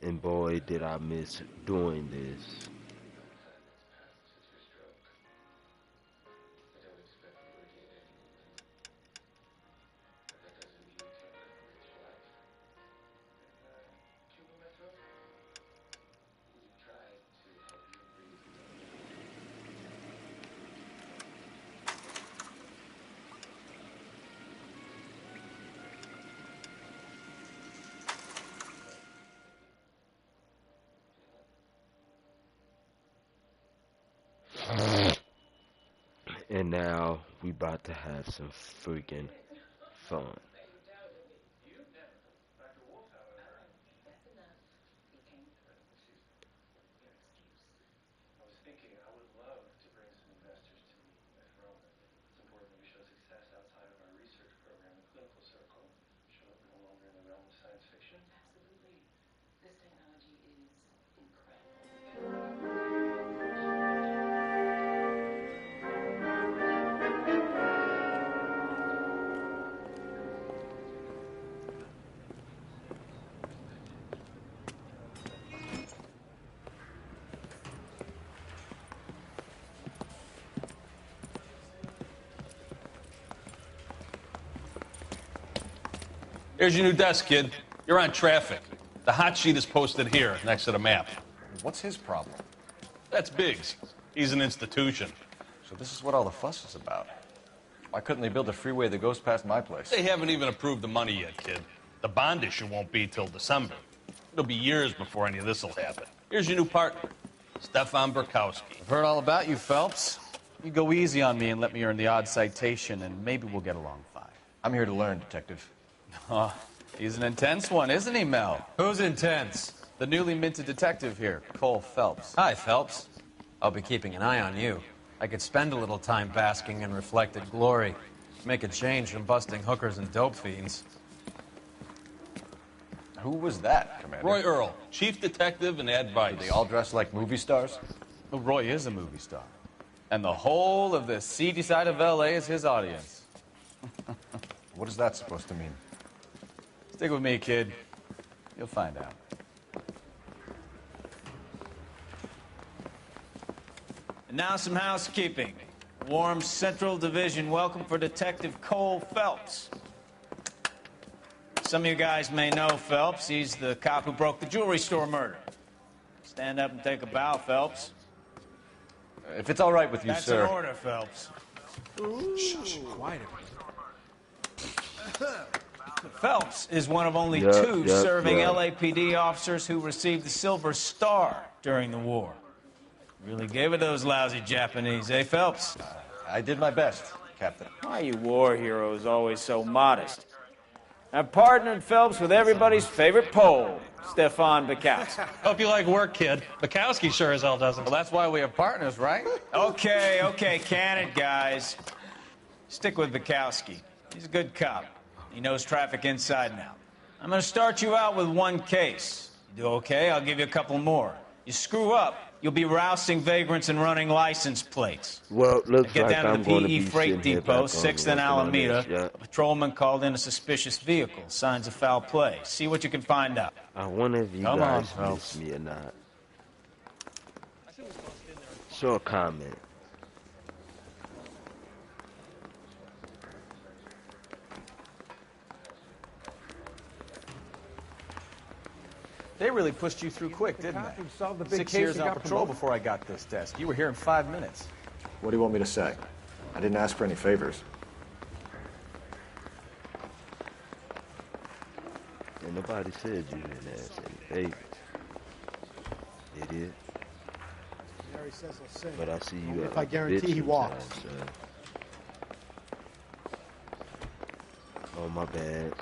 And boy, did I miss doing this. And now we about to have some freaking fun. Here's your new desk, kid. You're on traffic. The hot sheet is posted here, next to the map. What's his problem? That's Biggs. He's an institution. So this is what all the fuss is about. Why couldn't they build a freeway that goes past my place? They haven't even approved the money yet, kid. The bond issue won't be till December. It'll be years before any of this will happen. Here's your new partner, Stefan Burkowski. I've heard all about you, Phelps. You go easy on me and let me earn the odd citation, and maybe we'll get along fine. I'm here to learn, Detective. Oh, he's an intense one, isn't he, Mel? Who's intense? The newly minted detective here, Cole Phelps. Hi, Phelps. I'll be keeping an eye on you. I could spend a little time basking in reflected glory. Make a change from busting hookers and dope fiends. Who was that, Commander? Roy Earl, chief detective and advice. Do they all dress like movie stars? Well, Roy is a movie star. And the whole of the seedy side of L.A. is his audience. What is that supposed to mean? Stick with me, kid. You'll find out. And now some housekeeping. Warm Central Division welcome for Detective Cole Phelps. Some of you guys may know Phelps. He's the cop who broke the jewelry store murder. Stand up and take a bow, Phelps. If it's all right with you, That's sir. an order, Phelps. Shh, quiet. Phelps is one of only two serving LAPD officers who received the Silver Star during the war. Really gave it those lousy Japanese, eh, Phelps? I did my best, Captain. Why are you war heroes always so modest? I've partnered Phelps with everybody's favorite Pole, Stefan Bukowski. Hope you like work, kid. Bukowski sure as hell doesn't. Well, that's why we have partners, right? Okay, can it, guys. Stick with Bukowski. He's a good cop. He knows traffic inside and out. I'm going to start you out with one case. You do okay, I'll give you a couple more. You screw up, you'll be rousting vagrants and running license plates. Well, looks Get like down I'm to going the to PE be Freight sitting here Depot, back on 6th and working on this, Alameda. yeah. A patrolman called in a suspicious vehicle. Signs of foul play. See what you can find out. I wonder if you Come guys on, miss me or not. Short comment. They really pushed you through quick, didn't they? 6 years on patrol before I got this desk. You were here in 5 minutes. What do you want me to say? I didn't ask for any favors. And nobody said you didn't ask any favors. Idiot. Gary says he'll sing. But I see you If I guarantee he walks. Oh, my bad.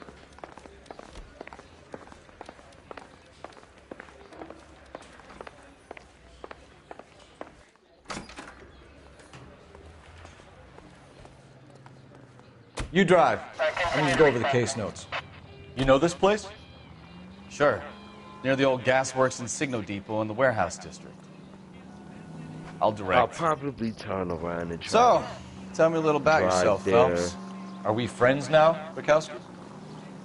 You drive. I'm going to go over the case notes. You know this place? Sure. Near the old gasworks and signal depot in the warehouse district. I'll direct. I'll probably turn around and try. So, tell me a little about Right yourself, there. Phelps. Are we friends now, Bukowski?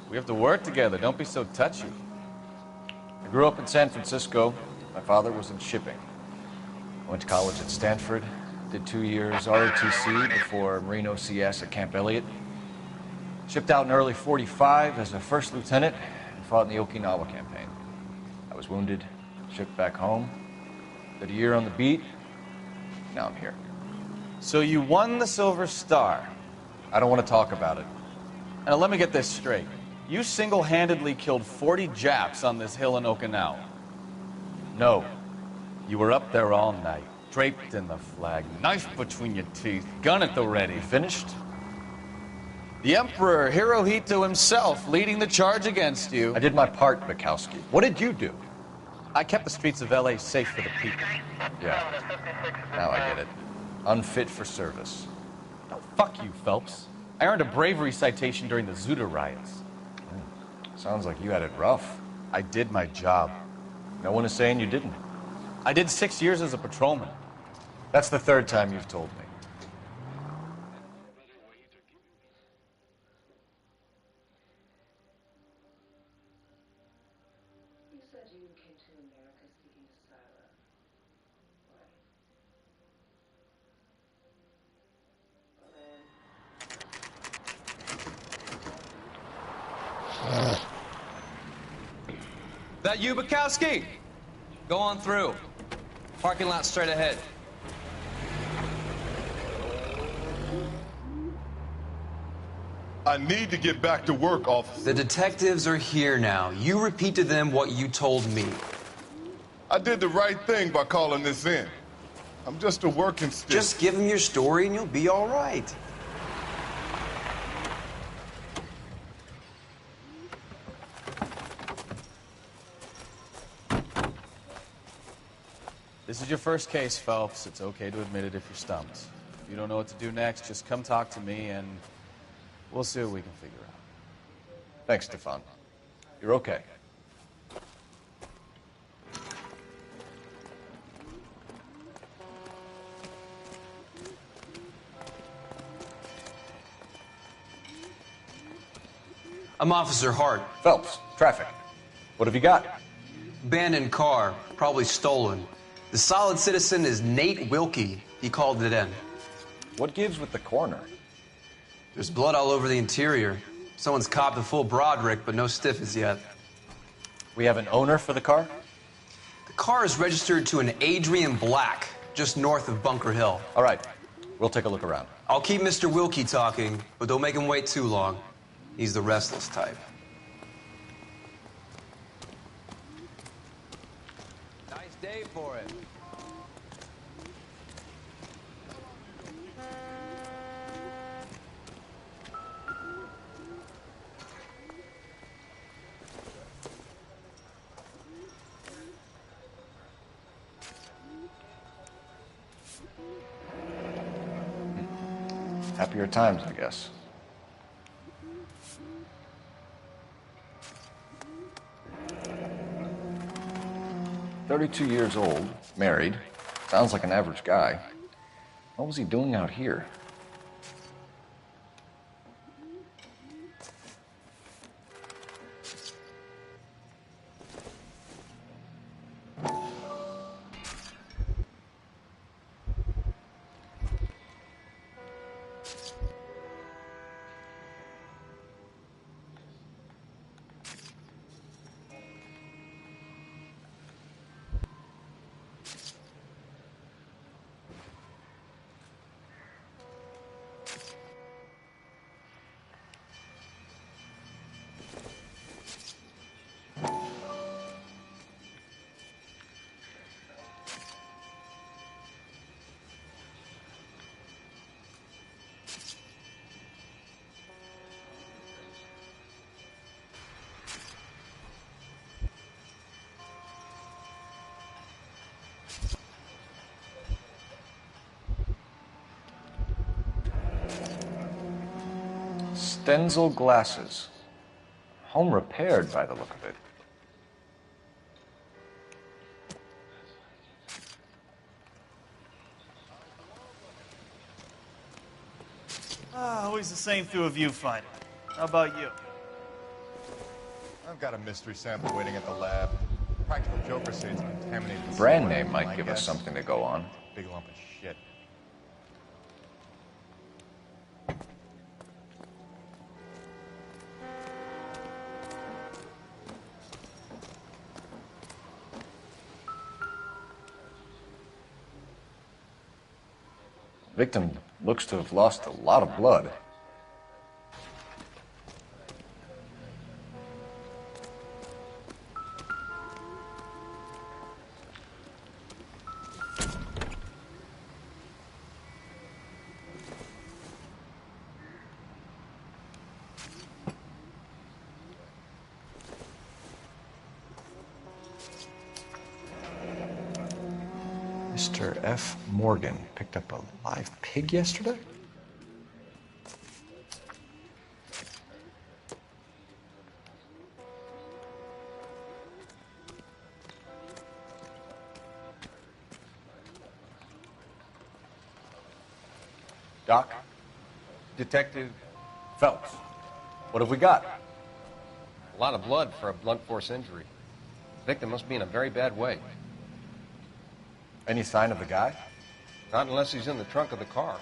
We have to work together. Don't be so touchy. I grew up in San Francisco. My father was in shipping. I went to college at Stanford, did 2 years ROTC before Marine OCS at Camp Elliott. Shipped out in early '45 as a first lieutenant and fought in the Okinawa campaign. I was wounded, shipped back home, did a year on the beat. Now I'm here. So you won the Silver Star. I don't want to talk about it. Now let me get this straight. You single-handedly killed 40 Japs on this hill in Okinawa. No. You were up there all night, draped in the flag, knife between your teeth, gun at the ready. Finished? The Emperor Hirohito himself leading the charge against you. I did my part, Bukowski. What did you do? I kept the streets of LA safe for the people. Yeah. Now I get it. Unfit for service. No, fuck you, Phelps. I earned a bravery citation during the Zuda riots. Sounds like you had it rough. I did my job. No one is saying you didn't. I did 6 years as a patrolman. That's the third time you've told me. You said you came to America seeking asylum. That you, Bukowski? Go on through. Parking lot straight ahead. I need to get back to work, officer. The detectives are here now. You repeat to them what you told me. I did the right thing by calling this in. I'm just a working stick. Just give them your story and you'll be all right. This is your first case, Phelps. It's okay to admit it if you're stumped. If you don't know what to do next, just come talk to me and we'll see what we can figure out. Thanks, Stefan. You're okay. I'm Officer Hart. Phelps, traffic. What have you got? Abandoned car, probably stolen. The solid citizen is Nate Wilkie. He called it in. What gives with the coroner? There's blood all over the interior. Someone's copped a full Broderick, but no stiff as yet. We have an owner for the car? The car is registered to an Adrian Black, just north of Bunker Hill. All right. We'll take a look around. I'll keep Mr. Wilkie talking, but don't make him wait too long. He's the restless type. Nice day for it. Happier times, I guess. "32 years old, married. Sounds like an average guy. What was he doing out here?" Stenzel glasses. Home repaired by the look of it. Always the same through a viewfinder. How about you? I've got a mystery sample waiting at the lab. Practical Joker said it's contaminated. The brand name might give us something to go on. Big lump of shit. Victim looks to have lost a lot of blood. Mr. F. Morgan picked up a live pig yesterday? Doc? Detective, Phelps. What have we got? a lot of blood for a blunt force injury. The victim must be in a very bad way. Any sign of the guy? Not unless he's in the trunk of the car.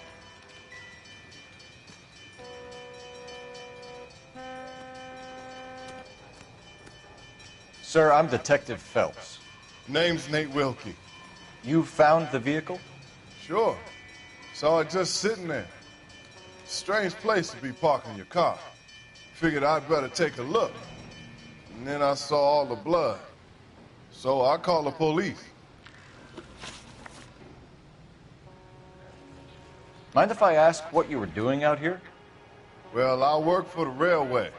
Sir, I'm Detective Phelps. Name's Nate Wilkie. You found the vehicle? Sure. Saw it just sitting there. Strange place to be parking your car. Figured I'd better take a look. And then I saw all the blood. So I called the police. Mind if I ask what you were doing out here? Well, I work for the railway.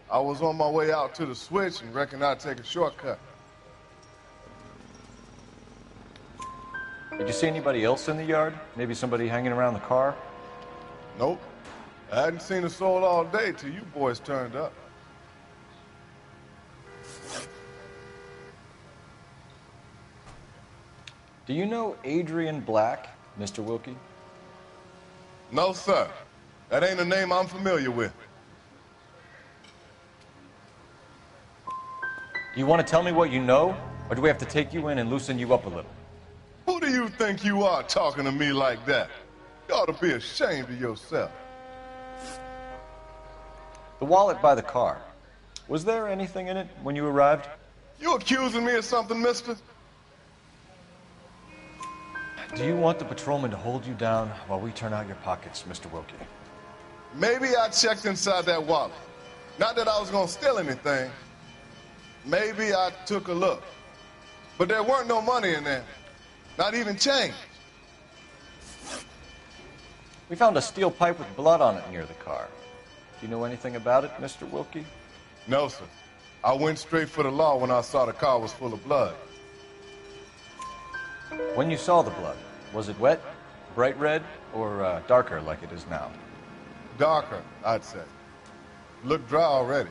I was on my way out to the switch and reckoned I'd take a shortcut. Did you see anybody else in the yard? Maybe somebody hanging around the car? Nope. I hadn't seen a soul all day till you boys turned up. Do you know Adrian Black, Mr. Wilkie? No, sir. That ain't a name I'm familiar with. Do you want to tell me what you know? Or do we have to take you in and loosen you up a little? Who do you think you are talking to me like that? You ought to be ashamed of yourself. The wallet by the car. Was there anything in it when you arrived? You accusing me of something, mister? Do you want the patrolman to hold you down while we turn out your pockets, Mr. Wilkie? Maybe I checked inside that wallet. Not that I was gonna steal anything. Maybe I took a look. But there weren't no money in there. Not even change. We found a steel pipe with blood on it near the car. Do you know anything about it, Mr. Wilkie? No, sir. I went straight for the law when I saw the car was full of blood. When you saw the blood, was it wet, bright red, or darker like it is now? Darker, I'd say. Looked dry already.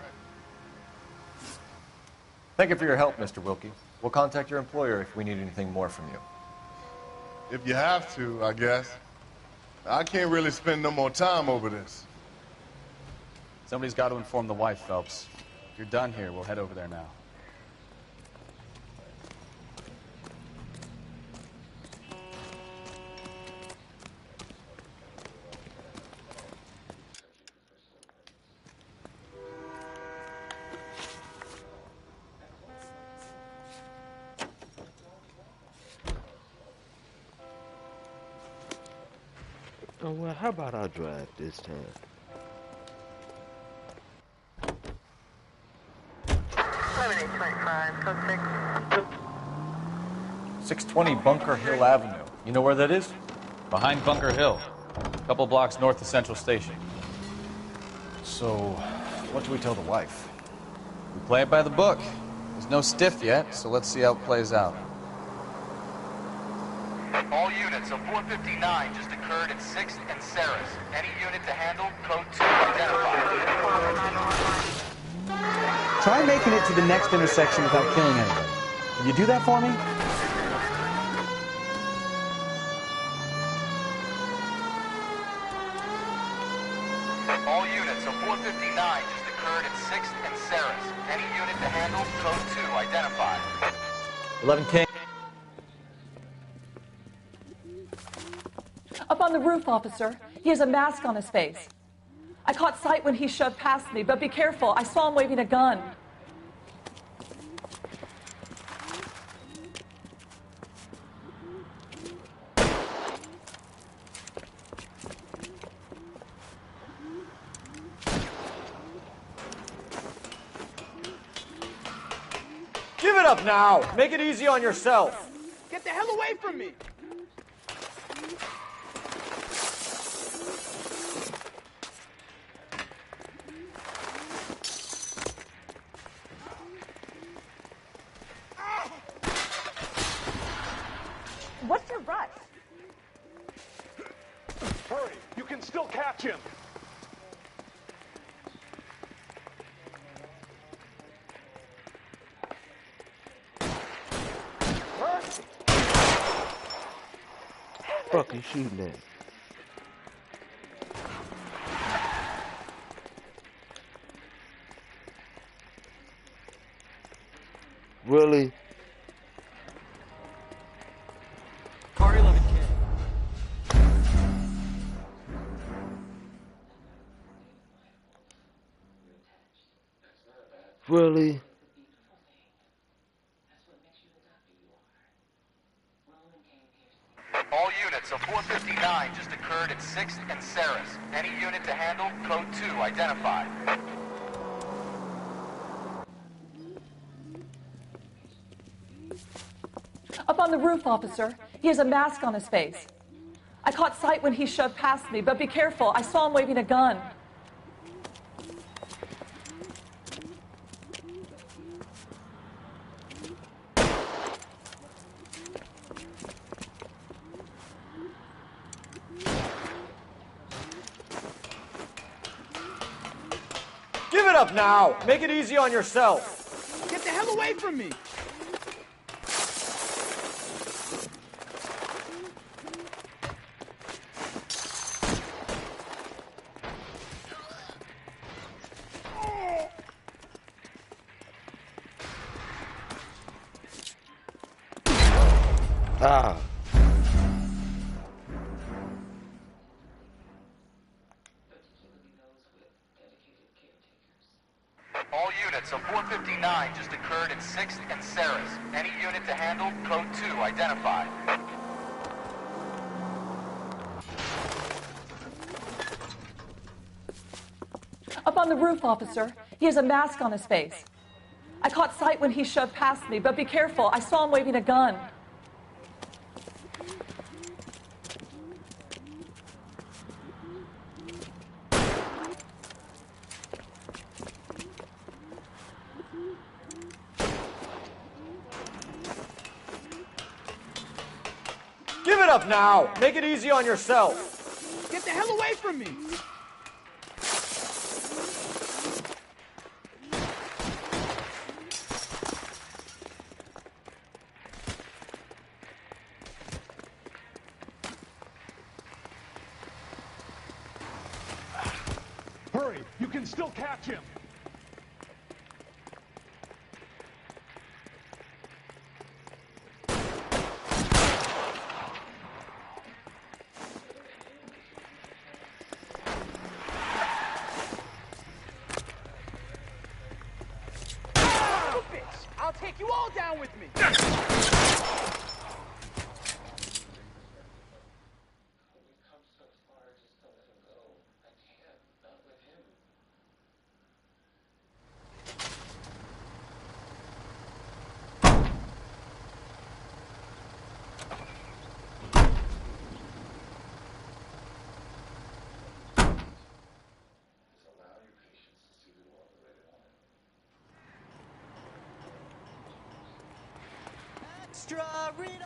Thank you for your help, Mr. Wilkie. We'll contact your employer if we need anything more from you. If you have to, I guess. I can't really spend no more time over this. Somebody's got to inform the wife, Phelps. If you're done here, we'll head over there now. Oh, well, how about I drive this time? 620 Bunker Hill Avenue. You know where that is? Behind Bunker Hill, a couple blocks north of Central Station. So, what do we tell the wife? We play it by the book. There's no stiff yet, so let's see how it plays out. All units, a 459 just occurred at 6th and Saris. Any unit to handle, code 2 identified. Try making it to the next intersection without killing anybody. Can you do that for me? All units, a 459 just occurred at 6th and Saris. Any unit to handle, code 2 identified. 11K. Up on the roof, officer. He has a mask on his face. I caught sight when he shoved past me, but be careful. I saw him waving a gun. Give it up now. Make it easy on yourself. Get the hell away from me! What's your rush? Hurry! You can still catch him! Fuck you shooting at? Really? Car 11K. Really? All units, a 459 just occurred at 6th and Saris. Any unit to handle, code 2 identified. Up on the roof, officer. He has a mask on his face. I caught sight when he shoved past me, but be careful. I saw him waving a gun. Give it up now. Make it easy on yourself. Get the hell away from me! Ah. All units, a 459 just occurred at 6th and Saris. Any unit to handle, code 2 identified. Up on the roof, officer. He has a mask on his face. I caught sight when he shoved past me, but be careful. I saw him waving a gun. Give it up now. Make it easy on yourself. Get the hell away from me! Hurry! You can still catch him! I'll take you all down with me! Extra read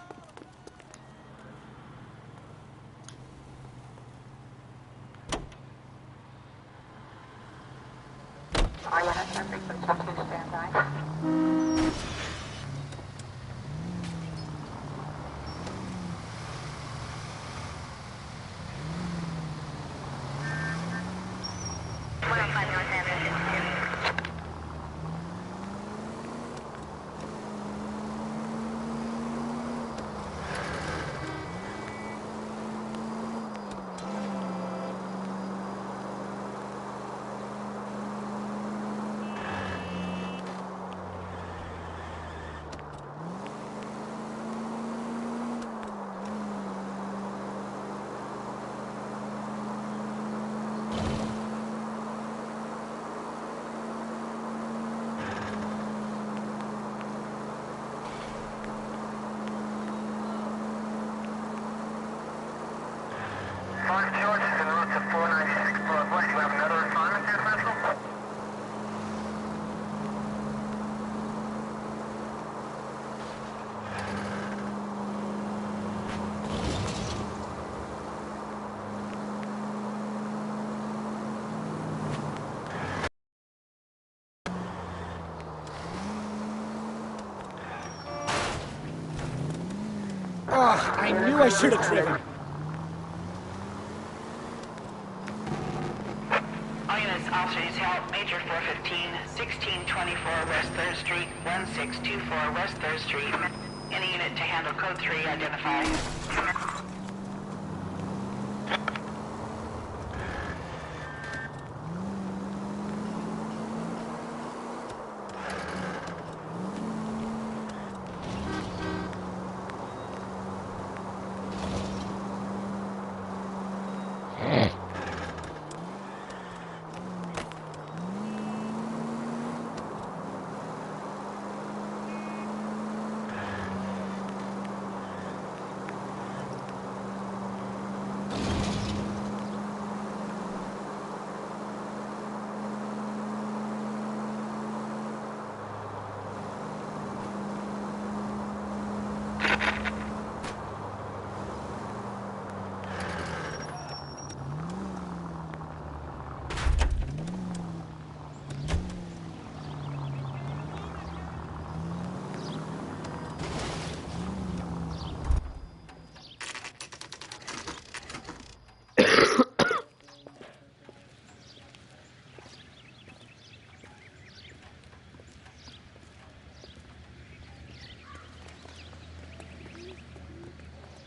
Ugh, I knew I should have driven. All units, officers help. Major 415, 1624 West 3rd Street, 1624 West 3rd Street. Any unit to handle code 3, identify.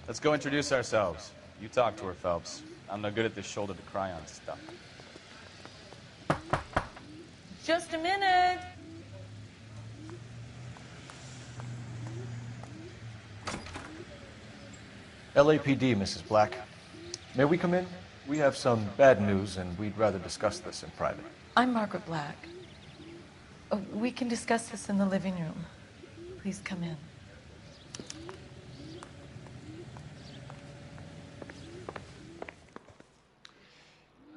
Let's go introduce ourselves. You talk to her, Phelps. I'm no good at this shoulder to cry on stuff. Just a minute. LAPD, Mrs. Black. May we come in? We have some bad news, and we'd rather discuss this in private. I'm Margaret Black. We can discuss this in the living room. Please come in.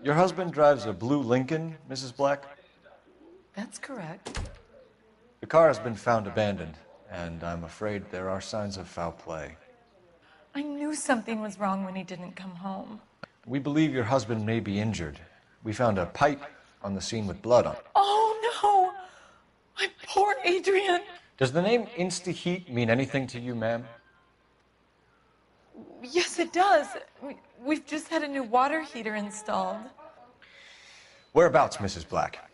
Your husband drives a blue Lincoln, Mrs. Black? That's correct. The car has been found abandoned, and I'm afraid there are signs of foul play. I knew something was wrong when he didn't come home. We believe your husband may be injured. We found a pipe on the scene with blood on it. Oh, no! My poor Adrian! Does the name Insta-Heat mean anything to you, ma'am? Yes, it does. We've just had a new water heater installed. Whereabouts, Mrs. Black?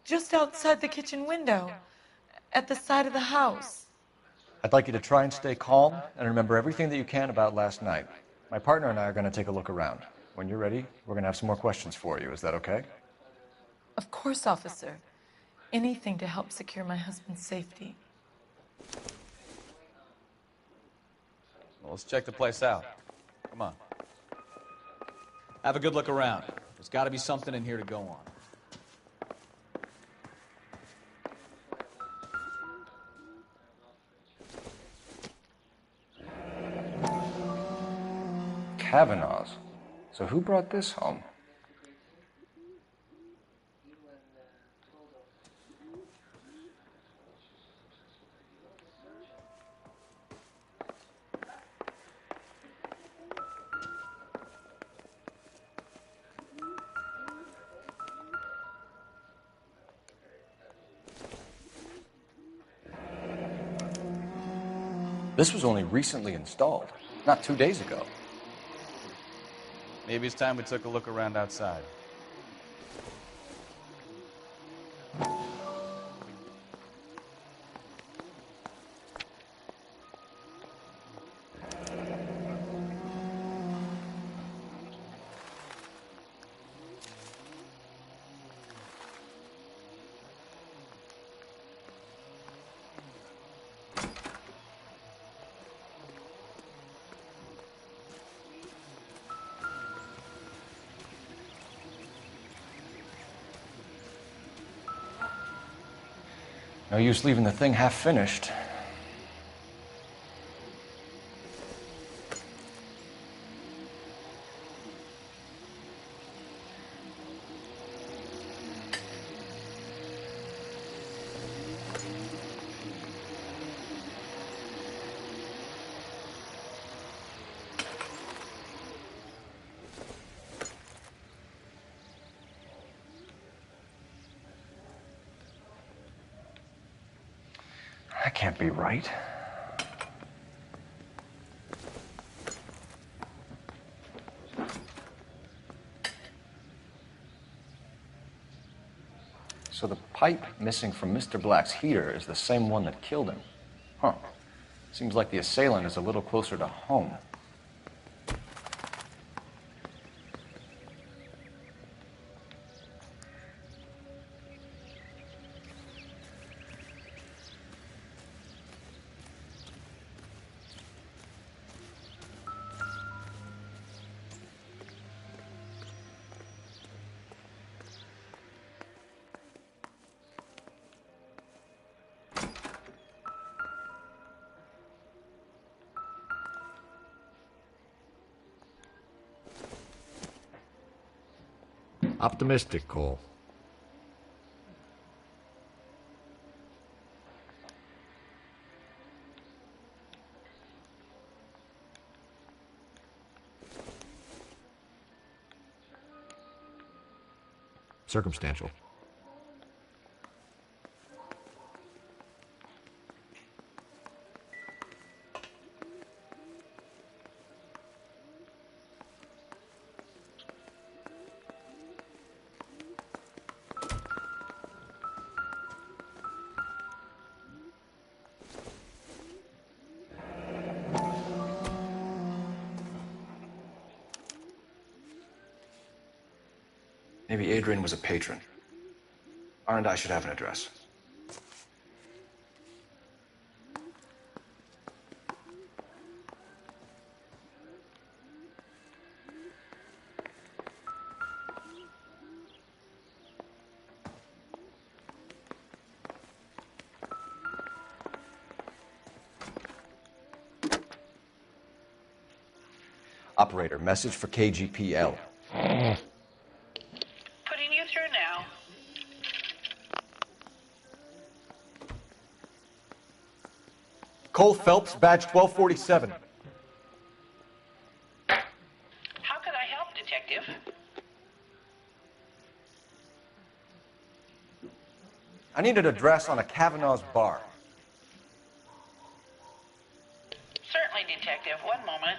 Just outside the kitchen window, at the side of the house. I'd like you to try and stay calm and remember everything that you can about last night. My partner and I are going to take a look around. When you're ready, we're going to have some more questions for you. Is that okay? Of course, officer. Anything to help secure my husband's safety. Well, let's check the place out. Come on. Have a good look around. There's got to be something in here to go on. Kavanaugh's. So who brought this home? This was only recently installed, not 2 days ago. Maybe it's time we took a look around outside. No use leaving the thing half finished. That can't be right. So the pipe missing from Mr. Black's heater is the same one that killed him. Huh. Seems like the assailant is a little closer to home. Optimistic, Cole. Circumstantial. Maybe Adrian was a patron. R&I should have an address. Operator, message for KGPL. Putting you through now. Cole Phelps, badge 1247. How could I help, Detective? I need an address on a Kavanaugh's bar. Certainly, Detective. One moment.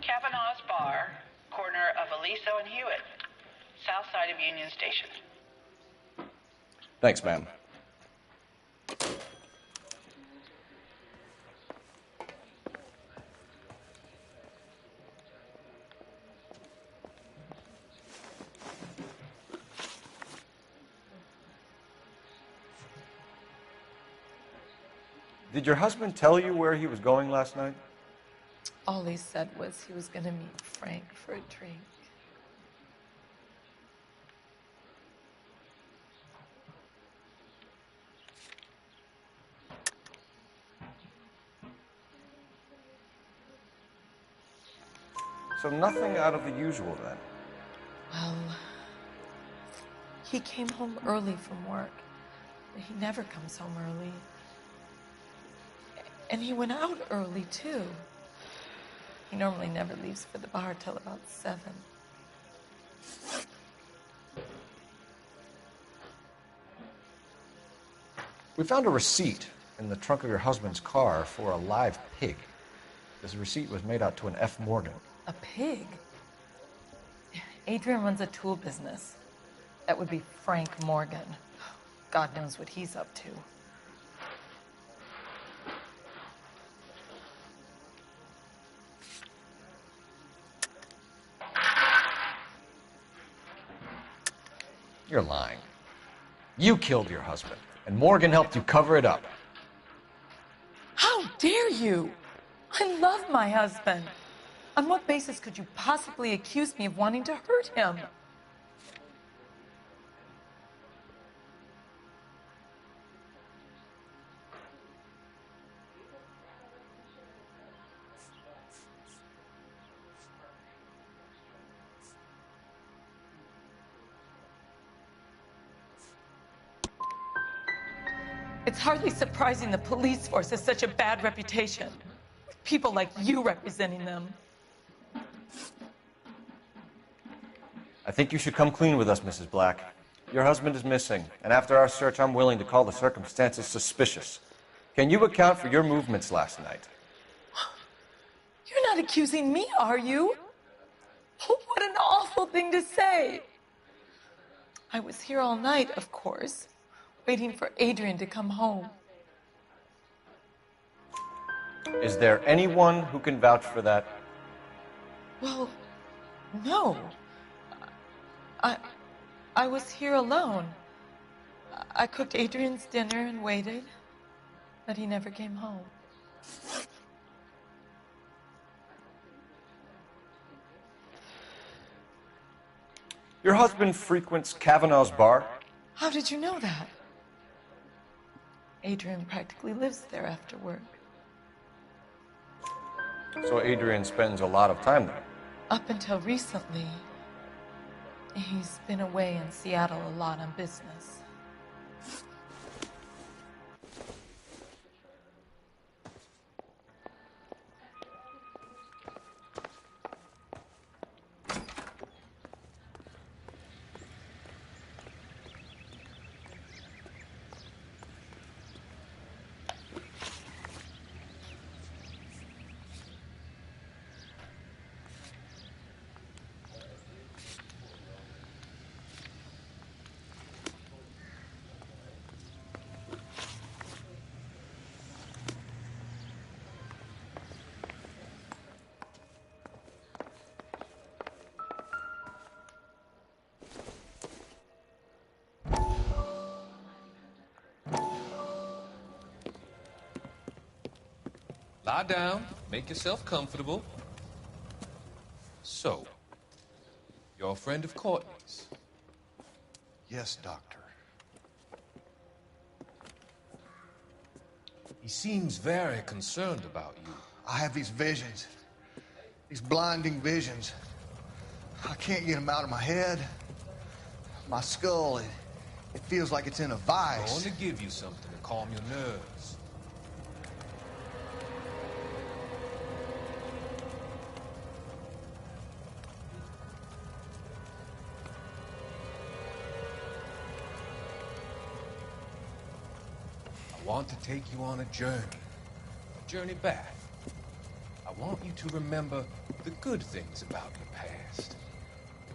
Kavanaugh's Bar, corner of Aliso and Hewitt, south side of Union Station. Thanks, ma'am. Did your husband tell you where he was going last night? All he said was he was going to meet Frank for a drink. So nothing out of the usual then? Well, he came home early from work. He never comes home early. And he went out early, too. He normally never leaves for the bar till about 7. We found a receipt in the trunk of your husband's car for a live pig. This receipt was made out to an F. Morgan. A pig? Adrian runs a tool business. That would be Frank Morgan. God knows what he's up to. You're lying. You killed your husband, and Morgan helped you cover it up. How dare you? I love my husband. On what basis could you possibly accuse me of wanting to hurt him? It's hardly surprising the police force has such a bad reputation, with people like you representing them. I think you should come clean with us, Mrs. Black. Your husband is missing, and after our search, I'm willing to call the circumstances suspicious. Can you account for your movements last night? You're not accusing me, are you? What an awful thing to say. I was here all night, of course, waiting for Adrian to come home. Is there anyone who can vouch for that? Well, no. I was here alone. I cooked Adrian's dinner and waited, but he never came home. Your husband frequents Kavanaugh's bar? How did you know that? Adrian practically lives there after work. So Adrian spends a lot of time there? Up until recently, he's been away in Seattle a lot on business. Lie down, make yourself comfortable. So, you're a friend of Courtney's? Yes, Doctor. He seems very concerned about you. I have these visions. These blinding visions. I can't get them out of my head. My skull, it feels like it's in a vice. I want to give you something to calm your nerves. I want to take you on a journey back. I want you to remember the good things about your past,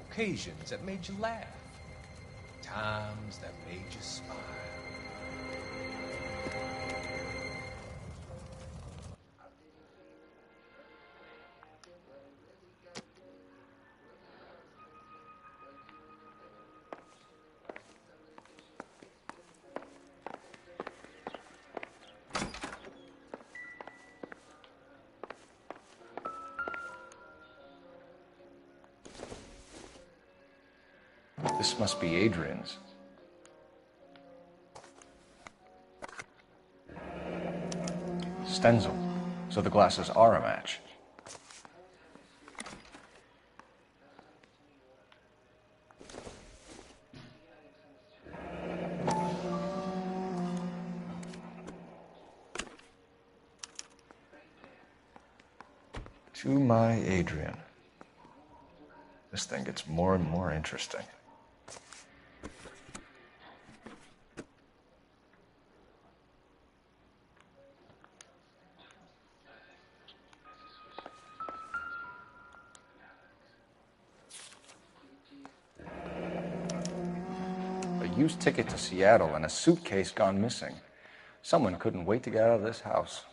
occasions that made you laugh, times that made you smile. This must be Adrian's. Stenzel. So the glasses are a match. To my Adrian. This thing gets more and more interesting. A used ticket to Seattle and a suitcase gone missing. Someone couldn't wait to get out of this house.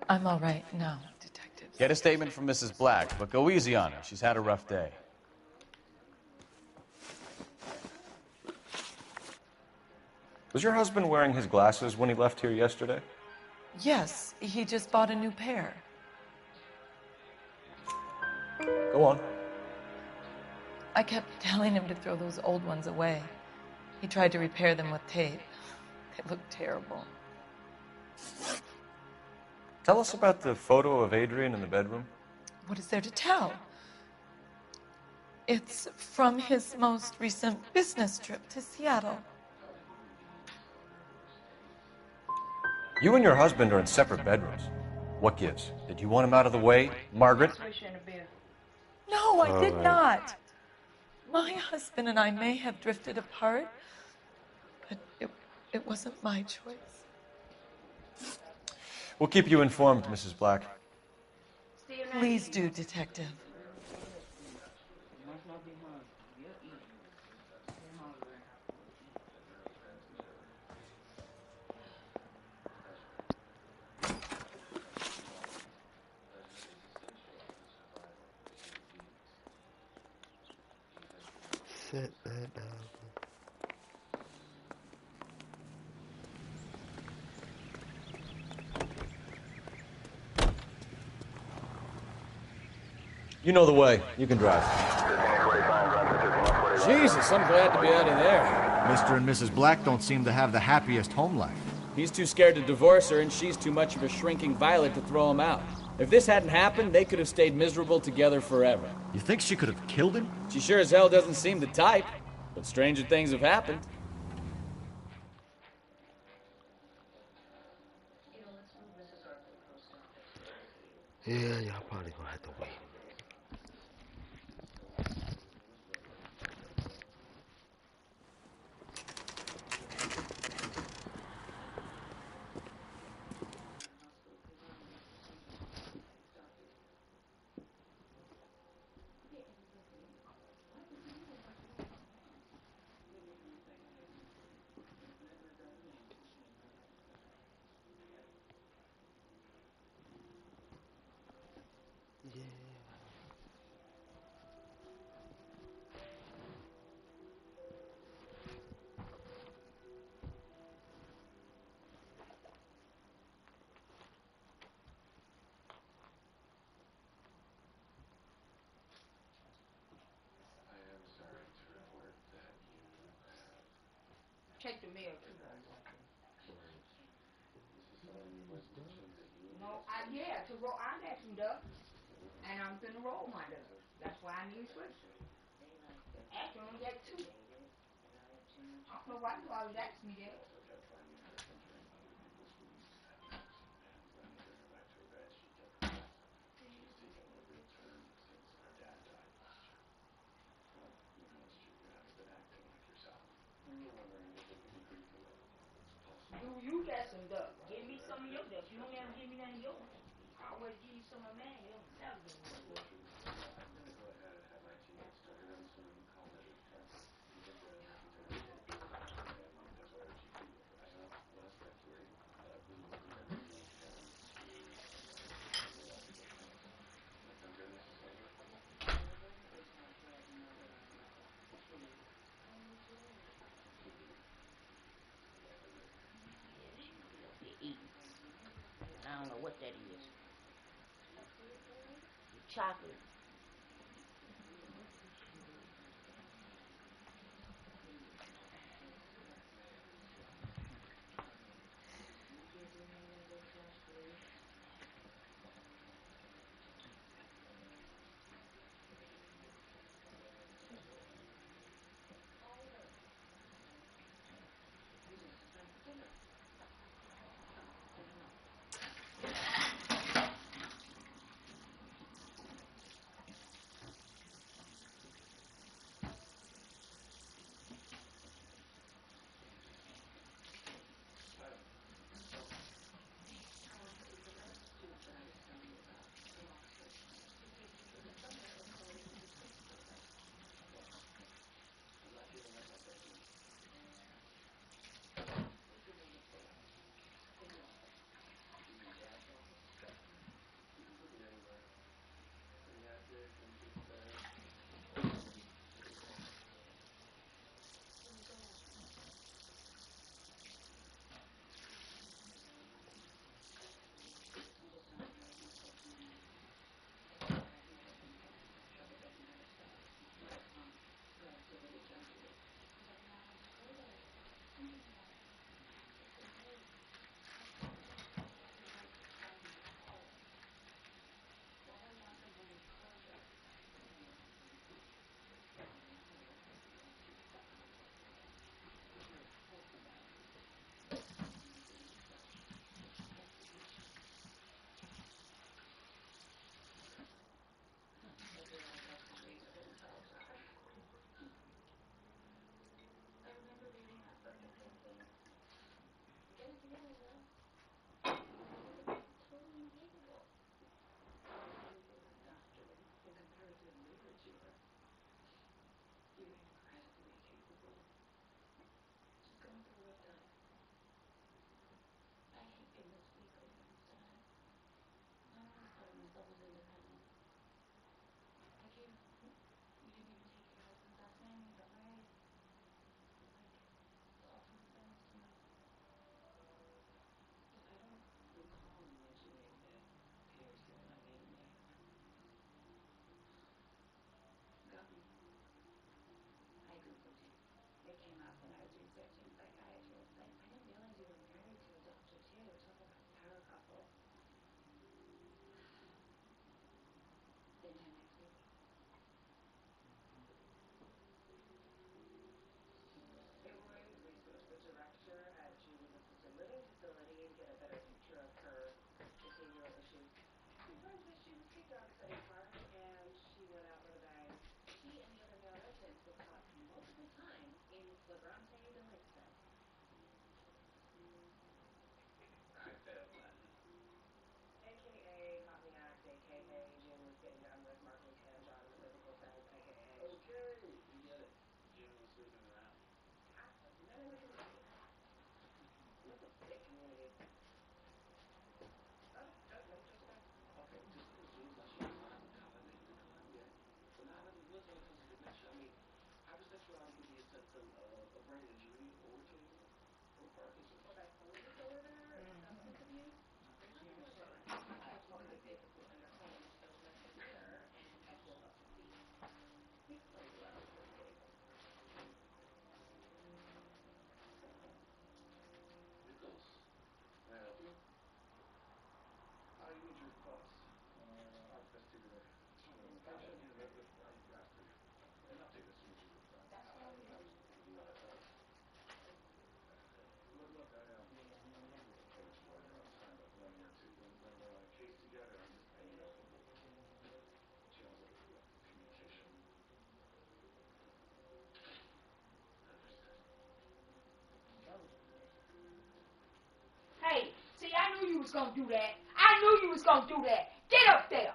I'm all right now, Detective. Get a statement from Mrs. Black, but go easy on her. She's had a rough day. Was your husband wearing his glasses when he left here yesterday? Yes, he just bought a new pair. Go on. I kept telling him to throw those old ones away. He tried to repair them with tape. They looked terrible. Tell us about the photo of Adrian in the bedroom. What is there to tell? It's from his most recent business trip to Seattle. You and your husband are in separate bedrooms. What gives? Did you want him out of the way, Margaret? No, I did not. My husband and I may have drifted apart, but it wasn't my choice. We'll keep you informed, Mrs. Black. Please do, Detective. Sit that down. You know the way. You can drive. Jesus, I'm glad to be out of there. Mr. and Mrs. Black don't seem to have the happiest home life. He's too scared to divorce her, and she's too much of a shrinking violet to throw him out. If this hadn't happened, they could have stayed miserable together forever. You think she could have killed him? She sure as hell doesn't seem the type, but stranger things have happened. Yeah, y'all probably gonna have to wait. Check the mail too. No, yeah, to roll. I got some ducks, and I'm finna roll my ducks. That's why I need switches. Actually, I only got two. I don't know why you always ask me that. You got some ducks. Give me some of your ducks. You don't ever give me none of yours. I always give you some of mine. You don't never give me none. I don't know what that is. Chocolate. dropped Cuddy Park and she went out with a bang. She and the other male residents were caught multiple times in flagrante delicto. I failed that. AKA caught in the act, AKA Jim was getting done with Mark Luke's hand job in a physical sense, AKA. Okay, we get it. Jim was sleeping around. Men in the community. And that's a big community. Oh, no, just a sec. Okay, just because Jim's not showing signs of decline, maybe decline yet, but not out of the woods when it comes to dementia. I mean, hypersexuality could be a symptom of a brain injury or autism or Parkinson's. Or bipolar disorder, substance abuse. Nothing was wrong. I just wanted to basically understand Joe's mental demeanor and catch Will up to speed. He explained well to his table. Nichols, can I help you? I need your thoughts on vestibular instrumentation and after an update as soon as you get done. That's all we know. Look, I can't let you while you're on time, but when we're on a case together, I need a whole channels of communication. Understood. Hey, see, I knew you was gonna do that. I knew you was gonna do that. Get up there.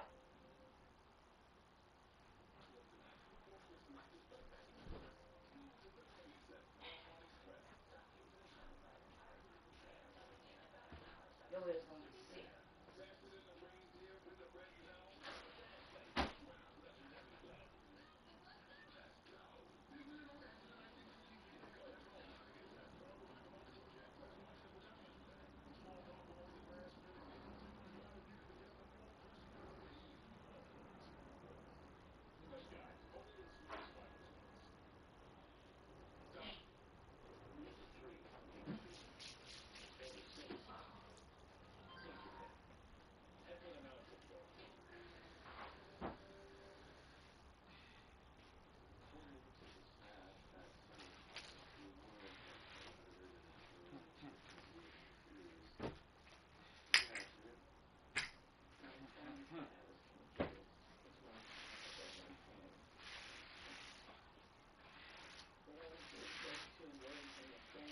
Your ass gonna be sick.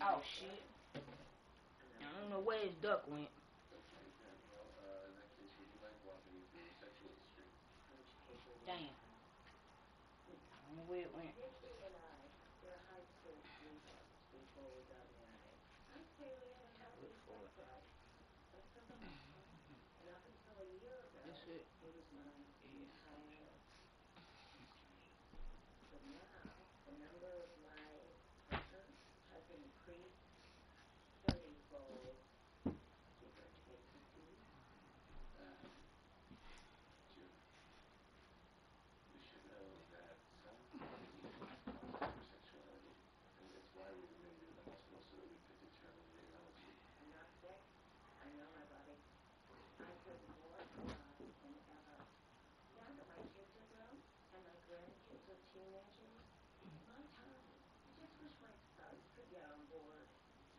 Oh shit. I don't know where his duck went. Well, in that case, would you mind walking me through sexual history? Damn. I don't know where it went. Nikki and I were high school sweethearts before we got married. I'd say we had a healthy sex life. But for the most part, and up until a year ago, This it? it was my entire history. But now, the number of my partners has increased 30-fold. Okay. Jim, you should know that some people have hypersexuality, and it's why we admitted you to the hospital so that we could determine your reality. I'm not sick. I know my body. I put more thought than ever. Now that my kids are grown and my grandkids are teenagers, it's my time. I just wish my sons could get on board.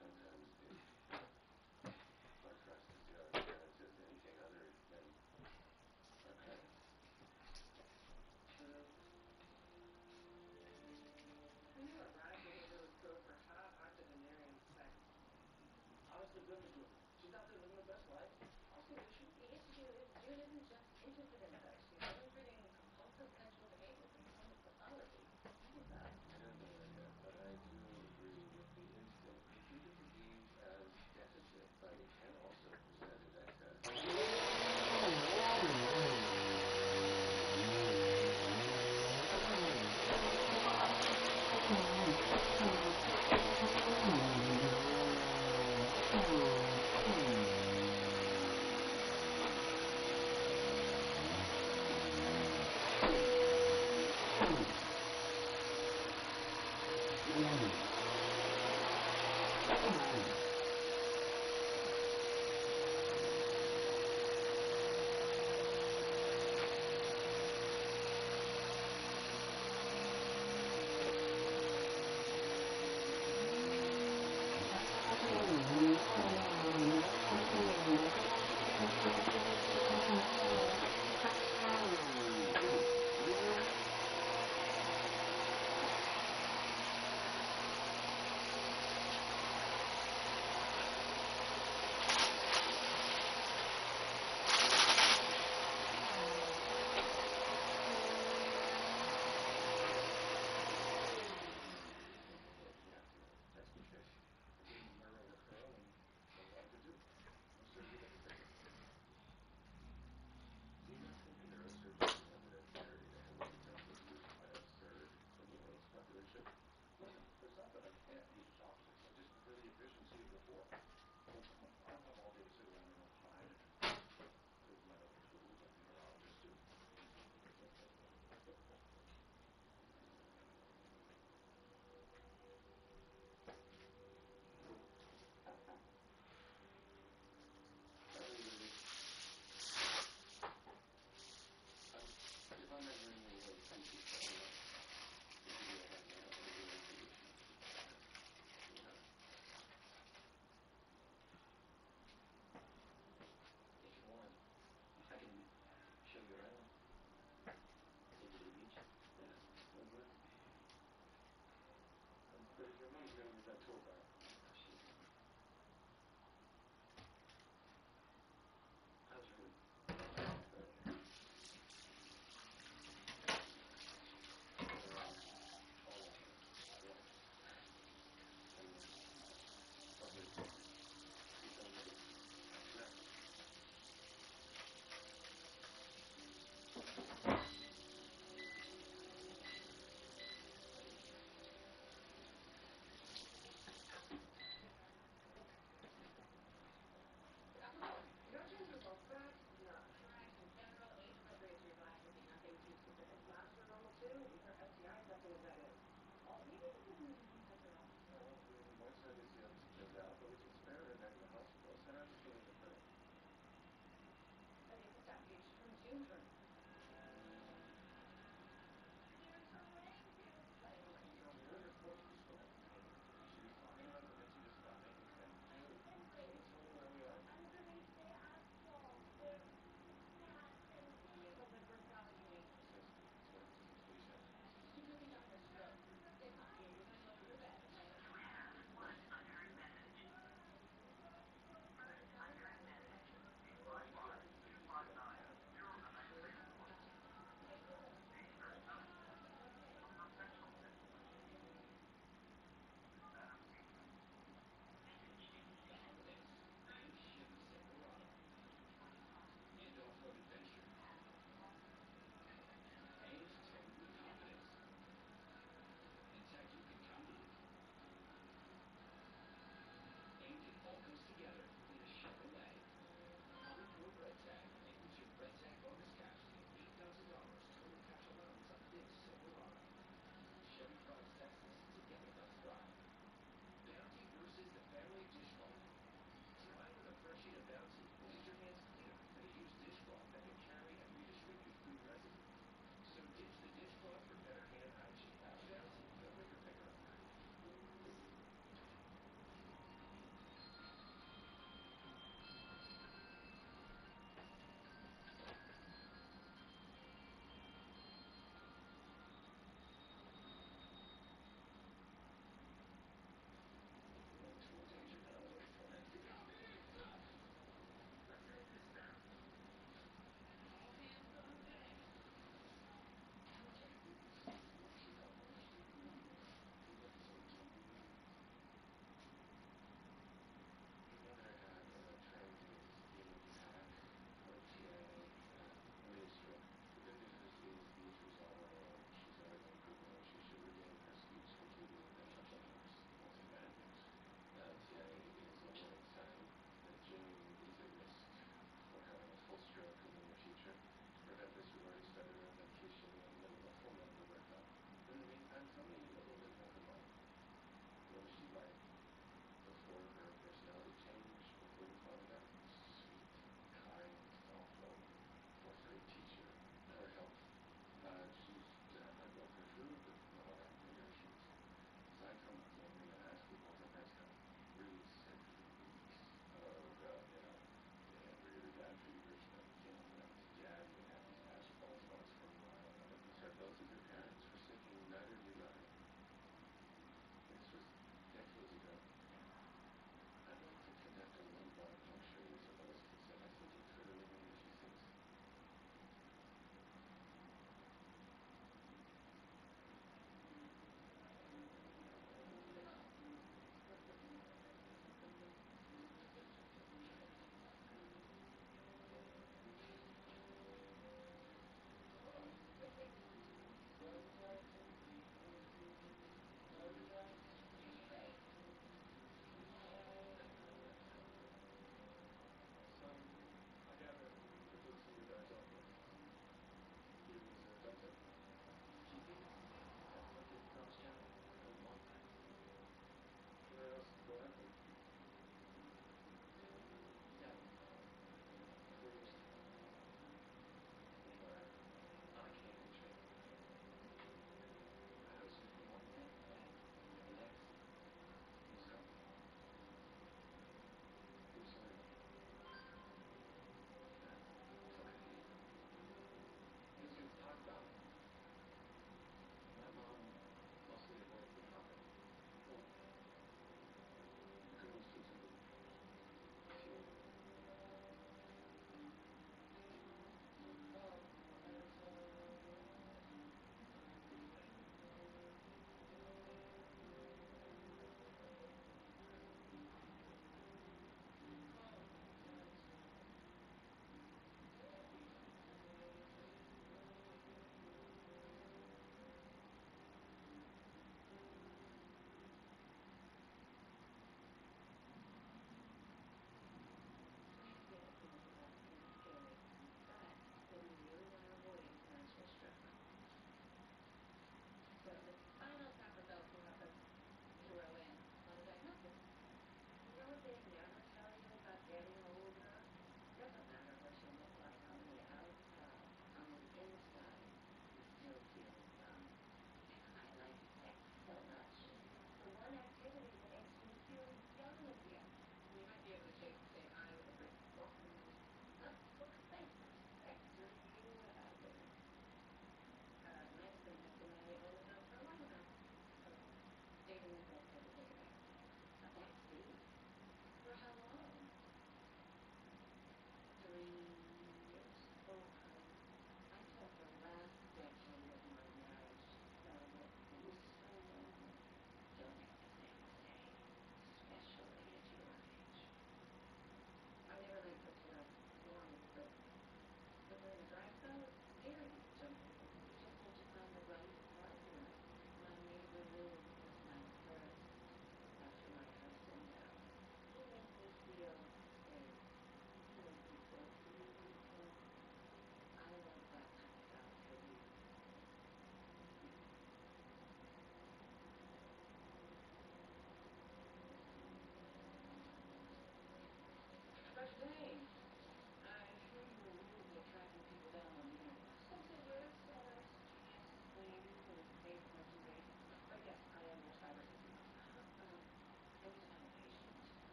Sometimes it's hard for us to see our parents as anything other than our parents. True. I knew a ride didn't really go for hot octogenarian sex. Honestly, good for June. She's out there living her best life. I don't see an issue. The issue is June isn't just interested in sex. She's demonstrating compulsive sexual behavior to the point of pathology. What is that? I don't know that yet, but I do agree with the instinct. The treatment can be as deficit, but it can also present as excess.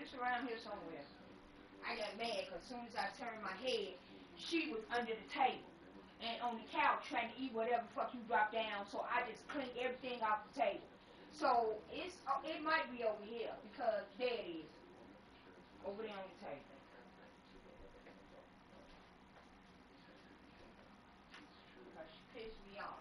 It's around here somewhere. I got mad because as soon as I turned my head, she was under the table and on the couch trying to eat whatever the fuck you dropped down. So I just cleaned everything off the table. So it might be over here because there it is. Over there on the table. Because she pissed me off.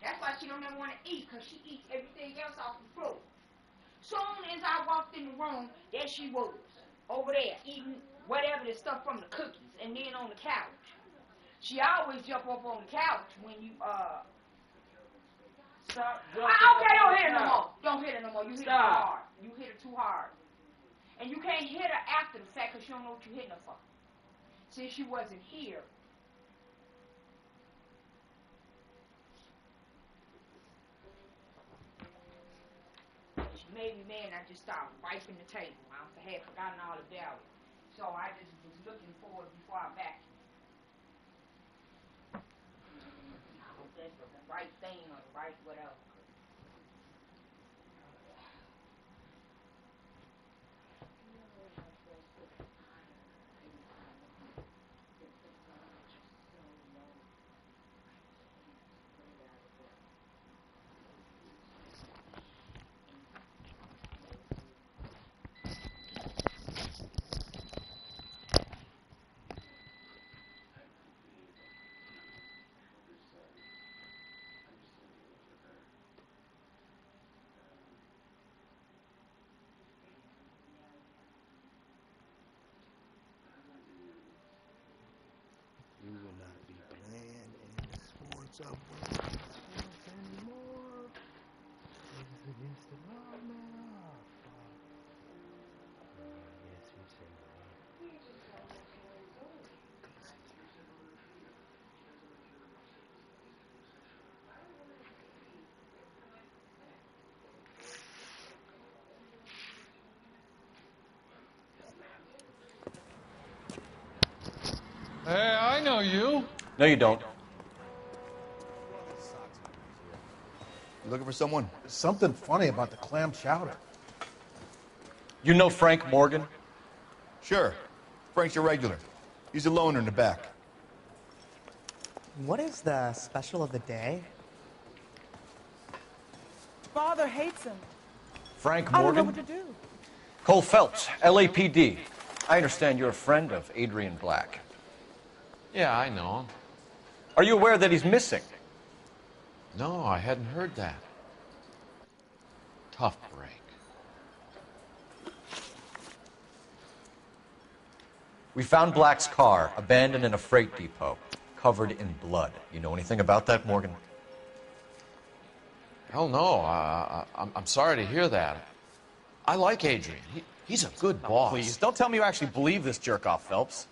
That's why she don't ever want to eat, because she eats everything else off the floor. Soon as I walked in the room, there she was, over there, eating whatever the stuff from the cookies, and then on the couch. She always jump up on the couch when you, stop. Okay, don't hit her no more. Don't hit her no more. You hit her too hard. You hit her too hard. And you can't hit her after the fact, because you don't know what you're hitting her for. Since she wasn't here. She made me mad, and I just started wiping the table. I had forgotten all about it. So I just was looking for it before I vacuumed. I hope that's the right thing or the right whatever. You will not be playing in the sports of women's sports anymore. It's against the law now. Yes, we say Hey, I know you. No, you don't. You looking for someone? There's something funny about the clam chowder. You know Frank Morgan? Sure. Frank's your regular. He's a loner in the back. What is the special of the day? Father hates him. Frank I don't know Morgan? what to do. Cole Phelps, LAPD. I understand you're a friend of Adrian Black. Yeah, I know him. Are you aware that he's missing? No, I hadn't heard that. Tough break. We found Black's car abandoned in a freight depot, covered in blood. You know anything about that, Morgan? Hell no. I'm sorry to hear that. I like Adrian. He's a good boss. Please, don't tell me you actually believe this jerk-off, Phelps.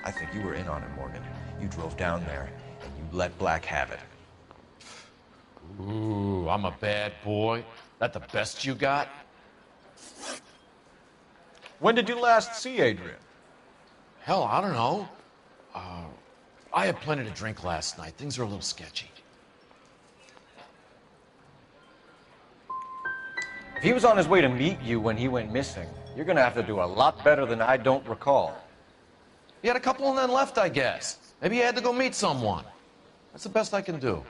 I think you were in on it, Morgan. You drove down there, and you let Black have it. Ooh, I'm a bad boy. That the best you got? When did you last see Adrian? Hell, I don't know. I had plenty to drink last night. Things are a little sketchy. If he was on his way to meet you when he went missing, you're gonna have to do a lot better than I don't recall. He had a couple and then left, I guess. Maybe he had to go meet someone. That's the best I can do.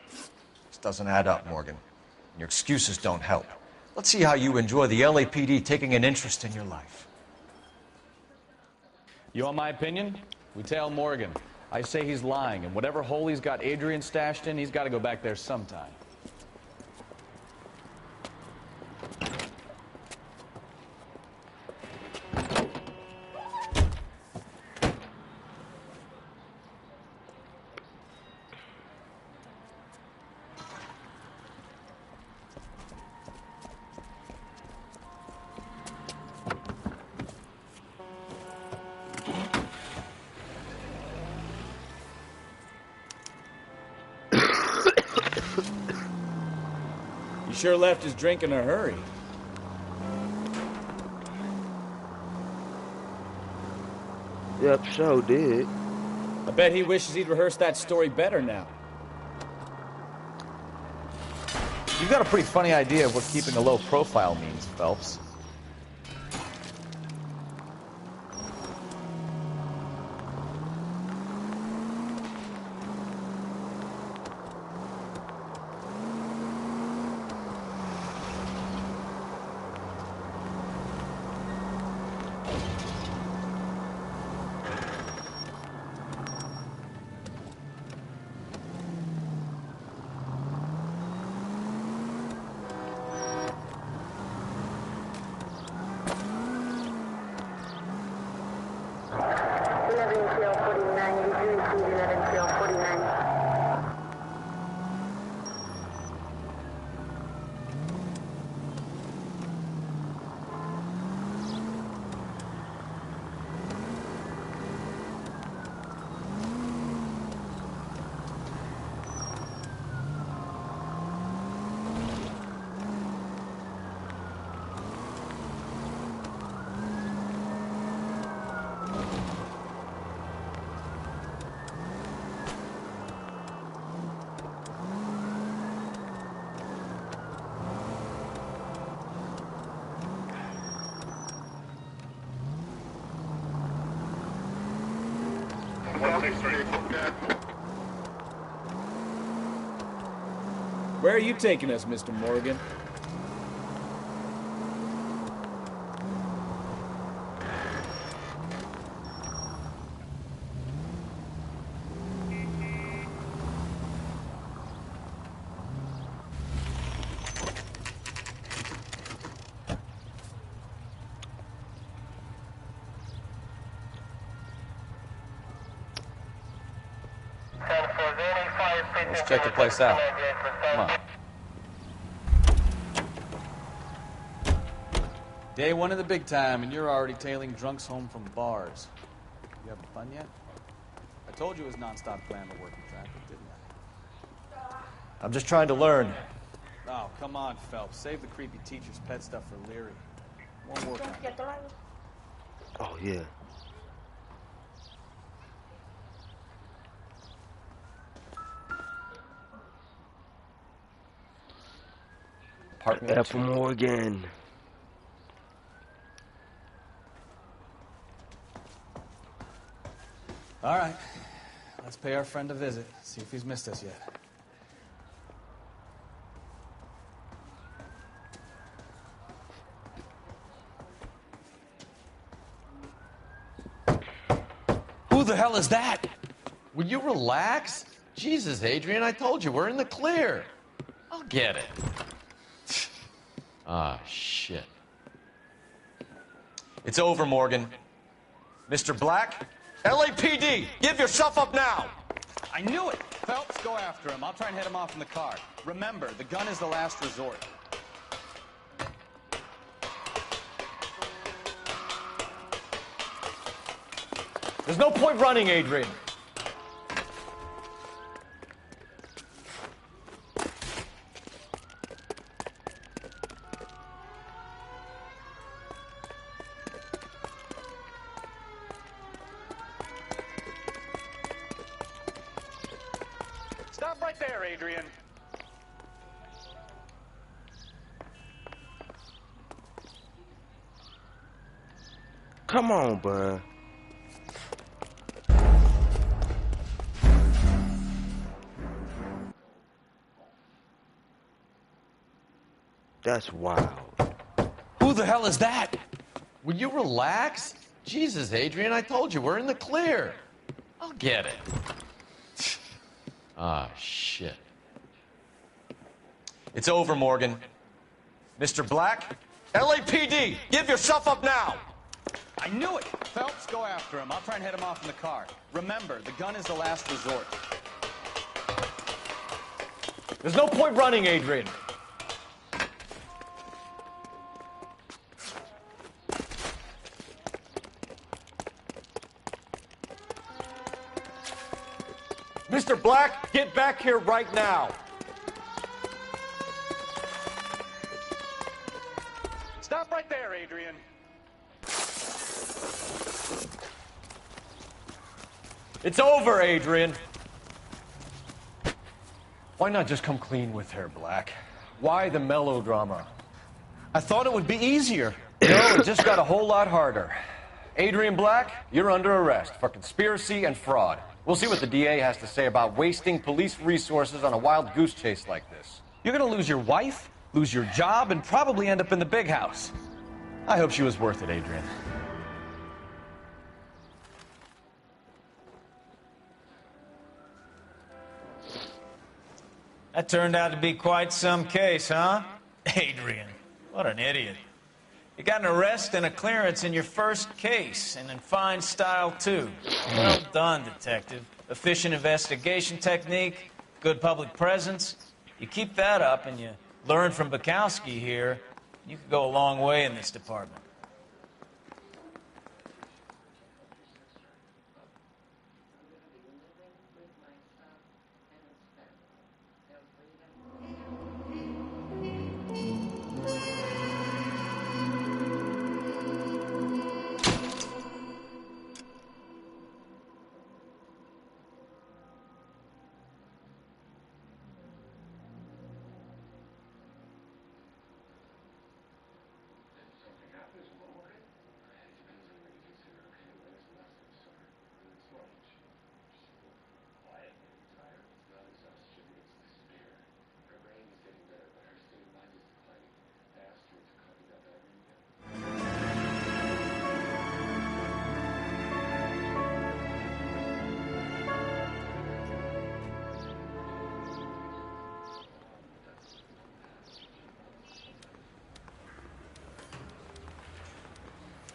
This doesn't add up, Morgan. Your excuses don't help. Let's see how you enjoy the LAPD taking an interest in your life. You want my opinion? We tail Morgan. I say he's lying, and whatever hole he's got Adrian stashed in, he's got to go back there sometime. Sure left his drink in a hurry. Yep, sure did. I bet he wishes he'd rehearsed that story better now. You've got a pretty funny idea of what keeping a low profile means, Phelps. Where are you taking us, Mr. Morgan? Let's check the place out. Come on. Day one of the big time, and you're already tailing drunks home from bars. You having fun yet? I told you it was non-stop glamour working traffic, didn't I? I'm just trying to learn. Oh, come on, Phelps. Save the creepy teacher's pet stuff for Leary. Won't work on it. Oh, yeah. Apartment F. Morgan. All right. Let's pay our friend a visit. See if he's missed us yet. Who the hell is that? Will you relax? Jesus, Adrian, I told you, we're in the clear. I'll get it. Ah, shit. It's over, Morgan. Mr. Black, LAPD, give yourself up now! I knew it! Phelps, go after him. I'll try and head him off in the car. Remember, the gun is the last resort. There's no point running, Adrian. Stop right there, Adrian. Come on, bud. That's wild. Who the hell is that? Will you relax? Jesus, Adrian, I told you, we're in the clear. I'll get it. Ah, shit. It's over, Morgan. Mr. Black, LAPD, give yourself up now! I knew it! Phelps, go after him. I'll try and head him off in the car. Remember, the gun is the last resort. There's no point running, Adrian. Mr. Black, get back here right now. Stop right there, Adrian. It's over, Adrian. Why not just come clean with her, Black? Why the melodrama? I thought it would be easier. No, it just got a whole lot harder. Adrian Black, you're under arrest for conspiracy and fraud. We'll see what the DA has to say about wasting police resources on a wild goose chase like this. You're gonna lose your wife, lose your job, and probably end up in the big house. I hope she was worth it, Adrian. That turned out to be quite some case, huh? Adrian, what an idiot. You got an arrest and a clearance in your first case, and in fine style, too. Well done, detective. Efficient investigation technique, good public presence. You keep that up and you learn from Bukowski here, you could go a long way in this department.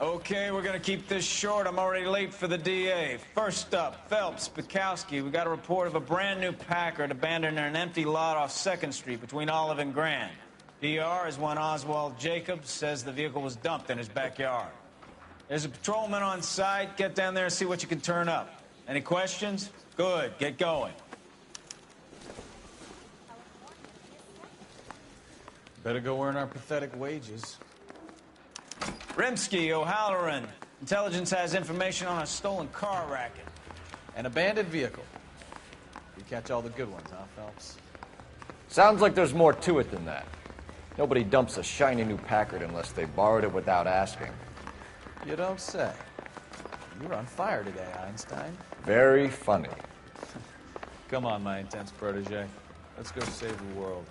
Okay, we're gonna keep this short. I'm already late for the DA. First up, Phelps, Bukowski. We got a report of a brand new Packard abandoned in an empty lot off 2nd Street between Olive and Grand. PR is one Oswald Jacobs says the vehicle was dumped in his backyard. There's a patrolman on site. Get down there and see what you can turn up. Any questions? Good, get going. Better go earn our pathetic wages. Rimsky, O'Halloran. Intelligence has information on a stolen car racket. An abandoned vehicle. You catch all the good ones, huh, Phelps? Sounds like there's more to it than that. Nobody dumps a shiny new Packard unless they borrowed it without asking. You don't say. You're on fire today, Einstein. Very funny. Come on, my intense protege. Let's go save the world.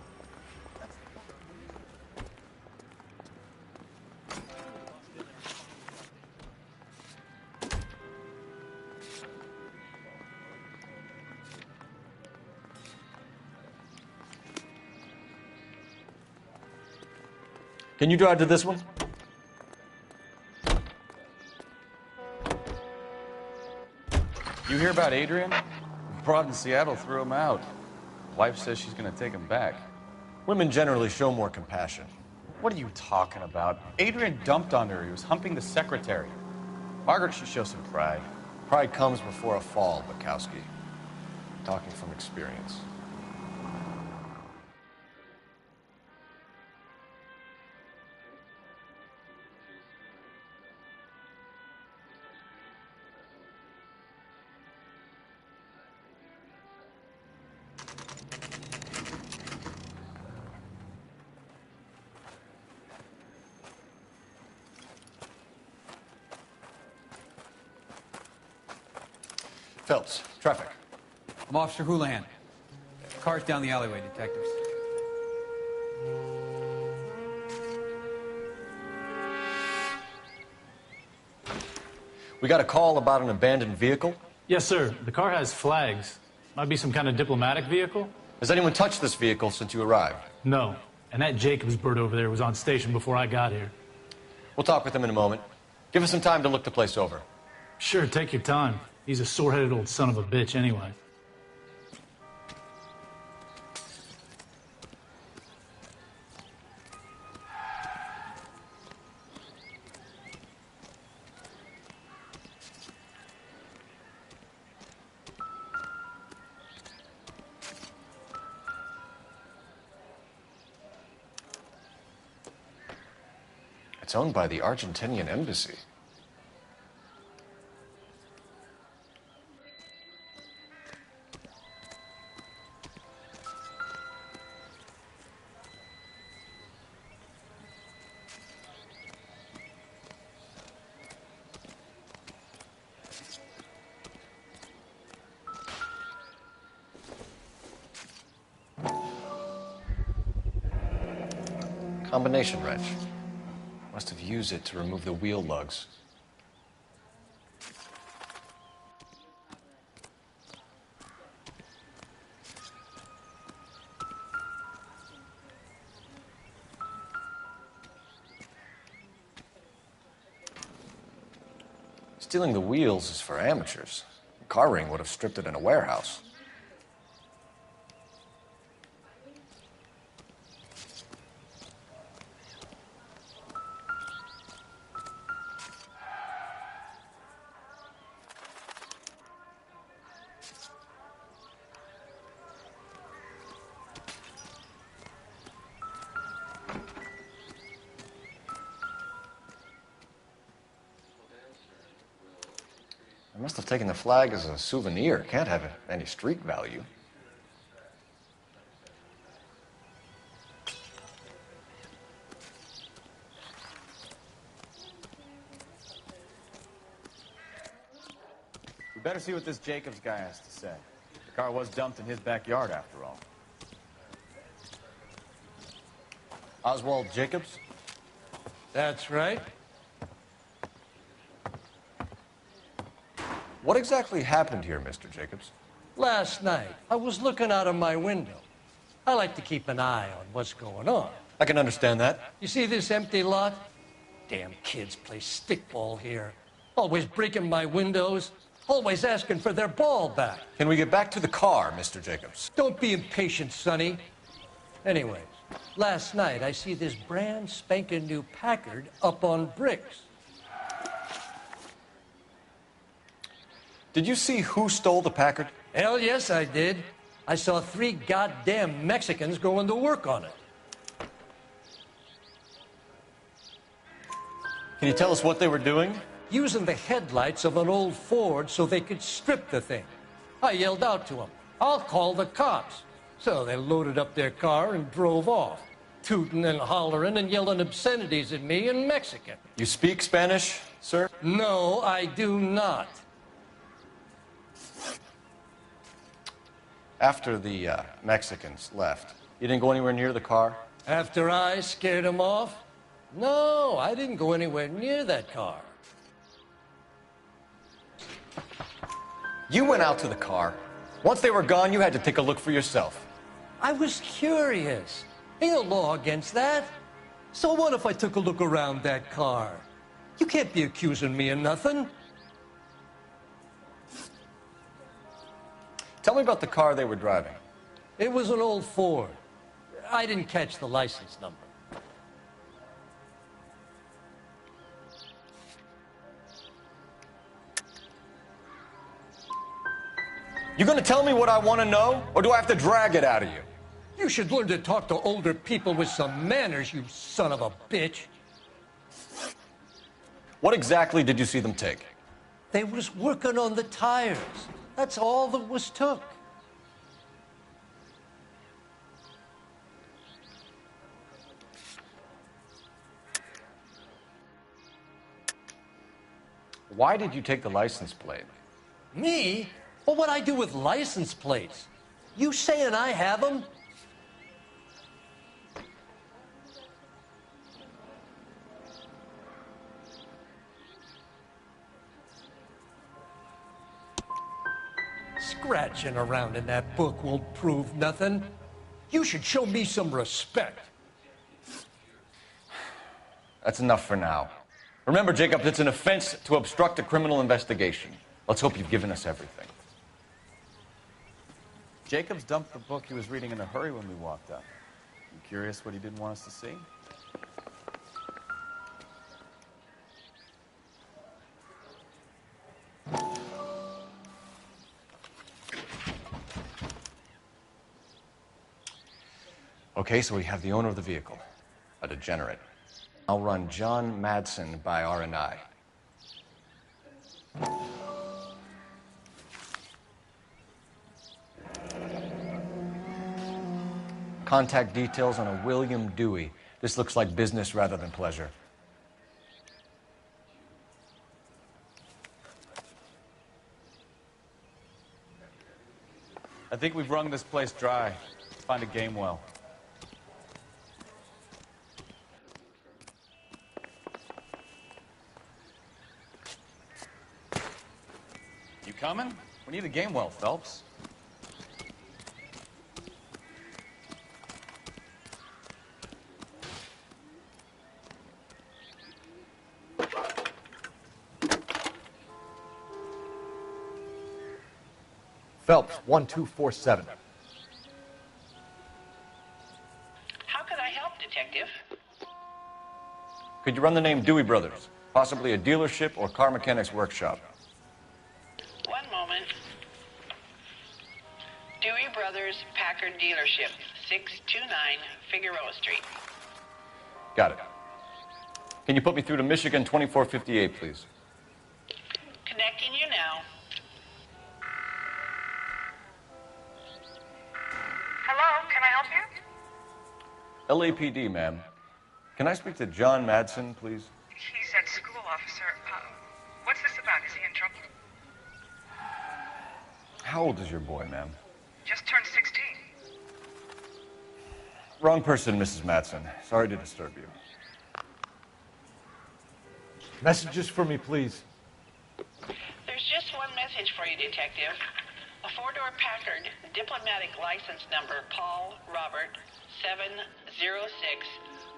Can you drive to this one? You hear about Adrian? Broad in Seattle threw him out. Wife says she's gonna take him back. Women generally show more compassion. What are you talking about? Adrian dumped on her. He was humping the secretary. Margaret should show some pride. Pride comes before a fall, Bukowski. Talking from experience. Phelps, traffic. I'm Officer Houlihan. Car's down the alleyway, detectives. We got a call about an abandoned vehicle? Yes, sir. The car has flags. Might be some kind of diplomatic vehicle. Has anyone touched this vehicle since you arrived? No. And that Jacobs bird over there was on station before I got here. We'll talk with him in a moment. Give us some time to look the place over. Sure, take your time. He's a sore-headed old son of a bitch anyway. It's owned by the Argentinian embassy. Combination wrench. Must have used it to remove the wheel lugs. Stealing the wheels is for amateurs. A car ring would have stripped it in a warehouse. I must have taken the flag as a souvenir. Can't have any street value. We better see what this Jacobs guy has to say. The car was dumped in his backyard, after all. Oswald Jacobs? That's right. What exactly happened here, Mr. Jacobs? Last night, I was looking out of my window. I like to keep an eye on what's going on. I can understand that. You see this empty lot? Damn kids play stickball here. Always breaking my windows. Always asking for their ball back. Can we get back to the car, Mr. Jacobs? Don't be impatient, Sonny. Anyways, last night I see this brand spanking new Packard up on bricks. Did you see who stole the Packard? Hell yes, I did. I saw 3 goddamn Mexicans going to work on it. Can you tell us what they were doing? Using the headlights of an old Ford so they could strip the thing. I yelled out to them, "I'll call the cops." So they loaded up their car and drove off, tooting and hollering and yelling obscenities at me in Mexican. You speak Spanish, sir? No, I do not. After the Mexicans left, you didn't go anywhere near the car? After I scared them off? No, I didn't go anywhere near that car. You went out to the car. Once they were gone, you had to take a look for yourself. I was curious. Ain't no law against that. So what if I took a look around that car? You can't be accusing me of nothing. Tell me about the car they were driving. It was an old Ford. I didn't catch the license number. You gonna tell me what I want to know, or do I have to drag it out of you? You should learn to talk to older people with some manners, you son of a bitch. What exactly did you see them take? They was working on the tires. That's all that was took. Why did you take the license plate? Me? Well, what'd I do with license plates? You saying I have them? Scratching around in that book won't prove nothing. You should show me some respect. That's enough for now. Remember, Jacob, it's an offense to obstruct a criminal investigation. Let's hope you've given us everything. Jacobs dumped the book he was reading in a hurry when we walked up. You curious what he didn't want us to see? Okay, so we have the owner of the vehicle, a degenerate. I'll run John Madsen by R&I. Contact details on a William Dewey. This looks like business rather than pleasure. I think we've wrung this place dry. Find a game well. coming? We need a game well, Phelps. Phelps, 1247. How could I help, Detective? Could you run the name Dewey Brothers? Possibly a dealership or car mechanics workshop. One moment. Dewey Brothers Packard Dealership, 629 Figueroa Street. Got it. Can you put me through to Michigan 2458, please? Connecting you now. Hello, can I help you? LAPD, ma'am. Can I speak to John Madsen, please? He's at school, officer. What's this about? Is he in trouble? How old is your boy, ma'am? Just turned 16. Wrong person, Mrs. Madsen. Sorry to disturb you. Messages for me, please. There's just one message for you, Detective. A four-door Packard, diplomatic license number Paul Robert 706,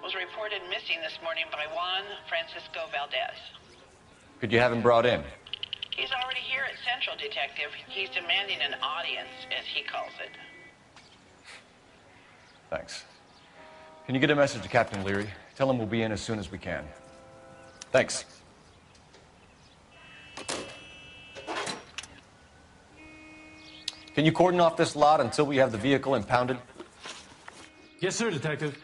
was reported missing this morning by Juan Francisco Valdez. Could you have him brought in? He's already here at Central, Detective. He's demanding an audience, as he calls it. Thanks. Can you get a message to Captain Leary? Tell him we'll be in as soon as we can. Thanks. Can you cordon off this lot until we have the vehicle impounded? Yes, sir, Detective.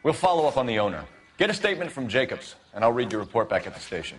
We'll follow up on the owner. Get a statement from Jacobs, and I'll read your report back at the station.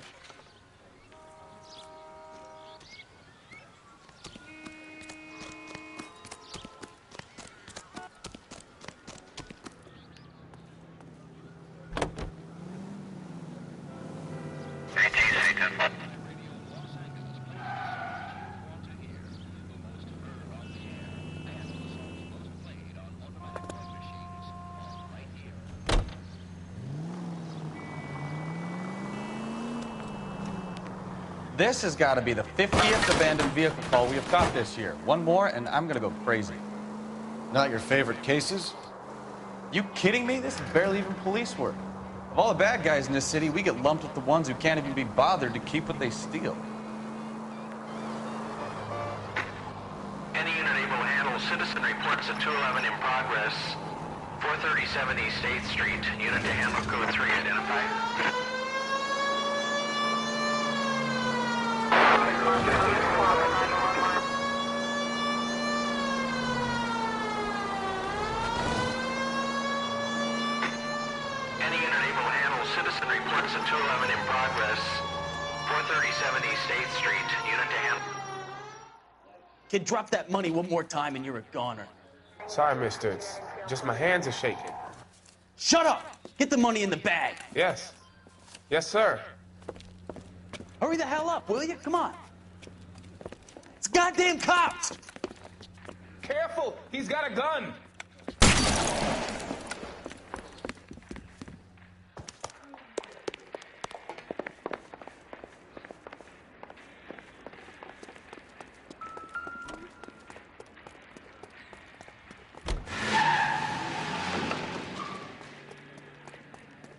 This has got to be the 50th abandoned vehicle call we have caught this year. One more, and I'm going to go crazy. Not your favorite cases? You kidding me? This is barely even police work. Of all the bad guys in this city, we get lumped with the ones who can't even be bothered to keep what they steal. Any unit able to handle citizen reports at 211 in progress. 437 East 8th Street. Unit to handle code 3 identified. Any unit able to handle citizen reports at 211 in progress. 437 East 8th Street. Unit to handle. Kid, drop that money one more time and you're a goner. Sorry, mister. It's just my hands are shaking. Shut up! Get the money in the bag. Yes. Yes, sir. Hurry the hell up, will you? Come on. It's goddamn cops! Careful! He's got a gun!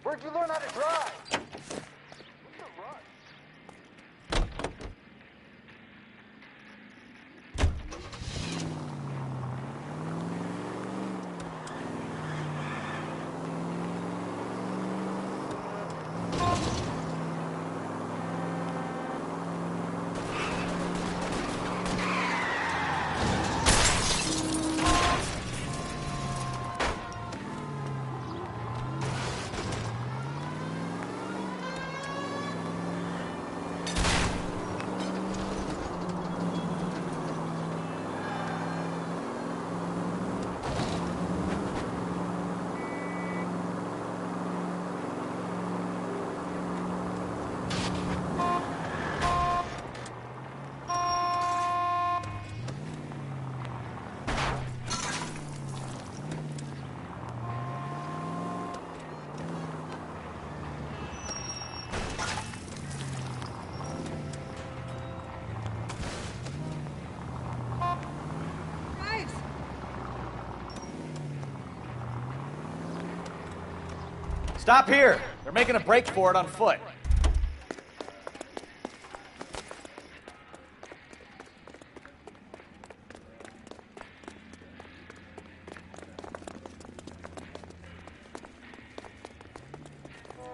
Where'd you learn how to drive? Stop here. They're making a break for it on foot.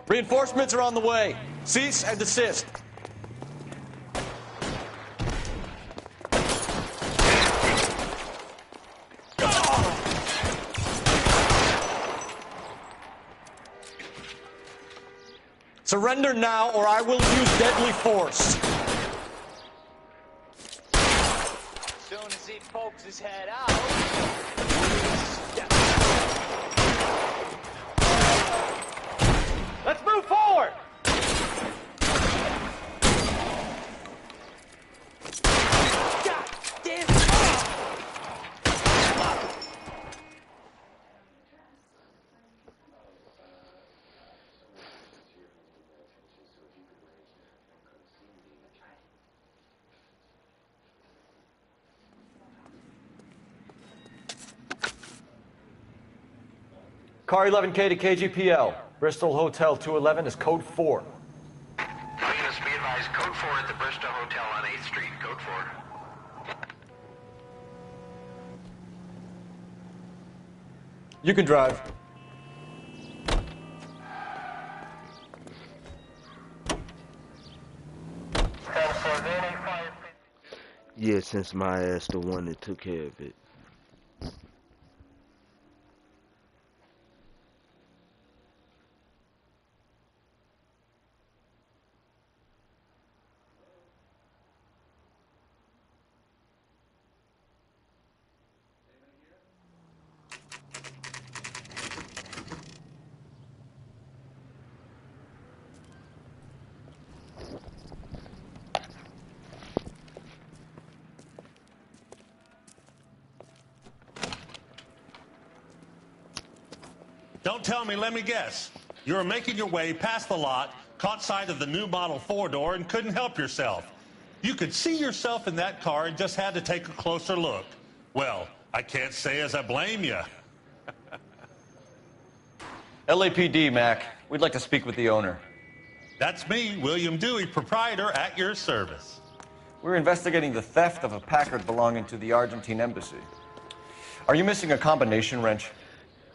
Reinforcements are on the way. Cease and desist. Surrender now, or I will use deadly force. As soon as he pokes his head out, let's move forward. God damn it! Car 11K to KGPL. Bristol Hotel 211 is code 4. Units, be advised, code 4 at the Bristol Hotel on 8th Street. Code 4. You can drive. Yeah, since my ass the one that took care of it. Don't tell me, let me guess. You were making your way past the lot, caught sight of the new model 4-door, and couldn't help yourself. You could see yourself in that car and just had to take a closer look. Well, I can't say as I blame you. LAPD, Mac. We'd like to speak with the owner. That's me, William Dewey, proprietor, at your service. We're investigating the theft of a Packard belonging to the Argentine embassy. Are you missing a combination wrench?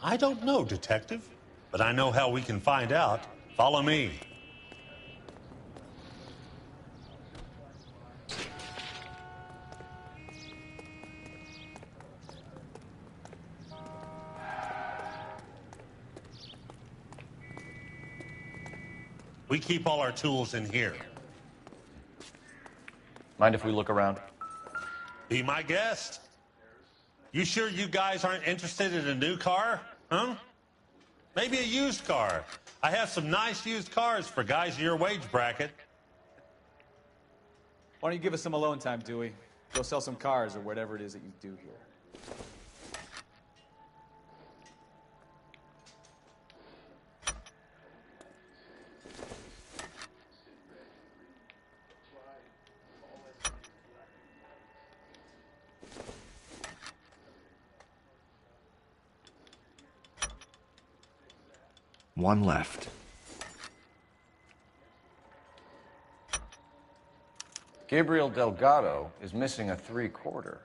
I don't know, Detective, but I know how we can find out. Follow me. We keep all our tools in here. Mind if we look around? Be my guest. You sure you guys aren't interested in a new car? Huh? Maybe a used car. I have some nice used cars for guys in your wage bracket. Why don't you give us some alone time, Dewey? Go sell some cars or whatever it is that you do here. One left. Gabriel Delgado is missing a 3/4.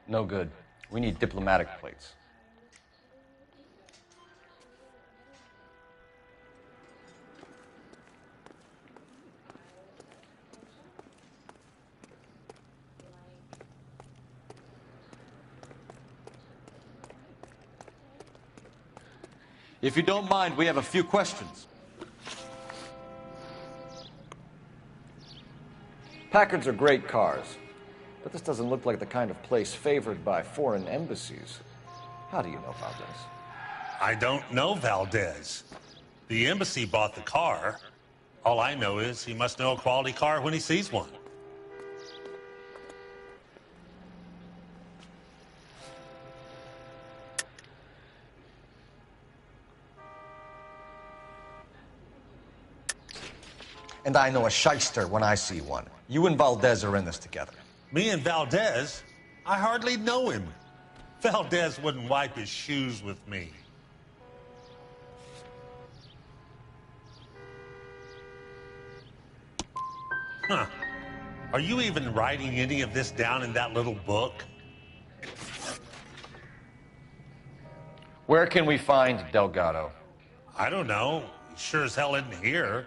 No good. We need diplomatic plates. If you don't mind, we have a few questions. Packards are great cars, but this doesn't look like the kind of place favored by foreign embassies. How do you know Valdez? I don't know Valdez. The embassy bought the car. All I know is he must know a quality car when he sees one. And I know a shyster when I see one. You and Valdez are in this together. Me and Valdez? I hardly know him. Valdez wouldn't wipe his shoes with me. Huh. Are you even writing any of this down in that little book? Where can we find Delgado? I don't know. He sure as hell isn't here.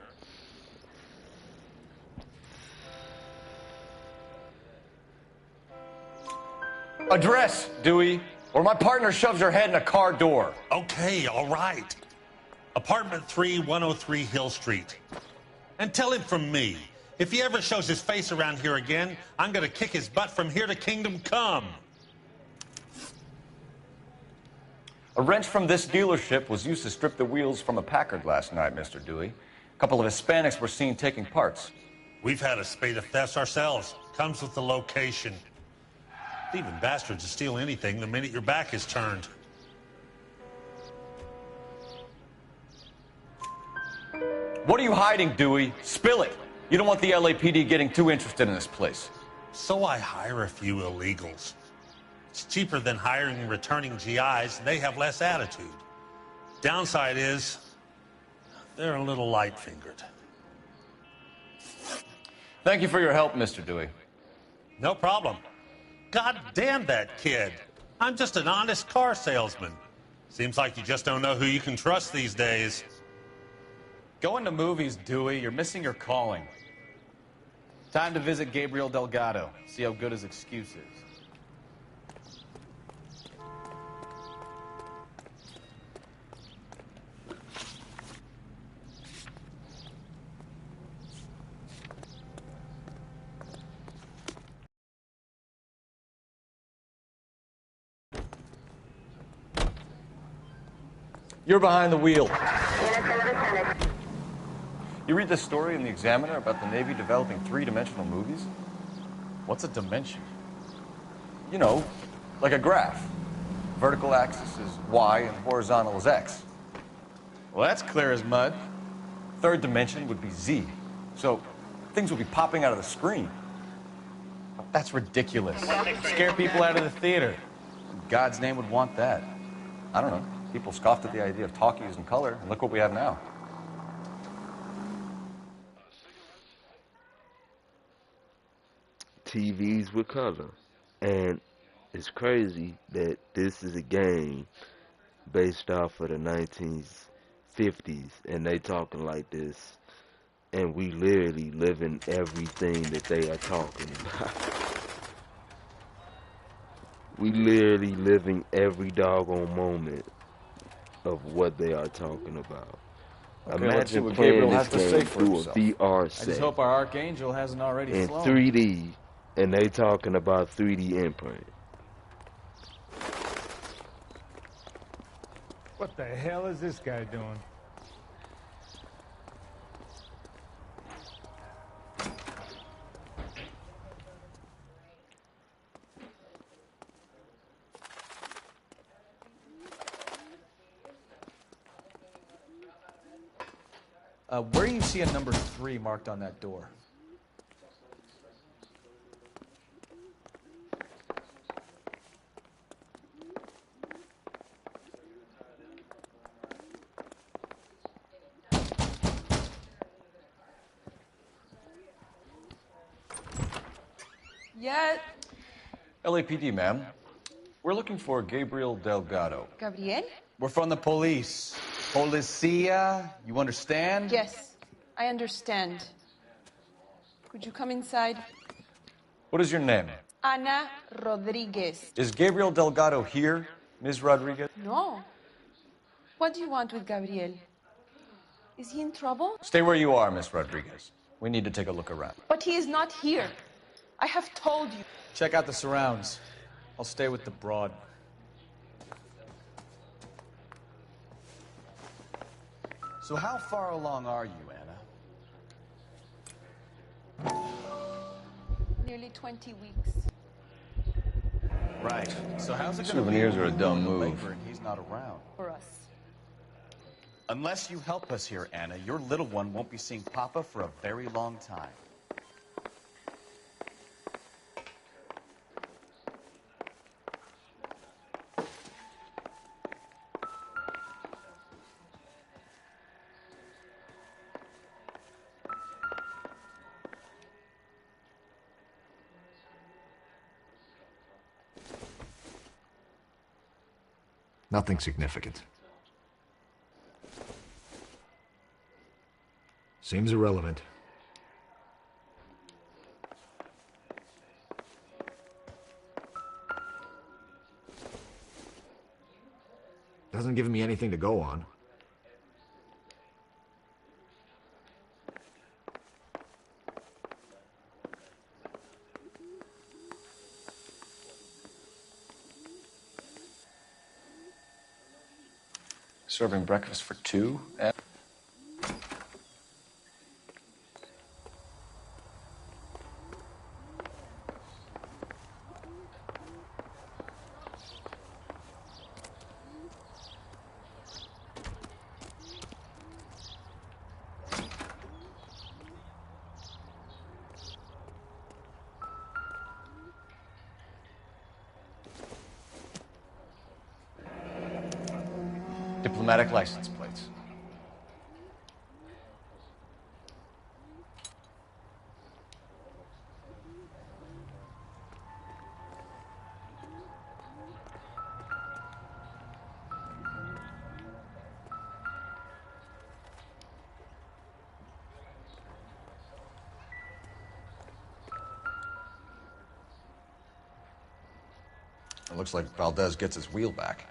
Address, Dewey, or my partner shoves her head in a car door. Okay, all right. Apartment 3, 103 Hill Street. And tell him from me, if he ever shows his face around here again, I'm gonna kick his butt from here to Kingdom Come. A wrench from this dealership was used to strip the wheels from a Packard last night, Mr. Dewey. A couple of Hispanics were seen taking parts. We've had a spate of thefts ourselves. Comes with the location. Thieving bastards will steal anything the minute your back is turned. What are you hiding, Dewey? Spill it. You don't want the LAPD getting too interested in this place. So I hire a few illegals. It's cheaper than hiring returning GIs, and they have less attitude. Downside is, they're a little light-fingered. Thank you for your help, Mr. Dewey. No problem. God damn that kid. I'm just an honest car salesman. Seems like you just don't know who you can trust these days. Going to movies, Dewey. You're missing your calling. Time to visit Gabriel Delgado. See how good his excuse is. You're behind the wheel. You read this story in the Examiner about the Navy developing three-dimensional movies? What's a dimension? You know, like a graph. Vertical axis is Y and horizontal is X. Well, that's clear as mud. Third dimension would be Z. So things would be popping out of the screen. That's ridiculous. Scare people out of the theater. In God's name would want that. I don't know. People scoffed at the idea of talkies in color, and look what we have now. TVs with color. And it's crazy that this is a game based off of the 1950s, and they talking like this, and we literally living everything that they are talking about. We literally living every doggone moment of what they are talking about. Okay, imagine playing this game through a himself. VR set. I just hope our Archangel hasn't already in flown. 3D, and they talking about 3D imprint. What the hell is this guy doing? Where do you see a number 3 marked on that door? Yet. LAPD, ma'am. We're looking for Gabriel Delgado. Gabriel? We're from the police. Policia, you understand? Yes, I understand. Could you come inside? What is your name? Ana Rodriguez. Is Gabriel Delgado here, Ms. Rodriguez? No. What do you want with Gabriel? Is he in trouble? Stay where you are, Ms. Rodriguez. We need to take a look around. But he is not here. I have told you. Check out the surrounds. I'll stay with the broad. So how far along are you, Anna? Nearly 20 weeks. Right. So how's it going to be Souvenirs are a dumb when move. labor and he's not around? For us. Unless you help us here, Anna, your little one won't be seeing Papa for a very long time. Nothing significant. Seems irrelevant. Doesn't give me anything to go on. Serving breakfast for two? Diplomatic license plates. It looks like Valdez gets his wheel back.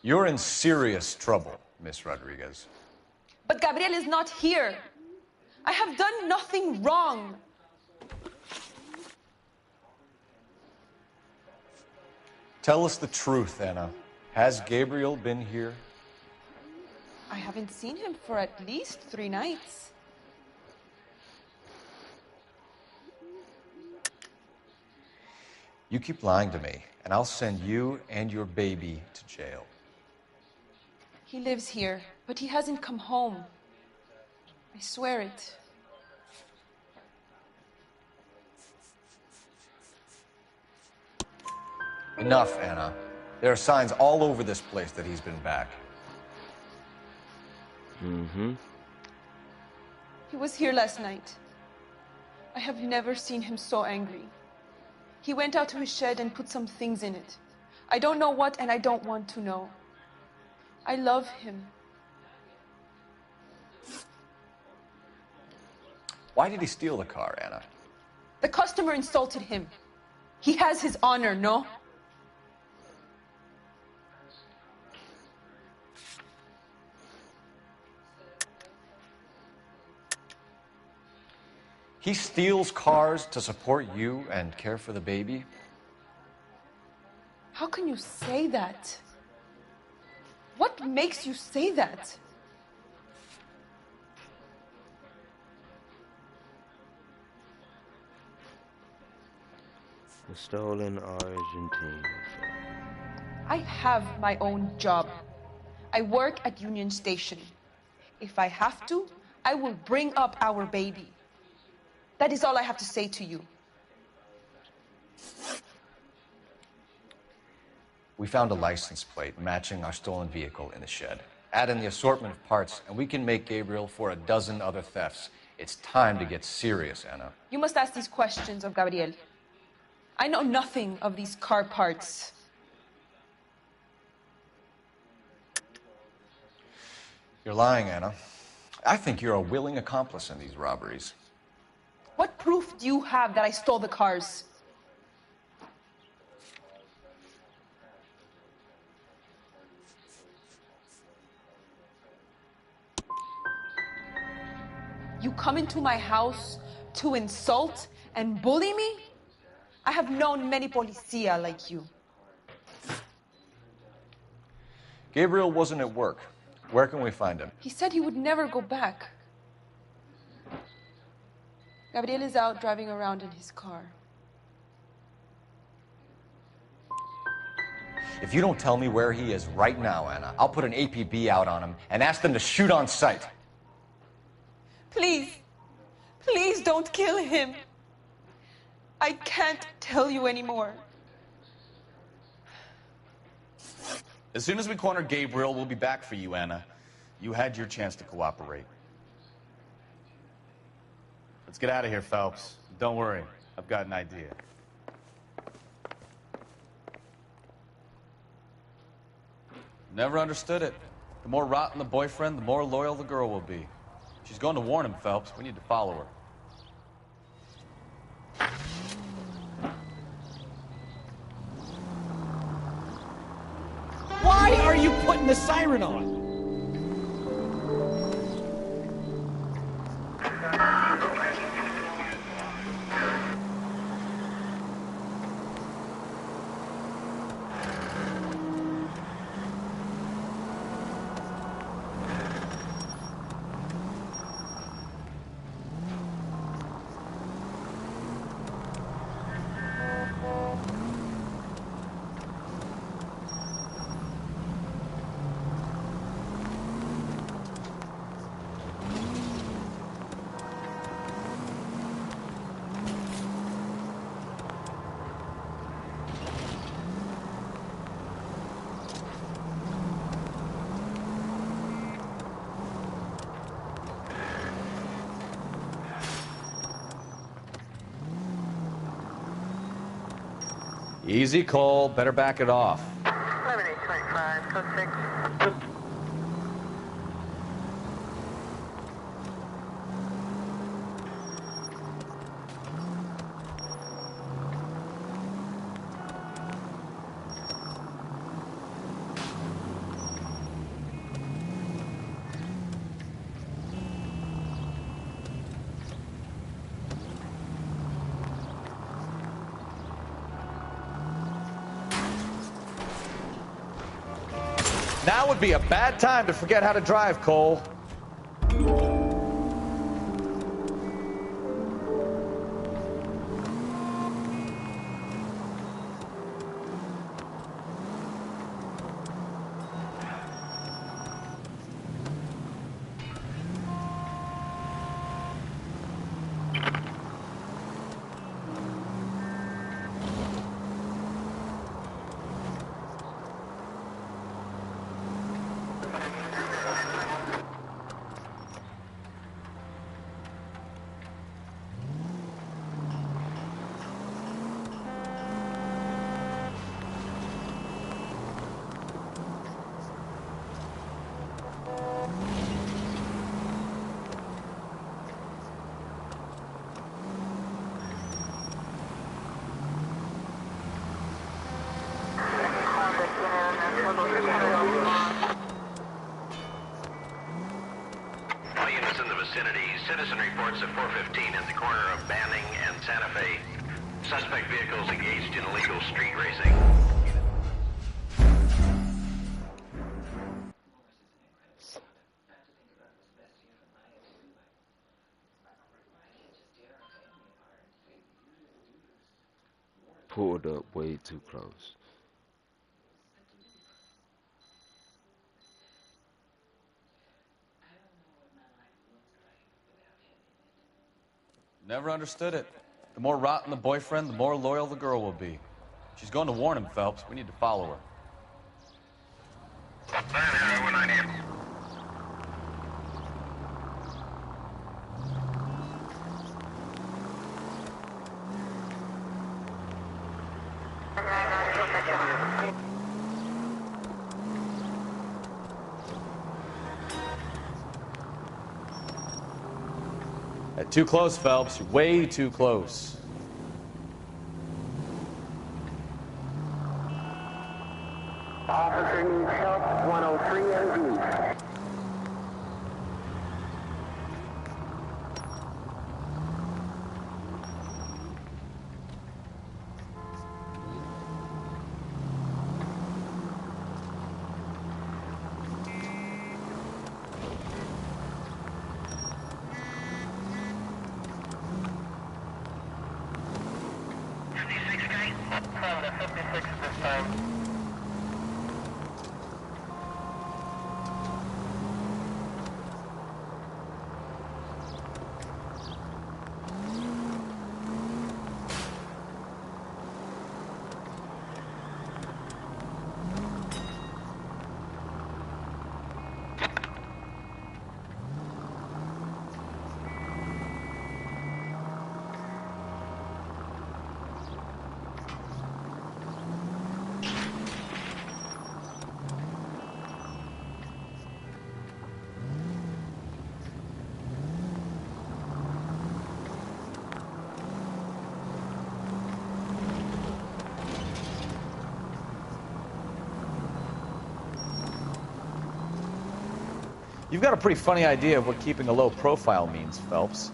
You're in serious trouble, Miss Rodriguez. But Gabriel is not here. I have done nothing wrong. Tell us the truth, Anna. Has Gabriel been here? I haven't seen him for at least 3 nights. You keep lying to me, and I'll send you and your baby to jail. He lives here, but he hasn't come home. I swear it. Enough, Anna. There are signs all over this place that he's been back. Mm-hmm. He was here last night. I have never seen him so angry. He went out to his shed and put some things in it. I don't know what, and I don't want to know. I love him. Why did he steal the car, Anna? The customer insulted him. He has his honor, no? He steals cars to support you and care for the baby? How can you say that? What makes you say that? The stolen Argentine. I have my own job. I work at Union Station. If I have to, I will bring up our baby. That is all I have to say to you. We found a license plate matching our stolen vehicle in the shed. Add in the assortment of parts, and we can make Gabriel for a dozen other thefts. It's time to get serious, Anna. You must ask these questions of Gabriel. I know nothing of these car parts. You're lying, Anna. I think you're a willing accomplice in these robberies. What proof do you have that I stole the cars? You come into my house to insult And bully me? I have known many policia like you. Gabriel wasn't at work. Where can we find him? He said he would never go back. Gabriel is out driving around in his car. If you don't tell me where he is right now, Anna, I'll put an APB out on him and ask them to shoot on sight. Please, please don't kill him. I can't tell you anymore. As soon as we corner Gabriel, we'll be back for you, Anna. You had your chance to cooperate. Let's get out of here, Phelps. Don't worry, I've got an idea. Never understood it. The more rotten the boyfriend, the more loyal the girl will be. She's going to warn him, Phelps. We need to follow her. Why are you putting the siren on? Easy, Cole. Better back it off. 11825, code 6. Now would be a bad time to forget how to drive, Cole. All units in the vicinity. Citizen reports at 415 at the corner of Banning and Santa Fe. Suspect vehicles engaged in illegal street racing. Pulled up way too close. Never understood it. The more rotten the boyfriend, the more loyal the girl will be. She's going to warn him, Phelps. We need to follow her. Too close, Phelps. You're way too close. Officer needs help, 103 MD. 56 this time. You've got a pretty funny idea of what keeping a low profile means, Phelps.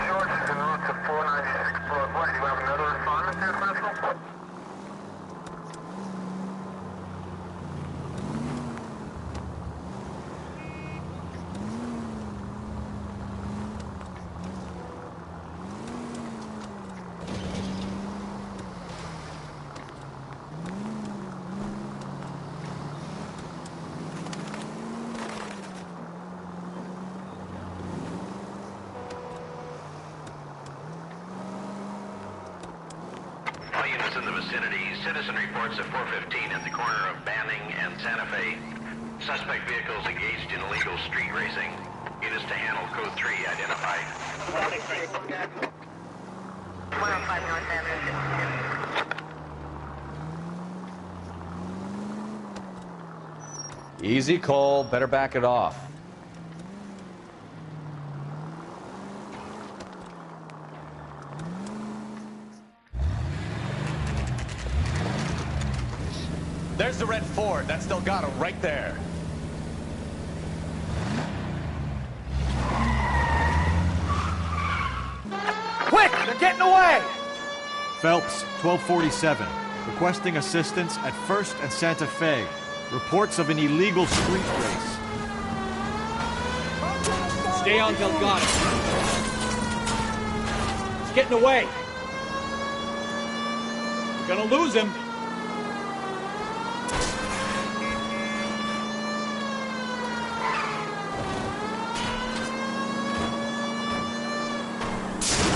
George is en route to 496 Broadway. Do you have another assignment there, Central? All units in the vicinity, citizen reports at 415 at the corner of Banning and Santa Fe. Suspect vehicles engaged in illegal street racing. Units to handle code 3 identified. 105 North Avenue. Easy, Cole. Better back it off. There's the red Ford. That's Delgado right there. Quick! They're getting away! Phelps, 1247. Requesting assistance at 1st and Santa Fe. Reports of an illegal street race. Stay on Delgado. He's getting away. We're gonna lose him.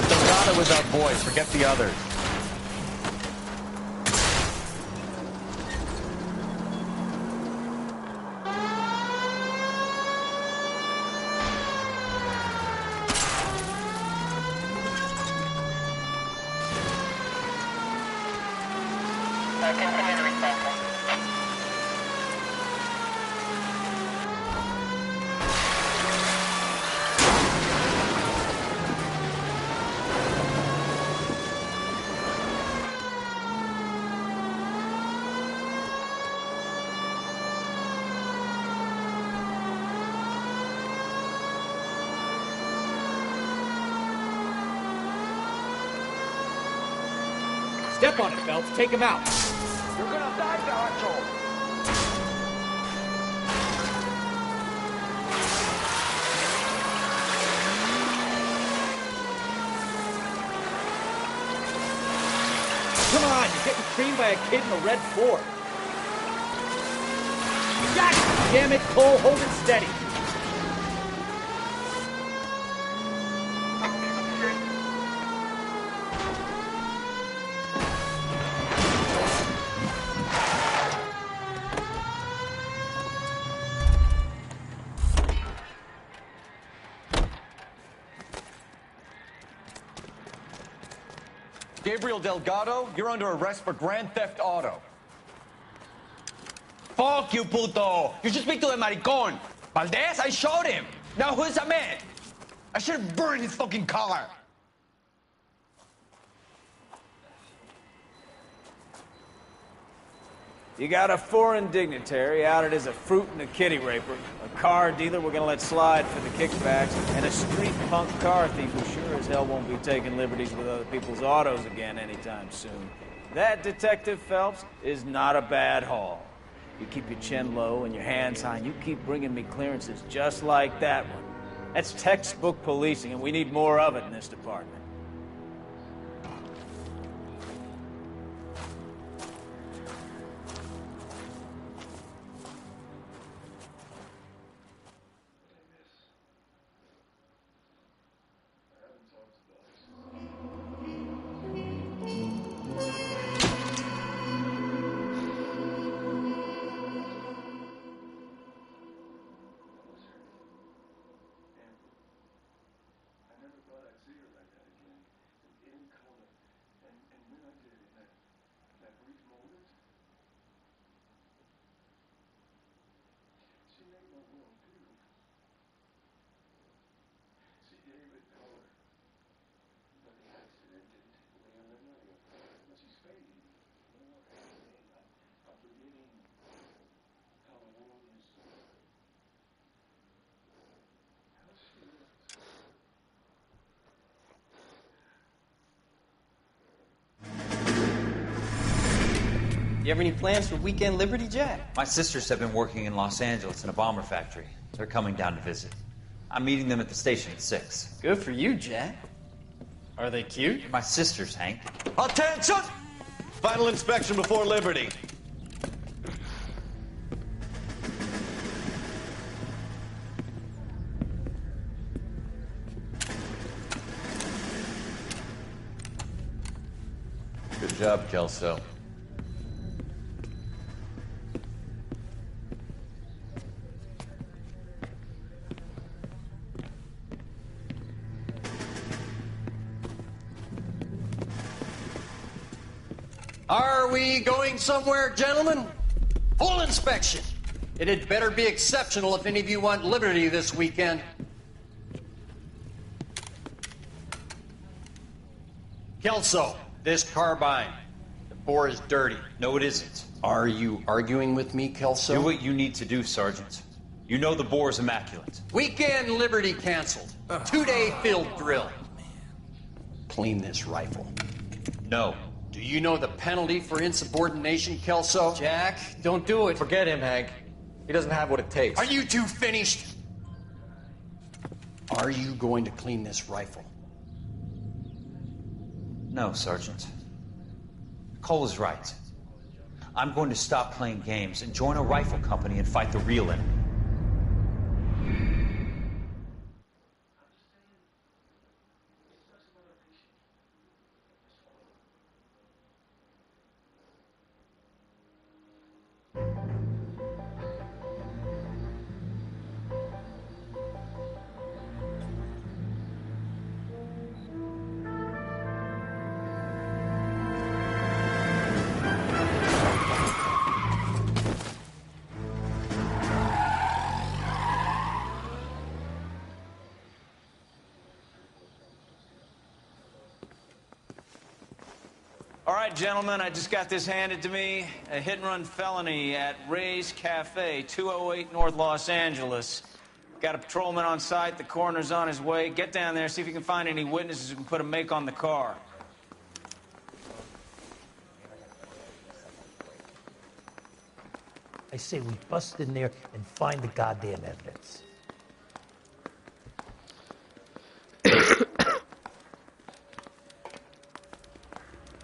Delgado is our boy. Forget the others. Continue to respond. Step on it, Phelps. Take him out. You're gonna die, Gacho! Come on, you're getting creamed by a kid in a red Ford. God damn it, Cole, hold it steady. Gabriel Delgado, you're under arrest for Grand Theft Auto. Fuck you, puto! You should speak to the maricón. Valdez, I showed him. Now who's a man? I should have burned his fucking car. You got a foreign dignitary outed as a fruit and a kitty raper, a car dealer we're gonna let slide for the kickbacks, and a street punk car thief who sure as hell won't be taking liberties with other people's autos again anytime soon. That, Detective Phelps, is not a bad haul. You keep your chin low and your hands high, and you keep bringing me clearances just like that one. That's textbook policing, and we need more of it in this department. You have any plans for weekend Liberty, Jack? My sisters have been working in Los Angeles in a bomber factory. They're coming down to visit. I'm meeting them at the station at 6. Good for you, Jack. Are they cute? My sisters, Hank. Attention! Final inspection before Liberty. Good job, Kelso. Are we going somewhere, gentlemen? Full inspection. It had better be exceptional if any of you want liberty this weekend. Kelso, this carbine. The bore is dirty. No, it isn't. Are you arguing with me, Kelso? Do what you need to do, Sergeant. You know the bore is immaculate. Weekend liberty canceled. 2-day field drill. Clean this rifle. No. Do you know the penalty for insubordination, Kelso? Jack, don't do it. Forget him, Hank. He doesn't have what it takes. Are you two finished? Are you going to clean this rifle? No, Sergeant. Cole is right. I'm going to stop playing games and join a rifle company and fight the real enemy. All right, gentlemen, I just got this handed to me. A hit-and-run felony at Ray's Cafe, 208 North Los Angeles. Got a patrolman on site. The coroner's on his way. Get down there, see if you can find any witnesses who can put a make on the car. I say we bust in there and find the goddamn evidence.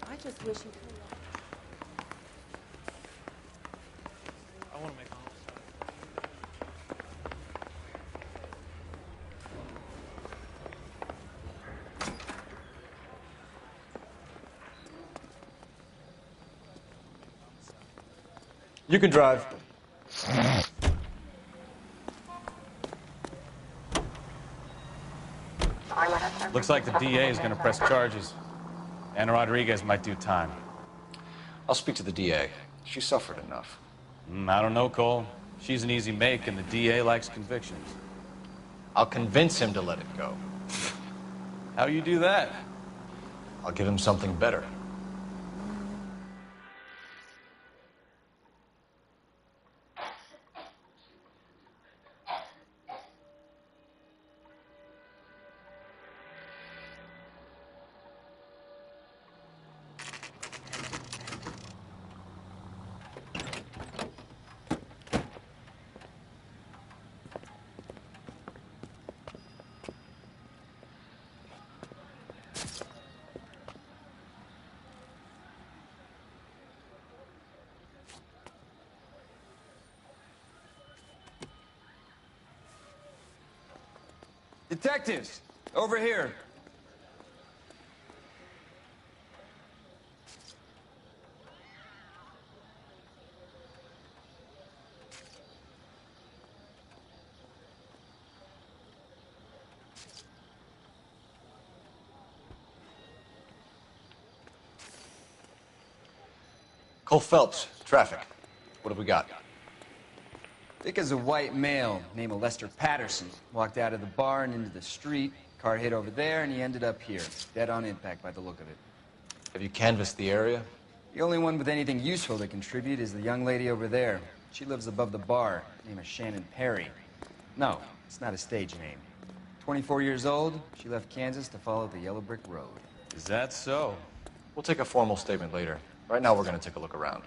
I just wish you could. I want to make You can drive. Looks like the DA is going to press charges. Anna Rodriguez might do time. I'll speak to the DA. She suffered enough. I don't know, Cole. She's an easy make, and the DA likes convictions. I'll convince him to let it go. How you do that? I'll give him something better. Detectives, over here. Cole Phelps, traffic. What have we got? Dick is a white male named Lester Patterson. Walked out of the bar and into the street. Car hit over there, and he ended up here. Dead on impact by the look of it. Have you canvassed the area? The only one with anything useful to contribute is the young lady over there. She lives above the bar. Name is Shannon Perry. No, it's not a stage name. 24 years old, she left Kansas to follow the yellow brick road. Is that so? We'll take a formal statement later. Right now, we're going to take a look around.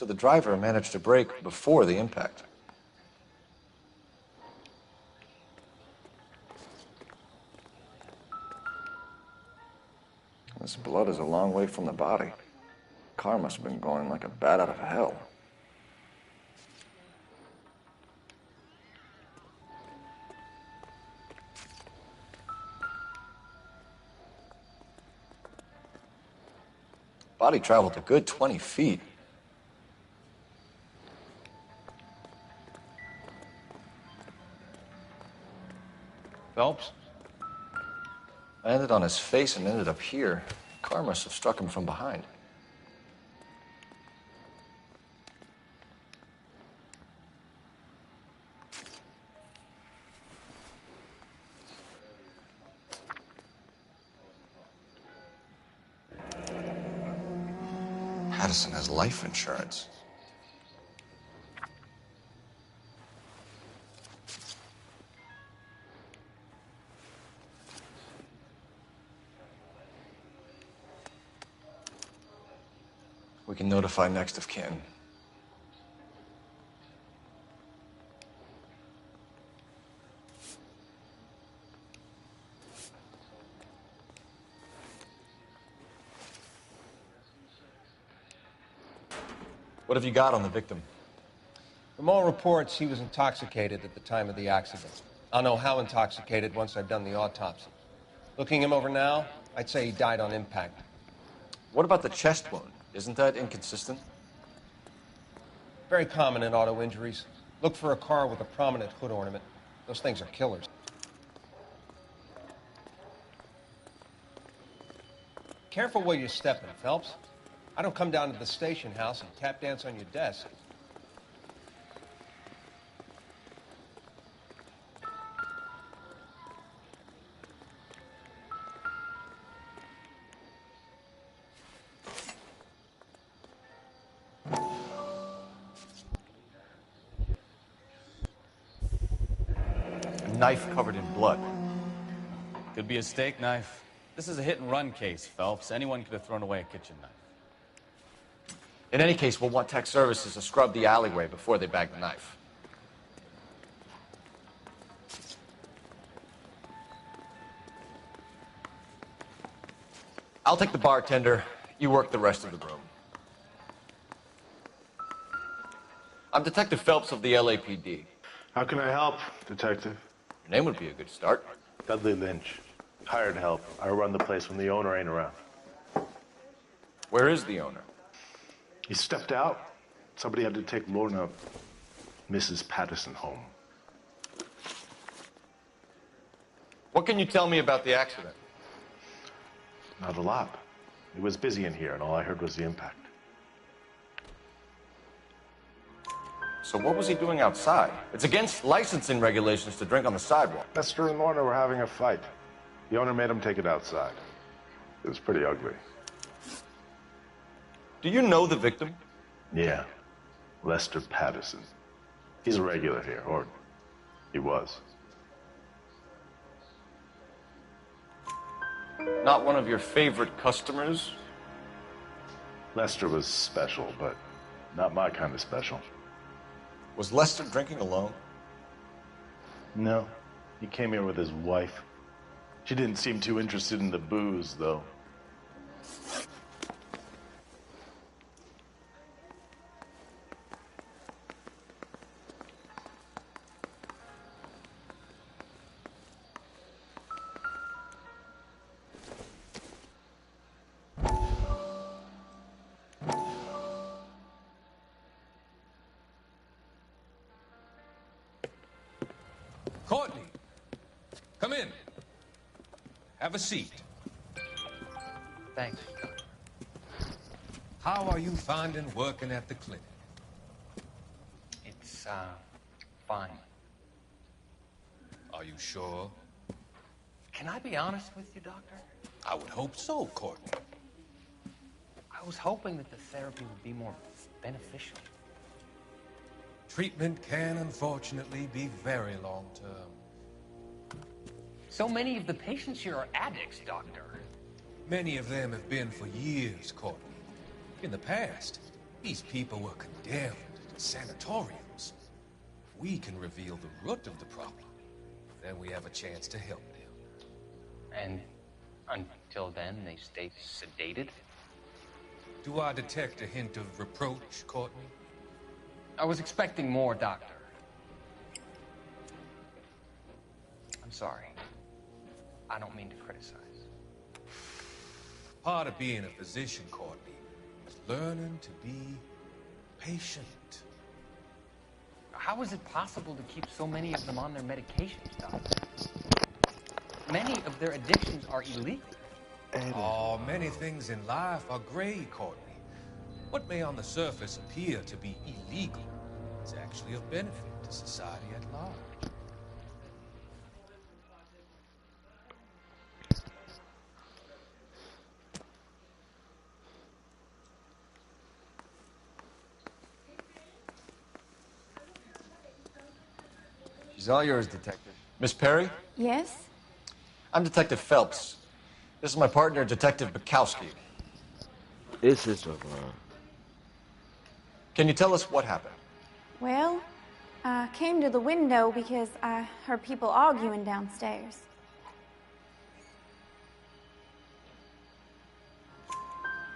So the driver managed to brake before the impact. This blood is a long way from the body. Car must have been going like a bat out of hell. Body traveled a good 20 feet. Phelps? Landed on his face and ended up here. Car must have struck him from behind. Pattison has life insurance. We can notify next of kin. What have you got on the victim? From all reports, he was intoxicated at the time of the accident. I'll know how intoxicated once I've done the autopsy. Looking him over now, I'd say he died on impact. What about the chest wound? Isn't that inconsistent? Very common in auto injuries. Look for a car with a prominent hood ornament. Those things are killers. Careful where you're stepping, Phelps. I don't come down to the station house and tap dance on your desk. A knife covered in blood. Could be a steak knife. This is a hit-and-run case, Phelps. Anyone could have thrown away a kitchen knife. In any case, we'll want tech services to scrub the alleyway before they bag the knife. I'll take the bartender. You work the rest of the room. I'm Detective Phelps of the LAPD. How can I help, Detective? Your name would be a good start. Dudley Lynch. Hired help. I run the place when the owner ain't around. Where is the owner? He stepped out. Somebody had to take Lorna, Mrs. Pattison, home. What can you tell me about the accident? Not a lot. It was busy in here, and all I heard was the impact. So what was he doing outside? It's against licensing regulations to drink on the sidewalk. Lester and Lorna were having a fight. The owner made him take it outside. It was pretty ugly. Do you know the victim? Yeah. Lester Pattison. He's a regular here, or he was. Not one of your favorite customers? Lester was special, but not my kind of special. Was Lester drinking alone? No. He came here with his wife. She didn't seem too interested in the booze, though. Courtney, come in. Have a seat. Thanks. How are you finding working at the clinic? It's, fine. Are you sure? Can I be honest with you, Doctor? I would hope so, Courtney. I was hoping that the therapy would be more beneficial. Treatment can, unfortunately, be very long-term. So many of the patients here are addicts, Doctor. Many of them have been for years, Courtney. In the past, These people were condemned to sanatoriums. If we can reveal the root of the problem, then we have a chance to help them. And until then, they stay sedated? Do I detect a hint of reproach, Courtney? I was expecting more, Doctor. I'm sorry. I don't mean to criticize. Part of being a physician, Courtney, is learning to be patient. How is it possible to keep so many of them on their medications, Doctor? Many of their addictions are illegal. Oh, many things in life are gray, Courtney. What may on the surface appear to be illegal is actually of benefit to society at large. She's all yours, Detective. Miss Perry? Yes? I'm Detective Phelps. This is my partner, Detective Bukowski. This is a Can you tell us what happened? Well, I came to the window because I heard people arguing downstairs.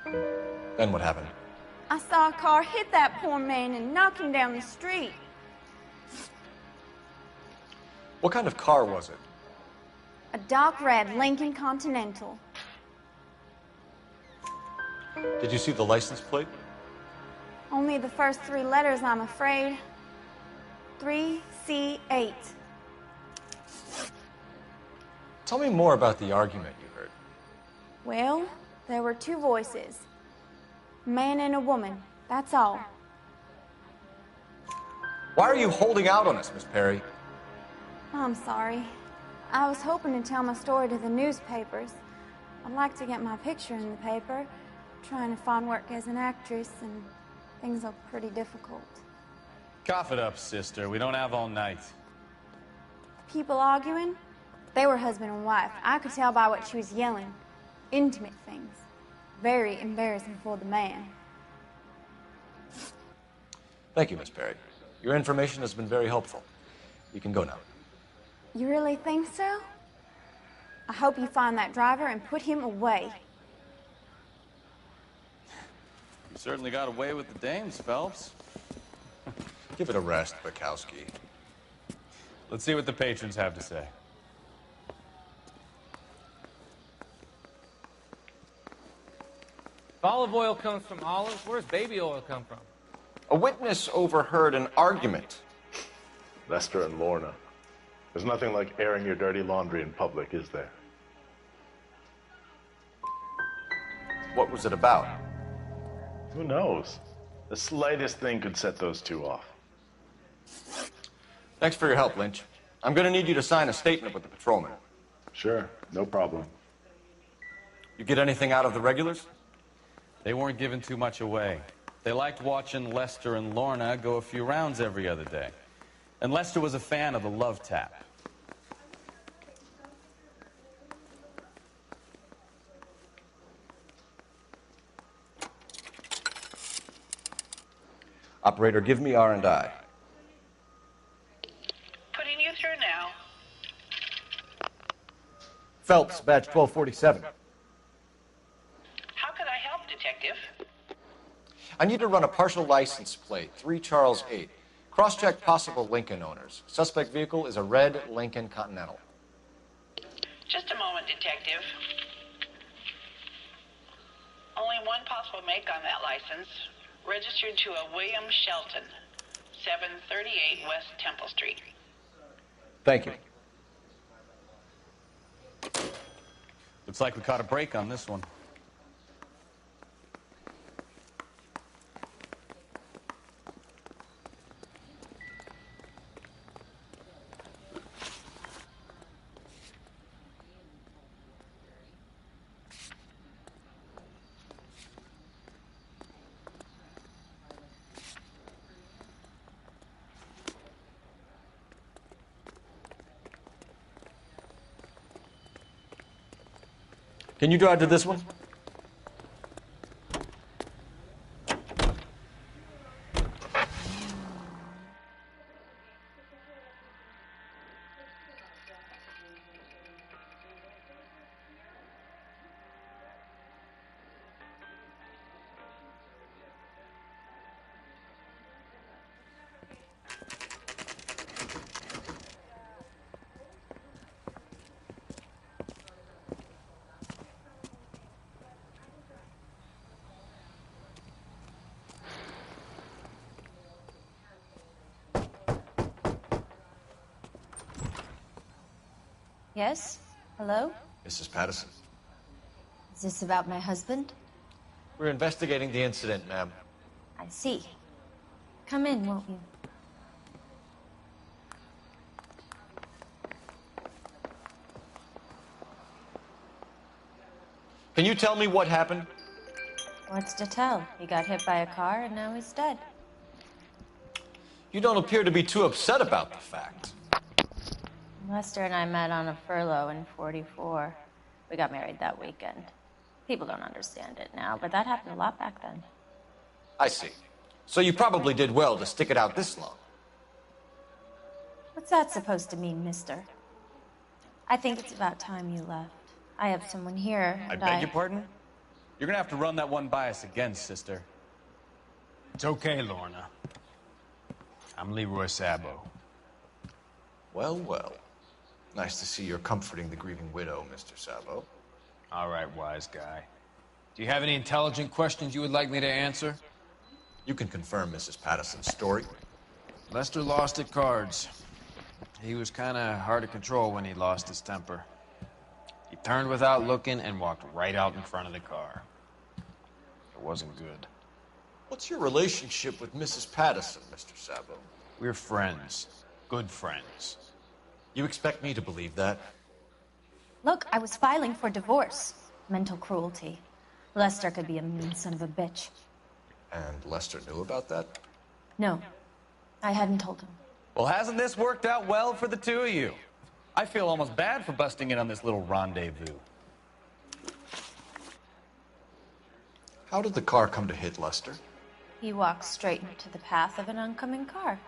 Then what happened? I saw a car hit that poor man and knock him down the street. What kind of car was it? A dark red Lincoln Continental. Did you see the license plate? Only the first 3 letters, I'm afraid. 3C8. Tell me more about the argument you heard. Well, there were 2 voices. A man and a woman, that's all. Why are you holding out on us, Miss Perry? I'm sorry. I was hoping to tell my story to the newspapers. I'd like to get my picture in the paper. Trying to find work as an actress, and things are pretty difficult. Cough it up, sister. We don't have all night. People arguing? They were husband and wife. I could tell by what she was yelling. Intimate things. Very embarrassing for the man. Thank you, Miss Perry. Your information has been very helpful. You can go now. You really think so? I hope you find that driver and put him away. You certainly got away with the dames, Phelps. Give it a rest, Bukowski. Let's see what the patrons have to say. If olive oil comes from olives, where does baby oil come from? A witness overheard an argument. Lester and Lorna. There's nothing like airing your dirty laundry in public, is there? What was it about? Who knows? The slightest thing could set those 2 off. Thanks for your help, Lynch. I'm going to need you to sign a statement with the patrolman. Sure, no problem. You get anything out of the regulars? They weren't giving too much away. They liked watching Lester and Lorna go a few rounds every other day. And Lester was a fan of the love tap. Operator, give me R&I. Putting you through now. Phelps, badge 1247. How could I help, Detective? I need to run a partial license plate, 3 Charles 8. Cross-check possible Lincoln owners. Suspect vehicle is a red Lincoln Continental. Just a moment, Detective. Only one possible make on that license. Registered to a William Shelton, 738 West Temple Street. Thank you. Looks like we caught a break on this one. Can you drive to this one? Yes? Hello? Mrs. Patterson. Is this about my husband? We're investigating the incident, ma'am. I see. Come in, won't you? Can you tell me what happened? What's to tell? He got hit by a car and now he's dead. You don't appear to be too upset about the fact. Lester and I met on a furlough in '44. We got married that weekend. People don't understand it now, but that happened a lot back then. I see. So you probably did well to stick it out this long. What's that supposed to mean, mister? I think it's about time you left. I have someone here, I and beg your pardon? You're gonna have to run that one by us again, sister. It's okay, Lorna. I'm Leroy Sabo. Well, well. Nice to see you're comforting the grieving widow, Mr. Sabo. All right, wise guy. Do you have any intelligent questions you would like me to answer? You can confirm Mrs. Patterson's story. Lester lost at cards. He was kind of hard to control when he lost his temper. He turned without looking and walked right out in front of the car. It wasn't good. What's your relationship with Mrs. Patterson, Mr. Sabo? We're friends. Good friends. You expect me to believe that? Look, I was filing for divorce. Mental cruelty. Lester could be a mean son of a bitch. And Lester knew about that? No, I hadn't told him. Well, hasn't this worked out well for the two of you? I feel almost bad for busting in on this little rendezvous. How did the car come to hit Lester? He walked straight into the path of an oncoming car.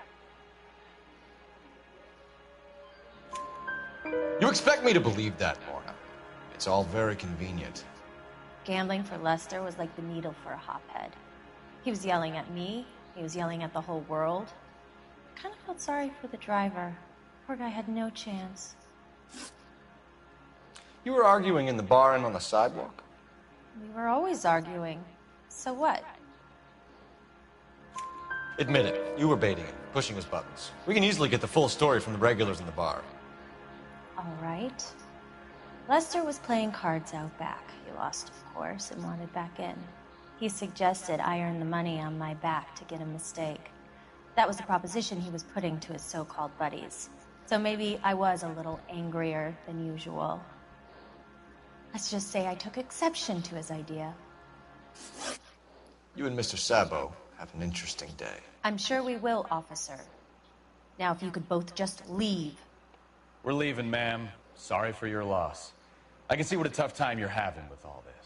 You expect me to believe that, Lorna? It's all very convenient. Gambling for Lester was like the needle for a hophead. He was yelling at me. He was yelling at the whole world. I kind of felt sorry for the driver. Poor guy had no chance. You were arguing in the bar and on the sidewalk? We were always arguing. So what? Admit it. You were baiting him, pushing his buttons. We can easily get the full story from the regulars in the bar. All right. Lester was playing cards out back. He lost, of course, and wanted back in. He suggested I earn the money on my back to get a mistake. That was the proposition he was putting to his so-called buddies. So maybe I was a little angrier than usual. Let's just say I took exception to his idea. You and Mr. Sabo have an interesting day. I'm sure we will, officer. Now, if you could both just leave. We're leaving, ma'am. Sorry for your loss. I can see what a tough time you're having with all this.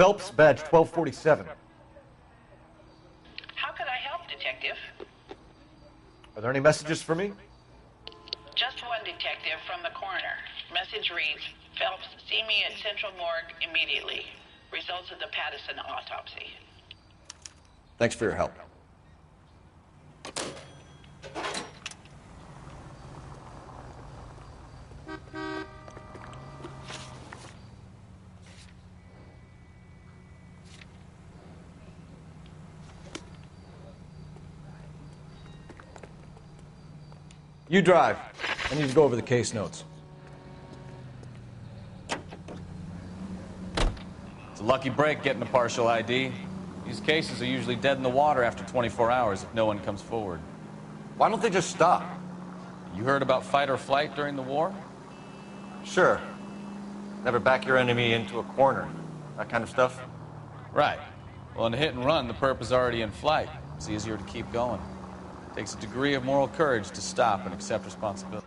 Phelps, badge 1247. How could I help, Detective? Are there any messages for me? Just one, Detective, from the coroner. Message reads, Phelps, see me at Central Morgue immediately. Results of the Patterson autopsy. Thanks for your help. You drive. I need to go over the case notes. It's a lucky break getting a partial ID. These cases are usually dead in the water after 24 hours if no one comes forward. Why don't they just stop? You heard about fight or flight during the war? Sure. Never back your enemy into a corner. That kind of stuff? Right. Well, in a hit and run, the perp is already in flight. It's easier to keep going. It takes a degree of moral courage to stop and accept responsibility.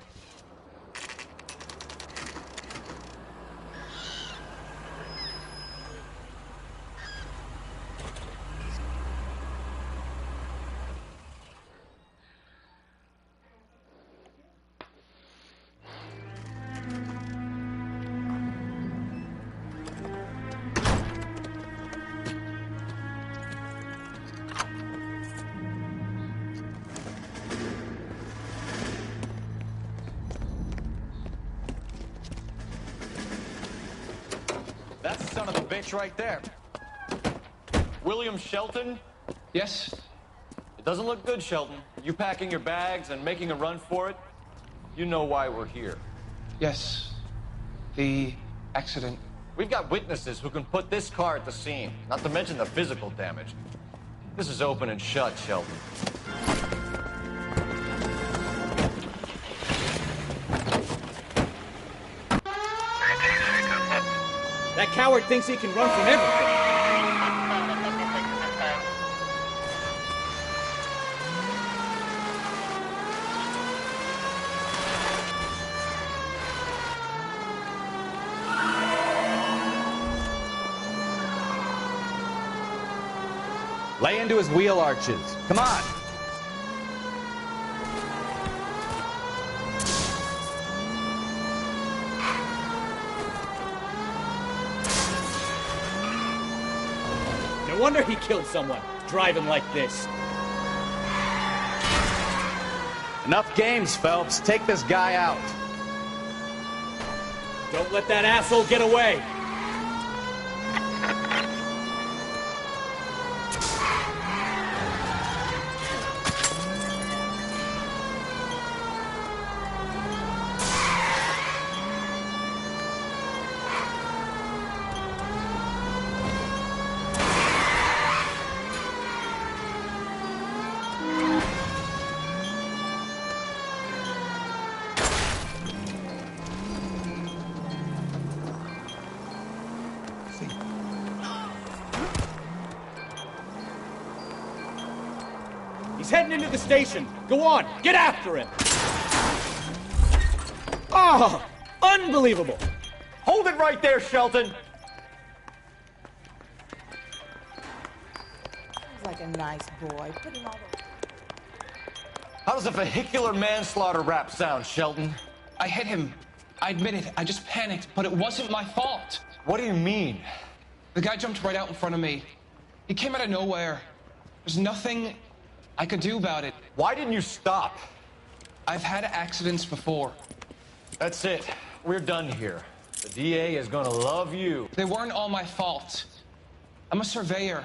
bitch right there. William Shelton? Yes? It doesn't look good, Shelton. You packing your bags and making a run for it? You know why we're here. Yes. The accident. We've got witnesses who can put this car at the scene, not to mention the physical damage. This is open and shut, Shelton. That coward thinks he can run from everything. Lay into his wheel arches. Come on. No wonder he killed someone, driving like this. Enough games, Phelps. Take this guy out. Don't let that asshole get away. He's heading into the station. Go on, get after him. Oh, unbelievable. Hold it right there, Shelton. Seems like a nice boy. Put him all over. How does a vehicular manslaughter rap sound, Shelton? I hit him. I admit it. I just panicked, but it wasn't my fault. What do you mean? The guy jumped right out in front of me. He came out of nowhere. There's nothing I could do about it. Why didn't you stop? I've had accidents before. That's it. We're done here. The DA is gonna love you. They weren't all my fault. I'm a surveyor.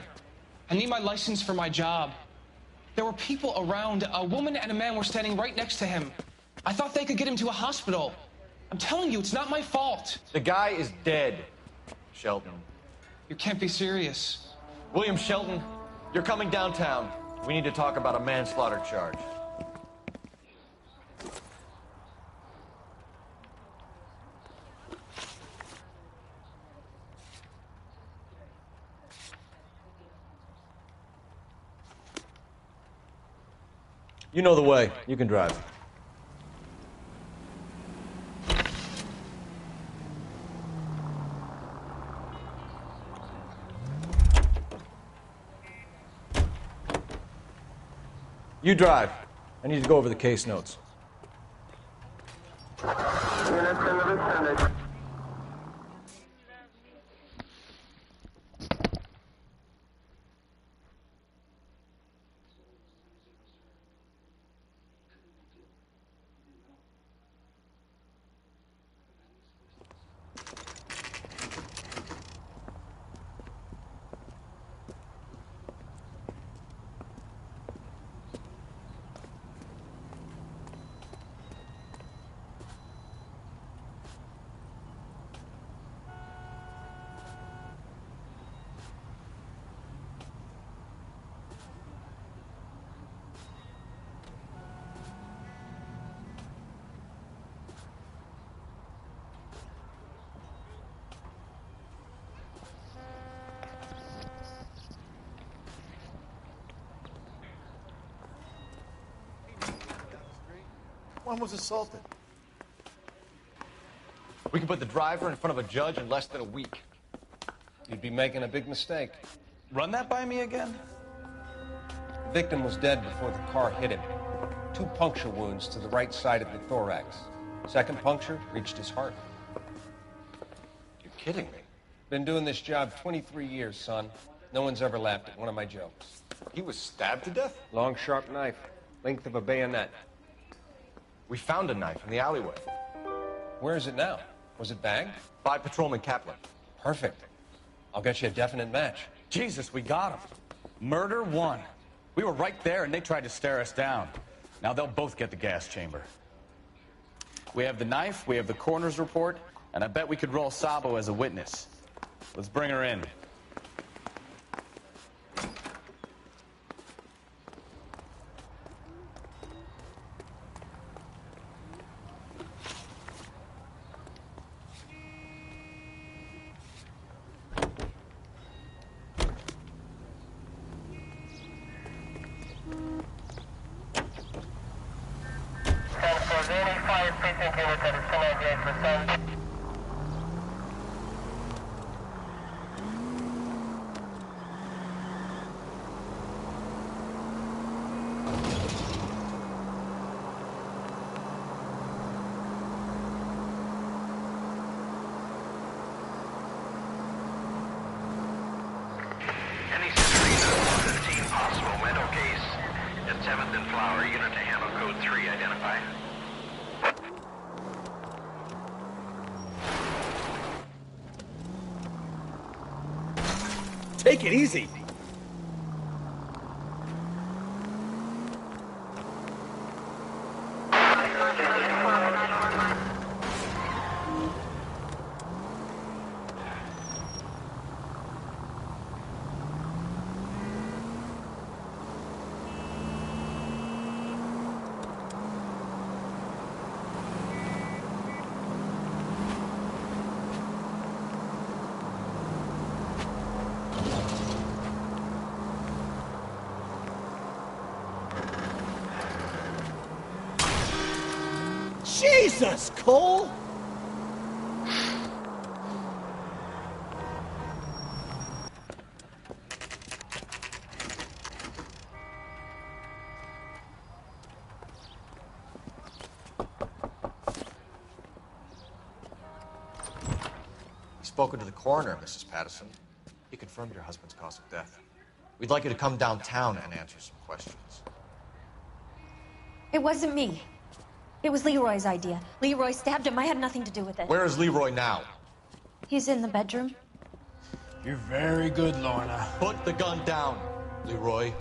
I need my license for my job. There were people around. A woman and a man were standing right next to him. I thought they could get him to a hospital. I'm telling you, it's not my fault. The guy is dead, Shelton. You can't be serious. William Shelton, you're coming downtown. We need to talk about a manslaughter charge. You know the way. You can drive. You drive. I need to go over the case notes. One was assaulted. We can put the driver in front of a judge in less than a week. You'd be making a big mistake. Run that by me again? The victim was dead before the car hit him. 2 puncture wounds to the right side of the thorax. Second puncture reached his heart. You're kidding me. Been doing this job 23 years, son. No one's ever laughed at one of my jokes. He was stabbed to death? Long, sharp knife. Length of a bayonet. We found a knife in the alleyway. Where is it now? Was it bagged? By Patrolman Kaplan. Perfect. I'll get you a definite match. Jesus, we got him. Murder one. We were right there and they tried to stare us down. Now they'll both get the gas chamber. We have the knife, we have the coroner's report, and I bet we could roll Sabo as a witness. Let's bring her in. Take it easy. Jesus, Cole! You've spoken to the coroner, Mrs. Patterson. He confirmed your husband's cause of death. We'd like you to come downtown and answer some questions. It wasn't me. It was Leroy's idea. Leroy stabbed him. I had nothing to do with it. Where is Leroy now? He's in the bedroom. You're very good, Lorna. Put the gun down, Leroy.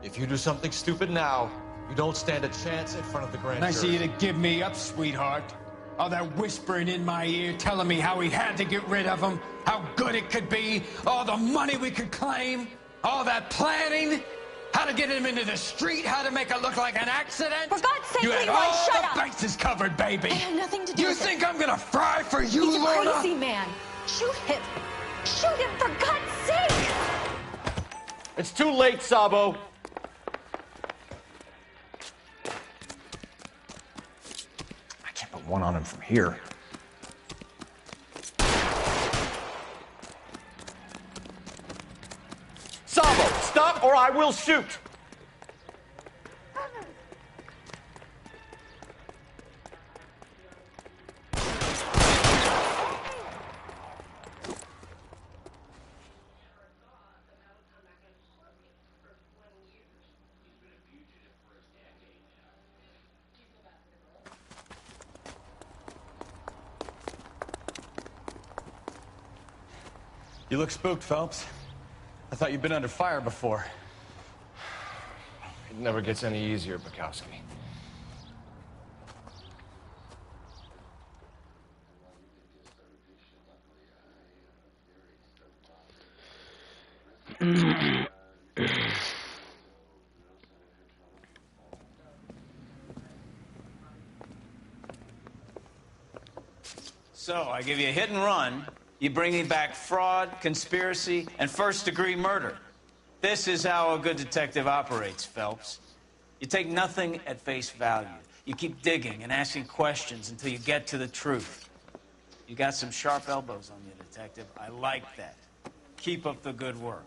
If you do something stupid now, you don't stand a chance in front of the grand jury. Nice of you to give me up, sweetheart. All that whispering in my ear telling me how we had to get rid of him, how good it could be, all the money we could claim, all that planning, how to get him into the street, how to make it look like an accident. For God's sake, you had Leroy, all shut the up. bases covered, baby. I had nothing to do you with it. think I'm gonna fry for you, He's Lorna? a crazy man. Shoot him. Shoot him, for God's sake. It's too late, Sabo. I can't put one on him from here. Sabo, stop or I will shoot! You look spooked, Phelps. I thought you'd been under fire before. It never gets any easier, Bukowski. So, I give you a hit and run. You bring me back fraud, conspiracy, and first-degree murder. This is how a good detective operates, Phelps. You take nothing at face value. You keep digging and asking questions until you get to the truth. You got some sharp elbows on you, detective. I like that. Keep up the good work.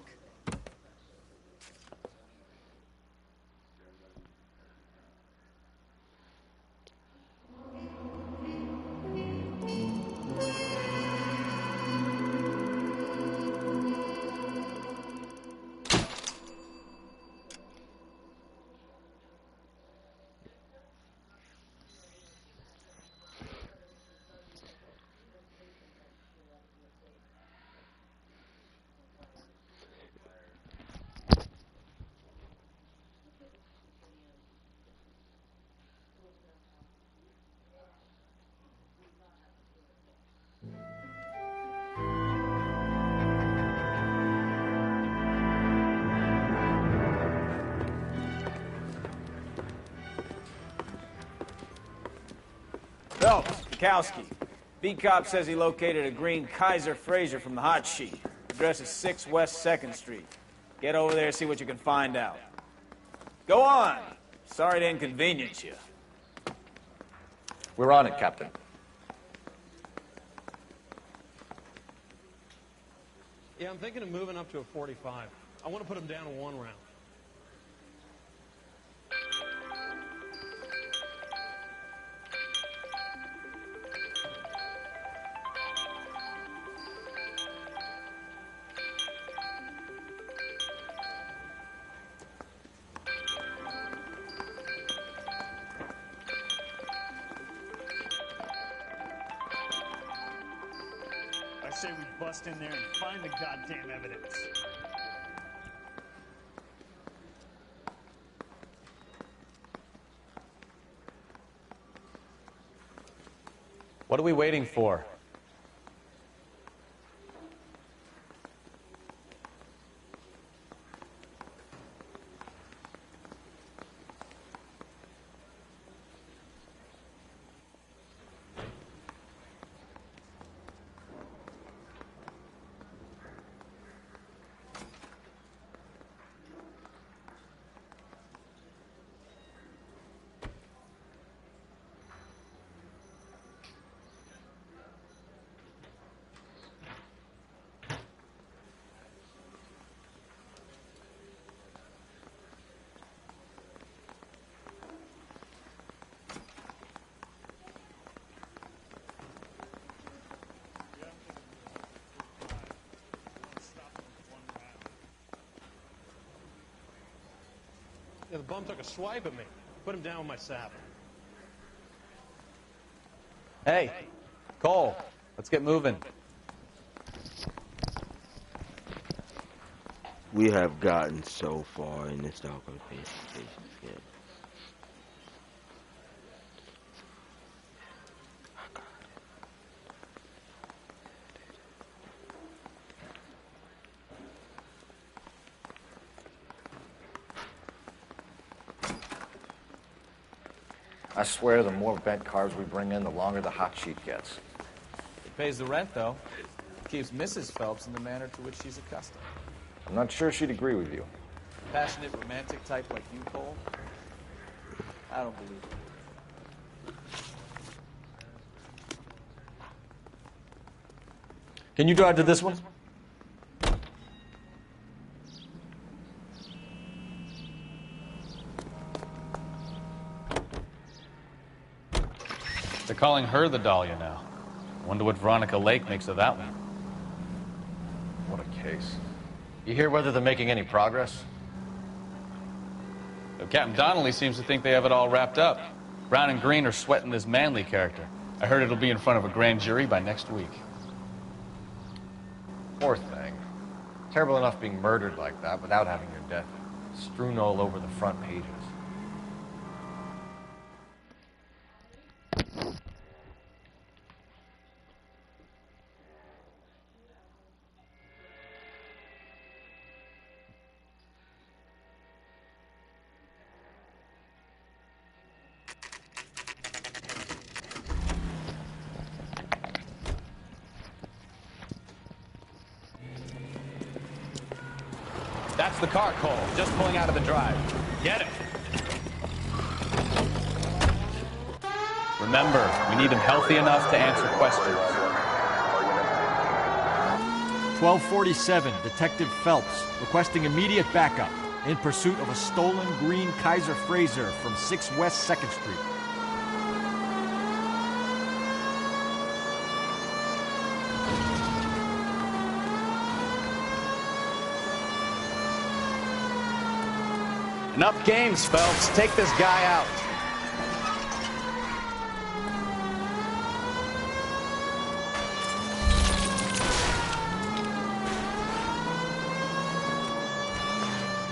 Phelps, Bukowski. B-Cop says he located a green Kaiser Fraser from the hot sheet. Address is 6 West 2nd Street. Get over there, see what you can find out. Go on. Sorry to inconvenience you. We're on it, Captain. Yeah, I'm thinking of moving up to a 45. I want to put him down to 1 round. I say we bust in there and find the goddamn evidence. What are we waiting for? Yeah, the bum took a swipe at me. Put him down with my saddle. Hey, Cole, let's get moving. We have gotten so far in this doggone station. Yeah. I swear the more bent cars we bring in, the longer the hot sheet gets. It pays the rent, though. Keeps Mrs. Phelps in the manner to which she's accustomed. I'm not sure she'd agree with you. Passionate, romantic type like you, Cole? I don't believe it. Can you drive to this one? They're calling her the Dahlia now. Wonder what Veronica Lake makes of that one. What a case. You hear whether they're making any progress? Captain Donnelly seems to think they have it all wrapped up. Brown and Green are sweating this Manley character. I heard it'll be in front of a grand jury by next week. Poor thing. Terrible enough being murdered like that without having your death strewn all over the front pages. That's the car, Cole, just pulling out of the drive. Get it. Remember, we need him healthy enough to answer questions. 1247, Detective Phelps, requesting immediate backup in pursuit of a stolen green Kaiser Fraser from 6 West 2nd Street. Enough games, Phelps. Take this guy out.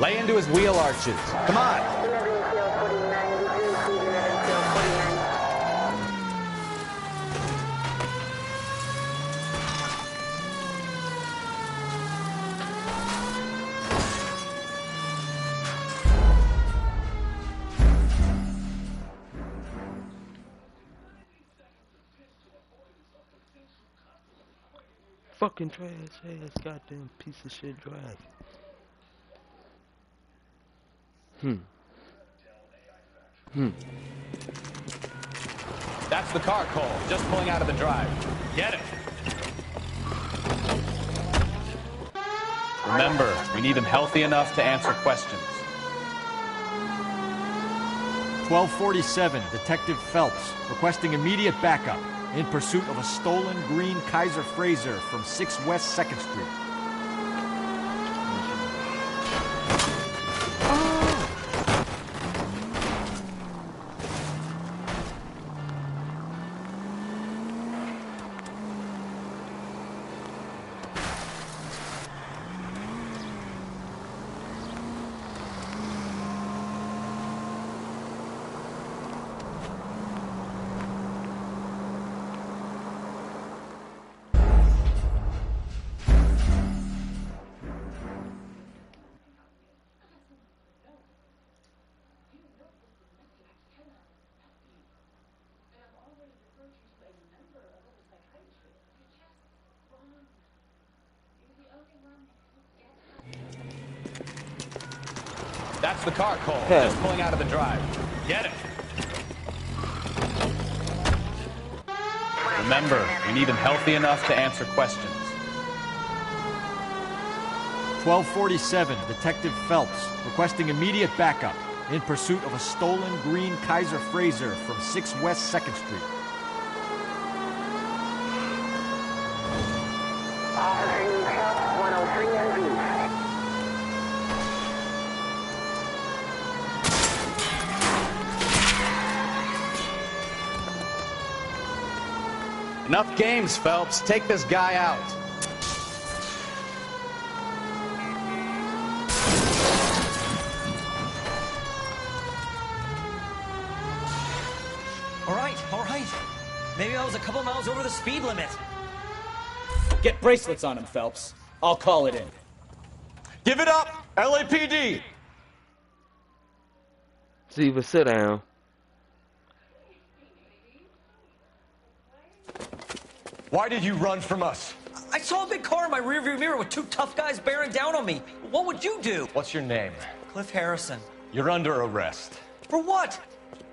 Lay into his wheel arches. Come on. fucking trash ass goddamn piece of shit drive. That's the car, Cole. Just pulling out of the drive. Get it. Remember, we need him healthy enough to answer questions. 1247, Detective Phelps, requesting immediate backup in pursuit of a stolen green Kaiser Frazer from 6 West 2nd Street. That's the car, Cole. Just pulling out of the drive. Get it. Remember, we need him healthy enough to answer questions. 1247, Detective Phelps, requesting immediate backup in pursuit of a stolen green Kaiser Frazer from 6 West 2nd Street. Enough games, Phelps. Take this guy out. All right. Maybe I was a couple miles over the speed limit. Get bracelets on him, Phelps. I'll call it in. Give it up, LAPD! Ziva, sit down. Why did you run from us? I saw a big car in my rearview mirror with two tough guys bearing down on me. What would you do? What's your name? Cliff Harrison. You're under arrest. For what?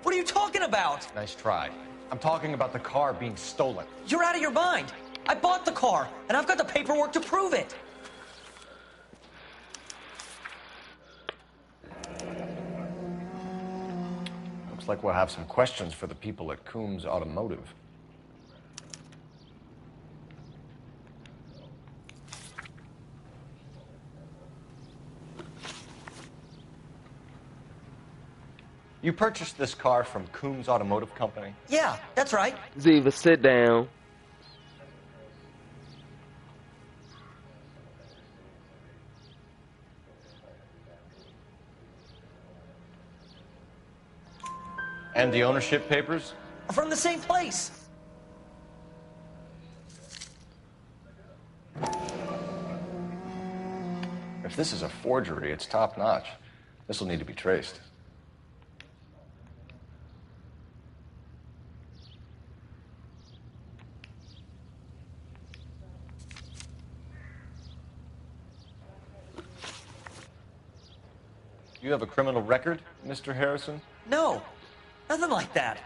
What are you talking about? Nice try. I'm talking about the car being stolen. You're out of your mind. I bought the car, and I've got the paperwork to prove it. Looks like we'll have some questions for the people at Coombs Automotive. You purchased this car from Coombs Automotive Company? Yeah, that's right. Ziva, sit down. And the ownership papers? From the same place. If this is a forgery, it's top-notch. This will need to be traced. You have a criminal record, Mr. Harrison? No, nothing like that.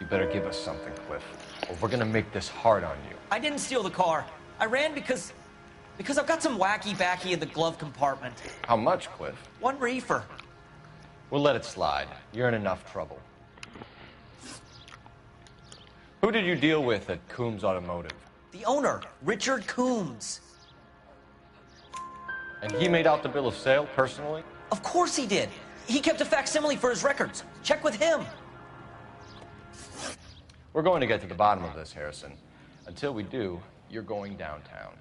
You better give us something, Cliff, or we're gonna make this hard on you. I didn't steal the car. I ran because I've got some wacky-backy in the glove compartment. How much, Cliff? 1 reefer. We'll let it slide. You're in enough trouble. Who did you deal with at Coombs Automotive? The owner, Richard Coombs. And he made out the bill of sale personally? Of course he did. He kept a facsimile for his records. Check with him. We're going to get to the bottom of this, Harrison. Until we do, you're going downtown.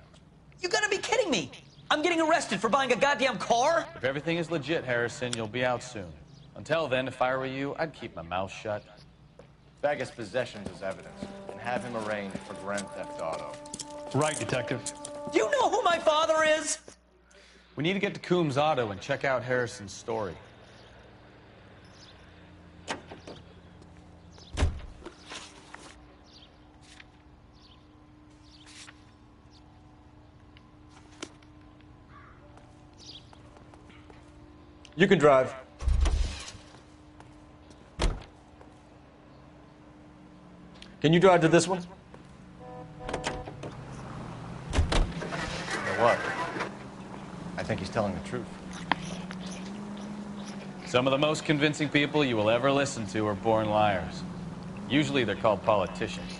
You gotta be kidding me. I'm getting arrested for buying a goddamn car? If everything is legit, Harrison, you'll be out soon. Until then, if I were you, I'd keep my mouth shut. Bag his possessions as evidence and have him arraigned for grand theft auto. Right, Detective. Do you know who my father is? We need to get to Coombs Auto and check out Harrison's story. You can drive. Can you drive to this one? You know what? I think he's telling the truth. Some of the most convincing people you will ever listen to are born liars. Usually they're called politicians.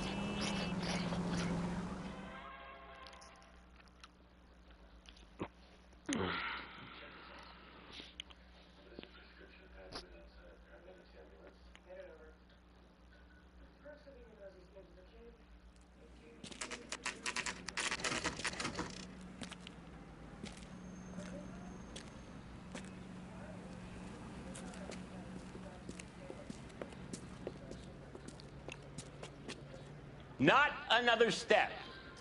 Not another step.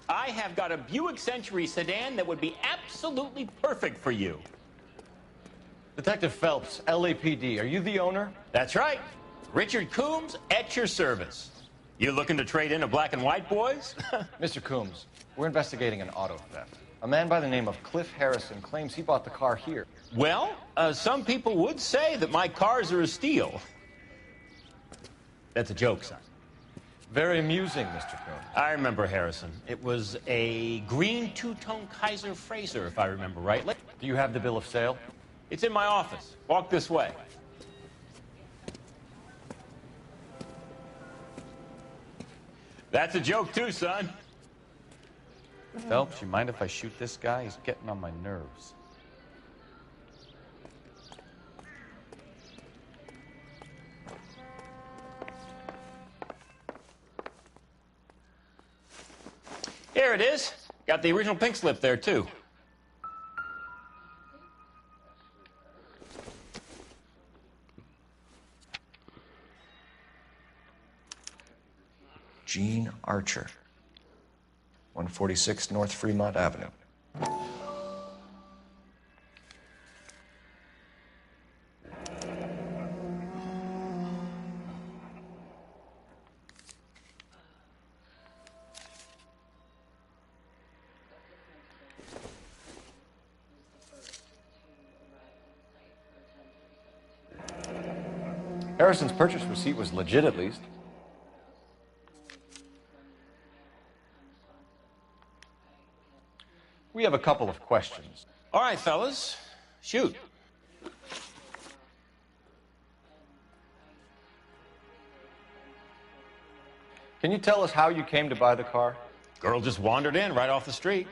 I have got a Buick Century sedan that would be absolutely perfect for you. Detective Phelps, LAPD, are you the owner? That's right. Richard Coombs at your service. You looking to trade in a black and white, boys? Mr. Coombs, we're investigating an auto theft. A man by the name of Cliff Harrison claims he bought the car here. Well, some people would say that my cars are a steal. That's a joke, son. Very amusing, Mr. Coombs. I remember Harrison. It was a green two-tone Kaiser Frazer, if I remember right. Do you have the bill of sale? It's in my office. Walk this way. That's a joke, too, son. Phelps, you mind if I shoot this guy? He's getting on my nerves. Here it is. Got the original pink slip there, too. Gene Archer, 146 North Fremont Avenue. Harrison's purchase receipt was legit, at least. We have a couple of questions. All right, fellas. Shoot. Can you tell us how you came to buy the car? Girl just wandered in right off the street.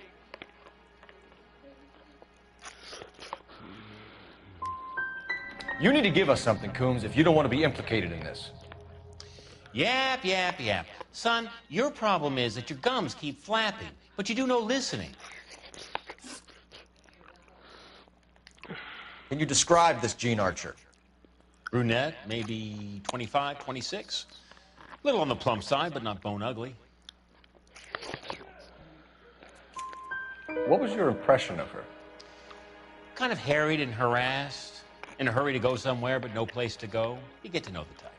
You need to give us something, Coombs, if you don't want to be implicated in this. Yap, yap, yap. Son, your problem is that your gums keep flapping, but you do no listening. Can you describe this Gene Archer? Brunette, maybe 25, 26. Little on the plump side, but not bone ugly. What was your impression of her? Kind of harried and harassed. In a hurry to go somewhere, but no place to go. You get to know the type.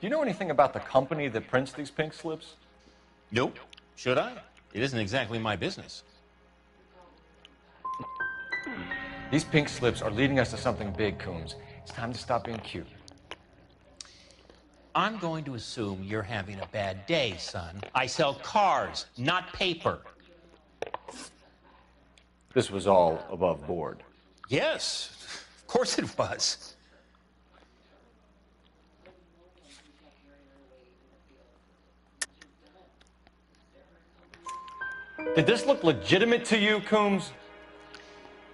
Do you know anything about the company that prints these pink slips? Nope. Should I? It isn't exactly my business. These pink slips are leading us to something big, Coombs. It's time to stop being cute. I'm going to assume you're having a bad day, son. I sell cars, not paper. This was all above board. Yes, of course it was. Did this look legitimate to you, Coombs?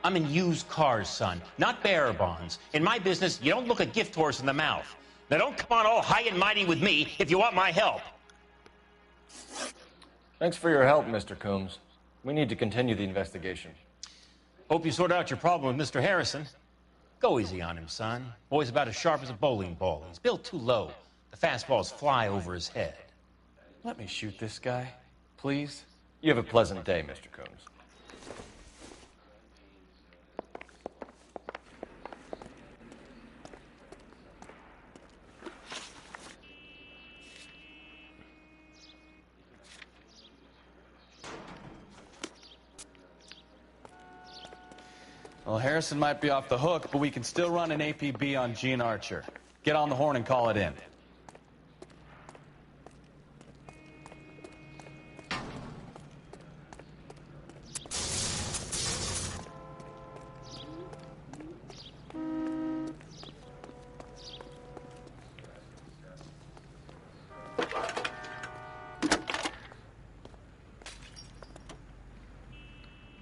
I'm in used cars, son, not bearer bonds. In my business, you don't look a gift horse in the mouth. Now don't come on all high and mighty with me if you want my help. Thanks for your help, Mr. Coombs. We need to continue the investigation. Hope you sort out your problem with Mr. Harrison. Go easy on him, son. Boy's about as sharp as a bowling ball. He's built too low. The fastballs fly over his head. Let me shoot this guy, please. You have a pleasant day, Mr. Coombs. Well, Harrison might be off the hook, but we can still run an APB on Gene Archer. Get on the horn and call it in.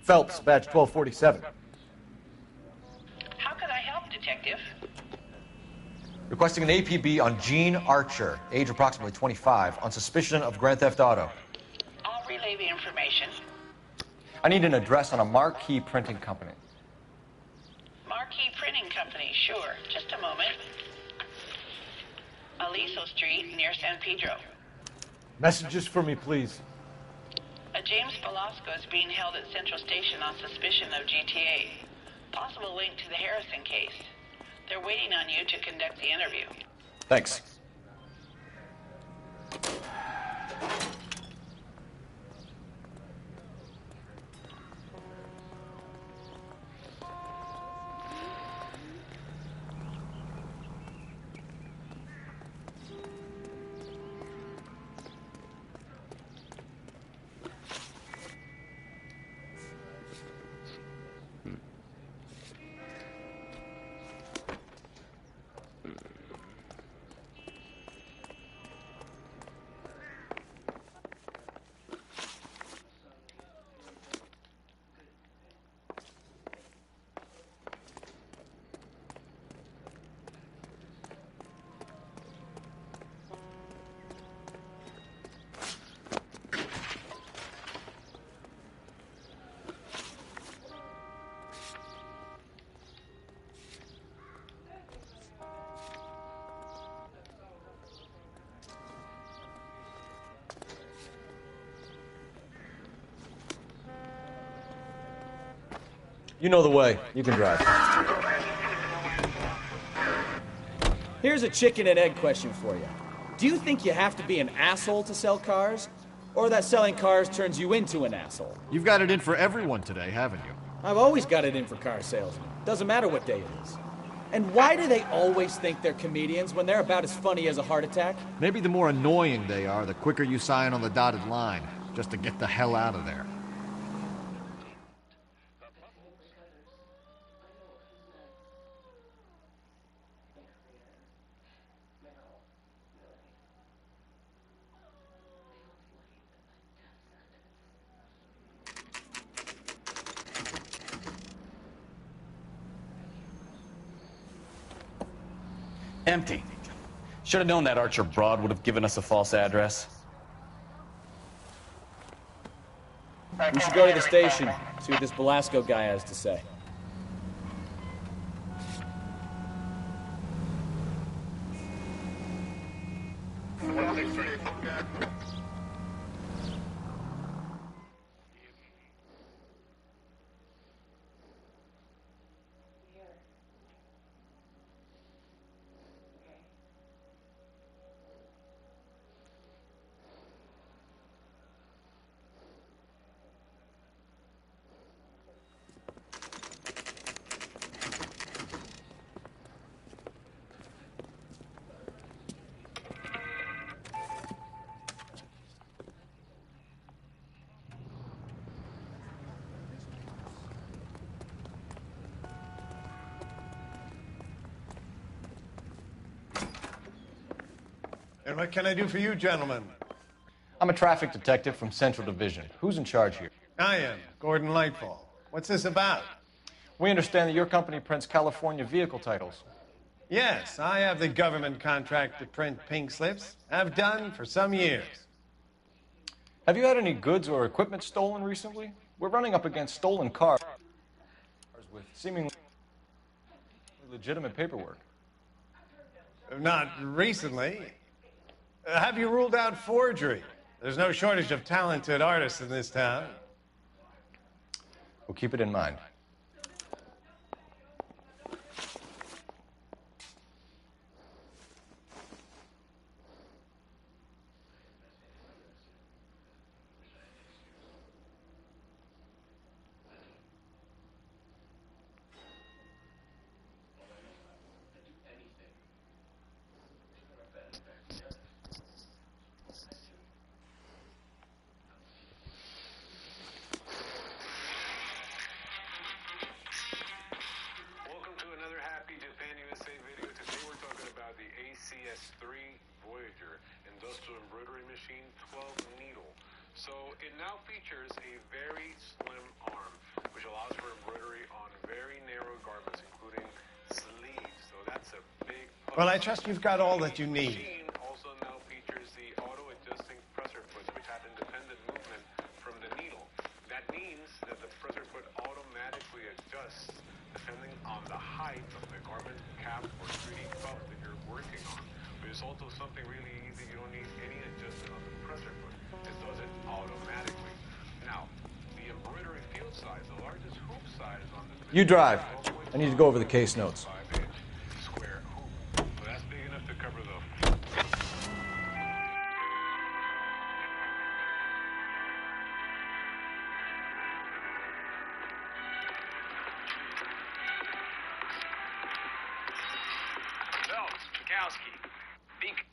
Phelps, badge 1247. How can I help, Detective? Requesting an APB on Gene Archer, age approximately 25, on suspicion of grand theft auto. I'll relay the information. I need an address on a Marquee Printing Company. Marquee Printing Company, sure. Just a moment. Aliso Street, near San Pedro. Messages for me, please. A James Velasco is being held at Central Station on suspicion of GTA. Possible link to the Harrison case. They're waiting on you to conduct the interview. Thanks. You know the way. You can drive. Here's a chicken and egg question for you. Do you think you have to be an asshole to sell cars? Or that selling cars turns you into an asshole? You've got it in for everyone today, haven't you? I've always got it in for car salesmen. Doesn't matter what day it is. And why do they always think they're comedians when they're about as funny as a heart attack? Maybe the more annoying they are, the quicker you sign on the dotted line, just to get the hell out of there. Empty. Should have known that Archer broad would have given us a false address. We should go to the station, see what this Velasco guy has to say. And what can I do for you, gentlemen? I'm a traffic detective from Central Division. Who's in charge here? I am, Gordon Lightfall. What's this about? We understand that your company prints California vehicle titles. Yes, I have the government contract to print pink slips. I've done for some years. Have you had any goods or equipment stolen recently? We're running up against stolen cars with seemingly legitimate paperwork. Not recently. Have you ruled out forgery? There's no shortage of talented artists in this town. We'll keep it in mind. industrial embroidery machine 12 needle. So it now features a very slim arm, which allows for embroidery on very narrow garments, including sleeves. So that's a big plus. Well, I trust you've got all that you need. The machine also now features the auto-adjusting presser foot, which has independent movement from the needle. That means that the presser foot automatically adjusts depending on the height of the garment, cap, or 3D cuff that you're working on. But it's also something really easy. You don't need any adjustment on the presser foot. It does it automatically. Now, the embroidery field size, the largest hoop size on the... You drive. I need to go over the case notes. 5-inch square hoop. So that's big enough to cover the... Phelps, Bukowski, Beak.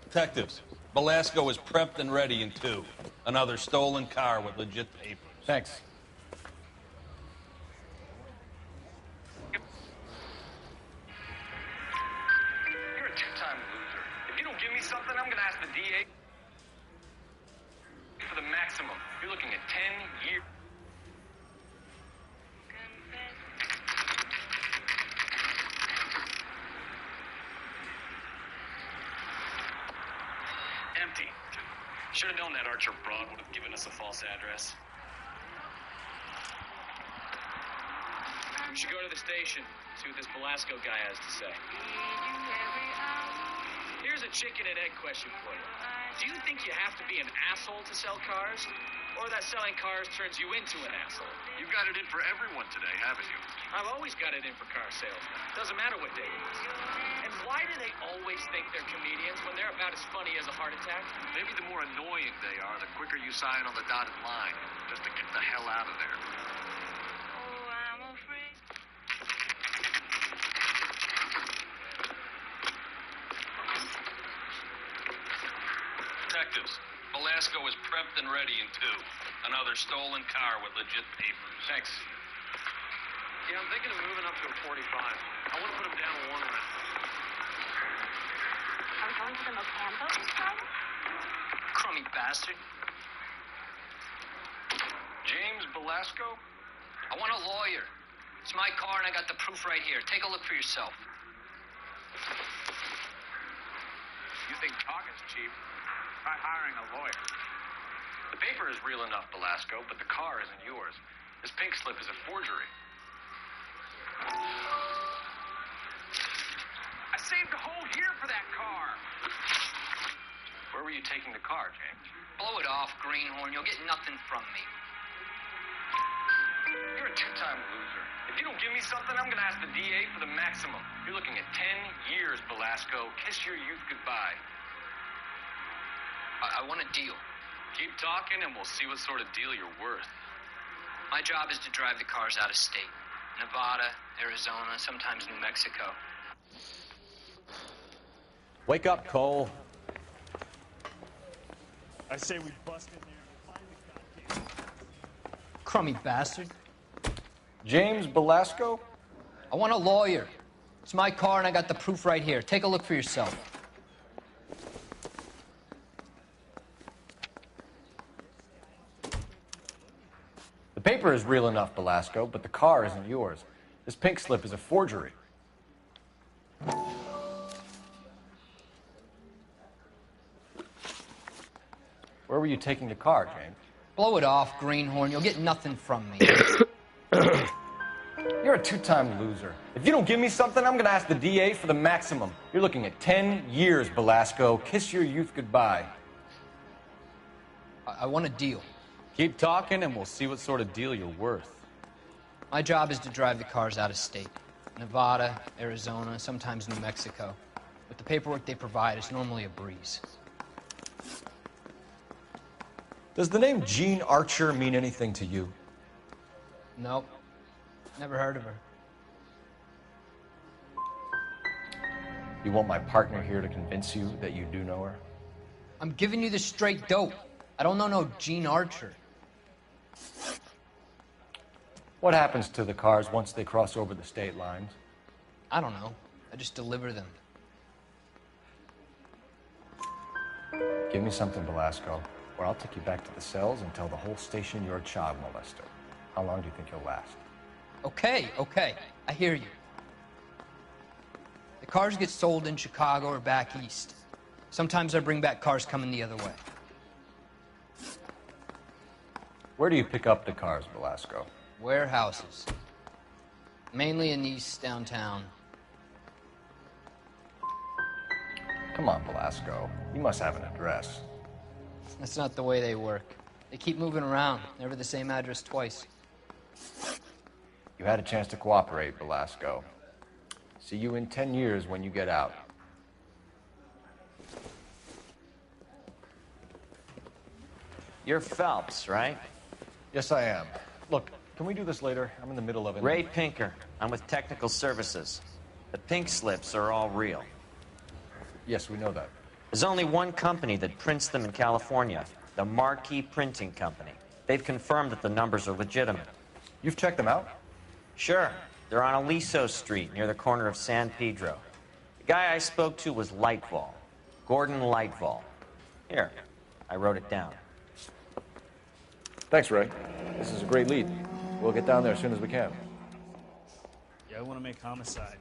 Detectives, Belasco is prepped and ready in 2. Another stolen car with legit papers. Thanks. You're a two-time loser. If you don't give me something, I'm gonna ask the DA for the maximum. You're looking at 10 years. Empty. Should have known that Archer Broad would have given us a false address. We should go to the station, see what this Belasco guy has to say. Here's a chicken and egg question for you. Do you think you have to be an asshole to sell cars? Or that selling cars turns you into an asshole? You've got it in for everyone today, haven't you? I've always got it in for car salesmen. Doesn't matter what day it is. And why do they always think they're comedians when they're about as funny as a heart attack? Maybe the more annoying they are, the quicker you sign on the dotted line, just to get the hell out of there. Oh, I'm afraid. Detectives, Belasco is prepped and ready in 2. Another stolen car with legit papers. Thanks. Yeah, I'm thinking of moving up to a 45. I want to put him down to 1 limit. Are we going to the Mocambo this time? Crummy bastard. James Belasco? I want a lawyer. It's my car and I got the proof right here. Take a look for yourself. You think talking's cheap? Try hiring a lawyer. The paper is real enough, Belasco, but the car isn't yours. This pink slip is a forgery. I saved a whole year for that car. Where were you taking the car, James? Blow it off, greenhorn. You'll get nothing from me. You're a two-time loser. If you don't give me something, I'm going to ask the DA for the maximum. You're looking at 10 years, Belasco. Kiss your youth goodbye. I want a deal. Keep talking and we'll see what sort of deal you're worth. My job is to drive the cars out of state. Nevada, Arizona, sometimes New Mexico. Wake up, Cole. I say we bust in there and find the goddamn... Crummy bastard. James Belasco? I want a lawyer. It's my car and I got the proof right here. Take a look for yourself. The paper is real enough, Belasco, but the car isn't yours. This pink slip is a forgery. Where were you taking the car, James? Blow it off, greenhorn. You'll get nothing from me. You're a two-time loser. If you don't give me something, I'm going to ask the DA for the maximum. You're looking at 10 years, Belasco. Kiss your youth goodbye. I want a deal. Keep talking and we'll see what sort of deal you're worth. My job is to drive the cars out of state. Nevada, Arizona, sometimes New Mexico. With the paperwork they provide, it's normally a breeze. Does the name Jean Archer mean anything to you? Nope. Never heard of her. You want my partner here to convince you that you do know her? I'm giving you the straight dope. I don't know no Gene Archer. What happens to the cars once they cross over the state lines? I don't know. I just deliver them. Give me something, Velasco, or I'll take you back to the cells and tell the whole station you're a child molester. How long do you think you'll last? Okay, okay. I hear you. The cars get sold in Chicago or back east. Sometimes I bring back cars coming the other way. Where do you pick up the cars, Velasco? Warehouses. Mainly in East downtown. Come on, Velasco. You must have an address. That's not the way they work. They keep moving around, never the same address twice. You had a chance to cooperate, Velasco. See you in 10 years when you get out. You're Phelps, right? Yes, I am. Look, can we do this later? I'm in the middle of it. Ray Pinker. I'm with Technical Services. The pink slips are all real. Yes, we know that. There's only one company that prints them in California, the Marquee Printing Company. They've confirmed that the numbers are legitimate. You've checked them out? Sure. They're on Aliso Street, near the corner of San Pedro. The guy I spoke to was Lightval. Gordon Lightval. Here, I wrote it down. Thanks, Ray. This is a great lead. We'll get down there as soon as we can. Yeah, I want to make homicide.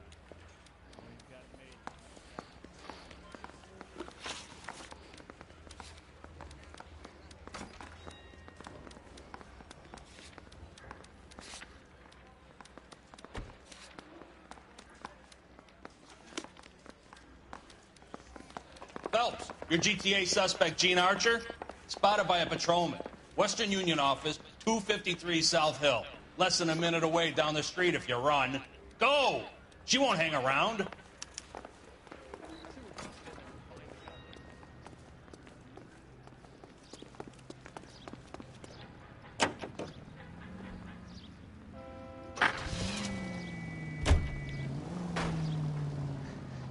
Phelps, your GTA suspect, Gene Archer, spotted by a patrolman. Western Union office, 253 South Hill. Less than a minute away down the street if you run. Go! She won't hang around.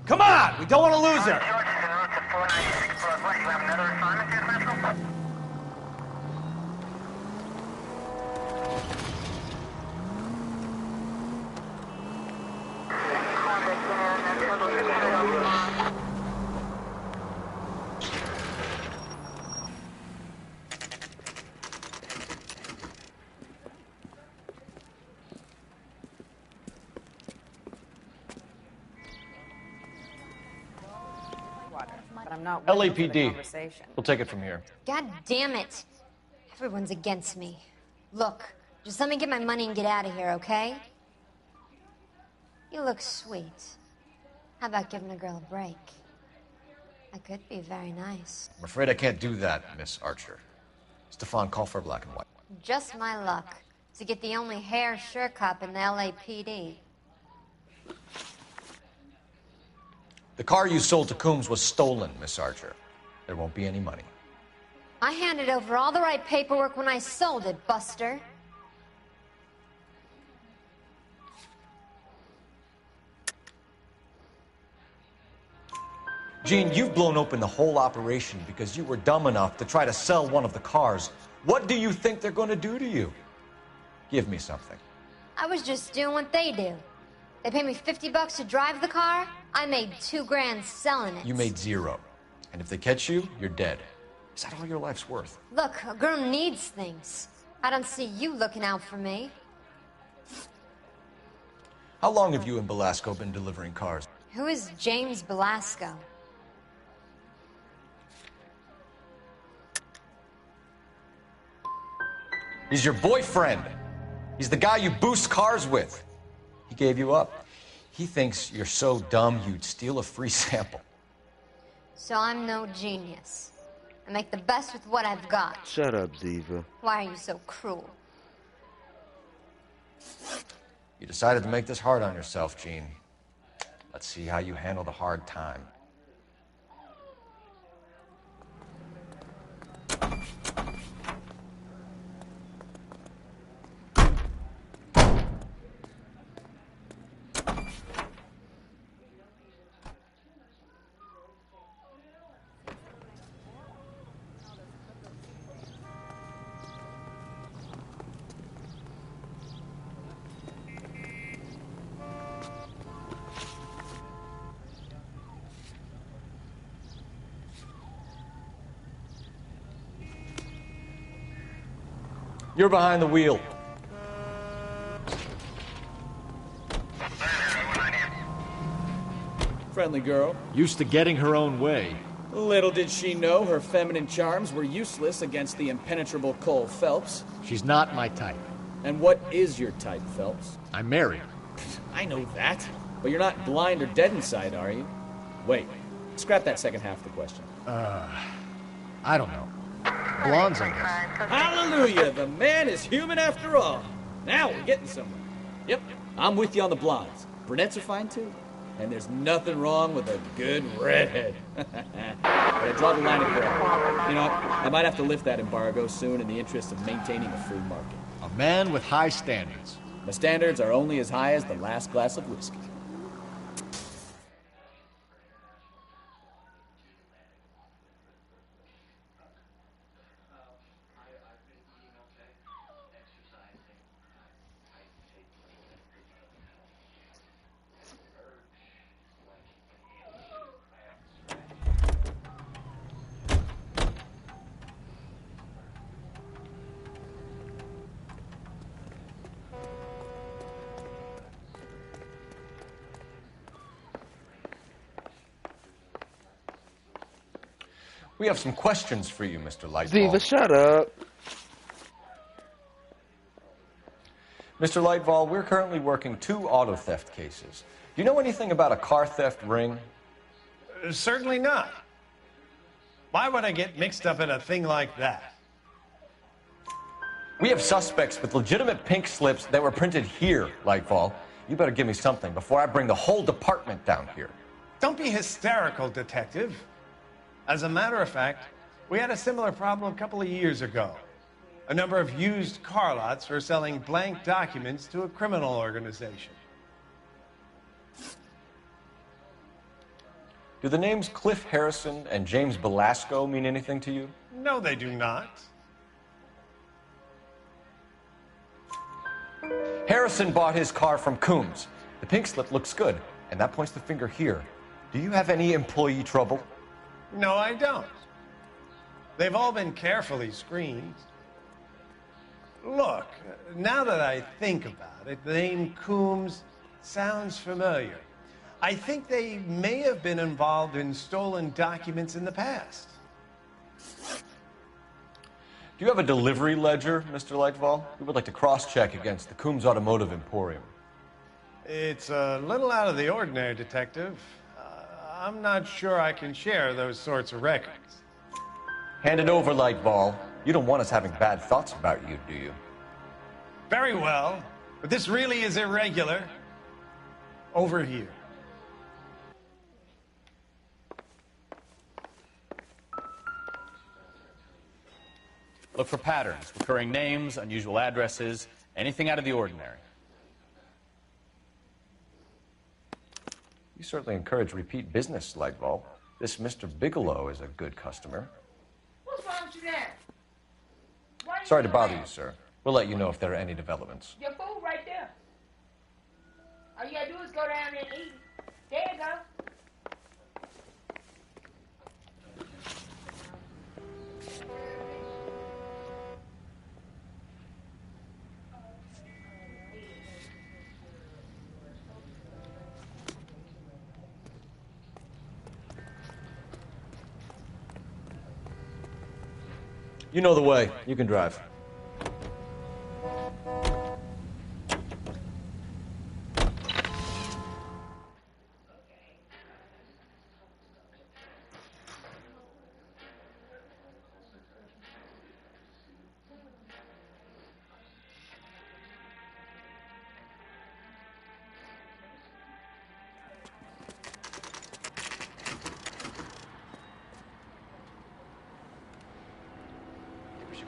Come on! We don't want to lose her! But I'm not LAPD. We'll take it from here. God damn it. Everyone's against me. Look, just let me get my money and get out of here, okay? You look sweet. How about giving a girl a break? I could be very nice. I'm afraid I can't do that, Miss Archer. Stefan, call for black and white. Just my luck to get the only hair sure cop in the LAPD. The car you sold to Coombs was stolen, Miss Archer. There won't be any money. I handed over all the right paperwork when I sold it, Buster. Gene, you've blown open the whole operation because you were dumb enough to try to sell one of the cars. What do you think they're going to do to you? Give me something. I was just doing what they do. They paid me $50 to drive the car. I made $2 grand selling it. You made zero. And if they catch you, you're dead. Is that all your life's worth? Look, a girl needs things. I don't see you looking out for me. How long have you and Belasco been delivering cars? Who is James Belasco? He's your boyfriend. He's the guy you boost cars with. He gave you up. He thinks you're so dumb you'd steal a free sample. So I'm no genius. I make the best with what I've got. Shut up, Ziva. Why are you so cruel? You decided to make this hard on yourself, Gene. Let's see how you handle the hard time. You're behind the wheel. Friendly girl. Used to getting her own way. Little did she know her feminine charms were useless against the impenetrable Cole Phelps. She's not my type. And what is your type, Phelps? I'm married. I know that. But you're not blind or dead inside, are you? Wait. Scrap that second half of the question. I don't know. Blondes, I guess. Hallelujah! The man is human after all. Now we're getting somewhere. Yep, I'm with you on the blondes. Brunettes are fine too. And there's nothing wrong with a good redhead. But I draw the line at gray. You know, I might have to lift that embargo soon in the interest of maintaining a free market. A man with high standards. My standards are only as high as the last glass of whiskey. We have some questions for you, Mr. Lightball. Viva, shut up. Mr. Lightball, we're currently working 2 auto theft cases. Do you know anything about a car theft ring? Certainly not. Why would I get mixed up in a thing like that? We have suspects with legitimate pink slips that were printed here, Lightball. You better give me something before I bring the whole department down here. Don't be hysterical, Detective. As a matter of fact, we had a similar problem a couple of years ago. A number of used car lots were selling blank documents to a criminal organization. Do the names Cliff Harrison and James Belasco mean anything to you? No, they do not. Harrison bought his car from Coombs. The pink slip looks good, and that points the finger here. Do you have any employee trouble? No, I don't. They've all been carefully screened. Look, now that I think about it, the name Coombs sounds familiar. I think they may have been involved in stolen documents in the past. Do you have a delivery ledger, Mr. Lightball? We would like to cross-check against the Coombs Automotive Emporium. It's a little out of the ordinary, Detective. I'm not sure I can share those sorts of records. Hand it over, Lightball. You don't want us having bad thoughts about you, do you? Very well, but this really is irregular. Over here. Look for patterns, recurring names, unusual addresses, anything out of the ordinary. You certainly encourage repeat business, Lightball. This Mr. Bigelow is a good customer. What's wrong with you there? Sorry to bother you, sir. We'll let you know if there are any developments. Your food right there. All you gotta do is go down there and eat. There you go. You know the way. You can drive.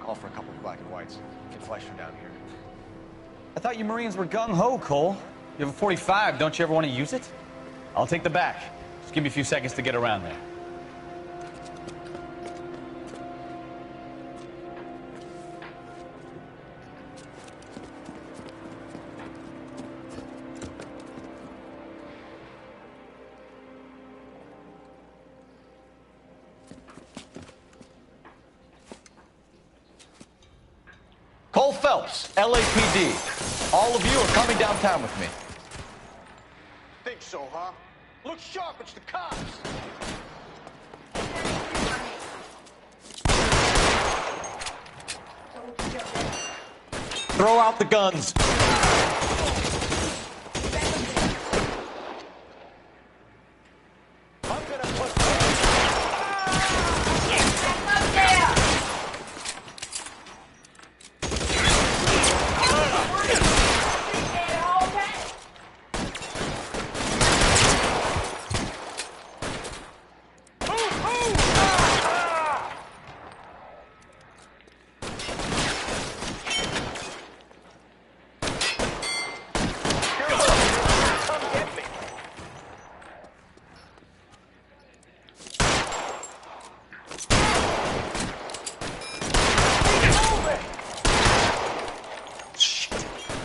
Call for a couple of black and whites. Get Fleischer down here. I thought you Marines were gung-ho, Cole. You have a 45, don't you ever want to use it? I'll take the back. Just give me a few seconds to get around there. Cole Phelps, LAPD. All of you are coming downtown with me. Think so, huh? Look sharp, it's the cops. Throw out the guns.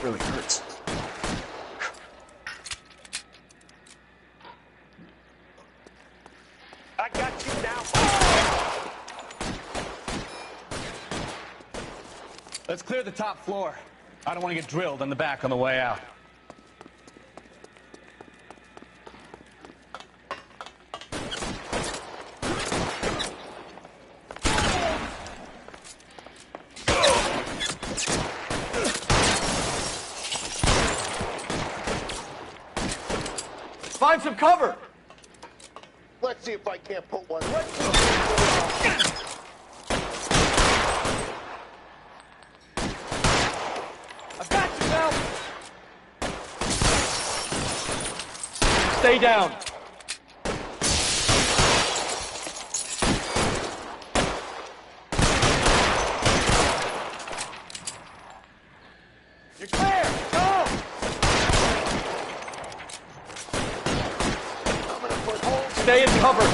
Really hurts. I got you now. Let's clear the top floor. I don't want to get drilled in the back on the way out. Find some cover. Let's see if I can't put one. I got you, Mel. Stay down. You're clear. Go. Stay in cover.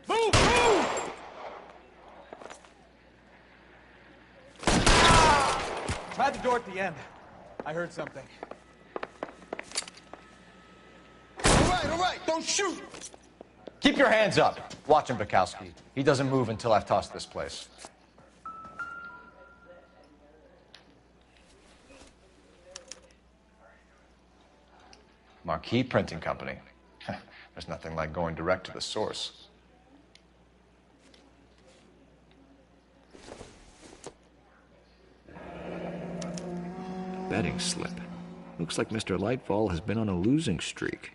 Move, move! Try the door at the end. I heard something. All right, don't shoot! Keep your hands up. Watch him, Bukowski. He doesn't move until I've tossed this place. Marquee Printing Company. There's nothing like going direct to the source. Betting slip. Looks like Mr. Lightfall has been on a losing streak.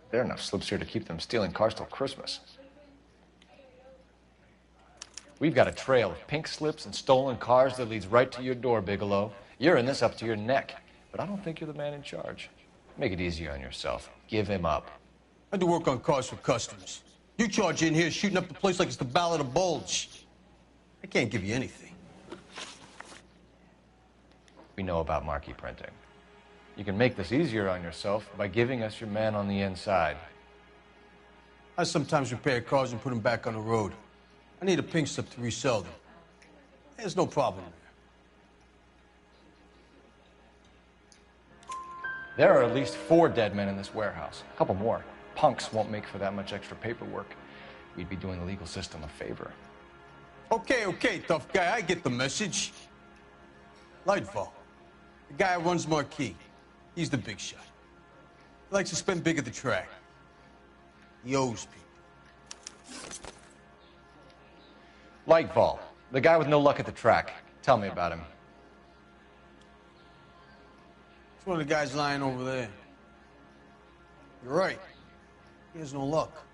There are enough slips here to keep them stealing cars till Christmas. We've got a trail of pink slips and stolen cars that leads right to your door, Bigelow. You're in this up to your neck, but I don't think you're the man in charge. Make it easier on yourself. Give him up. I do work on cars for customers. You charge in here shooting up the place like it's the Ballad of Bulge. I can't give you anything. We know about marquee printing. You can make this easier on yourself by giving us your man on the inside. I sometimes repair cars and put them back on the road. I need a pink slip to resell them. There's no problem there. There are at least 4 dead men in this warehouse. A couple more. Punks won't make for that much extra paperwork. We'd be doing the legal system a favor. Okay, tough guy, I get the message. Lightfall, the guy who runs Marquee. He's the big shot. He likes to spend big at the track. He owes people. Lightfall, the guy with no luck at the track. Tell me about him. It's one of the guys lying over there. You're right. He has no luck.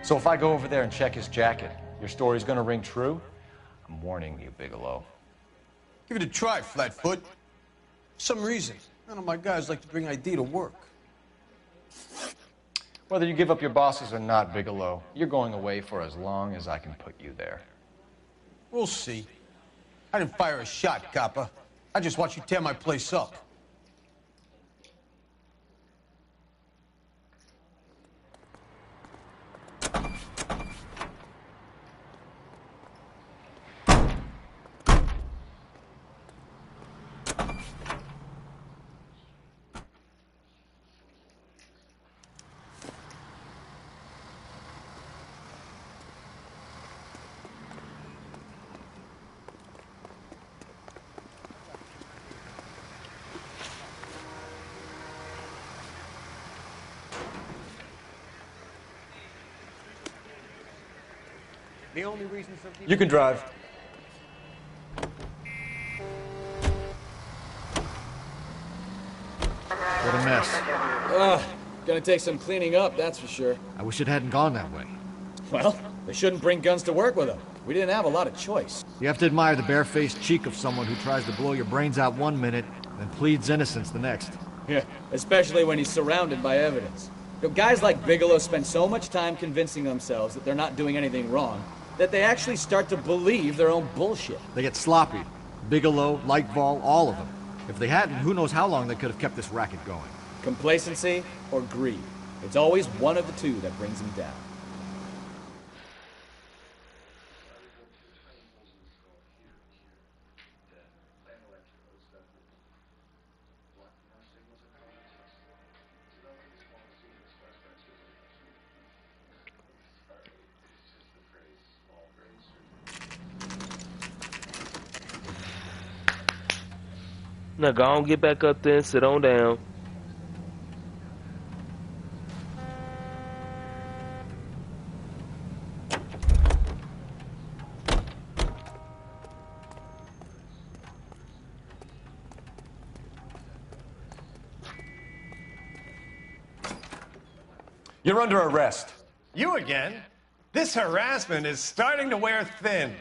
So if I go over there and check his jacket, your story's gonna ring true? I'm warning you, Bigelow. Give it a try, Flatfoot. For some reason, none of my guys like to bring ID to work. Whether you give up your bosses or not, Bigelow, you're going away for as long as I can put you there. We'll see. I didn't fire a shot, copper. I just watched you tear my place up. The only reason you can drive. What a mess. Gonna take some cleaning up, that's for sure. I wish it hadn't gone that way. Well, they shouldn't bring guns to work with them. We didn't have a lot of choice. You have to admire the barefaced cheek of someone who tries to blow your brains out one minute and pleads innocence the next. Yeah, especially when he's surrounded by evidence. You know, guys like Bigelow spend so much time convincing themselves that they're not doing anything wrong that they actually start to believe their own bullshit. They get sloppy. Bigelow, Lightval, all of them. If they hadn't, who knows how long they could have kept this racket going. Complacency or greed. It's always one of the two that brings them down. Now go on, get back up there and sit on down. You're under arrest. You again? This harassment is starting to wear thin.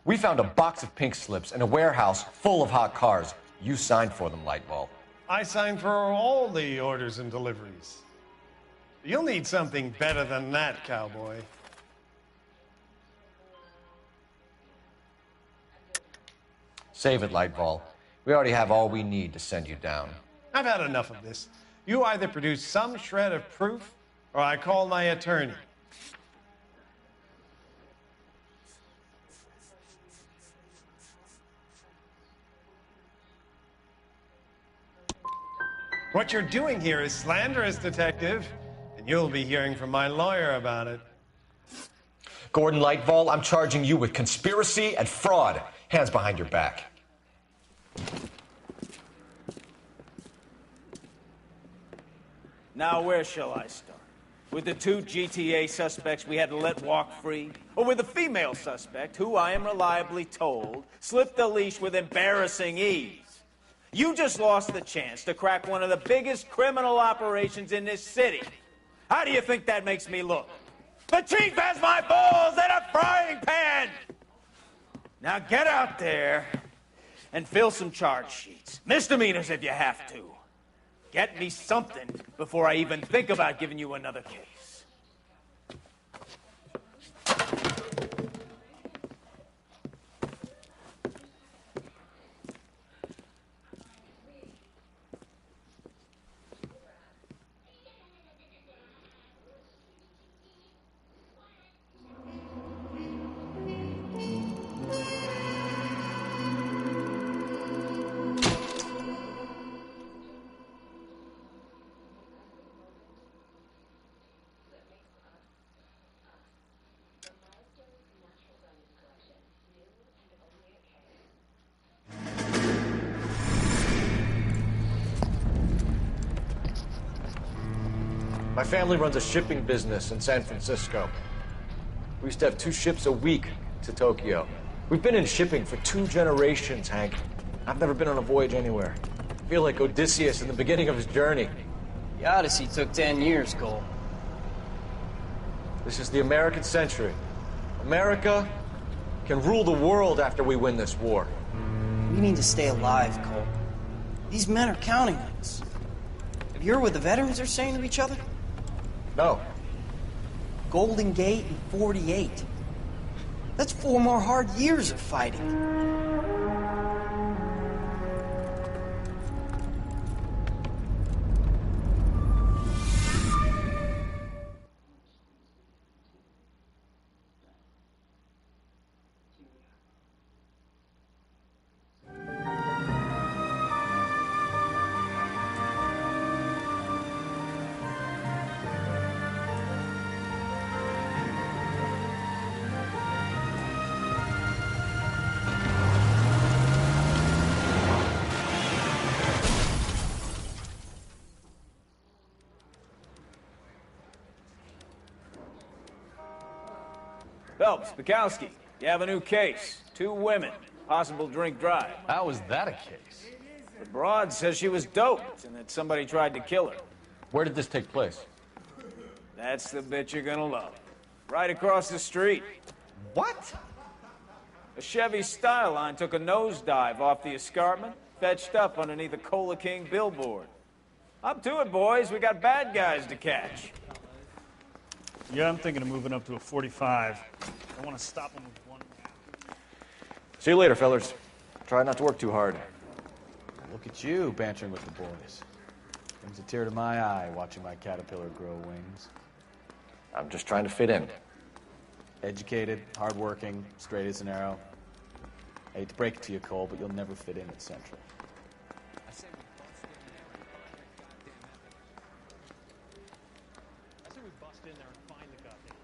We found a box of pink slips in a warehouse full of hot cars. You signed for them, Lightval. I signed for all the orders and deliveries. You'll need something better than that, cowboy. Save it, Lightval. We already have all we need to send you down. I've had enough of this. You either produce some shred of proof, or I call my attorney. What you're doing here is slanderous, Detective, and you'll be hearing from my lawyer about it. Gordon Lightval, I'm charging you with conspiracy and fraud. Hands behind your back. Now, where shall I start? With the two GTA suspects we had to let walk free? Or with the female suspect, who I am reliably told slipped the leash with embarrassing ease? You just lost the chance to crack one of the biggest criminal operations in this city. How do you think that makes me look? The chief has my balls in a frying pan! Now get out there and fill some charge sheets. Misdemeanors if you have to. Get me something before I even think about giving you another case. My family runs a shipping business in San Francisco. We used to have 2 ships a week to Tokyo. We've been in shipping for 2 generations, Hank. I've never been on a voyage anywhere. I feel like Odysseus in the beginning of his journey. The Odyssey took 10 years, Cole. This is the American century. America can rule the world after we win this war. We need to stay alive, Cole. These men are counting on us. Have you heard what the veterans are saying to each other? No. Golden Gate and 48. That's 4 more hard years of fighting. Phelps, Bukowski, you have a new case. 2 women, possible drink drive. How was that a case? The broad says she was doped and that somebody tried to kill her. Where did this take place? That's the bit you're gonna love. Right across the street. What? A Chevy Styline took a nosedive off the escarpment, fetched up underneath a Cola King billboard. Up to it, boys. We got bad guys to catch. Yeah, I'm thinking of moving up to a 45. I want to stop them with one. See you later, fellers. Try not to work too hard. Look at you bantering with the boys. Brings a tear to my eye watching my caterpillar grow wings. I'm just trying to fit in. Educated, hardworking, straight as an arrow. I hate to break it to you, Cole, but you'll never fit in at Central. I say we bust in there and find the goddamn.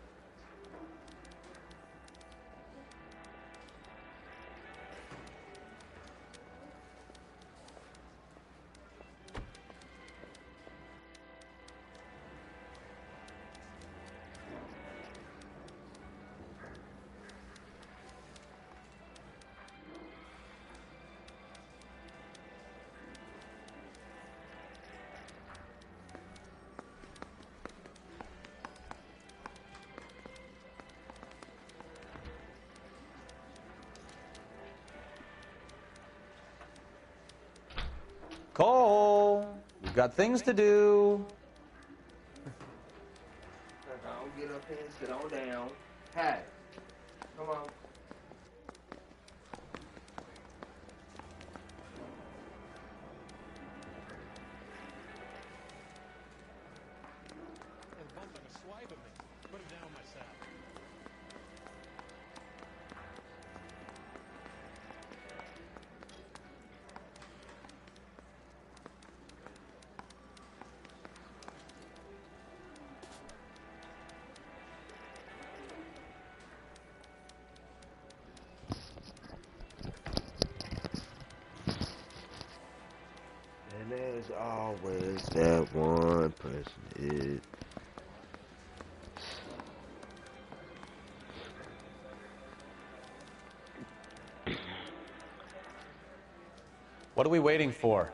Cole, we've got things to do. Don't get up here and sit on down. Hey, come on. And bumping a swipe at me. Put it down myself. And there's always that one person. What are we waiting for?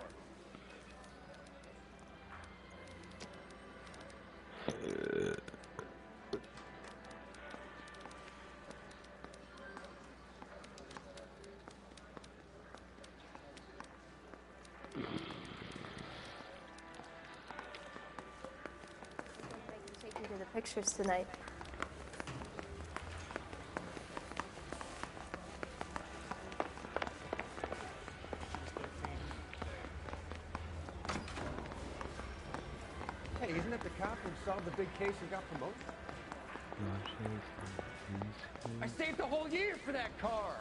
Take you to the pictures tonight. Hey, isn't that the cop who solved the big case and got promoted? I saved a whole year for that car.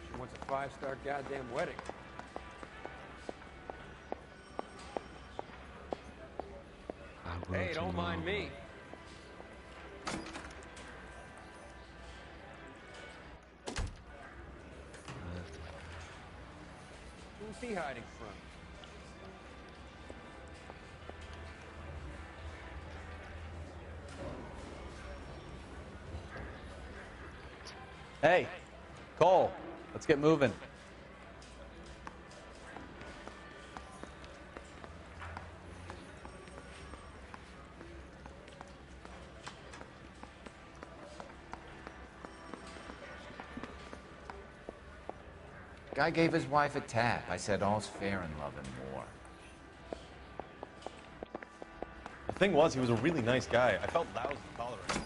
She wants a 5-star goddamn wedding. Hey, don't mind me. Who's he hiding from? Hey, Cole, let's get moving. Guy gave his wife a tap. I said all's fair in love and war. I The thing was, he was a really nice guy. I felt lousy tolerating him.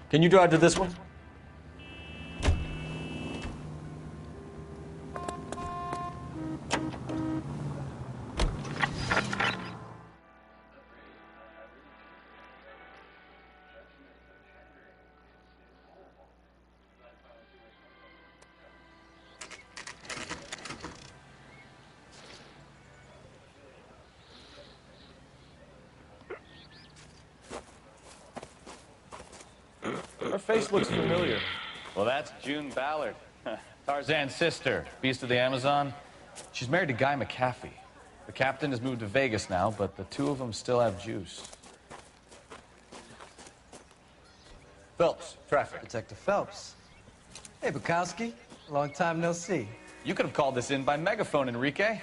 Can you drive to this one? Her face looks familiar. Well, that's June Ballard, Tarzan's sister, beast of the Amazon. She's married to Guy McAfee. The captain has moved to Vegas now, but the two of them still have juice. Phelps, traffic. Detective Phelps. Hey, Bukowski. Long time no see. You could have called this in by megaphone, Enrique.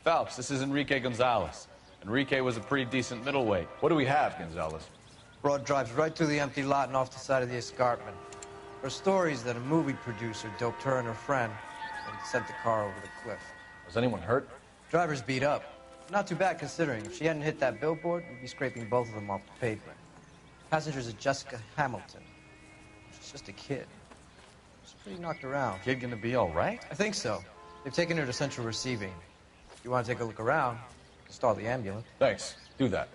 Phelps, this is Enrique Gonzalez. Enrique was a pretty decent middleweight. What do we have, Gonzalez? Broad drives right through the empty lot and off the side of the escarpment. Her story is that a movie producer doped her and her friend and sent the car over the cliff. Was anyone hurt? Driver's beat up. Not too bad considering. If she hadn't hit that billboard, we'd be scraping both of them off the pavement. Passenger's a Jessica Hamilton. She's just a kid. She's pretty knocked around. Kid gonna be all right? I think so. They've taken her to central receiving. If you want to take a look around, stall the ambulance. Thanks. Do that.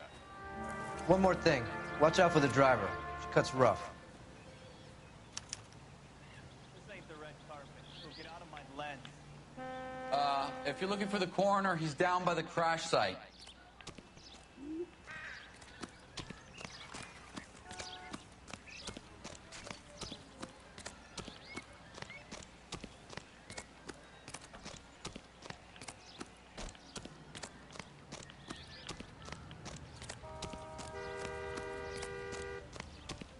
One more thing. Watch out for the driver. She cuts rough. This ain't the red carpet, so get out of my lens. If you're looking for the coroner, he's down by the crash site.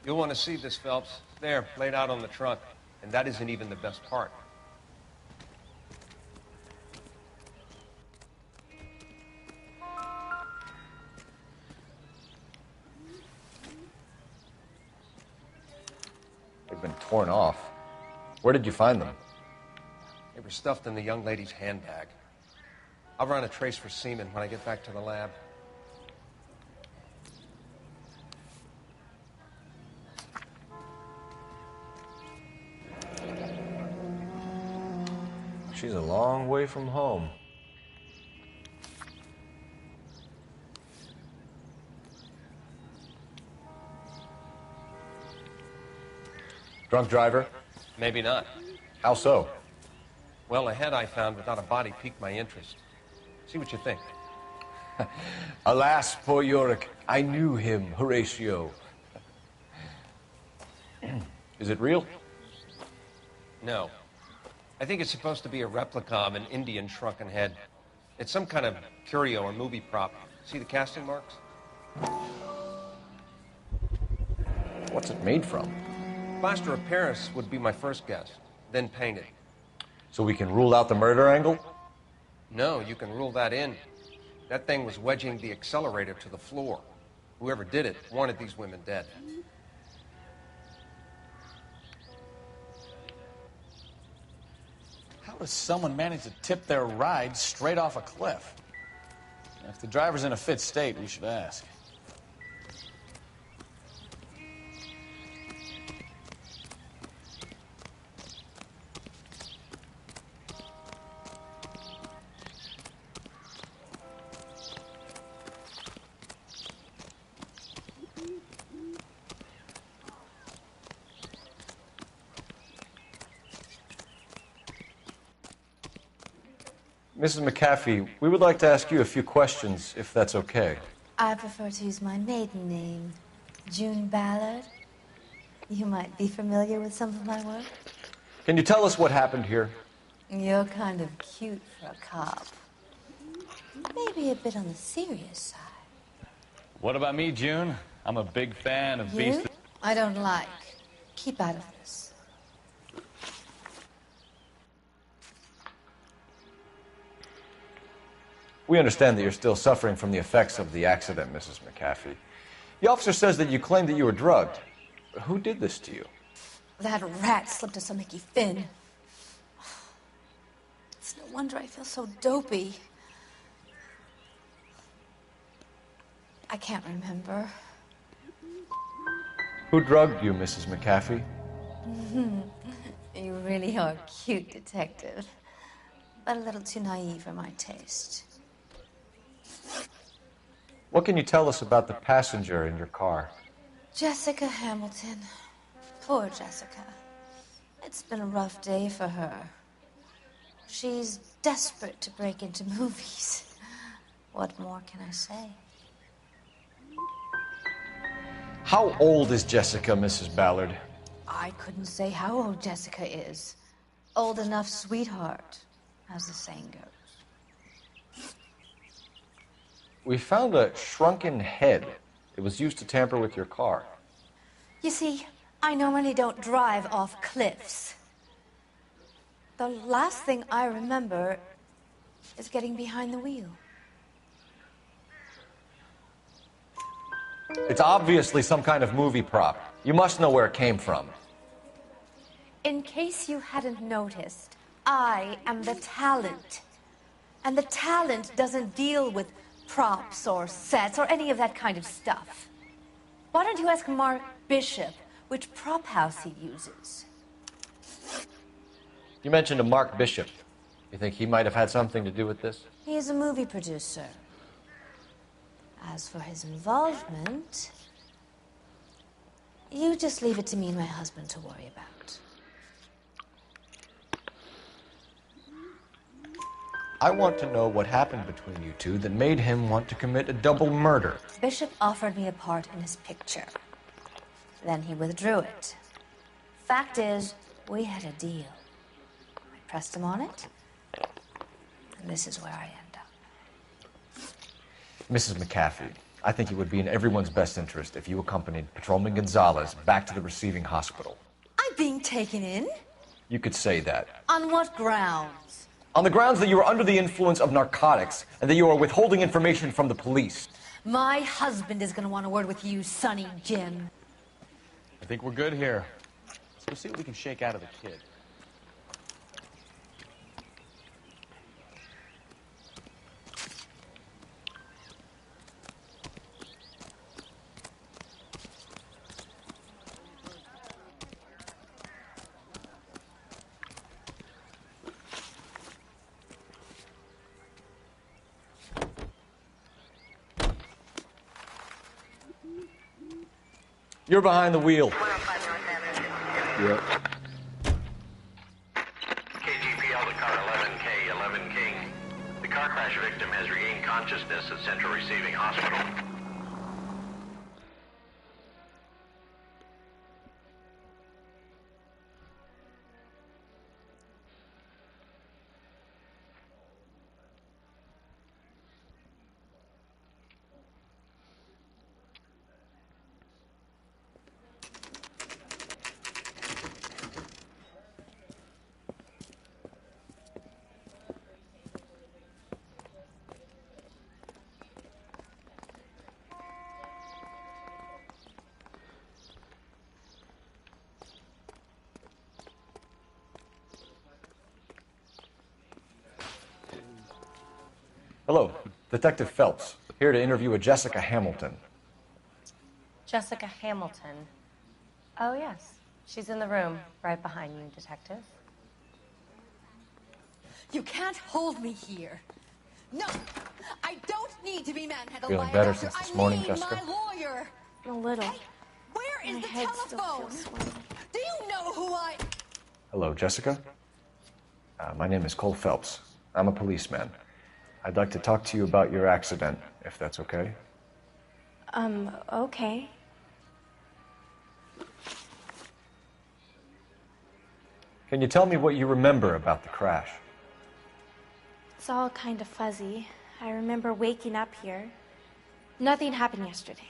You'll want to see this, Phelps. There, laid out on the trunk. And that isn't even the best part. They've been torn off. Where did you find them? They were stuffed in the young lady's handbag. I'll run a trace for semen when I get back to the lab. She's a long way from home. Drunk driver? Maybe not. How so? Well, a head I found without a body piqued my interest. See what you think. Alas, poor Yorick. I knew him, Horatio. Is it real? No. I think it's supposed to be a replica of an Indian shrunken head. It's some kind of curio or movie prop. See the casting marks? What's it made from? Plaster of Paris would be my first guess, then painted. So we can rule out the murder angle? No, you can rule that in. That thing was wedging the accelerator to the floor. Whoever did it wanted these women dead. How does someone manage to tip their ride straight off a cliff? If the driver's in a fit state, we should ask. Mrs. McAfee, we would like to ask you a few questions, if that's okay. I prefer to use my maiden name, June Ballard. You might be familiar with some of my work. Can you tell us what happened here? You're kind of cute for a cop. Maybe a bit on the serious side. What about me, June? I'm a big fan of You? beast. I don't like. Keep out of this. We understand that you're still suffering from the effects of the accident, Mrs. McAfee. The officer says that you claimed that you were drugged. Who did this to you? That rat slipped us a Mickey Finn. It's no wonder I feel so dopey. I can't remember. Who drugged you, Mrs. McAfee? You really are a cute detective, but a little too naive for my taste. What can you tell us about the passenger in your car? Jessica Hamilton. Poor Jessica. It's been a rough day for her. She's desperate to break into movies. What more can I say? How old is Jessica, Mrs. Ballard? I couldn't say how old Jessica is. Old enough, sweetheart, as the saying goes. We found a shrunken head. It was used to tamper with your car. You see, I normally don't drive off cliffs. The last thing I remember is getting behind the wheel. It's obviously some kind of movie prop. You must know where it came from. In case you hadn't noticed, I am the talent. And the talent doesn't deal with props or sets or any of that kind of stuff. Why don't you ask Mark Bishop which prop house he uses? You mentioned a Mark Bishop. You think he might have had something to do with this? He is a movie producer. As for his involvement, you just leave it to me and my husband to worry about. I want to know what happened between you two that made him want to commit a double murder. Bishop offered me a part in his picture. Then he withdrew it. Fact is, we had a deal. I pressed him on it, and this is where I end up. Mrs. McAfee, I think it would be in everyone's best interest if you accompanied Patrolman Gonzalez back to the receiving hospital. I'm being taken in? You could say that. On what grounds? On the grounds that you are under the influence of narcotics and that you are withholding information from the police. My husband is going to want a word with you, Sonny Jim. I think we're good here. Let's go see what we can shake out of the kid. You're behind the wheel. Yep. KGPL to car 11K, 11 King. The car crash victim has regained consciousness at Central Receiving Hospital. Hello, Detective Phelps, here to interview a Jessica Hamilton. Jessica Hamilton. Oh, yes. She's in the room right behind you, Detective. You can't hold me here. No, I don't need to be manhandled Feeling by a better doctor. since this morning, I need Jessica? my lawyer. A little. Hey, where is My the head still telephone? feels swimming. Do you know who I... Hello, Jessica. My name is Cole Phelps. I'm a policeman. I'd like to talk to you about your accident, if that's okay. Okay. Can you tell me what you remember about the crash? It's all kind of fuzzy. I remember waking up here. Nothing happened yesterday.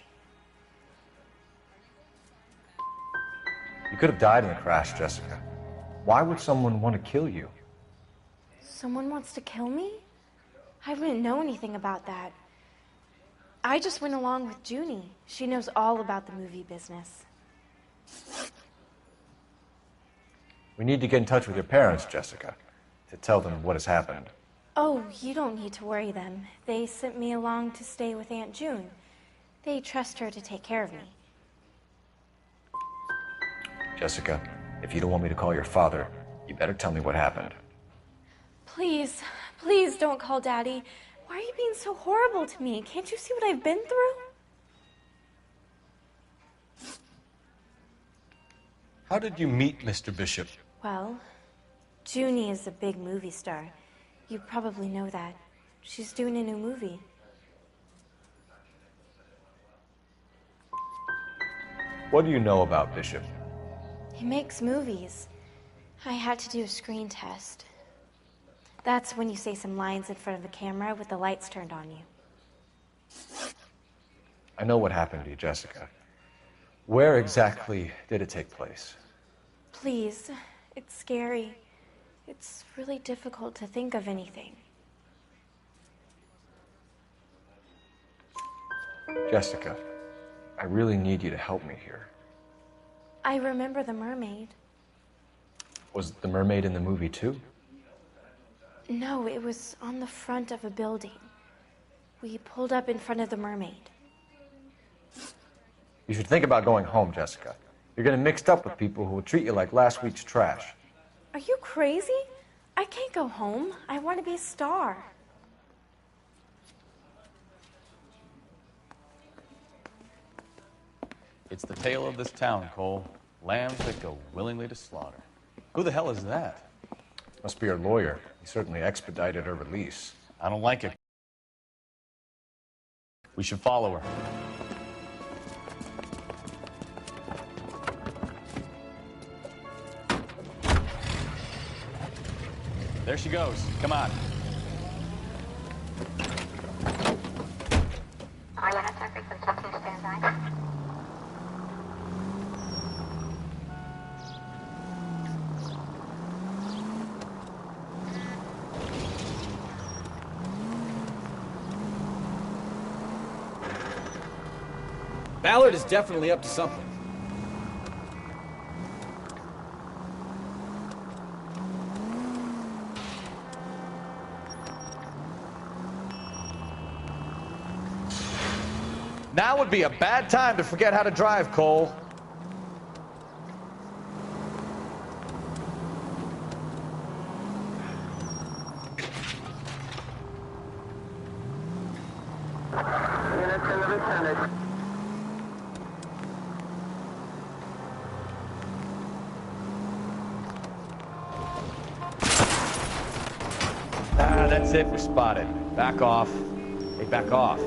You could have died in the crash, Jessica. Why would someone want to kill you? Someone wants to kill me? I wouldn't know anything about that. I just went along with Junie. She knows all about the movie business. We need to get in touch with your parents, Jessica. to tell them what has happened. Oh, you don't need to worry them. They sent me along to stay with Aunt June. They trust her to take care of me. Jessica, if you don't want me to call your father, you better tell me what happened. Please, please don't call Daddy. Why are you being so horrible to me? Can't you see what I've been through? How did you meet Mr. Bishop? Well, Junie is a big movie star. You probably know that. She's doing a new movie. What do you know about Bishop? He makes movies. I had to do a screen test. That's when you say some lines in front of the camera with the lights turned on you. I know what happened to you, Jessica. Where exactly did it take place? Please, it's scary. It's really difficult to think of anything. Jessica, I really need you to help me here. I remember the mermaid. Was the mermaid in the movie too? No, it was on the front of a building. We pulled up in front of the mermaid. You should think about going home, Jessica. You're getting mixed up with people who will treat you like last week's trash. Are you crazy? I can't go home. I want to be a star. It's the tale of this town, Cole. Lambs that go willingly to slaughter. Who the hell is that? Must be her lawyer. He certainly expedited her release. I don't like it. We should follow her. There she goes. Come on. Ballard is definitely up to something. Now would be a bad time to forget how to drive, Cole. That's it. We're spotted. Back off. Hey, back off.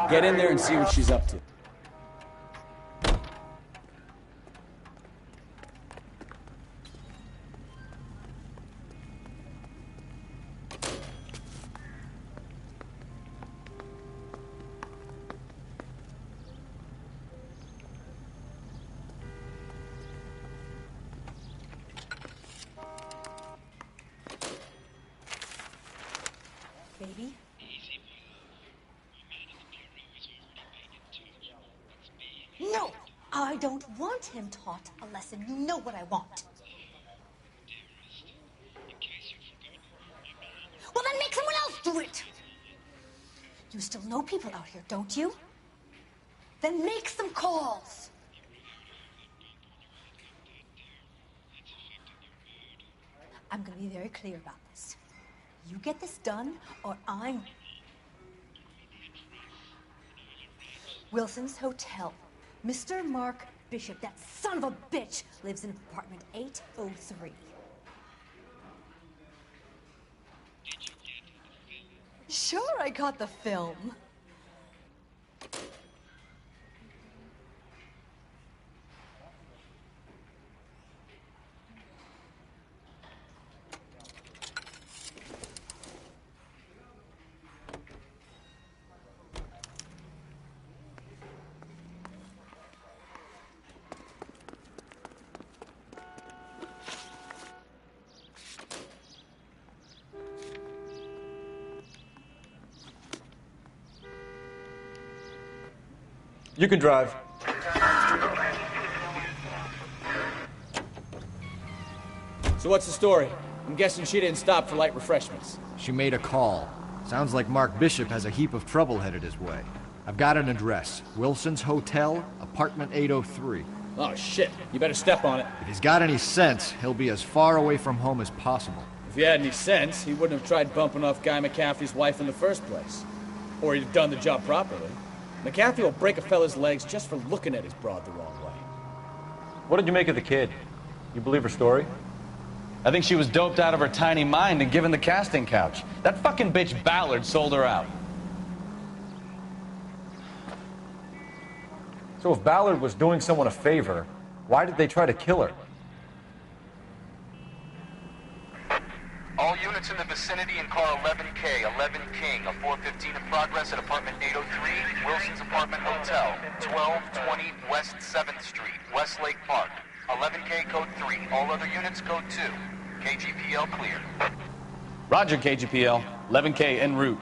Get in there and see what she's up to. Baby? No! I don't want him taught a lesson. You know what I want. Well, then make someone else do it! You still know people out here, don't you? Then make some calls! I'm gonna be very clear about this. You get this done, or I'm... Wilson's Hotel. Mr. Mark Bishop, that son of a bitch, lives in apartment 803. Sure, I got the film. You can drive. So what's the story? I'm guessing she didn't stop for light refreshments. She made a call. Sounds like Mark Bishop has a heap of trouble headed his way. I've got an address. Wilson's Hotel, apartment 803. Oh, shit. You better step on it. If he's got any sense, he'll be as far away from home as possible. If he had any sense, he wouldn't have tried bumping off Guy McCaffrey's wife in the first place. Or he'd have done the job properly. McCaffrey will break a fella's legs just for looking at his broad the wrong way. What did you make of the kid? You believe her story? I think she was doped out of her tiny mind and given the casting couch. That fucking bitch Ballard sold her out. So if Ballard was doing someone a favor, why did they try to kill her? All units in the vicinity in car 11K, 11 King, a 415 in progress at apartment 803, Wilson's Apartment Hotel, 1220 West 7th Street, Westlake Park. 11K code 3, all other units code 2. KGPL clear. Roger, KGPL. 11K en route.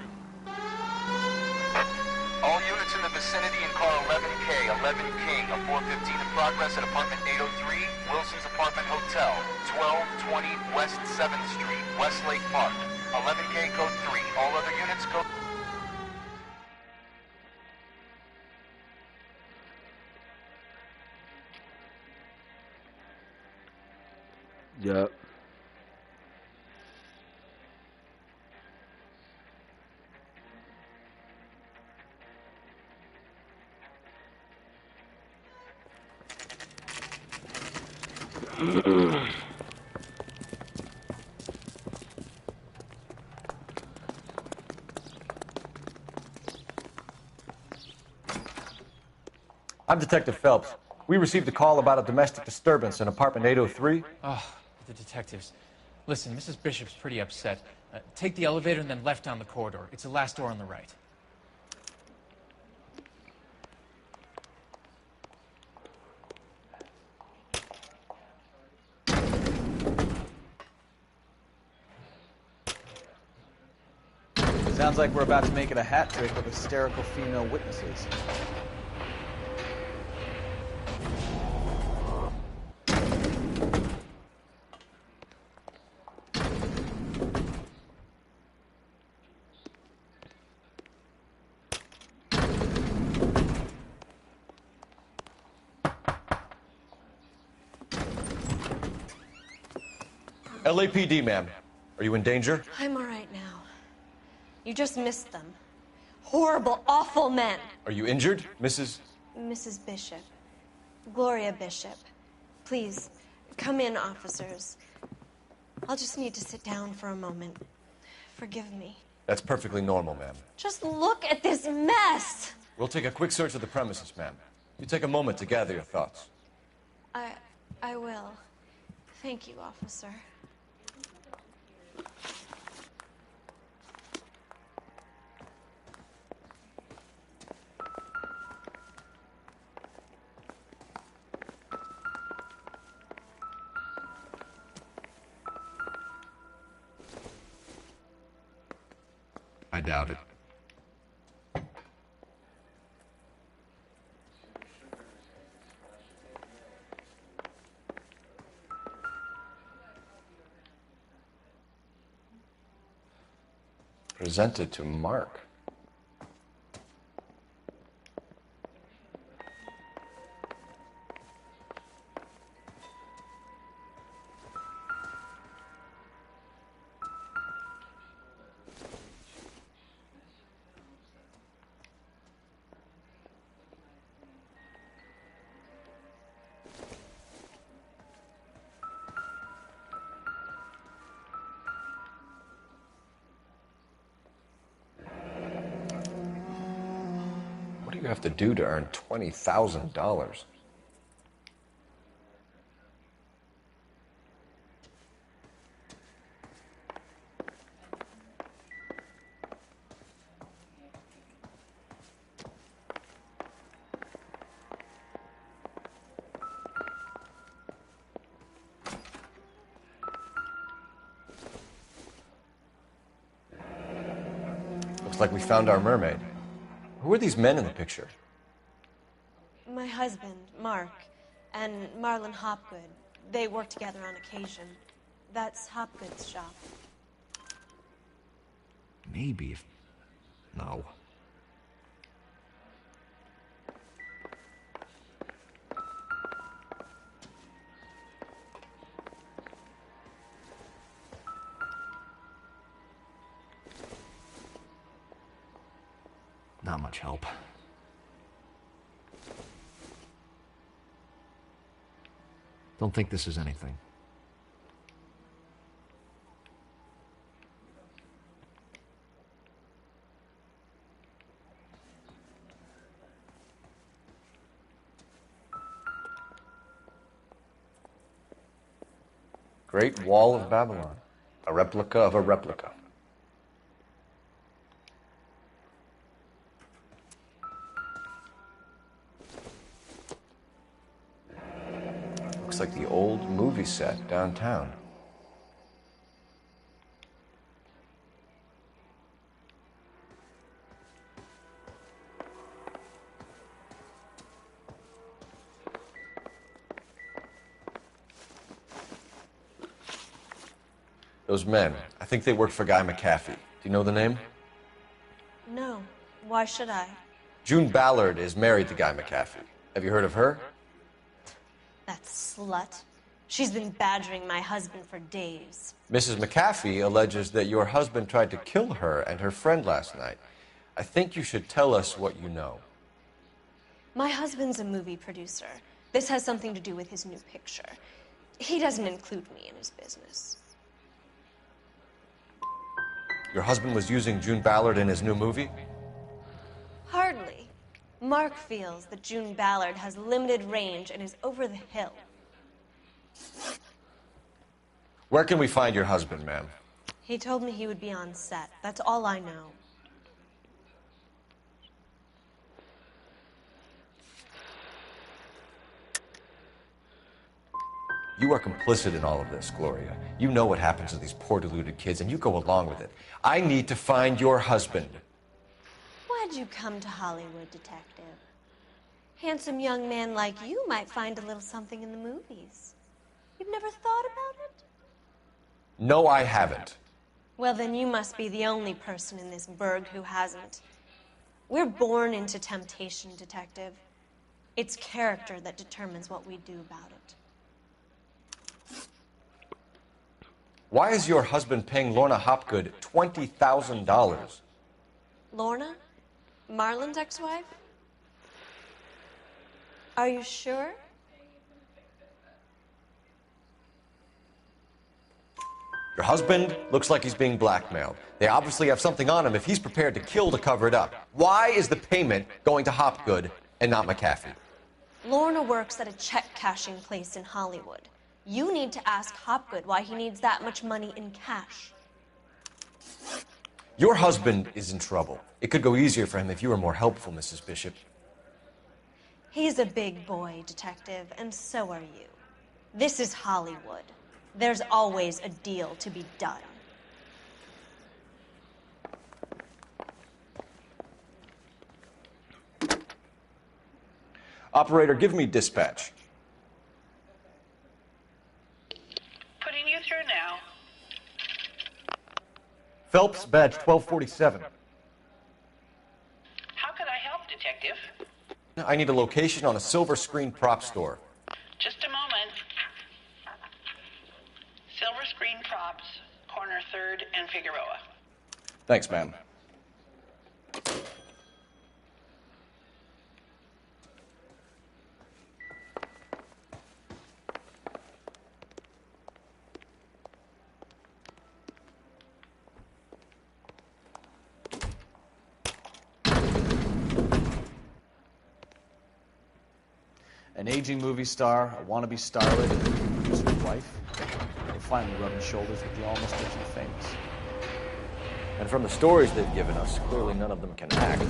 All units in the vicinity in car 11K, 11 King, a 415 in progress at apartment 803, Wilson's Apartment Hotel, 1220 West 7th Street, Westlake Park. 11K code 3, all other units code... Yep. I'm Detective Phelps. We received a call about a domestic disturbance in apartment 803. Oh, the detectives. Listen, Mrs. Bishop's pretty upset. Take the elevator and then left down the corridor. It's the last door on the right. Sounds like we're about to make it a hat trick of hysterical female witnesses. LAPD, ma'am. Are you in danger? I'm all right now. You just missed them. Horrible, awful men. Are you injured, Mrs.? Mrs. Bishop. Gloria Bishop. Please, come in, officers. I'll just need to sit down for a moment. Forgive me. That's perfectly normal, ma'am. Just look at this mess! We'll take a quick search of the premises, ma'am. You take a moment to gather your thoughts. I will. Thank you, officer. I doubt it. Presented to Mark. What do you have to do to earn $20,000? Looks like we found our mermaid. Who are these men in the picture? My husband, Mark, and Marlon Hopgood, they work together on occasion. That's Hopgood's shop. Maybe if... No. Not much help. Don't think this is anything. Great Wall of Babylon. A replica of a replica. Looks like the old movie set downtown. Those men, I think they work for Guy McAfee. Do you know the name? No. Why should I? June Ballard is married to Guy McAfee. Have you heard of her? That slut. She's been badgering my husband for days. Mrs. McAfee alleges that your husband tried to kill her and her friend last night. I think you should tell us what you know. My husband's a movie producer. This has something to do with his new picture. He doesn't include me in his business. Your husband was using June Ballard in his new movie? Hardly. Mark feels that June Ballard has limited range and is over the hill. Where can we find your husband, ma'am? He told me he would be on set. That's all I know. You are complicit in all of this, Gloria. You know what happens to these poor deluded kids, and you go along with it. I need to find your husband. Why'd you come to Hollywood, detective? Handsome young man like you might find a little something in the movies. You've never thought about it? No, I haven't. Well, then you must be the only person in this burg who hasn't. We're born into temptation, detective. It's character that determines what we do about it. Why is your husband paying Lorna Hopgood $20,000? Lorna? Marlon's ex-wife? Are you sure? Your husband looks like he's being blackmailed. They obviously have something on him if he's prepared to kill to cover it up. Why is the payment going to Hopgood and not McAfee? Lorna works at a check-cashing place in Hollywood. You need to ask Hopgood why he needs that much money in cash. Your husband is in trouble. It could go easier for him if you were more helpful, Mrs. Bishop. He's a big boy, detective, and so are you. This is Hollywood. There's always a deal to be done. Operator, give me dispatch. Putting you through now. Phelps, badge 1247. How could I help, Detective? I need a location on a silver screen prop store. Just a moment. Silver Screen Props, corner 3rd and Figueroa. Thanks, ma'am. An aging movie star, a wannabe starlet, and a movie producer's wife. They finally rubbing shoulders with the almost rich and famous. And from the stories they've given us, clearly none of them can act.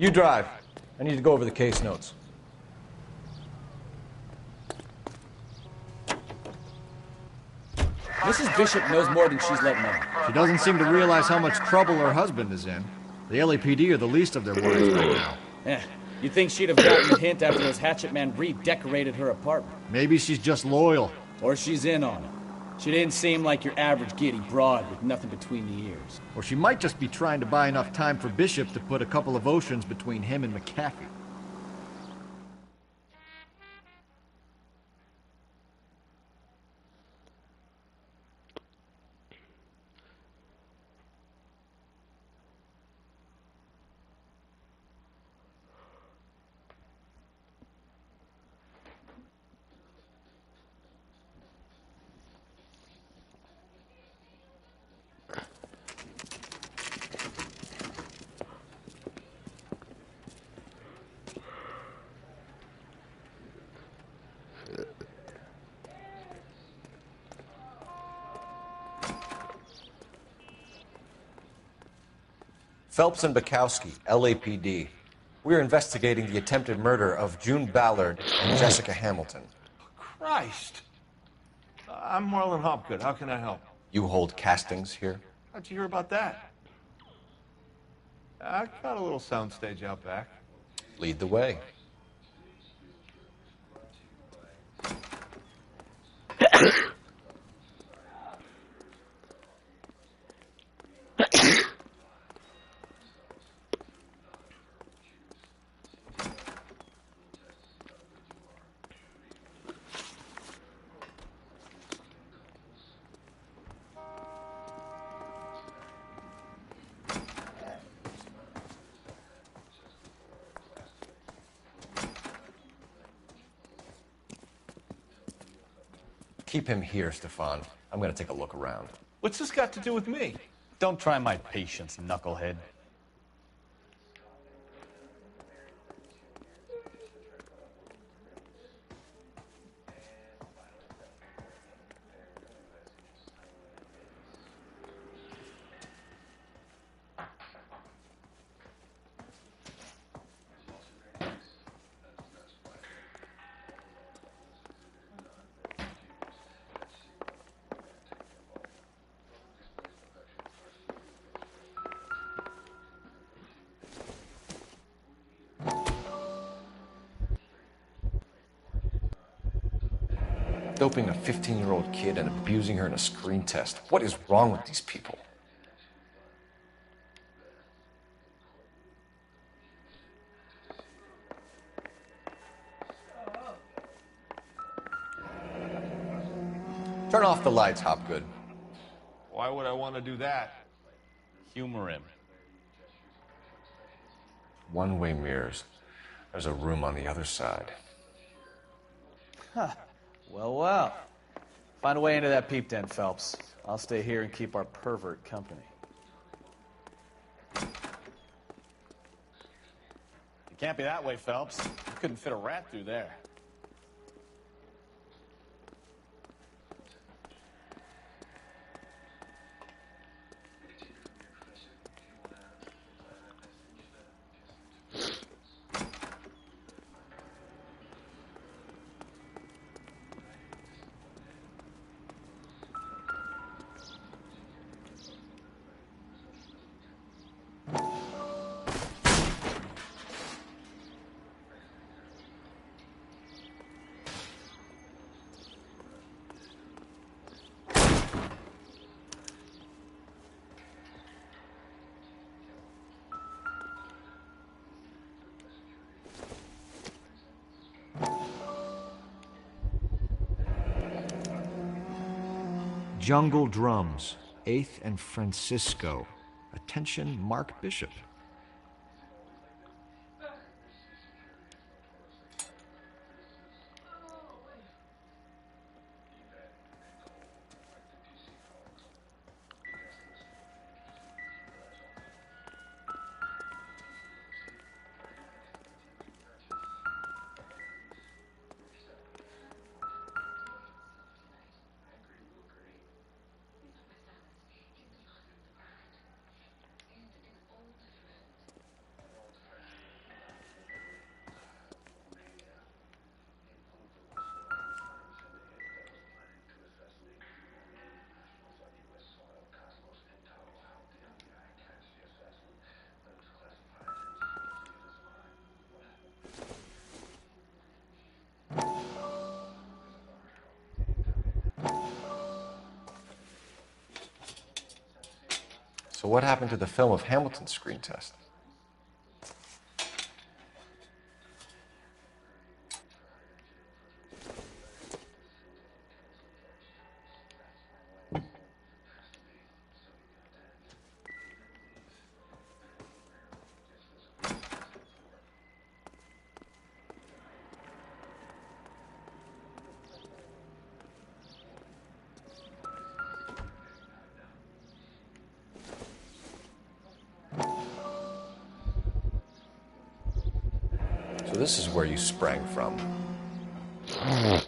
You drive. I need to go over the case notes. Mrs. Bishop knows more than she's letting on. She doesn't seem to realize how much trouble her husband is in. The LAPD are the least of their worries right now. You'd think she'd have gotten the hint after those Hatchet Man redecorated her apartment. Maybe she's just loyal. Or she's in on it. She didn't seem like your average giddy broad with nothing between the ears. Or she might just be trying to buy enough time for Bishop to put a couple of oceans between him and McAfee. Phelps and Bukowski, LAPD. We're investigating the attempted murder of June Ballard and Jessica Hamilton. Christ. I'm Marlon Hopgood. How can I help? You hold castings here? How'd you hear about that? I got a little soundstage out back. Lead the way. Keep him here, Stefan. I'm gonna take a look around. What's this got to do with me? Don't try my patience, knucklehead. Doping a 15-year-old kid and abusing her in a screen test. What is wrong with these people? Turn off the lights, Hopgood. Why would I want to do that? Humor him. One-way mirrors. There's a room on the other side. Huh. Well, well. Find a way into that peep den, Phelps. I'll stay here and keep our pervert company. You can't be that way, Phelps. You couldn't fit a rat through there. Jungle Drums, 8th and Francisco. Attention, Mark Bishop. So what happened to the film of Hamilton's screen test? So this is where you sprang from. Damn.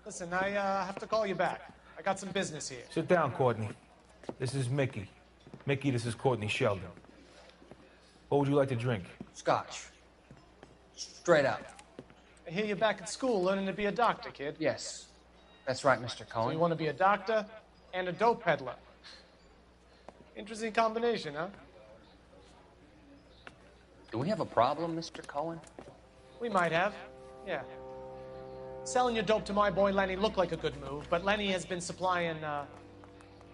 Listen, I have to call you back. I got some business here. Sit down, Courtney. This is Mickey. Mickey, this is Courtney Sheldon. What would you like to drink? Scotch. Straight out. I hear you're back at school learning to be a doctor, kid. Yes. That's right, Mr. So Cohen. you want to be a doctor and a dope peddler. Interesting combination, huh? Do we have a problem, Mr. Cohen? We might have. Yeah. Selling your dope to my boy Lenny looked like a good move, but Lenny has been supplying,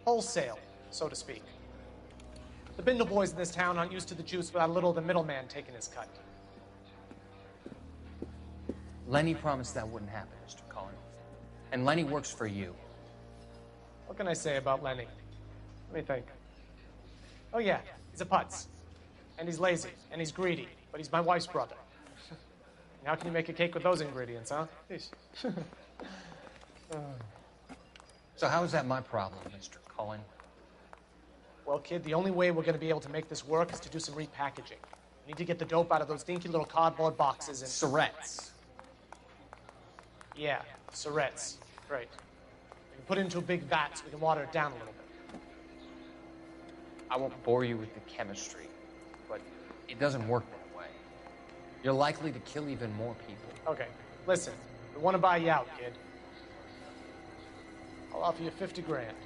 wholesale, so to speak. The Bindle boys in this town aren't used to the juice without a little of the middleman taking his cut. Lenny promised that wouldn't happen, Mr. Cohen. And Lenny works for you. What can I say about Lenny? Let me think. Oh yeah, he's a putz. And he's lazy, and he's greedy, but he's my wife's brother. How can you make a cake with those ingredients, huh? So how is that my problem, Mr. Cohen? Well, kid, the only way we're going to be able to make this work is to do some repackaging. We need to get the dope out of those dinky little cardboard boxes and... Surrettes. Yeah, Surrettes. Right. We can put it into a big vat so we can water it down a little bit. I won't bore you with the chemistry, but it doesn't work that way. You're likely to kill even more people. Okay, listen. We want to buy you out, kid. I'll offer you 50 grand.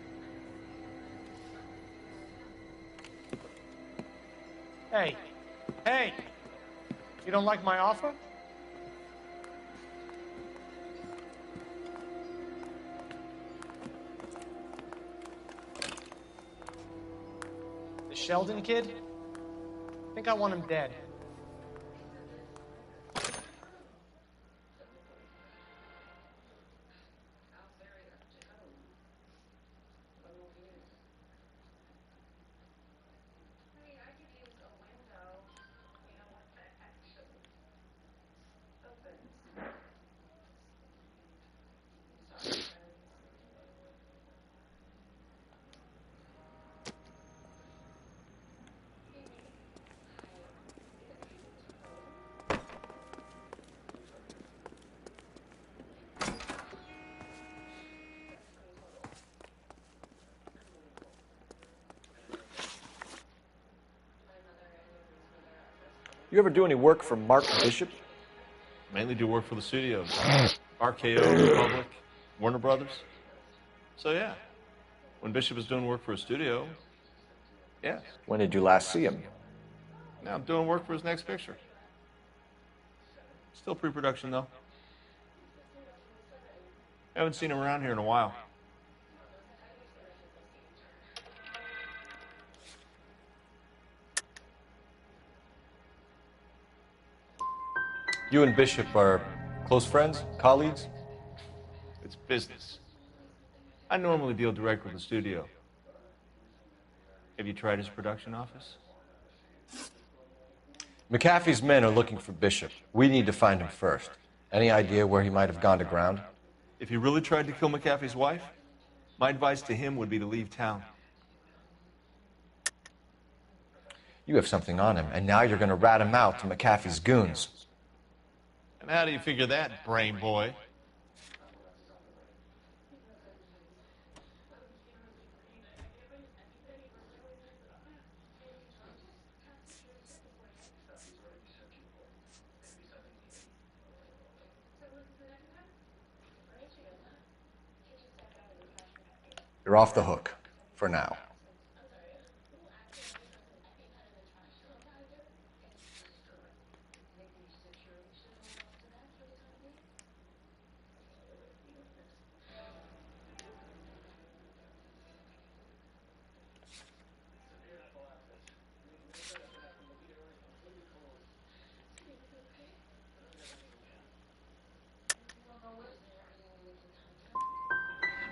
Hey. Hey! You don't like my offer? The Sheldon kid? I think I want him dead. You ever do any work for Mark Bishop? Mainly do work for the studios. RKO, Republic, Warner Brothers. So yeah, when Bishop is doing work for a studio, yes. When did you last see him? Now I'm doing work for his next picture. Still pre-production though. Haven't seen him around here in a while. You and Bishop are close friends, colleagues? It's business. I normally deal direct with the studio. Have you tried his production office? McAfee's men are looking for Bishop. We need to find him first. Any idea where he might have gone to ground? If he really tried to kill McAfee's wife, my advice to him would be to leave town. You have something on him, and now you're going to rat him out to McAfee's goons. And how do you figure that, brain boy? You're off the hook, for now.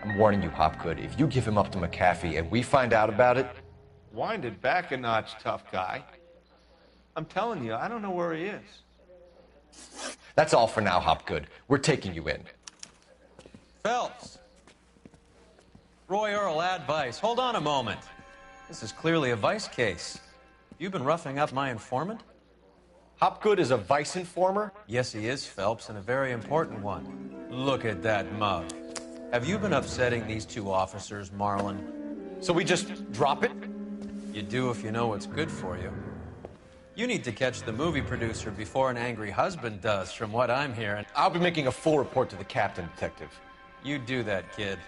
I'm warning you, Hopgood, if you give him up to McAfee and we find out about it... Wind it back a notch, tough guy. I'm telling you, I don't know where he is. That's all for now, Hopgood. We're taking you in. Phelps! Roy Earl, advice. Hold on a moment. This is clearly a vice case. You've been roughing up my informant? Hopgood is a vice informer? Yes, he is, Phelps, and a very important one. Look at that mug. Have you been upsetting these two officers, Marlin? So we just drop it? You do if you know what's good for you. You need to catch the movie producer before an angry husband does, from what I'm hearing. I'll be making a full report to the captain, Detective. You do that, kid.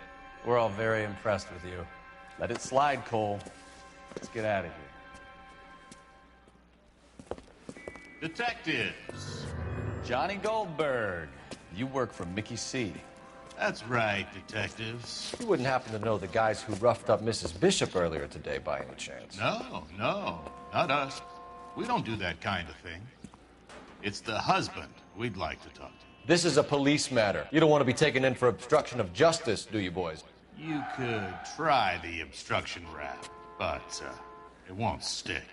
We're all very impressed with you. Let it slide, Cole. Let's get out of here. Detectives. Johnny Goldberg. You work for Mickey C. That's right, detectives. You wouldn't happen to know the guys who roughed up Mrs. Bishop earlier today, by any chance? No, not us. We don't do that kind of thing. It's the husband we'd like to talk to. This is a police matter. You don't want to be taken in for obstruction of justice, do you, boys? You could try the obstruction rap, but it won't stick.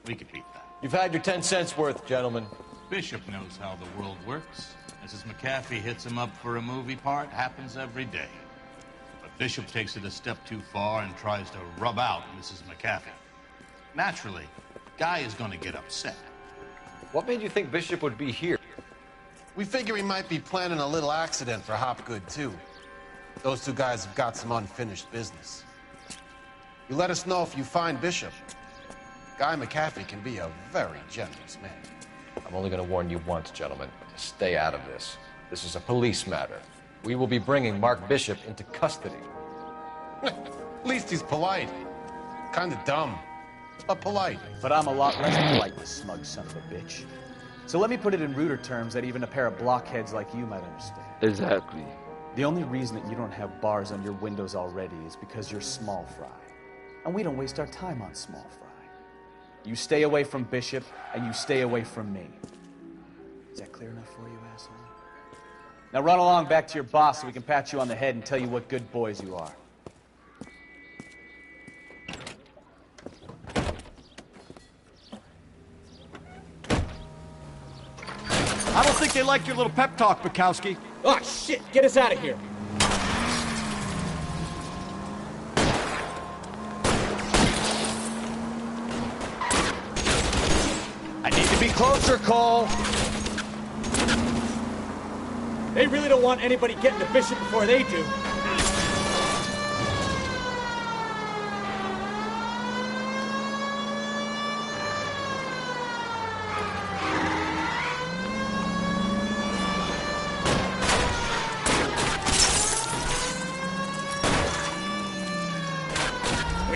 We could beat that. You've had your 10 cents worth, gentlemen. Bishop knows how the world works. Mrs. McAfee hits him up for a movie part, happens every day. But Bishop takes it a step too far and tries to rub out Mrs. McAfee. Naturally, Guy is going to get upset. What made you think Bishop would be here? We figure he might be planning a little accident for Hopgood, too. Those two guys have got some unfinished business. You let us know if you find Bishop. Guy McAfee can be a very generous man. I'm only going to warn you once, gentlemen. Stay out of this. This is a police matter. We will be bringing Mark Bishop into custody. At least he's polite. Kind of dumb, but polite. But I'm a lot less polite, you smug son of a bitch. So let me put it in ruder terms that even a pair of blockheads like you might understand. Exactly. The only reason that you don't have bars on your windows already is because you're small fry. And we don't waste our time on small fry. You stay away from Bishop, and you stay away from me. Is that clear enough for you, asshole? Now run along back to your boss so we can pat you on the head and tell you what good boys you are. I don't think they like your little pep talk, Bukowski. Oh, shit! Get us out of here! I need to be closer, Cole. They really don't want anybody getting to Bishop before they do.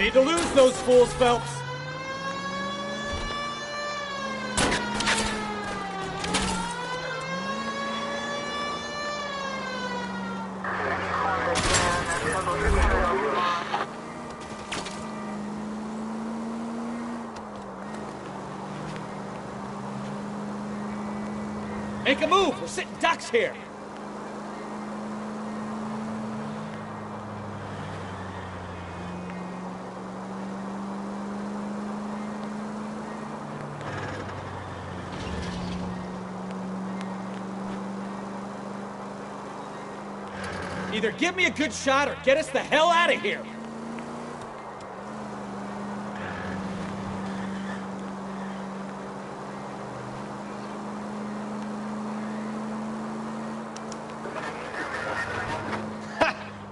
Ready to lose those fools, Phelps. Make a move! We're sitting ducks here! Either give me a good shot or get us the hell out of here!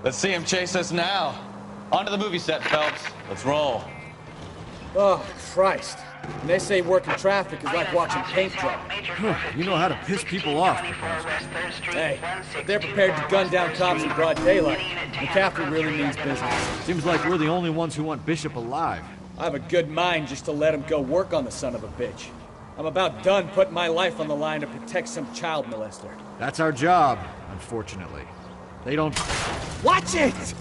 Let's see him chase us now. Onto the movie set, Phelps. Let's roll. Oh, Christ. And they say working traffic is like watching paint dry. You know how to piss people off. Hey, if they're prepared to gun down cops in broad daylight, McCaffrey really means business. Seems like we're the only ones who want Bishop alive. I have a good mind just to let him go work on the son of a bitch. I'm about done putting my life on the line to protect some child molester. That's our job, unfortunately. They don't... Watch it!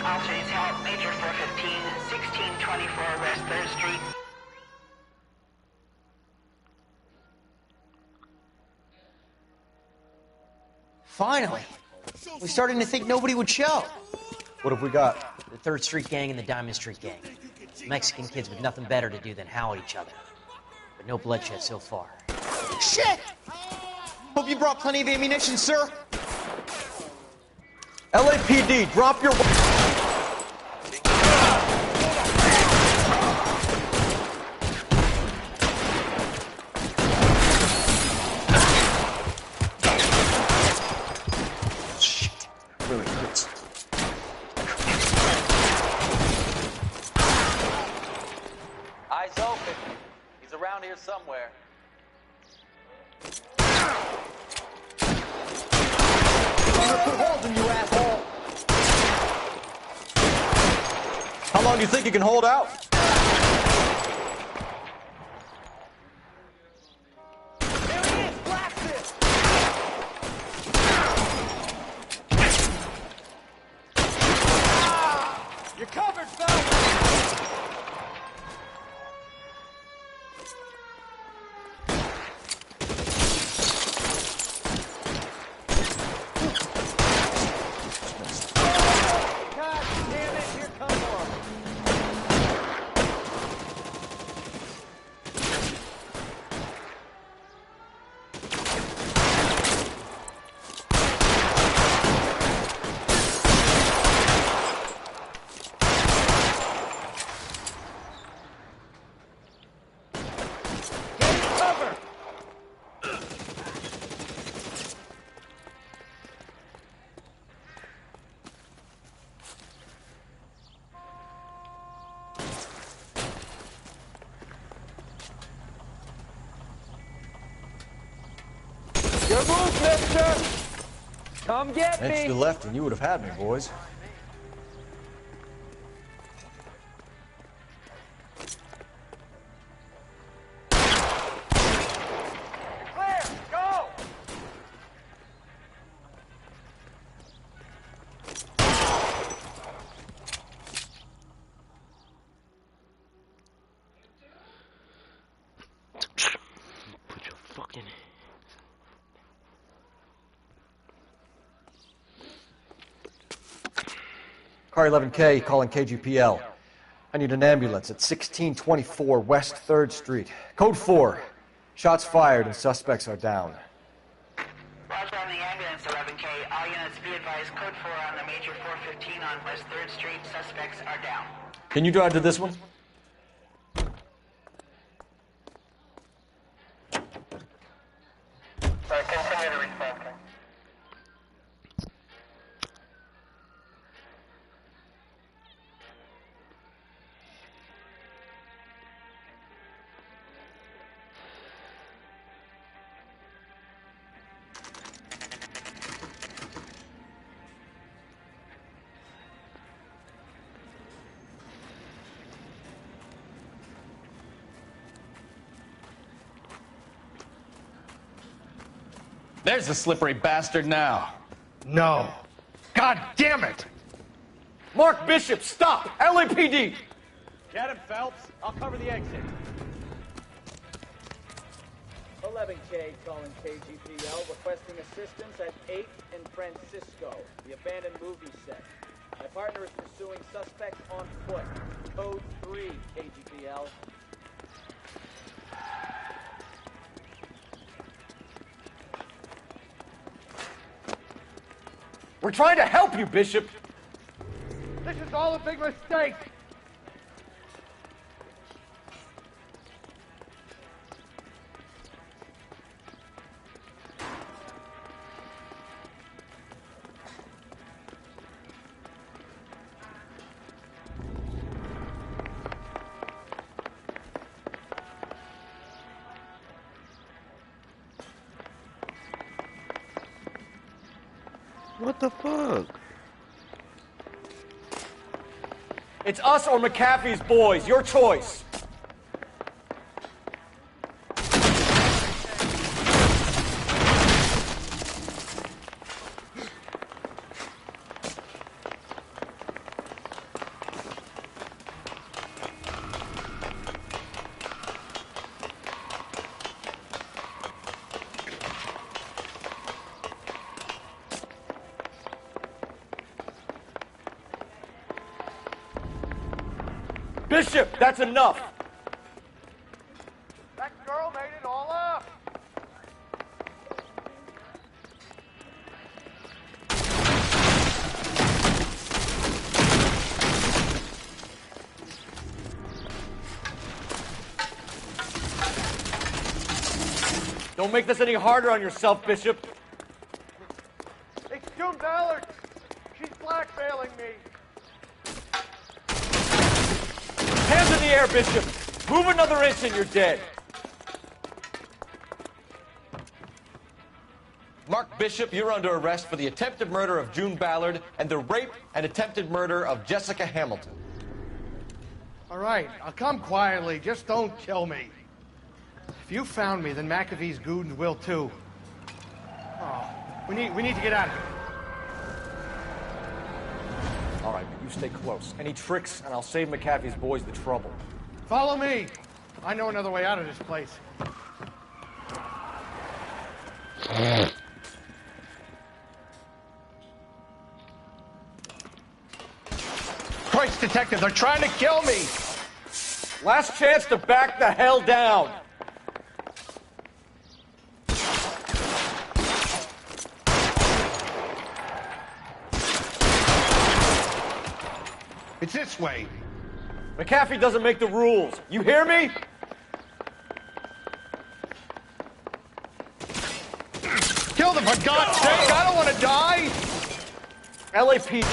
Officer detail, Major 415, 1624 West 3rd Street. Finally! We're starting to think nobody would show. What have we got? The 3rd Street Gang and the Diamond Street Gang. Mexican kids with nothing better to do than howl at each other. But no bloodshed so far. Shit! Hope you brought plenty of ammunition, sir. LAPD, drop your... Shit, really hurts. Eyes open. He's around here somewhere. Put holes in you, asshole! How long do you think you can hold out? There he is! Blast him! You're covered, Phelps! God damn it, here comes one. Get cover! Good move, mister! Come get An inch to me! the left and you would have had me, boys. Clear! Go! Put your fucking Car 11K calling KGPL. I need an ambulance at 1624 West 3rd Street. Code 4. Shots fired and suspects are down. Roger on the ambulance, 11K. All units be advised, code 4 on the major 415 on West 3rd Street. Suspects are down. Can you drive to this one? Continue to respond. There's the slippery bastard now. No. God damn it! Mark Bishop, stop! LAPD! Get him, Phelps. I'll cover the exit. 11K calling KGPL, requesting assistance at 8th and Francisco, the abandoned movie set. My partner is pursuing suspect on foot. Code 3, KGPL. We're trying to help you, Bishop! This is all a big mistake! What the fuck? It's us or McAfee's boys. Your choice. Bishop, that's enough. That girl made it all up! Don't make this any harder on yourself, Bishop. It's June Ballard! She's blackmailing me! Hands in the air, Bishop. Move another inch and you're dead. Mark Bishop, you're under arrest for the attempted murder of June Ballard and the rape and attempted murder of Jessica Hamilton. All right, I'll come quietly. Just don't kill me. If you found me, then McAfee's goons will too. Oh, we need to get out of here. All right, but you stay close. Any tricks, and I'll save McAfee's boys the trouble. Follow me. I know another way out of this place. Christ, detective, they're trying to kill me! Last chance to back the hell down. It's this way. McAfee doesn't make the rules. You hear me? Kill them, for God's sake! I don't want to die! LAPD.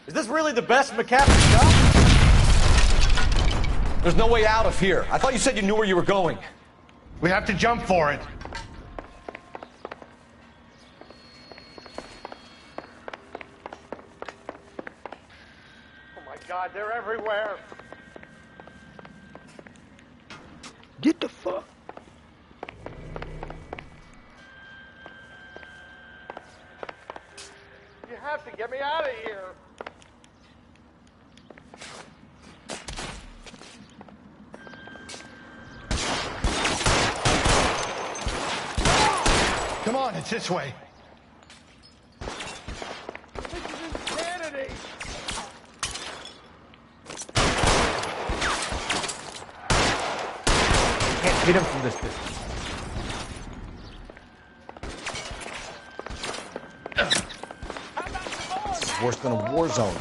Is this really the best McAfee got? There's no way out of here. I thought you said you knew where you were going. We have to jump for it. Oh my God, they're everywhere. Get the fuck. You have to get me out of here. on, it's this way. This is insanity! Can't hit him from this distance. This is worse than a war zone.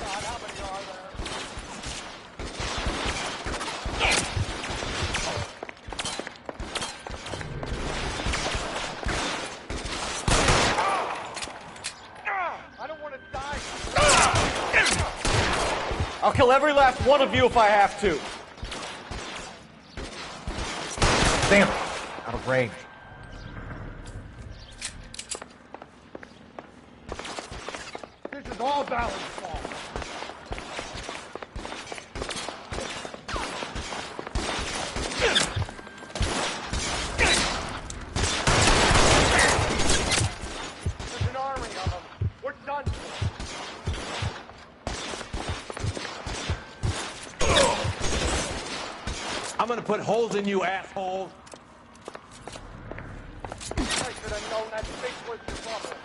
I'll kill every last one of you if I have to. Damn it! Out of range. This is all Valen's fault. There's an army of them. We're done. I'm gonna put holes in you, asshole. I should have known that bitch was trouble.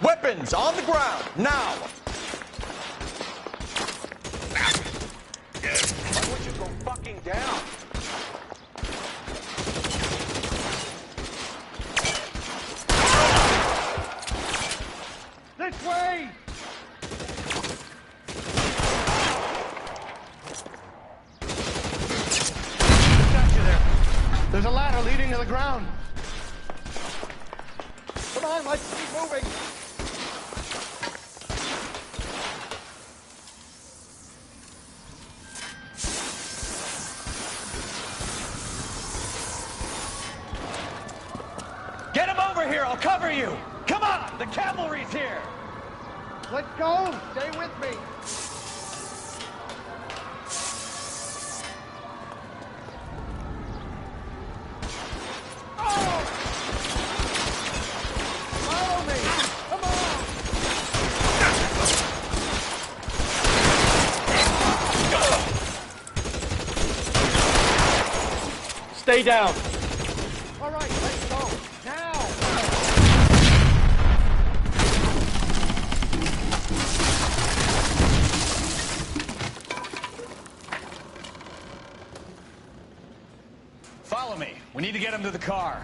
Weapons on the ground, now! Why would you go fucking down? This way! Got you there. There's a ladder leading to the ground. Come on, let's keep moving. Get him over here, I'll cover you! Come on, the cavalry's here! Let's go. Stay with me. Follow me. Come on. Stay down. All right, let's go. Now. Follow me. We need to get him to the car.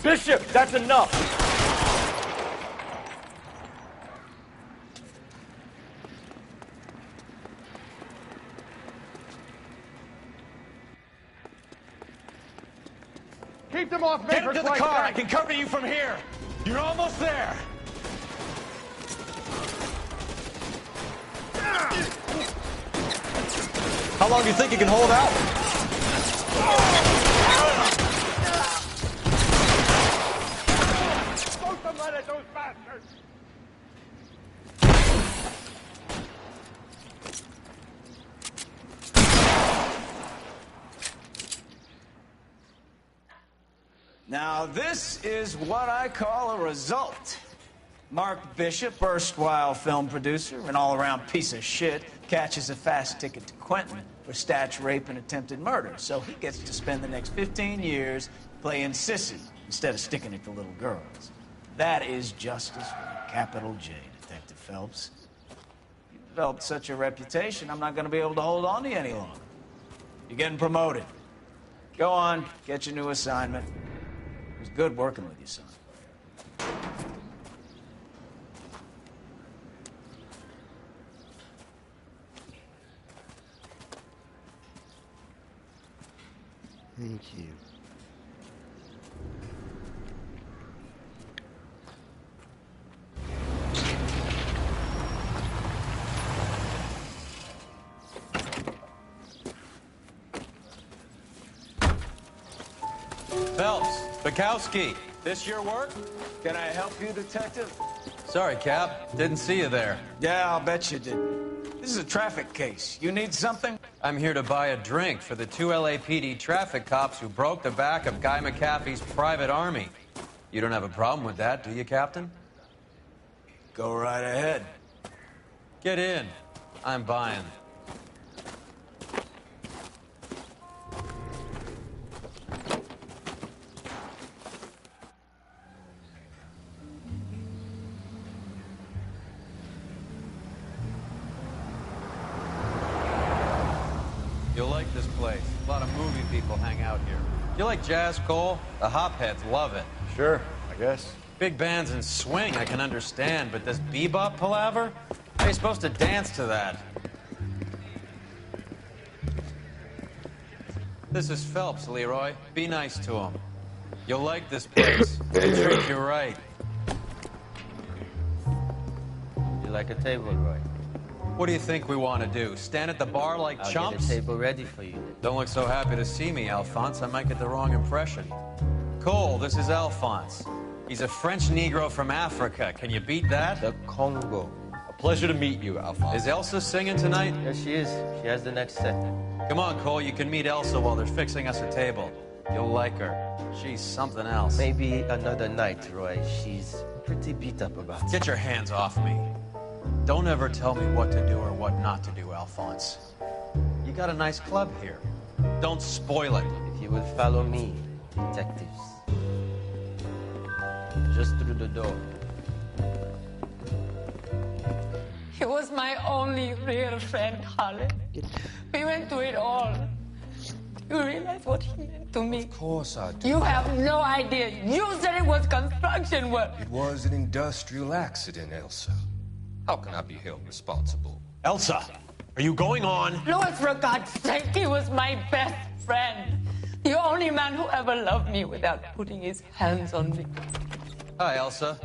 Bishop, that's enough! Keep them off me. Get him to the car, I can cover you from here! You're almost there! How long do you think you can hold out? Supposed to let it, those bastards. Now, this is what I call a result. Mark Bishop, erstwhile film producer and all-around piece of shit, catches a fast ticket to Quentin for statch rape and attempted murder. So he gets to spend the next 15 years playing sissy instead of sticking it to little girls. That is justice with a capital J, Detective Phelps. You developed such a reputation, I'm not going to be able to hold on to you any longer. You're getting promoted. Go on, get your new assignment. It was good working with you, son. Thank you. Phelps, Bukowski, this your work? Can I help you, Detective? Sorry, Cap. Didn't see you there. Yeah, I'll bet you did. This is a traffic case. You need something? I'm here to buy a drink for the 2 LAPD traffic cops who broke the back of Guy McAfee's private army. You don't have a problem with that, do you, Captain? Go right ahead. Get in. I'm buying. You'll like this place. A lot of movie people hang out here. You like jazz, Cole? The hopheads love it. Sure, I guess. Big bands and swing I can understand, but this bebop palaver? How are you supposed to dance to that? This is Phelps, Leroy. Be nice to him. You'll like this place. They treat you right. You like a table, Roy? What do you think we want to do? Stand at the bar like I'll chumps? get a table ready for you. Don't look so happy to see me, Alphonse. I might get the wrong impression. Cole, this is Alphonse. He's a French Negro from Africa. Can you beat that? The Congo. A pleasure to meet you, Alphonse. Is Elsa singing tonight? Yes, she is. She has the next set. Come on, Cole. You can meet Elsa while they're fixing us a table. You'll like her. She's something else. Maybe another night, Roy. She's pretty beat up about it. Get your hands off me. Don't ever tell me what to do or what not to do, Alphonse. You got a nice club here. Don't spoil it. If you would follow me, detectives. Just through the door. He was my only real friend, Harlan. We went through it all. You realize what he meant to me? Of course I do. You have no idea. You said it was construction work. It was an industrial accident, Elsa. How can I be held responsible? Elsa, are you going on? Louis, for God's sake, he was my best friend. The only man who ever loved me without putting his hands on me. Hi, Elsa.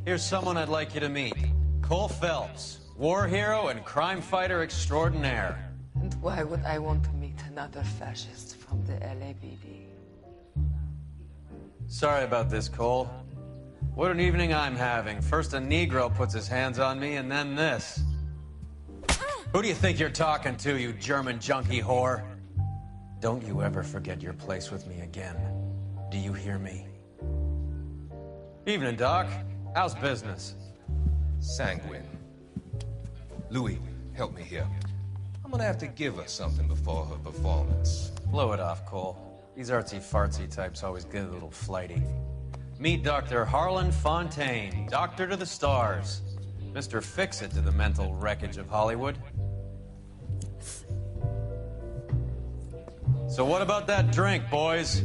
Here's someone I'd like you to meet. Cole Phelps, war hero and crime fighter extraordinaire. And why would I want to meet another fascist from the LAPD? Sorry about this, Cole. What an evening I'm having. First a Negro puts his hands on me, and then this. Who do you think you're talking to, you German junkie whore? Don't you ever forget your place with me again. Do you hear me? Evening, Doc. How's business? Sanguine. Louis, help me here. I'm gonna have to give her something before her performance. Blow it off, Cole. These artsy-fartsy types always get a little flighty. Meet Dr. Harlan Fontaine, doctor to the stars. Mr. Fix-It to the mental wreckage of Hollywood. So what about that drink, boys?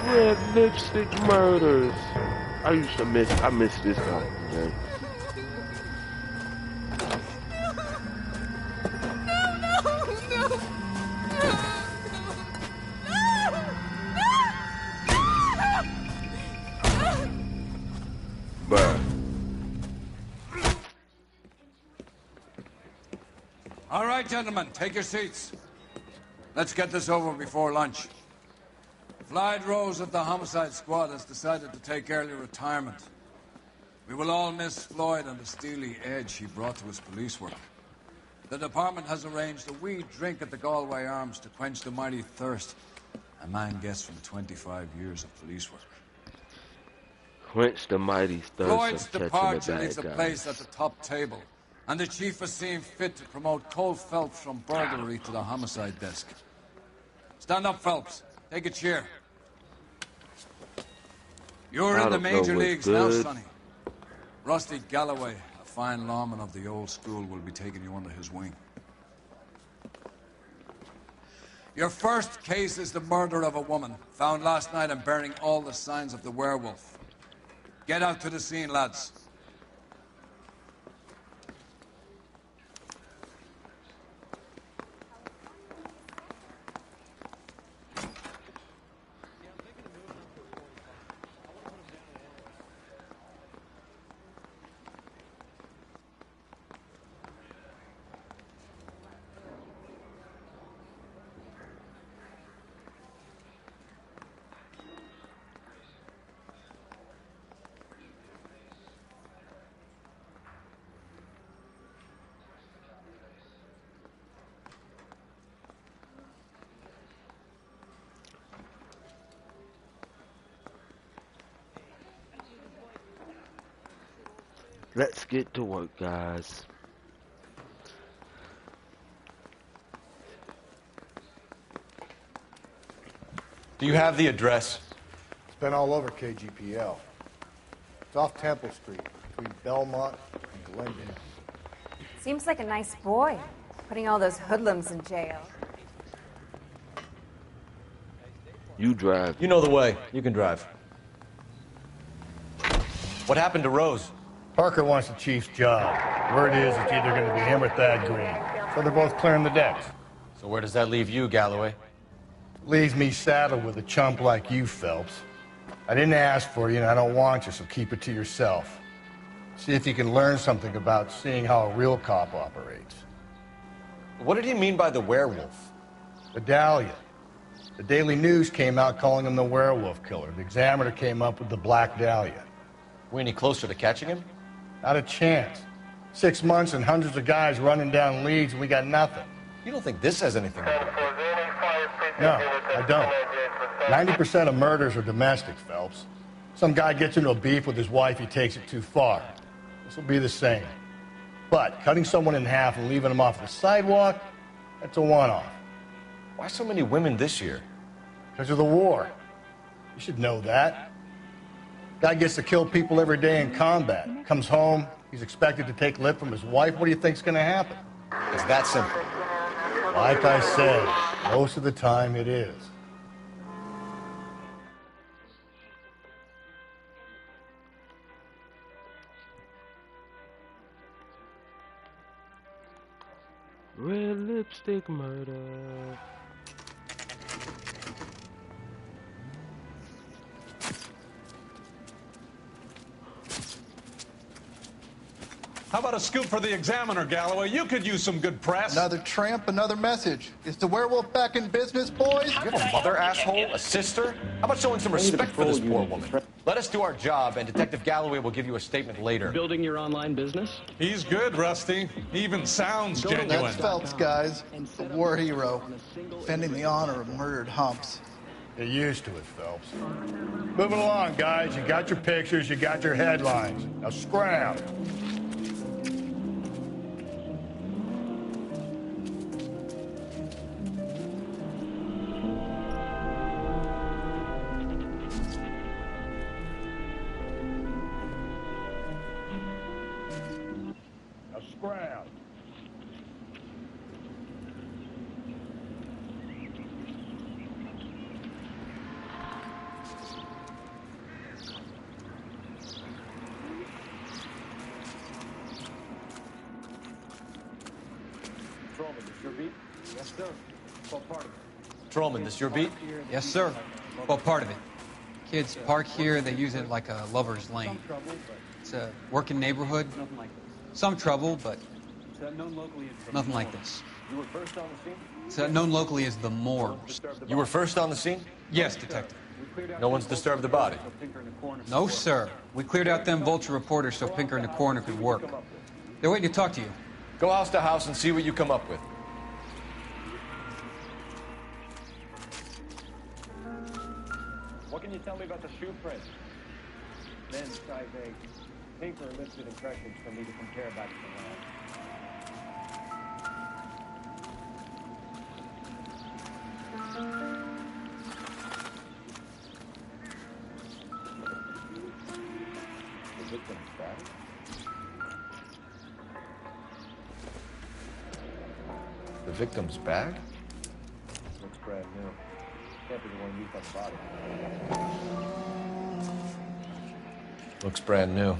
Red lipstick murders. I miss this guy, man. Bruh. All right, gentlemen, take your seats. Let's get this over before lunch. Floyd Rose of the Homicide Squad has decided to take early retirement. We will all miss Floyd and the steely edge he brought to his police work. The department has arranged a wee drink at the Galway Arms to quench the mighty thirst. A man gets from 25 years of police work. Quench the mighty thirst Floyd's of catching the departure bad leaves a guys. place at the top table, and the chief has seen fit to promote Cole Phelps from burglary to the homicide desk. Stand up, Phelps. Take a chair. You're I in the don't know major what's leagues now, good. Sonny. Rusty Galloway, a fine lawman of the old school, will be taking you under his wing. Your first case is the murder of a woman, found last night and bearing all the signs of the werewolf. Get out to the scene, lads. Let's get to work, guys. Do you have the address? It's been all over KGPL. It's off Temple Street, between Belmont and Glendale. Seems like a nice boy, putting all those hoodlums in jail. You drive. You know the way. You can drive. What happened to Rose? Parker wants the chief's job. Word is it's either going to be him or Thad Green. So they're both clearing the decks. So where does that leave you, Galloway? Leaves me saddled with a chump like you, Phelps. I didn't ask for you, and I don't want you, so keep it to yourself. See if you can learn something about seeing how a real cop operates. What did he mean by the werewolf? The Dahlia. The Daily News came out calling him the werewolf killer. The Examiner came up with the Black Dahlia. We any closer to catching him? Not a chance. 6 months and hundreds of guys running down leads, and we got nothing. You don't think this has anything to do with it? No, I don't. 90% of murders are domestic, Phelps. Some guy gets into a beef with his wife, he takes it too far. This will be the same. But cutting someone in half and leaving them off the sidewalk, that's a one-off. Why so many women this year? Because of the war. You should know that. Guy gets to kill people every day in combat. Comes home, he's expected to take lip from his wife. What do you think's going to happen? It's that simple. Like I said, most of the time it is. Red lipstick murder. How about a scoop for the Examiner, Galloway? You could use some good press. Another tramp, another message. Is the werewolf back in business, boys? You have a mother, asshole? A sister? How about showing some respect for this poor woman? Let us do our job, and Detective Galloway will give you a statement later. Building your online business? He's good, Rusty. He even sounds genuine. That's Phelps, guys. A war hero. Defending the honor of murdered humps. Get used to it, Phelps. Moving along, guys. You got your pictures, you got your headlines. Now scram. Trollman, this your beat? Yes, sir. Well, part of it. Kids park here, they use it like a lover's lane. It's a working neighborhood. Some trouble, but nothing like this. You were first on the scene? It's known locally as the morgue. You were first on the scene? Yes, Detective. No one's disturbed the body? No, sir. We cleared out them vulture reporters so Pinker in the corner could work. They're waiting to talk to you. Go house to house and see what you come up with. can you tell me about the shoe print? Men size 8. Pink or listed impressions for me to compare back to the lab. The victim's bag? The victim's bag? Looks brand new. Can't be the one used on the body. Looks brand new.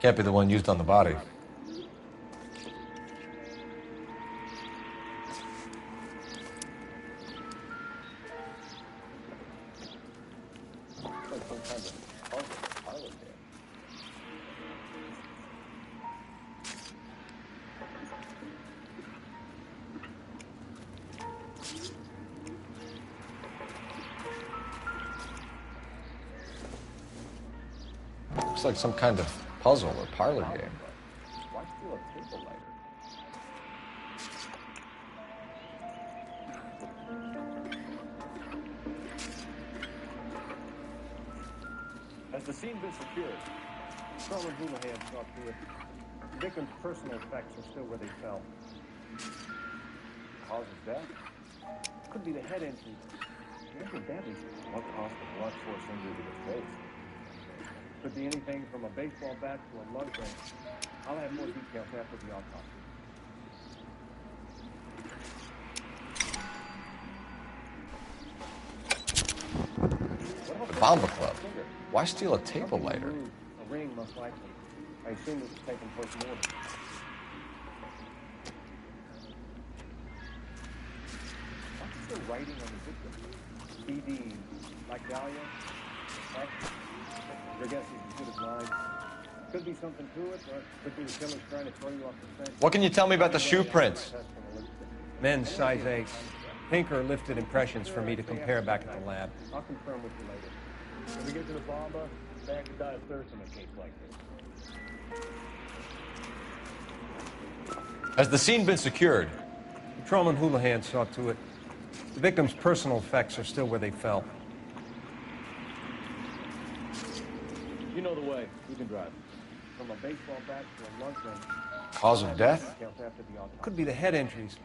Can't be the one used on the body. Like some kind of puzzle parlor game. Looks like some kind of puzzle or parlor game. Why steal a table lighter? Has the scene been secured? Solomon Houlihan saw to it. The victim's personal effects are still where they fell. Cause of death? Could be the head injury. Nothing badly. What caused the blunt force injury to the face? Could be anything from a baseball bat to a lug wrench. I'll have more details after the autopsy. The Bomba Club. Why steal a table lighter? A ring, most likely. I assume it was taken post-mortem. What's the writing on the victim? BD, like Dahlia? X? Your guess is as good as mine. Could be something to it, or could be the killer's trying to throw you off the scent. What can you tell me about the shoe prints? Men's size 8. Pink or lifted impressions for me to compare back at the lab. I'll confirm with you later. When we get to the Bomba, back to die of thirst in a case like this. Has the scene been secured? Patrolman Houlihan saw to it. The victim's personal effects are still where they fell. You know the way. You can drive. From a baseball bat to a lug wrench. Cause of death? Could be the head injuries.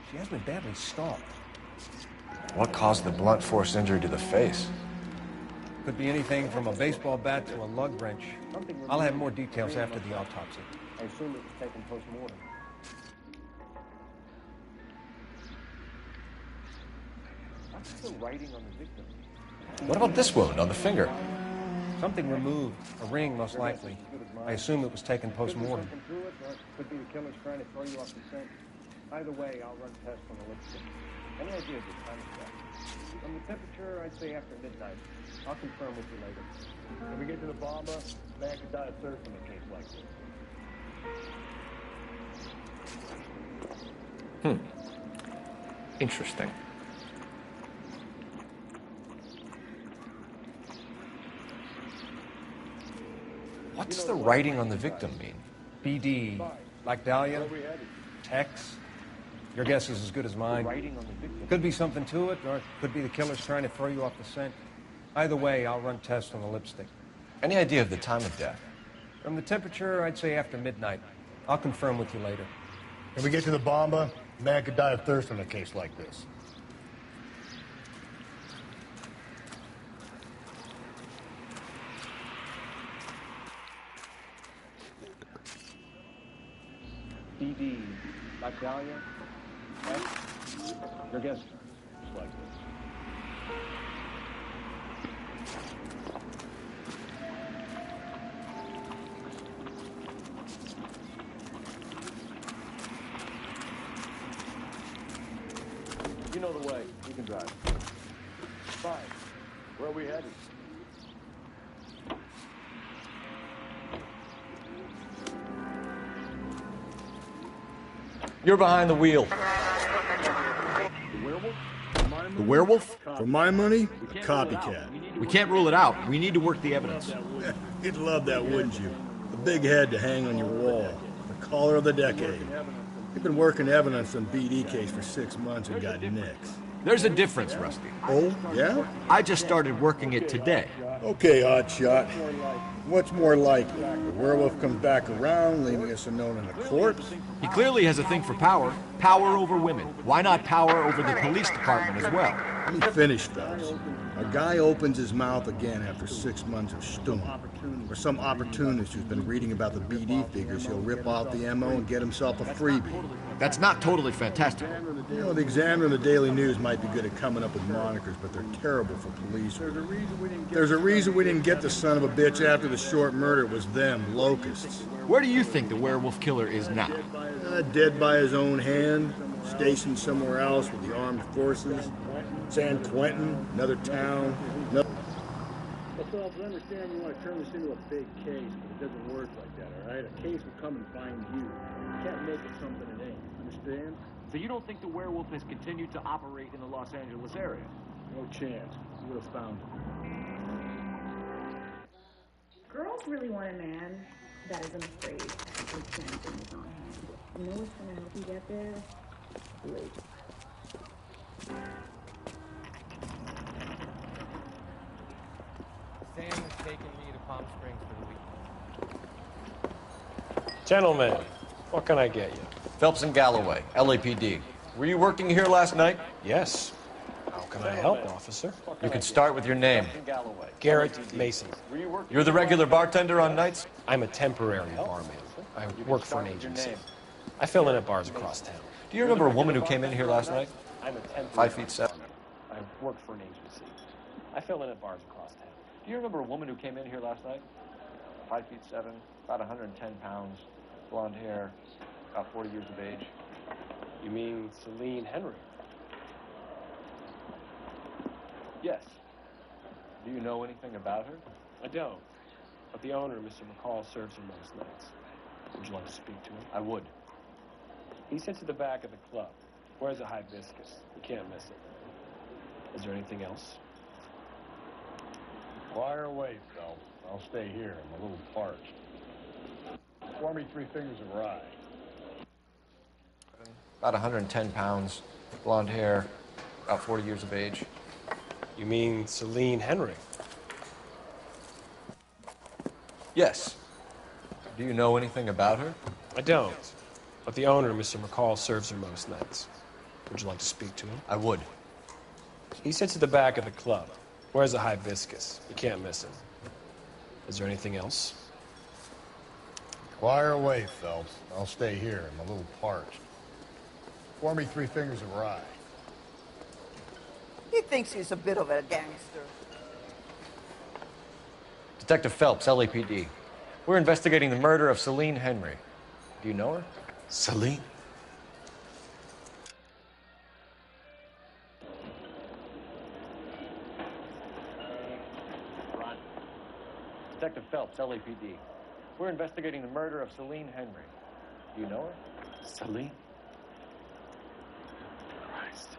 She has been badly stalked. What caused the blunt force injury to the face? Could be anything from a baseball bat to a lug wrench. I'll have more details after the autopsy. I assume it was taken post-mortem. What's the writing on the victim? What about this wound on the finger? Something removed. A ring, most likely. I assume it was taken post-mortem. Could be something to it, or could be the killer's trying to throw you off the scent. Either way, I'll run tests on the lipstick. Any idea of the time of death? From the temperature, I'd say after midnight. I'll confirm with you later. When we get to the Bomba, man could die of thirst in a case like this. Interesting. What's the writing on the victim mean? BD, like Dahlia? X? Your guess is as good as mine. Could be something to it, or could be the killer's trying to throw you off the scent. Either way, I'll run tests on the lipstick. Any idea of the time of death? From the temperature, I'd say after midnight. I'll confirm with you later. When we get to the Bomba, man could die of thirst in a case like this. BD, like Dahlia? X? Your guess is like this. You know the way. You can drive. Fine. Where are we headed? You're behind the wheel. The werewolf? For my money? A copycat. We can't rule it out. We need to work the evidence. You'd love that, wouldn't you? A big head to hang on your wall. The caller of the decade. You've been working evidence on BD case for 6 months and got nicks. There's a difference, Rusty. Oh, yeah? I just started working it today. Okay, Oddshot. What's more likely? The werewolf comes back around, leaving us unknown in a corpse? He clearly has a thing for power. Power over women. Why not power over the police department as well? Let me finish, fellas. A guy opens his mouth again after 6 months of stewing. Or some opportunist who's been reading about the BD figures, he'll rip out the MO and get himself a freebie. That's not totally fantastical. You know, the Examiner and the Daily News might be good at coming up with monikers, but they're terrible for police. There's a reason we didn't get the son of a bitch after the short murder. It was them, locusts. Where do you think the werewolf killer is now? Dead by his own hand, stationed somewhere else with the armed forces. San Quentin, another town. Well, Phelps, I understand you want to turn this into a big case, but it doesn't work like that, all right? A case will come and find you. You can't make it something it ain't. Understand? So you don't think the werewolf has continued to operate in the Los Angeles area? No chance. You would have found him. Girls really want a man that isn't afraid to take chances in his own hand. You know what's going to help you get there? Blake. Sam is taking me to Palm Springs for the weekend. Gentlemen, what can I get you? Phelps and Galloway, LAPD. Were you working here last night? Yes. How can I help, officer? You can start with your name. Garrett Mason. You're the regular bartender on nights? I'm a temporary barman. I work for an agency. I fill in at bars across town. Do you remember a woman who came in here last night? I'm a temporary 5 feet 7. I work for an agency. I fill in at bars across town. Do you remember a woman who came in here last night? 5 feet 7, about 110 pounds, blonde hair, about 40 years of age. You mean Celine Henry? Yes. Do you know anything about her? I don't. But the owner, Mr. McCall, serves her most nights. Would you like to speak to him? I would. He sits at the back of the club. Wears a hibiscus. You can't miss it. Is there anything else? Fire away, Phelps. I'll stay here. I'm a little parched. Pour me 3 fingers of rye. About 110 pounds, blonde hair, about 40 years of age. You mean Celine Henry? Yes. Do you know anything about her? I don't. But the owner, Mr. McCall, serves her most nights. Would you like to speak to him? I would. He sits at the back of the club. Wears a hibiscus. You can't miss him. Is there anything else? Fire away, Phelps. I'll stay here. I'm a little parched. Pour me 3 fingers of rye. He thinks he's a bit of a gangster. Detective Phelps, LAPD. We're investigating the murder of Celine Henry. Do you know her? Celine? Detective Phelps, LAPD. We're investigating the murder of Celine Henry. Do you know her? Celine? Christ.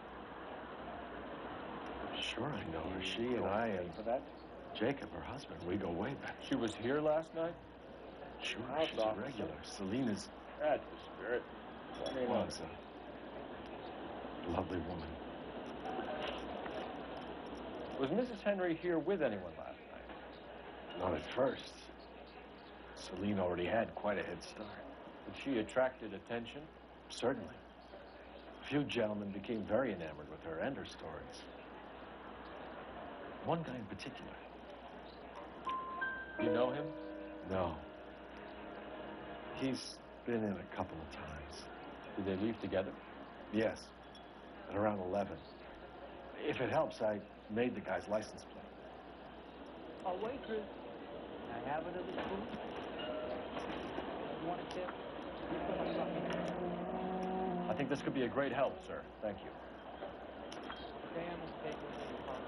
Sure I know her. She and I and Jacob, her husband, we go way back. She was here last night? Sure, she's a regular. Celine is... That's the spirit. Was a lovely woman. Was Mrs. Henry here with anyone last night? Not at first. Celine already had quite a head start. But she attracted attention? Certainly. A few gentlemen became very enamored with her and her stories. One guy in particular. You know him? No. He's been in a couple of times. Did they leave together? Yes. At around 11. If it helps, I made the guy's license plate. Oh, waitress, I have another spoon. You want a tip? I think this could be a great help, sir. Thank you. Sam is taking me to Palm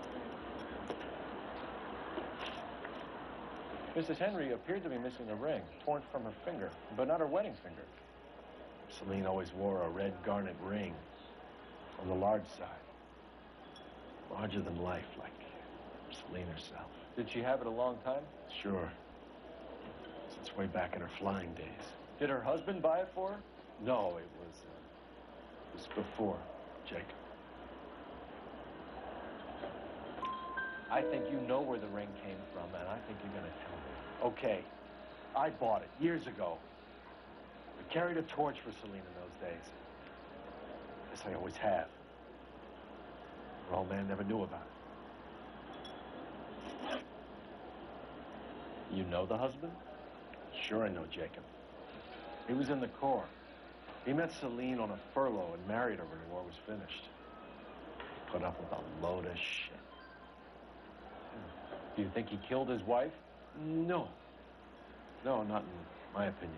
Springs. Mrs. Henry appeared to be missing a ring, torn from her finger, but not her wedding finger. Celine always wore a red garnet ring on the large side. Larger than life, like Celine herself. Did she have it a long time? Sure. Since way back in her flying days. Did her husband buy it for her? No, it was before Jacob. I think you know where the ring came from, and I think you're going to tell me. Okay, I bought it years ago. I carried a torch for Celine in those days. Yes, I always have. Her old man never knew about it. You know the husband? Sure I know Jacob. He was in the Corps. He met Celine on a furlough and married her when the war was finished. He put up with a load of shit. Do you think he killed his wife? No. No, not in my opinion.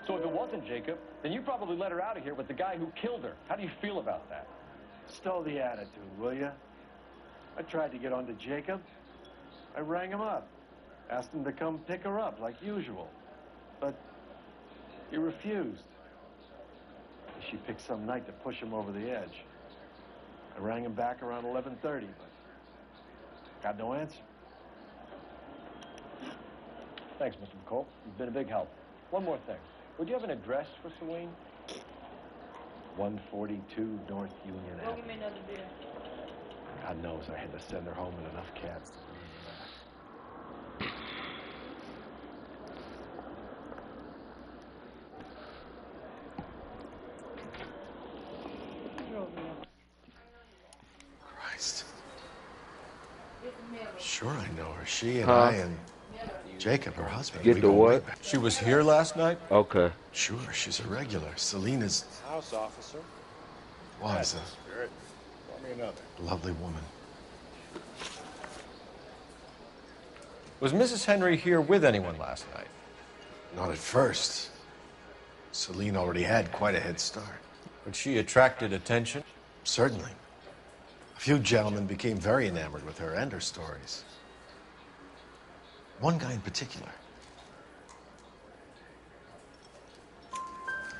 So if it wasn't Jacob, then you probably let her out of here with the guy who killed her. How do you feel about that? Stow the attitude, will you? I tried to get onto Jacob. I rang him up. Asked him to come pick her up, like usual. But he refused. She picked some night to push him over the edge. I rang him back around 11:30, but got no answer. Thanks, Mr. McCall. You've been a big help. One more thing. Would you have an address for Celine? 142 North Union Avenue. Give me another beer. God knows I had to send her home in enough cabs to Christ. Sure I know her. She and Huh? I and Jacob, her husband. Get we the go way what? back. She was here last night? Okay. Sure, she's a regular. Selena's House officer. was Spirit. Want me another. a lovely woman. Was Mrs. Henry here with anyone last night? Not at first. Celine already had quite a head start. But she attracted attention? Certainly. A few gentlemen became very enamored with her and her stories. One guy in particular.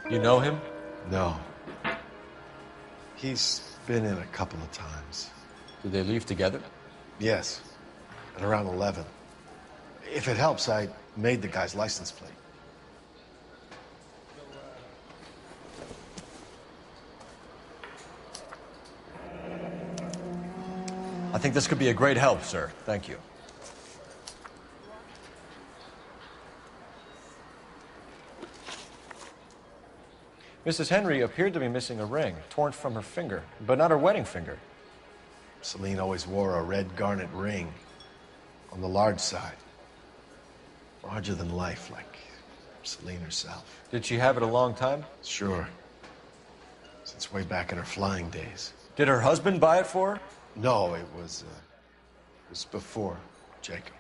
You know him? No. He's been in a couple of times. Did they leave together? Yes. At around 11. If it helps, I made the guy's license plate. I think this could be a great help, sir. Thank you. Mrs. Henry appeared to be missing a ring, torn from her finger, but not her wedding finger. Celine always wore a red garnet ring on the large side. Larger than life, like Celine herself. Did she have it a long time? Sure. Since way back in her flying days. Did her husband buy it for her? No, it was before Jacob.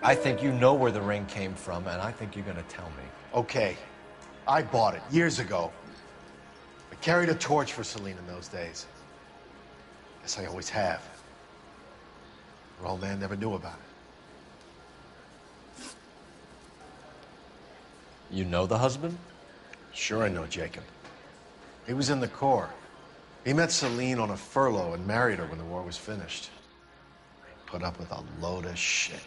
I think you know where the ring came from, and I think you're going to tell me. Okay. I bought it years ago. I carried a torch for Celine in those days. Yes, I always have. Her old man never knew about it. You know the husband? Sure I know Jacob. He was in the Corps. He met Celine on a furlough and married her when the war was finished. He put up with a load of shit.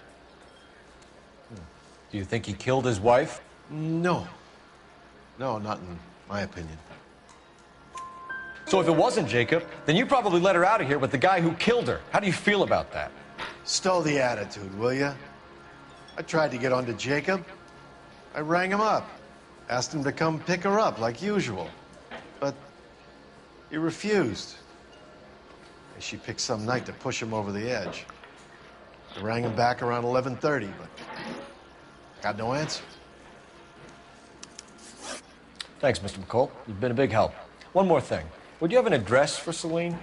Do you think he killed his wife? No. No, not in my opinion. So if it wasn't Jacob, then you probably let her out of here with the guy who killed her. How do you feel about that? Stow the attitude, will you? I tried to get onto Jacob. I rang him up. Asked him to come pick her up, like usual. But he refused. And she picked some night to push him over the edge. I rang him back around 11:30, but got no answer. Thanks, Mr. McCall. You've been a big help. One more thing. Would you have an address for Celine?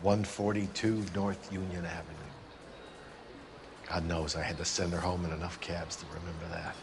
142 North Union Avenue. God knows I had to send her home in enough cabs to remember that.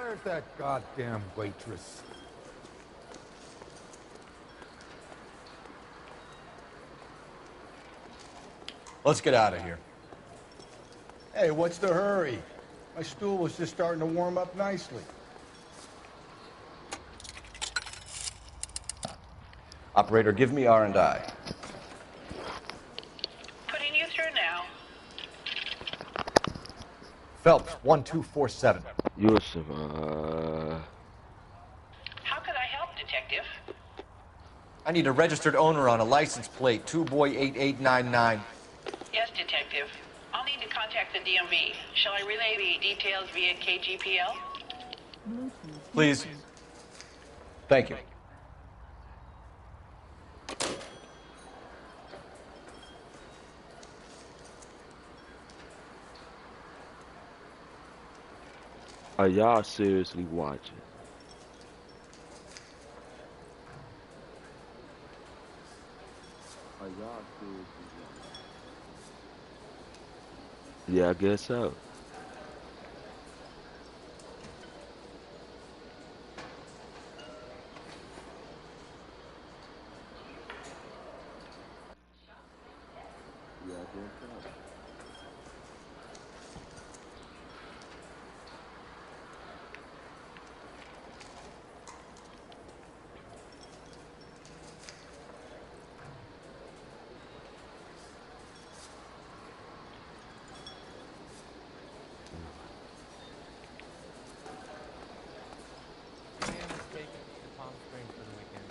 Where's that goddamn waitress? Let's get out of here. Hey, what's the hurry? My stool was just starting to warm up nicely. Operator, give me R&I. Putting you through now. Phelps, 1247. Yusuf, How could I help, Detective? I need a registered owner on a license plate, 2boy8899. Yes, Detective. I'll need to contact the DMV. Shall I relay the details via KGPL? Please. Thank you. are y'all seriously watching? Are y'all seriously watching? Yeah, I guess so. Yeah, I guess so. Man is taking me to Palm Springs for the weekend.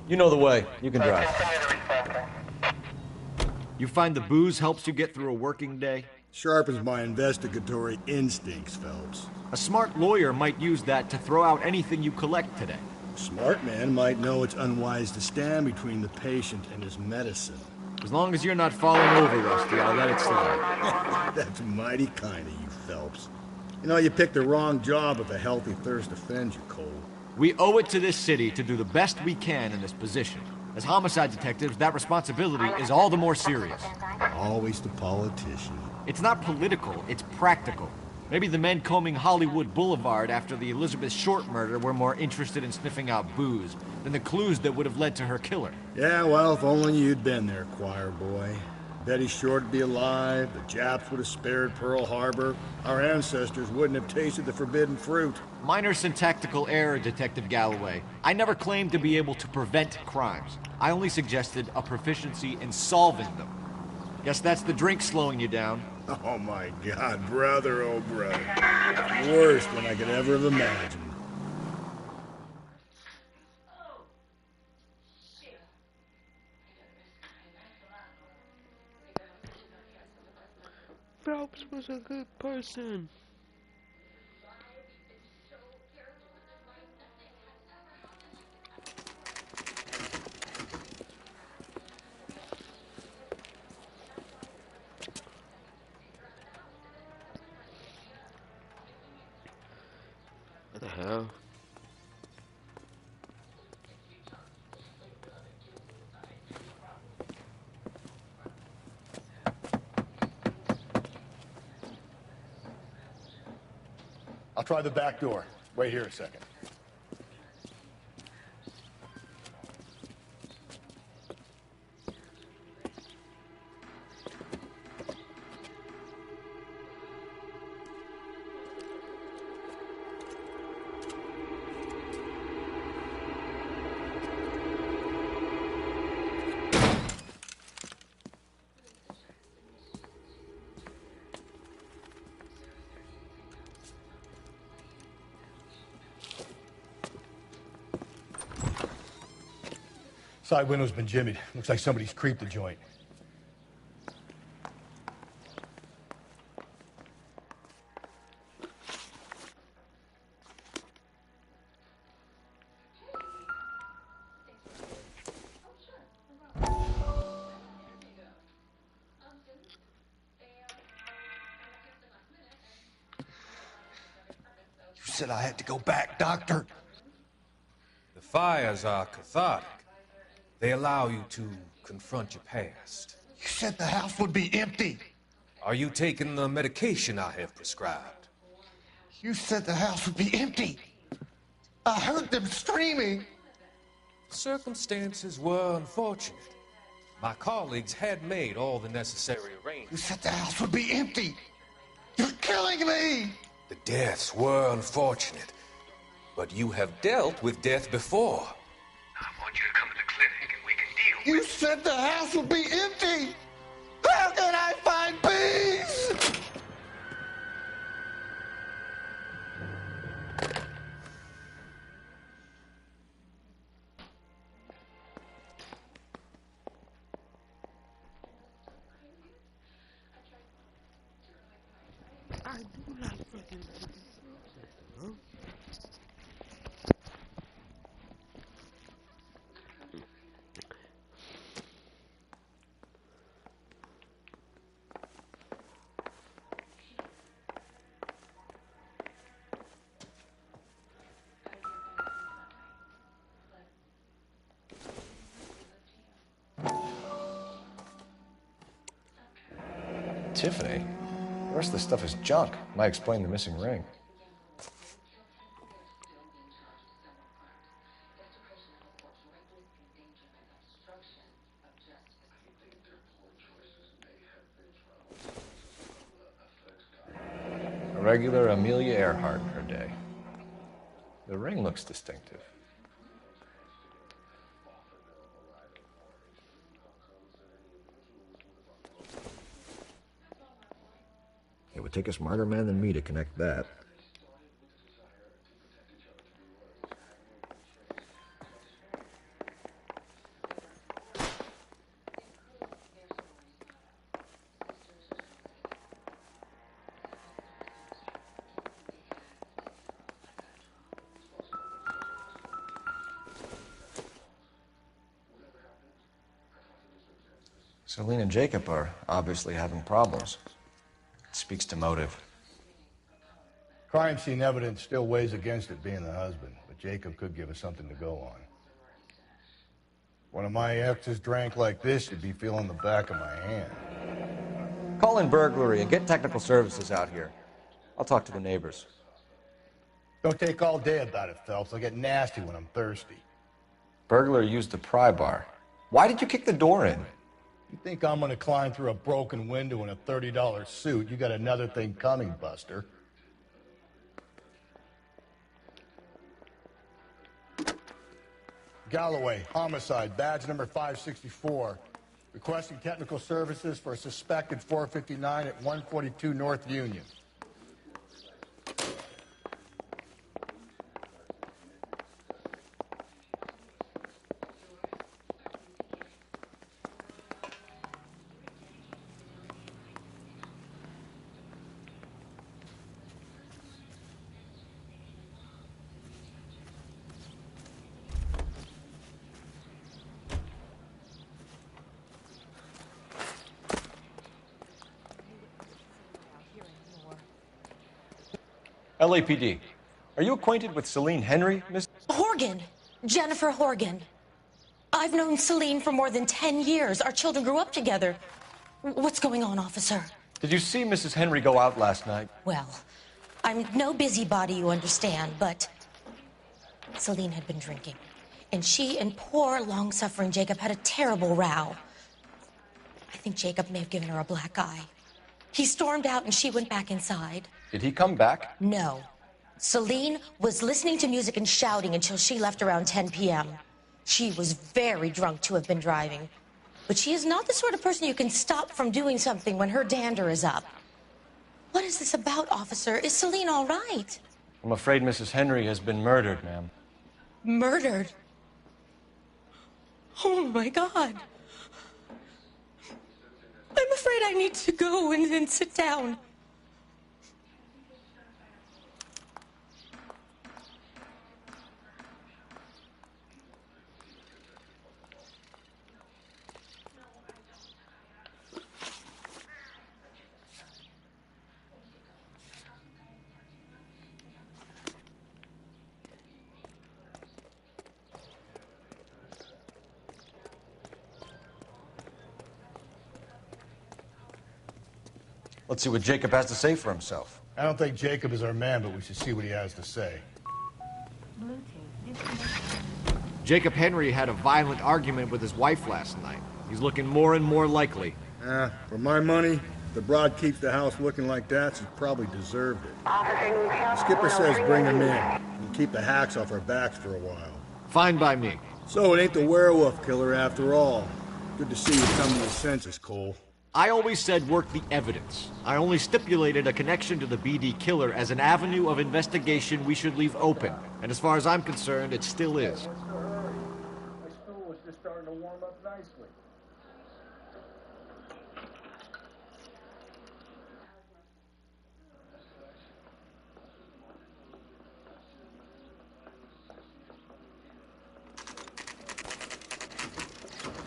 You know the way. You can drive. You find the booze helps you get through a working day? Sharpens my investigatory instincts, Phelps. A smart lawyer might use that to throw out anything you collect today. A smart man might know it's unwise to stand between the patient and his medicine. As long as you're not falling over, Rusty, I'll let it slide. That's mighty kind of you, Phelps. You know, you picked the wrong job if a healthy thirst offends you, Cole. We owe it to this city to do the best we can in this position. As homicide detectives, that responsibility is all the more serious. Always the politician. It's not political, it's practical. Maybe the men combing Hollywood Boulevard after the Elizabeth Short murder were more interested in sniffing out booze than the clues that would have led to her killer. Yeah, well, if only you'd been there, choir boy. Betty Short would be alive, the Japs would have spared Pearl Harbor, our ancestors wouldn't have tasted the forbidden fruit. Minor syntactical error, Detective Galloway. I never claimed to be able to prevent crimes. I only suggested a proficiency in solving them. Guess that's the drink slowing you down. Oh my God, brother, oh brother. Worse than I could ever have imagined. Phelps was a good person. What the hell? I'll try the back door. Wait here a second. Side window's been jimmied. Looks like somebody's creeped the joint. You said I had to go back, Doctor. The The fires are cathartic. They allow you to confront your past. You said the house would be empty. Are you taking the medication I have prescribed? You said the house would be empty. I heard them screaming. Circumstances were unfortunate. My colleagues had made all the necessary You arrangements. said the house would be empty. You're killing me. The deaths were unfortunate, but you have dealt with death before. I want you to come to the clinic and we can deal. You said the house would be empty. How can I find peace? I do like fucking huh? Tiffany? The rest of the stuff is junk. Might explain the missing ring. A regular Amelia Earhart in her day. The ring looks distinctive. It would take a smarter man than me to connect that. Celine and Jacob are obviously having problems. It speaks to motive. Crime scene evidence still weighs against it being the husband, but Jacob could give us something to go on. One of my exes drank like this, you'd be feeling the back of my hand. Call in burglary and get technical services out here. I'll talk to the neighbors. Don't take all day about it, Phelps. I'll get nasty when I'm thirsty. Burglar used the pry bar. Why did you kick the door in? You think I'm gonna climb through a broken window in a $30 suit? You got another thing coming, Buster. Galloway, homicide, badge number 564. Requesting technical services for a suspected 459 at 142 North Union. LAPD. Are you acquainted with Celine Henry, Miss? Horgan. Jennifer Horgan. I've known Celine for more than 10 years. Our children grew up together. What's going on, officer? Did you see Mrs. Henry go out last night? Well, I'm no busybody, you understand, but Celine had been drinking. And she and poor, long-suffering Jacob had a terrible row. I think Jacob may have given her a black eye. He stormed out and she went back inside. Did he come back? No. Celine was listening to music and shouting until she left around 10 p.m. She was very drunk to have been driving. But she is not the sort of person you can stop from doing something when her dander is up. What is this about, officer? Is Celine all right? I'm afraid Mrs. Henry has been murdered, ma'am. Murdered? Oh, my God. I'm afraid I need to go and sit down. Let's see what Jacob has to say for himself. I don't think Jacob is our man, but we should see what he has to say. Jacob Henry had a violent argument with his wife last night. He's looking more and more likely. For my money, if the broad keeps the house looking like that, she probably deserved it. The skipper says bring him in and keep the hacks off our backs for a while. Fine by me. So it ain't the werewolf killer after all. Good to see you come to your senses, Cole. I always said work the evidence. I only stipulated a connection to the BD killer as an avenue of investigation we should leave open. And as far as I'm concerned, it still is. My stool was just starting to warm up nicely.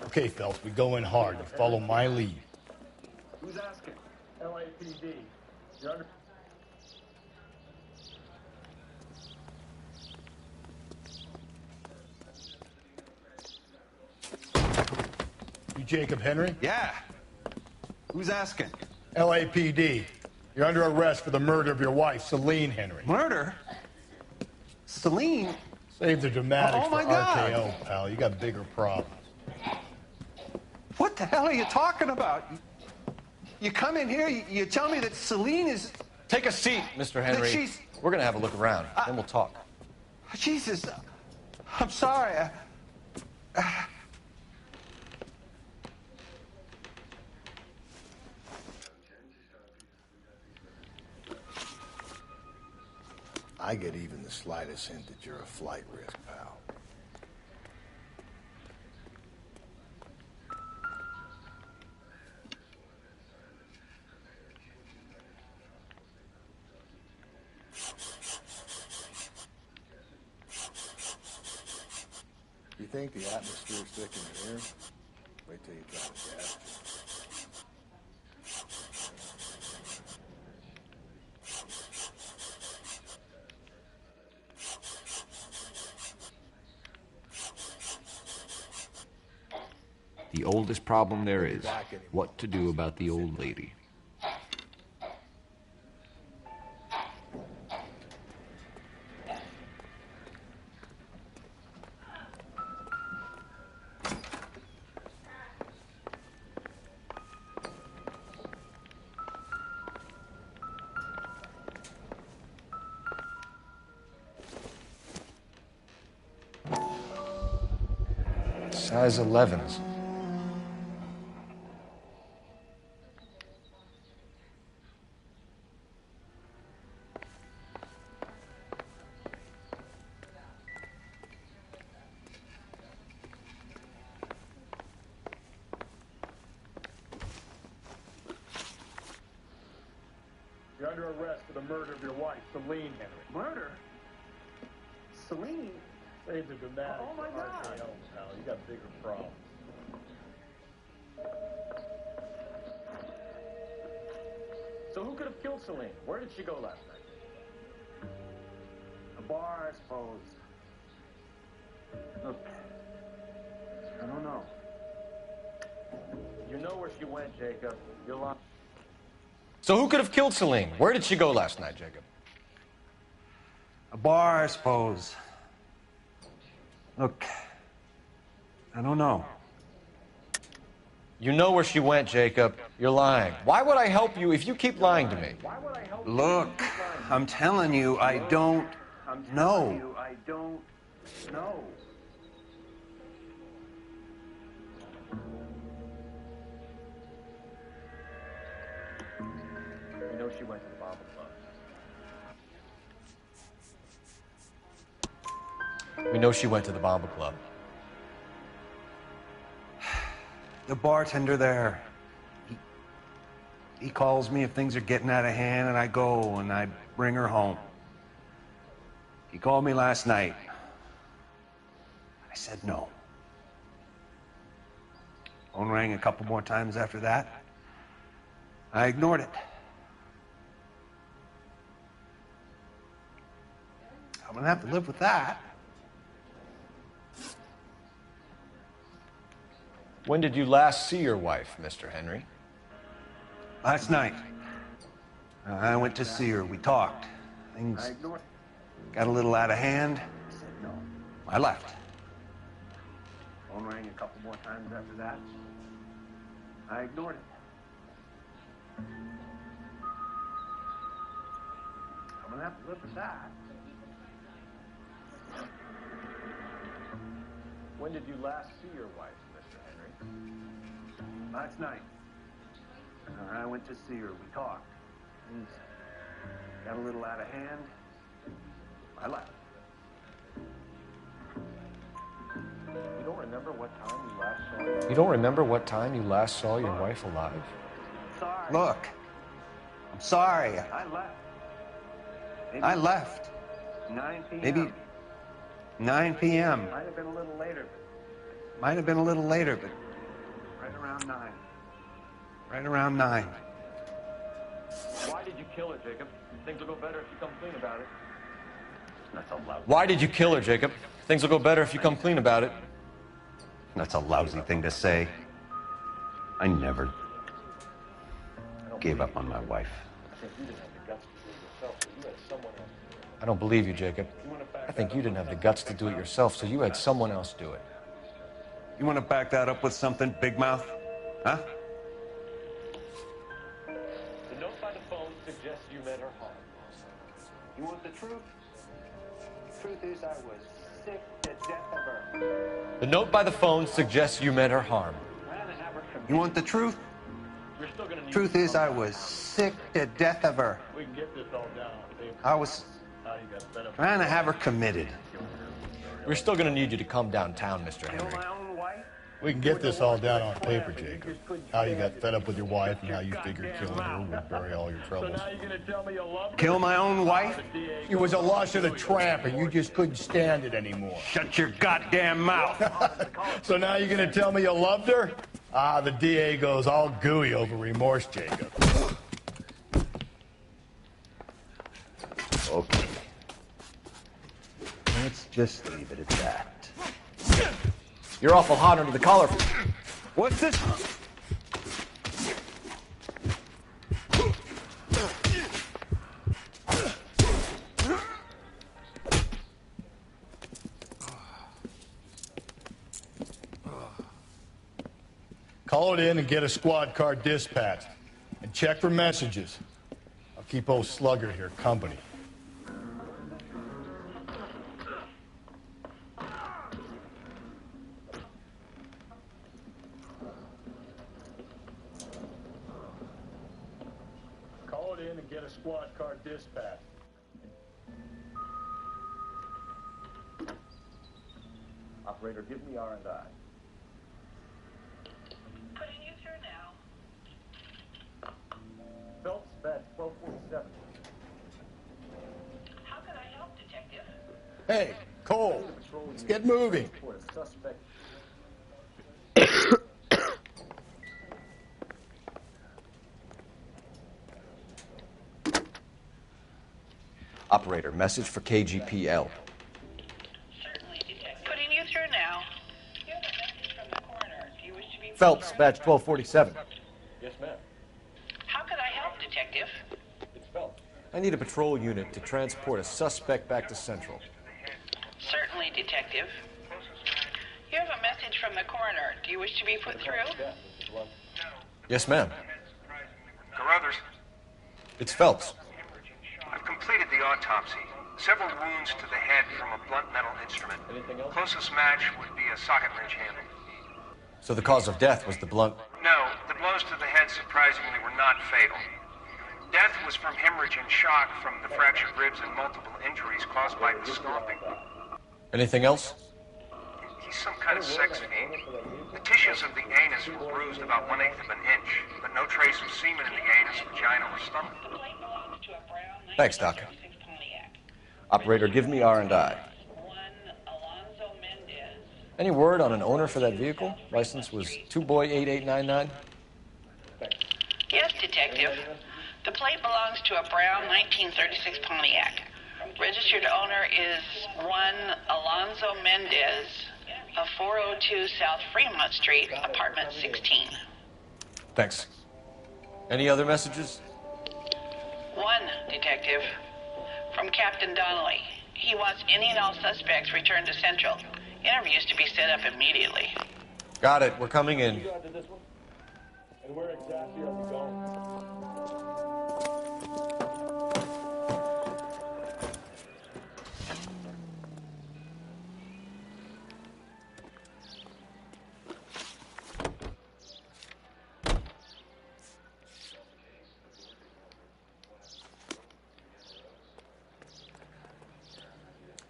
Okay, Phelps, we go in hard. You follow my lead. Who's asking? LAPD. You're under... You Jacob Henry? Yeah. Who's asking? LAPD. You're under arrest for the murder of your wife, Celine Henry. Murder? Celine? Save the dramatics Oh, my for God. RKO, pal. You got bigger problems. What the hell are you talking about? You come in here, you tell me that Celine is... Take a seat, Mr. Henry. she's- We're gonna have a look around, then we'll talk. Jesus, I'm sorry. I get even the slightest hint that you're a flight risk, pal. You think the atmosphere's thick in here? Wait till you try the gas. The oldest problem there is, what to do about the old lady. Size 11s. You're under arrest for the murder of your wife, Celine Henry. Murder? Celine? Save the dramatics Oh, my for God. RKO, pal. You got bigger problems. So who could have killed Celine? Where did she go last night? A bar, I suppose. Look, I don't know. You know where she went, Jacob. You're lying. So who could have killed Celine? Where did she go last night, Jacob? A bar, I suppose. Look, I don't know. You know where she went, Jacob. You're lying. Why would I help you if you keep lying to me? Look, I'm telling you, I don't know. I don't know. You know she went to the Bible Club. We know she went to the Bomba Club. The bartender there, he calls me if things are getting out of hand, and I go and I bring her home. He called me last night. I said no. Phone rang a couple more times after that. I ignored it. I'm gonna have to live with that. When did you last see your wife, Mr. Henry? Last night. I went to see her. We talked. Things got a little out of hand. I left. Phone rang a couple more times after that. I ignored it. I'm gonna have to live with that. When did you last see your wife, Mr. Henry? Last night. I went to see her. We talked. Things got a little out of hand. I left. You don't remember what time you last saw her? You don't remember what time you last saw your wife alive? Sorry. Look, I'm sorry. I left. I left. 9 p.m. Maybe 9 p.m. Might have been a little later. Might have been a little later, but Right around 9. right around 9. Why did you kill her, Jacob? Things will go better if you come clean about it. That's a lousy. Why did you kill her, Jacob? Things will go better if you come clean about it. That's a lousy thing to say. I never gave up on my wife. I don't believe you, Jacob. I think you didn't have the guts to do it yourself, so you had someone else do it. You want to back that up with something, big mouth? Huh? The note by the phone suggests you meant her harm. You want the truth? The truth is I was sick to death of her. The note by the phone suggests you meant her harm. You want the truth? You're still gonna need Truth is, I was sick to death of her. We can get this all down on paper. I was trying to have her committed. We're still going to need you to come downtown, Mr. Henry. We can get this all down on paper, Jacob. How you got fed up with your wife and how you figured killing her would bury all your troubles. Kill my own wife? She was a lush and a tramp, and you just couldn't stand it anymore. Shut your goddamn mouth. So now you're going to tell me you loved her? Ah, the DA goes all gooey over remorse, Jacob. Okay. Let's just leave it at that. You're awful hot under the collar. What's this? Call it in and get a squad car dispatched. And check for messages. I'll keep old Slugger here company. Call it in and get a squad car dispatched. Operator, give me R&I. Putting you through now. Phelps, badge 1247. How can I help, Detective? Hey, Cole, let's get moving. For a suspect. Operator, message for KGPL. Certainly, Detective. Putting you through now. You have a message from the coroner. Do you wish to be Phelps, badge 1247. Yes, ma'am. How can I help, Detective? It's Phelps. I need a patrol unit to transport a suspect back to Central. Certainly, Detective. You have a message from the coroner. Do you wish to be put through? Yes, ma'am. Carruthers, It's Phelps. I've completed the autopsy. Several wounds to the head from a blunt metal instrument. Closest match would be a socket wrench handle. So the cause of death was the blunt. No, the blows to the head surprisingly were not fatal. Death was from hemorrhage and shock from the fractured ribs and multiple injuries caused by the stomping. Anything else? He's some kind of sex fiend. The tissues of the anus were bruised about 1/8 of an inch, but no trace of semen in the anus, vagina, or stomach. Thanks, Doc. Operator, give me R&I. Any word on an owner for that vehicle? License was 2boy8899. Yes, Detective. The plate belongs to a brown 1936 Pontiac. Registered owner is one Alonzo Mendez of 402 South Fremont Street, apartment 16. Thanks. Any other messages? One, Detective. From Captain Donnelly. He wants any and all suspects returned to Central. Interviews to be set up immediately. Got it. We're coming in. And where exactly are we going?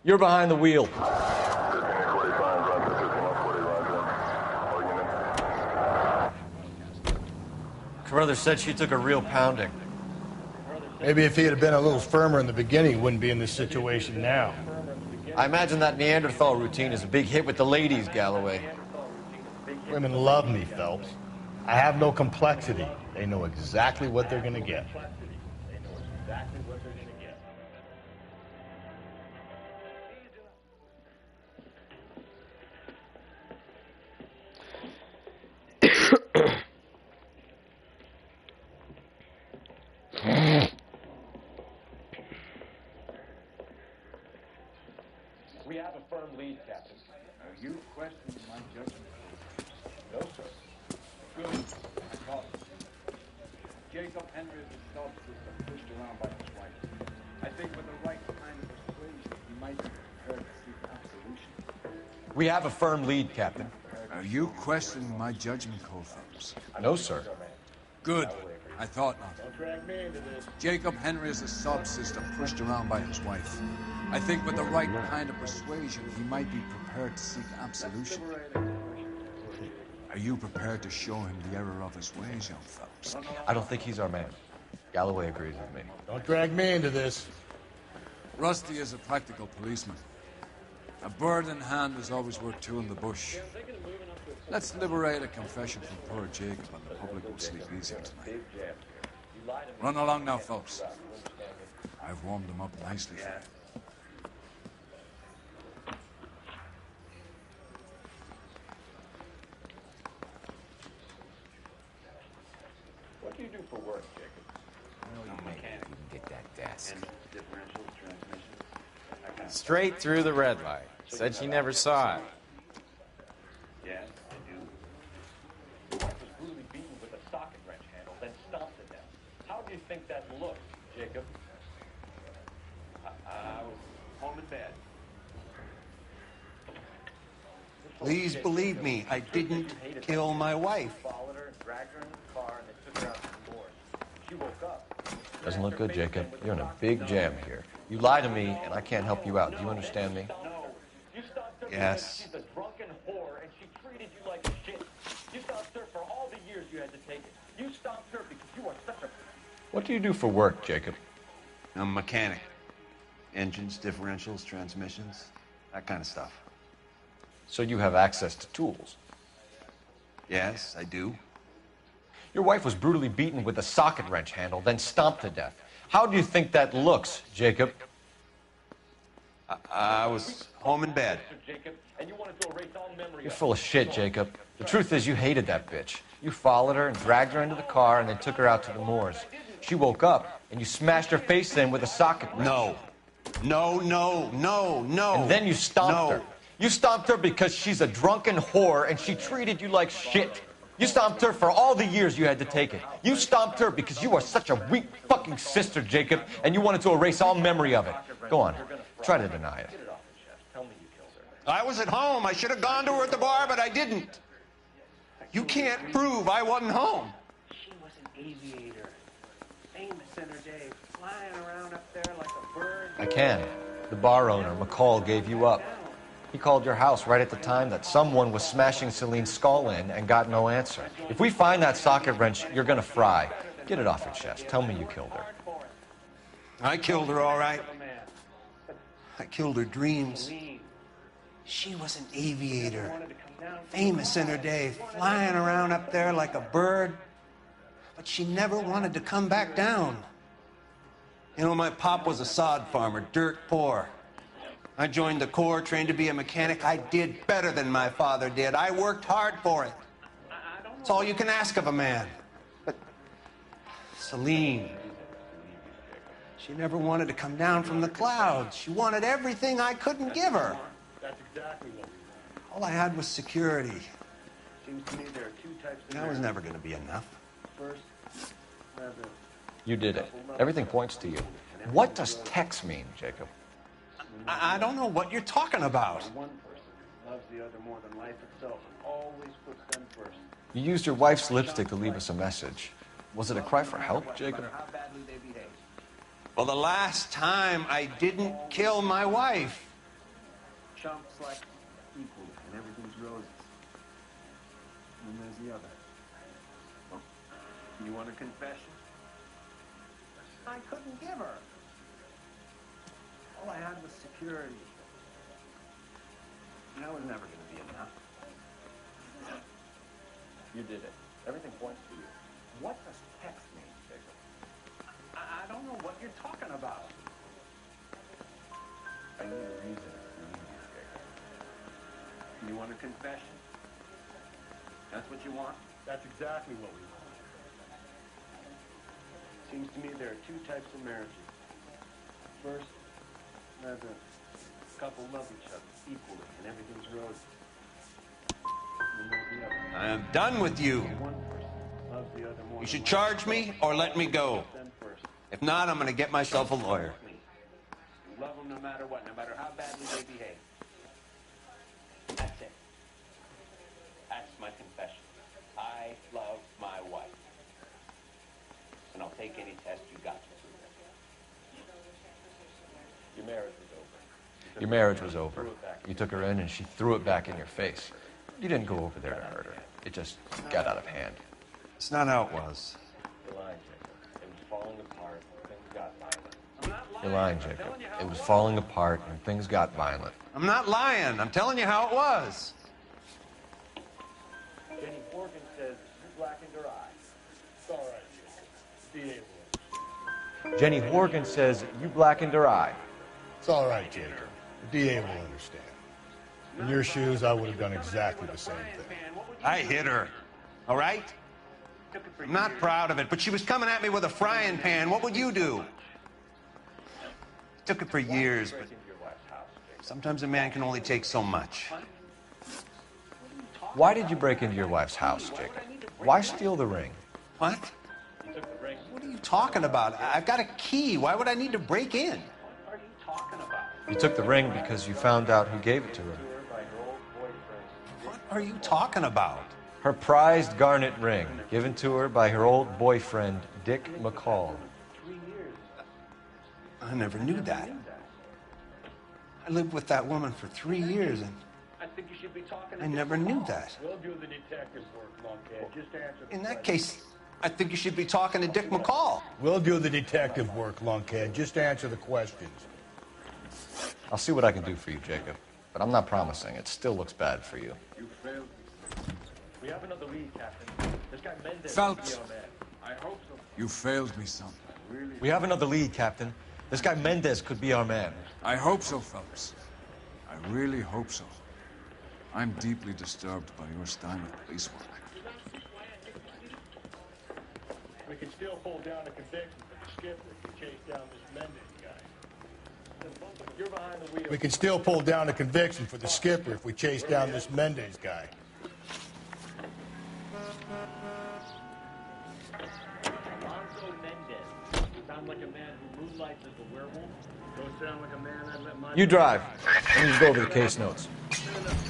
You're behind the wheel. Carruthers said she took a real pounding. Maybe if he had been a little firmer in the beginning, he wouldn't be in this situation now. I imagine that Neanderthal routine is a big hit with the ladies, Galloway. Women love me, Phelps. I have no complexity. They know exactly what they're going to get. We have a firm lead, Captain. Are you questioning my judgment? No, sir. Good. I caught it. Jacob Henry is a subs who's been pushed around by his wife. I think with the right kind of persuasion, he might be prepared to seek absolution. We have a firm lead, Captain. Are you questioning my judgment, Cole Phelps? No, sir. Good. I thought not. Jacob Henry is a sub-system pushed around by his wife. I think with the right kind of persuasion, he might be prepared to seek absolution. Are you prepared to show him the error of his ways, young Phelps? I don't think he's our man. Galloway agrees with me. Don't drag me into this. Rusty is a practical policeman. A bird in hand is always worth two in the bush. Let's liberate a confession from poor Jacob, and the public will sleep easier tonight. Run along now, folks. I've warmed them up nicely for you. What do you do for work, Jacob? I'm a mechanic. You can get that desk. Differentials, transmissions. Straight through the red light. Said she never saw it. Yes, I do. Your wife was brutally beaten with a socket wrench handle, then stomped to death. How do you think that looked, Jacob? I was home in bed. Please believe me, I didn't kill my wife. Followed her and dragged her in the car, and they took her out to the morgue. She woke up. Doesn't look good, Jacob. You're in a big jam here. You lie to me, and I can't help you out. Do you understand me? You stopped her Yes. because she's a drunken whore, and she treated you like shit. You stopped her for all the years you had to take it. You stopped her because you are such a... What do you do for work, Jacob? I'm a mechanic. Engines, differentials, transmissions, that kind of stuff. So you have access to tools? Yes, I do. Your wife was brutally beaten with a socket wrench handle, then stomped to death. How do you think that looks, Jacob? I was home in bed. You're full of shit, Jacob. The truth is you hated that bitch. You followed her and dragged her into the car and then took her out to the moors. She woke up and you smashed her face in with a socket wrench. No. No. And then you stomped her. You stomped her because she's a drunken whore and she treated you like shit. You stomped her for all the years you had to take it. You stomped her because you are such a weak fucking sister, Jacob, and you wanted to erase all memory of it. Go on. Try to deny it. I was at home. I should have gone to her at the bar, but I didn't. You can't prove I wasn't home. She was an aviator. Famous in her day, flying around up there like a bird. I can. The bar owner, McCall, gave you up. He called your house right at the time that someone was smashing Celine's skull in and got no answer. If we find that socket wrench, you're gonna fry. Get it off your chest. Tell me you killed her. I killed her, all right. I killed her dreams. She was an aviator. Famous in her day, flying around up there like a bird. But she never wanted to come back down. You know, my pop was a sod farmer, dirt poor. I joined the Corps, trained to be a mechanic. I did better than my father did. I worked hard for it. It's all you can ask of a man. But Celine, She never wanted to come down from the clouds. She wanted everything I couldn't give her. That's exactly what we want. All I had was security. Seems to me there are two types of That was never going to be enough. First, You did it. Everything points to you. What does Tex mean, Jacob? I don't know what you're talking about. one person loves the other more than life itself and always puts them first. You used your wife's lipstick to leave us a message. Was it a cry for help, Jacob? No matter how badly they behave. Well, the last time I didn't kill my wife. Chumps like equal and everything's roses. And there's the other. Oh, you want a confession? I couldn't give her. All I had was security. And that was never going to be enough. You did it. Everything points to you. What does Tex mean, Jacob? I don't know what you're talking about. I need a reason to leave you, Jacob. You want a confession? That's what you want? That's exactly what we want. Seems to me there are two types of marriages. First, where the couple love each other equally and everything's rosy. And there's the other. I am done with you. One person loves the other more. You should charge me or let me go. Them first. If not, I'm going to get myself a lawyer. You love them no matter what, no matter how badly they behave. That's it. That's my confession. I love my wife. And I'll take any test you got to prove it. Your marriage was over. Your marriage was over. You took her in and she threw it back in your face. You didn't go over there to hurt her. It just got out of hand. It's not how it was. You're lying, Jacob. It was falling apart and things got violent. You're lying, Jacob. It was falling apart and things got violent. I'm not lying. I'm telling you how it was. Jenny Morgan says you blackened her eyes. It's all right, Jacob. The DA will. Jenny Horgan says you blackened her eye. It's all right, Jacob. The DA will understand. In your shoes, I would have done exactly the same thing. I hit her. All right? I'm not proud of it, but she was coming at me with a frying pan. What would you do? Took it for years, but sometimes a man can only take so much. Why did you break into your wife's house, Jacob? Why steal the ring? What? What are you talking about? I've got a key. Why would I need to break in? You took the ring because you found out who gave it to her. What are you talking about? Her prized garnet ring, given to her by her old boyfriend, Dick McCall. I never knew that. I lived with that woman for 3 years, and I think you should be talking. I never knew that. We'll do the detective work, Lunkhead. Just answer the In that question. case, I think you should be talking to Dick McCall. We'll do the detective work, lunkhead. Just answer the questions. I'll see what I can do for you, Jacob. But I'm not promising. It still looks bad for you. You failed. We have another lead, Captain. This guy Mendez Phelps. will be our man. I hope so. You failed me, son. We have another lead, Captain. This guy Mendez could be our man. I hope so, Phelps. I really hope so. I'm deeply disturbed by your style of police work. We can still pull down a conviction for the skipper if we chase down this Mendez guy. You're behind the wheel. We can still pull down a conviction for the skipper if we chase down this Mendez guy. Alonzo Mendez. Sound like a man who moonlights as a werewolf? Don't sound like a man I'd let my... You drive. Let me go over the case notes.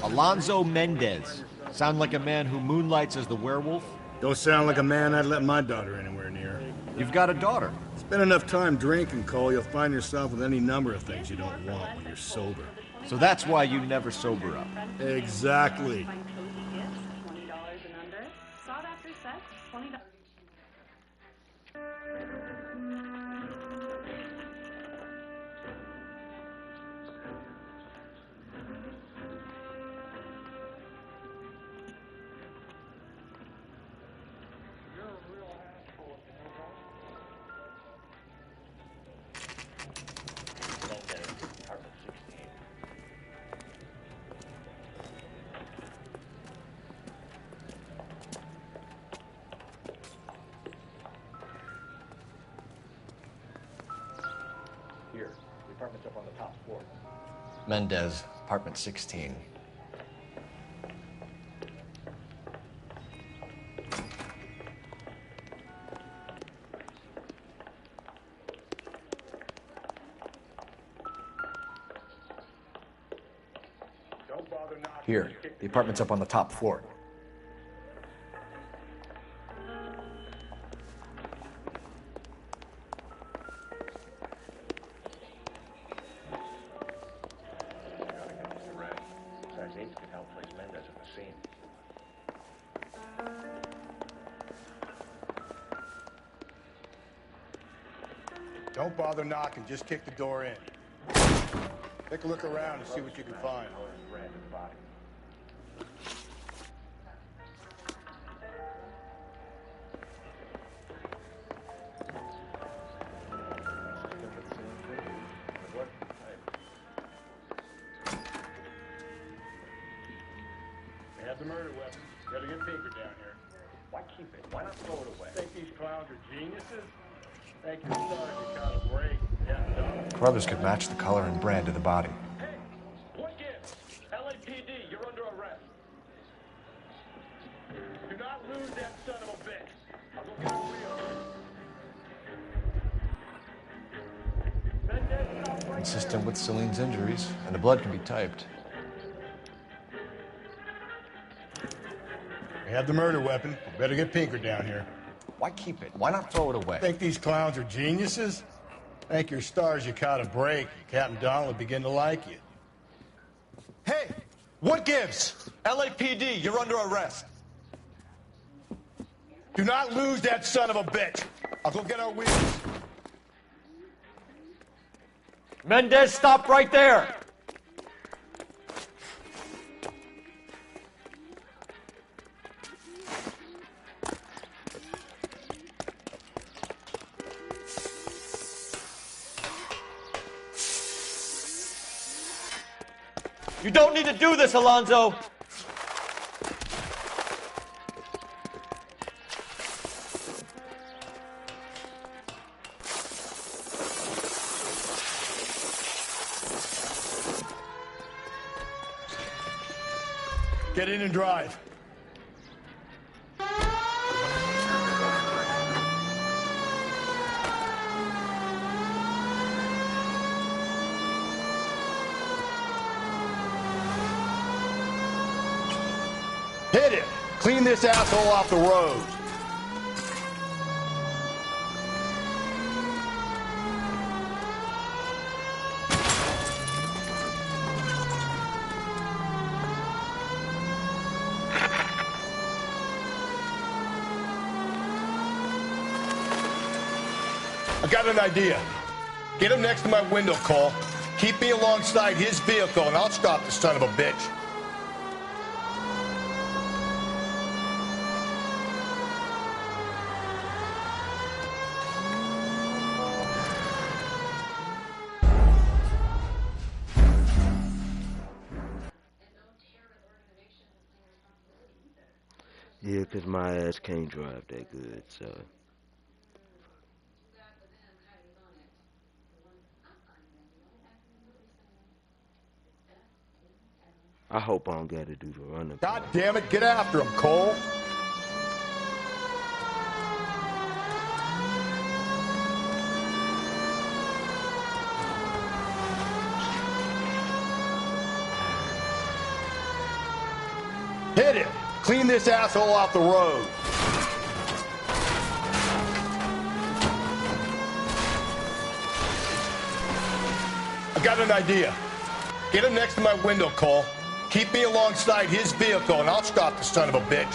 Alonzo Mendez. Sound like a man who moonlights as the werewolf? Don't sound like a man I'd let my daughter anywhere near. You've got a daughter. Spend enough time drinking, Cole, you'll find yourself with any number of things you don't want when you're sober. So that's why you never sober up. Exactly. $20 and under. Sought after sex, $20. Mendez, apartment 16. Here, the apartment's up on the top floor. Don't bother knocking, just kick the door in. Take a look around and see what you can find. They have the murder weapon. Better get Pinker down here. Why keep it? Why not throw it away? Think these clowns are geniuses? Thank you, sorry, you got a break. Yeah, Brothers could match the color and brand of the body. Hey, what gives? LAPD, you're under arrest. Do not lose that son of a bitch. I'll go get a wheel. Consistent with Celine's injuries, and the blood can be typed. They have the murder weapon. Better get Pinker down here. Why keep it? Why not throw it away? Think these clowns are geniuses? Thank your stars you caught a break. Captain Donald will begin to like you. Hey, what gives? LAPD, you're under arrest. Do not lose that son of a bitch. I'll go get our wheels. Mendez, stop right there! You don't need to do this, Alonzo! Get in and drive. Hit it! Clean this asshole off the road. I got an idea. Get him next to my window, Cole. Keep me alongside his vehicle, and I'll stop the son of a bitch. Yeah, 'cause my ass can't drive that good, so. I hope I don't gotta do the running. God damn it, get after him, Cole. Hit it! Clean this asshole off the road. I got an idea. Get him next to my window, Cole. Keep me alongside his vehicle, and I'll stop the son of a bitch.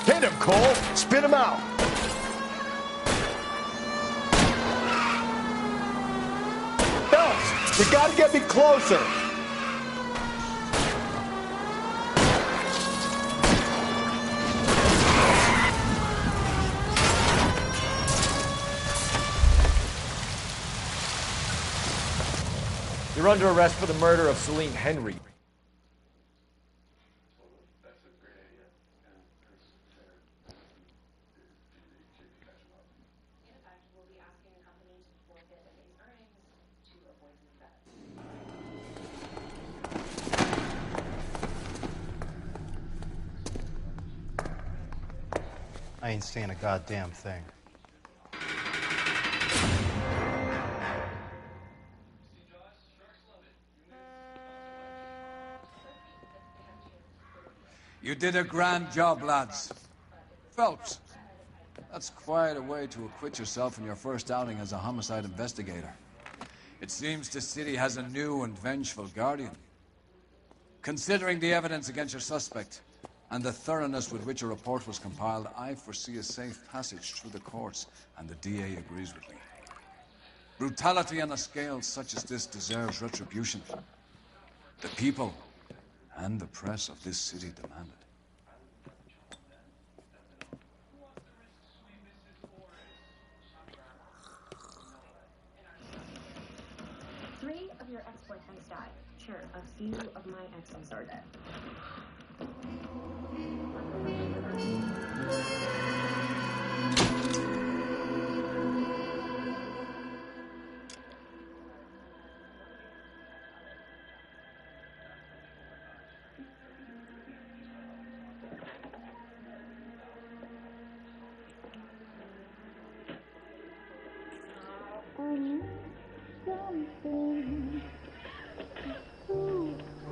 Hit him, Cole. Spit him out. Phelps, you gotta get me closer. You're under arrest for the murder of Celine Henry. I ain't saying a goddamn thing. You did a grand job, lads. Phelps, that's quite a way to acquit yourself in your first outing as a homicide investigator. It seems the city has a new and vengeful guardian. Considering the evidence against your suspect, and the thoroughness with which a report was compiled, I foresee a safe passage through the courts, and the DA agrees with me. Brutality on a scale such as this deserves retribution. The people and the press of this city demand it. Three of your ex-boyfriends died. Sure, a few of my exes are dead.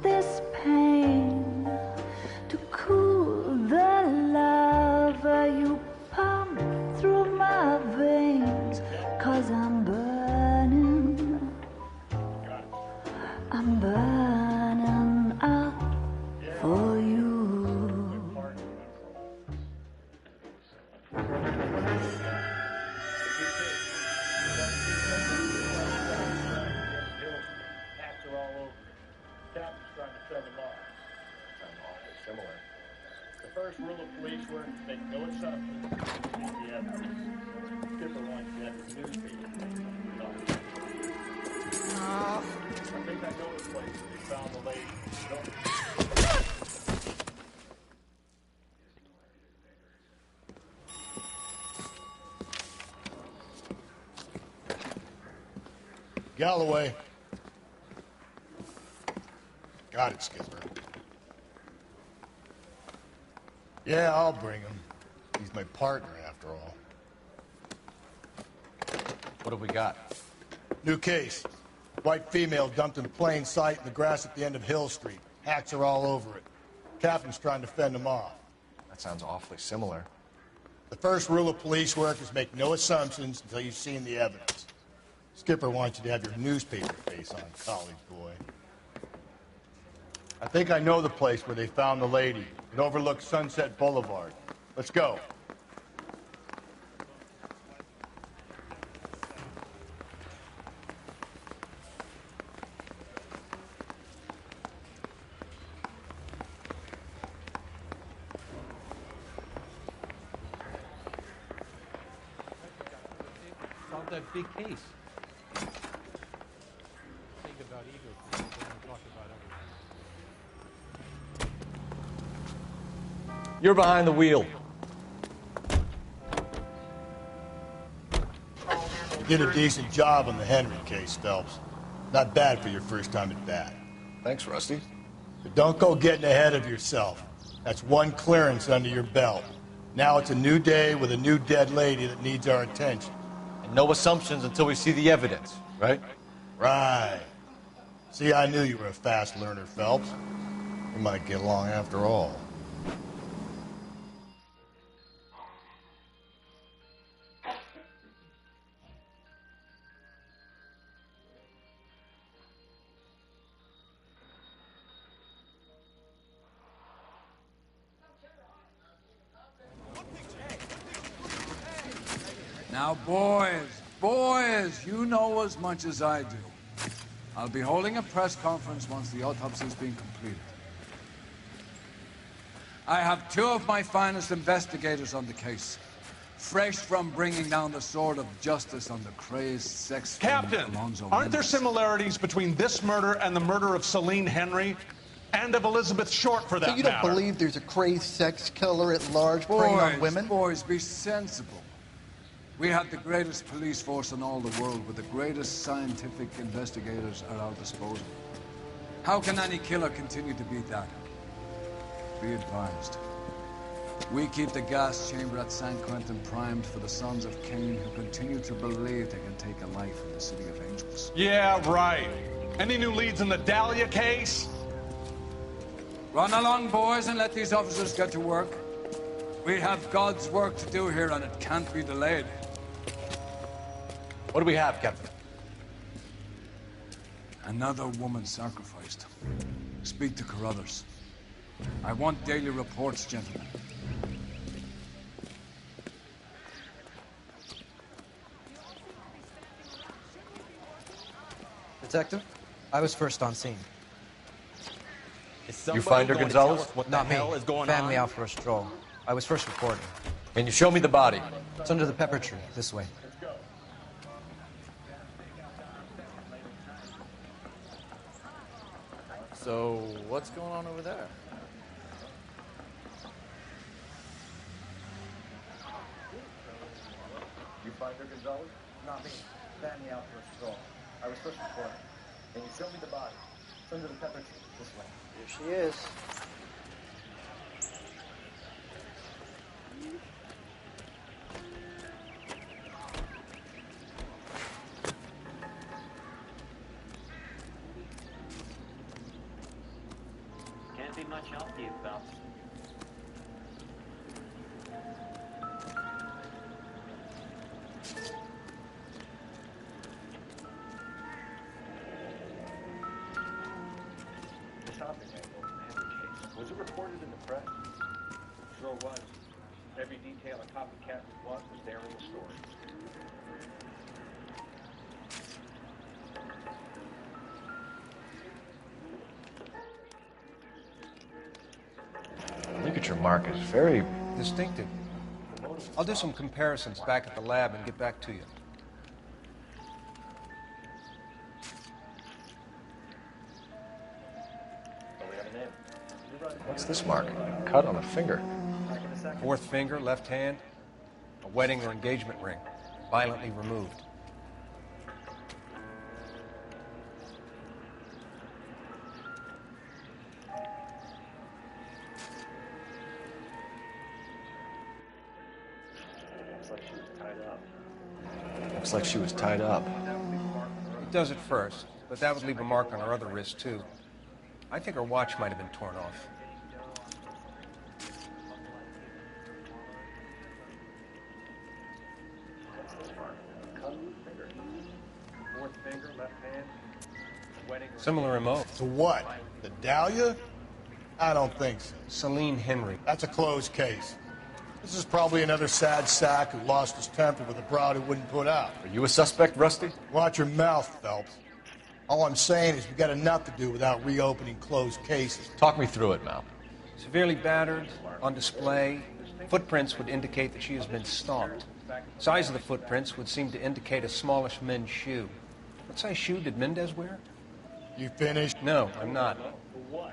This pain to cool the lava you pump through my veins, 'cause I'm burning up for you. Similar. The first rule of police work is make no assumptions until you see the evidence. Skipper wants you to have your newspaper. I think I know the place where they found the lady. Galloway. Got it, Skipper. Yeah, I'll bring him. He's my partner, after all. What have we got? New case. White female dumped in plain sight in the grass at the end of Hill Street. Hacks are all over it. Captain's trying to fend them off. That sounds awfully similar. The first rule of police work is make no assumptions until you've seen the evidence. Skipper wants you to have your newspaper face on, college boy. I think I know the place where they found the lady. It overlooks Sunset Boulevard. Let's go. Solve that big case. Think about ego, please. Don't talk about everything. You're behind the wheel. Did a decent job on the Henry case, Phelps. Not bad for your first time at bat. Thanks, Rusty. But don't go getting ahead of yourself. That's one clearance under your belt. Now it's a new day with a new dead lady that needs our attention. And no assumptions until we see the evidence, right? Right. See, I knew you were a fast learner, Phelps. We might get along after all. Now, boys, you know as much as I do. I'll be holding a press conference once the autopsy's been completed. I have two of my finest investigators on the case, fresh from bringing down the sword of justice on the crazed sex Captain, Alonzo aren't there Mendes. similarities between this murder and the murder of Celine Henry? And of Elizabeth Short, for that So you don't matter? believe there's a crazed sex killer at large preying on women? Boys, be sensible. We have the greatest police force in all the world with the greatest scientific investigators at our disposal. How can any killer continue to beat that? Be advised. We keep the gas chamber at San Quentin primed for the sons of Cain who continue to believe they can take a life in the City of Angels. Yeah, right. Any new leads in the Dahlia case? Run along, boys, and let these officers get to work. We have God's work to do here, and it can't be delayed. What do we have, Captain? Another woman sacrificed. Speak to Carruthers. I want daily reports, gentlemen. Detective, I was first on scene. You find her, Gonzalez? Not me. Family out for a stroll. I was first reporting. Can you show me the body? It's under the pepper tree, this way. So, what's going on over there? You find her, Gonzalez? Not me. Family out for a stroll. I was first reporting. Can you show me the body? It's under the pepper tree, this way. Here she is. Can't be much help to you, Phelps. The shopping angle in the Henry case. Was it reported in the press? Sure was. Every detail a copycat would want was there in the story. Look at your mark. It's very Distinctive. I'll do some comparisons back at the lab and get back to you. What's this mark? Cut on a finger. Fourth finger, left hand, a wedding or engagement ring, violently removed. Looks like she was tied up. It does at first, but that would leave a mark on her other wrist, too. I think her watch might have been torn off. Fourth finger, left hand, wedding. Similar MO. To what? The Dahlia? I don't think so. Celine Henry. That's a closed case. This is probably another sad sack who lost his temper with a broad who wouldn't put out. Are you a suspect, Rusty? Watch your mouth, Phelps. All I'm saying is we got enough to do without reopening closed cases. Talk me through it, Mal. Severely battered, on display. Footprints would indicate that she has been stomped. Size of the footprints would seem to indicate a smallish men's shoe. What size shoe did Mendez wear? You finished? No, I'm not.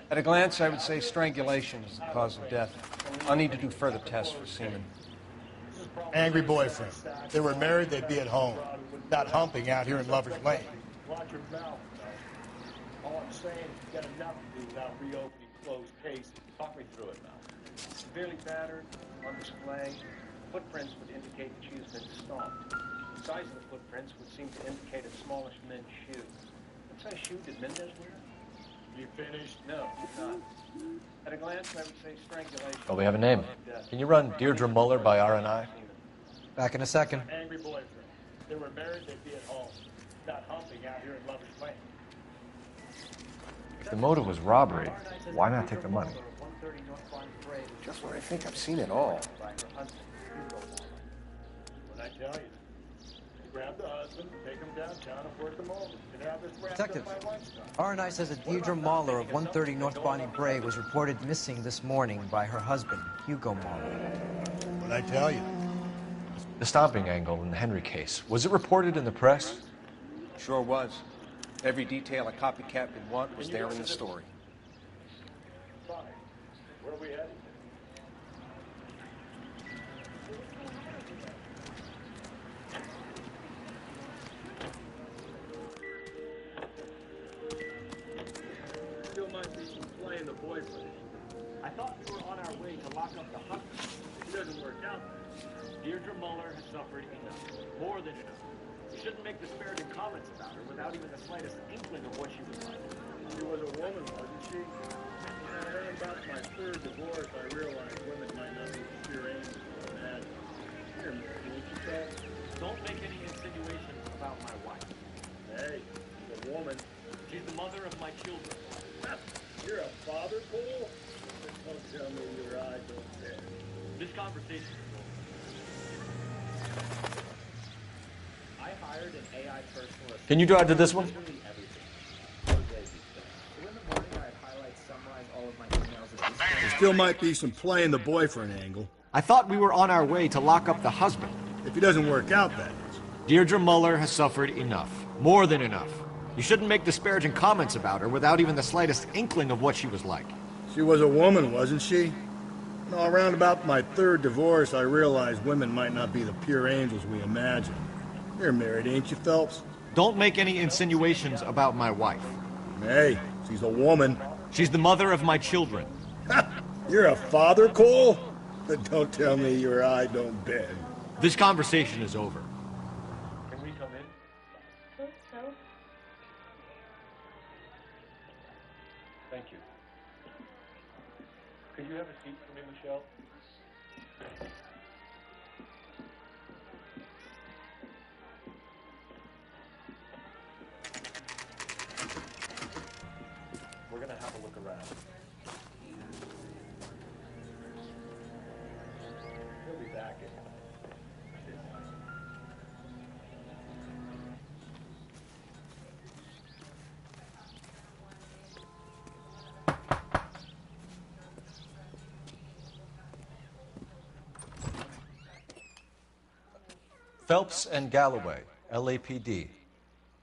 At a glance, I would say strangulation is the cause of death. I'll need to do further tests for semen. Angry boyfriend. If they were married, they'd be at home. Not humping out here in Lover's Lane. Watch your mouth. All I'm saying is you got enough to do without reopening closed cases. Talk me through it now. Severely battered, on display. Footprints would indicate that she has been stomped. The size of the footprints would seem to indicate a smallish men's shoe. What size shoe did Mendez wear? You finished? No, not. At a glance, I would say strangulation. Oh, we have a name. Can you run Deirdre Muller by RNI? Back in a second. Angry boyfriend. If they were married, they'd be at home. Not humping out here in Lover's Lane. If the motive was robbery, why not take the money? Just what I think. I've seen it all. When I tell you, grab the husband, take him downtown, and work him over. Get out of this wrapped up Detective, my lifestyle. RNI says that Deirdre Mahler of 130 North Bonnie Bray was reported missing this morning by her husband, Hugo Mahler. What'd I tell you? The stomping angle in the Henry case, was it reported in the press? Sure was. Every detail a copycat would want was there in the story. Fine. Where are we headed? Still might be some play in the boyfriend. I thought we were on our way to lock up the husband. It doesn't work out. Deirdre Muller has suffered enough. More than enough. You shouldn't make disparaging comments about her without even the slightest inkling of what she was like. She was a woman, wasn't she? When I heard about my third divorce, I realized women might not be the pure angels of man. Here, can't you tell? Don't make any insinuations about my wife. Hey, she's a woman. She's the mother of my children. You're a father, Cole? Don't tell me your eyes don't fit. This conversation is over. I hired an AI personal assistant. Can you drive to this one? Literally everything. So in the morning, I'd highlight, summarize all of my emails at this point. There still might be some playing the boyfriend angle. I thought we were on our way to lock up the husband. If he doesn't work out, that is. Deirdre Muller has suffered enough. More than enough. You shouldn't make disparaging comments about her without even the slightest inkling of what she was like. She was a woman, wasn't she? No, around about my third divorce, I realized women might not be the pure angels we imagine. You're married, ain't you, Phelps? Don't make any insinuations about my wife. Hey, she's a woman. She's the mother of my children. You're a father, Cole? Don't tell me your eye don't bend. This conversation is over. Can we come in? I hope so. Thank you. Could you have a seat for me, Michelle? We're gonna have a look around. He'll be back in. Phelps and Galloway, LAPD.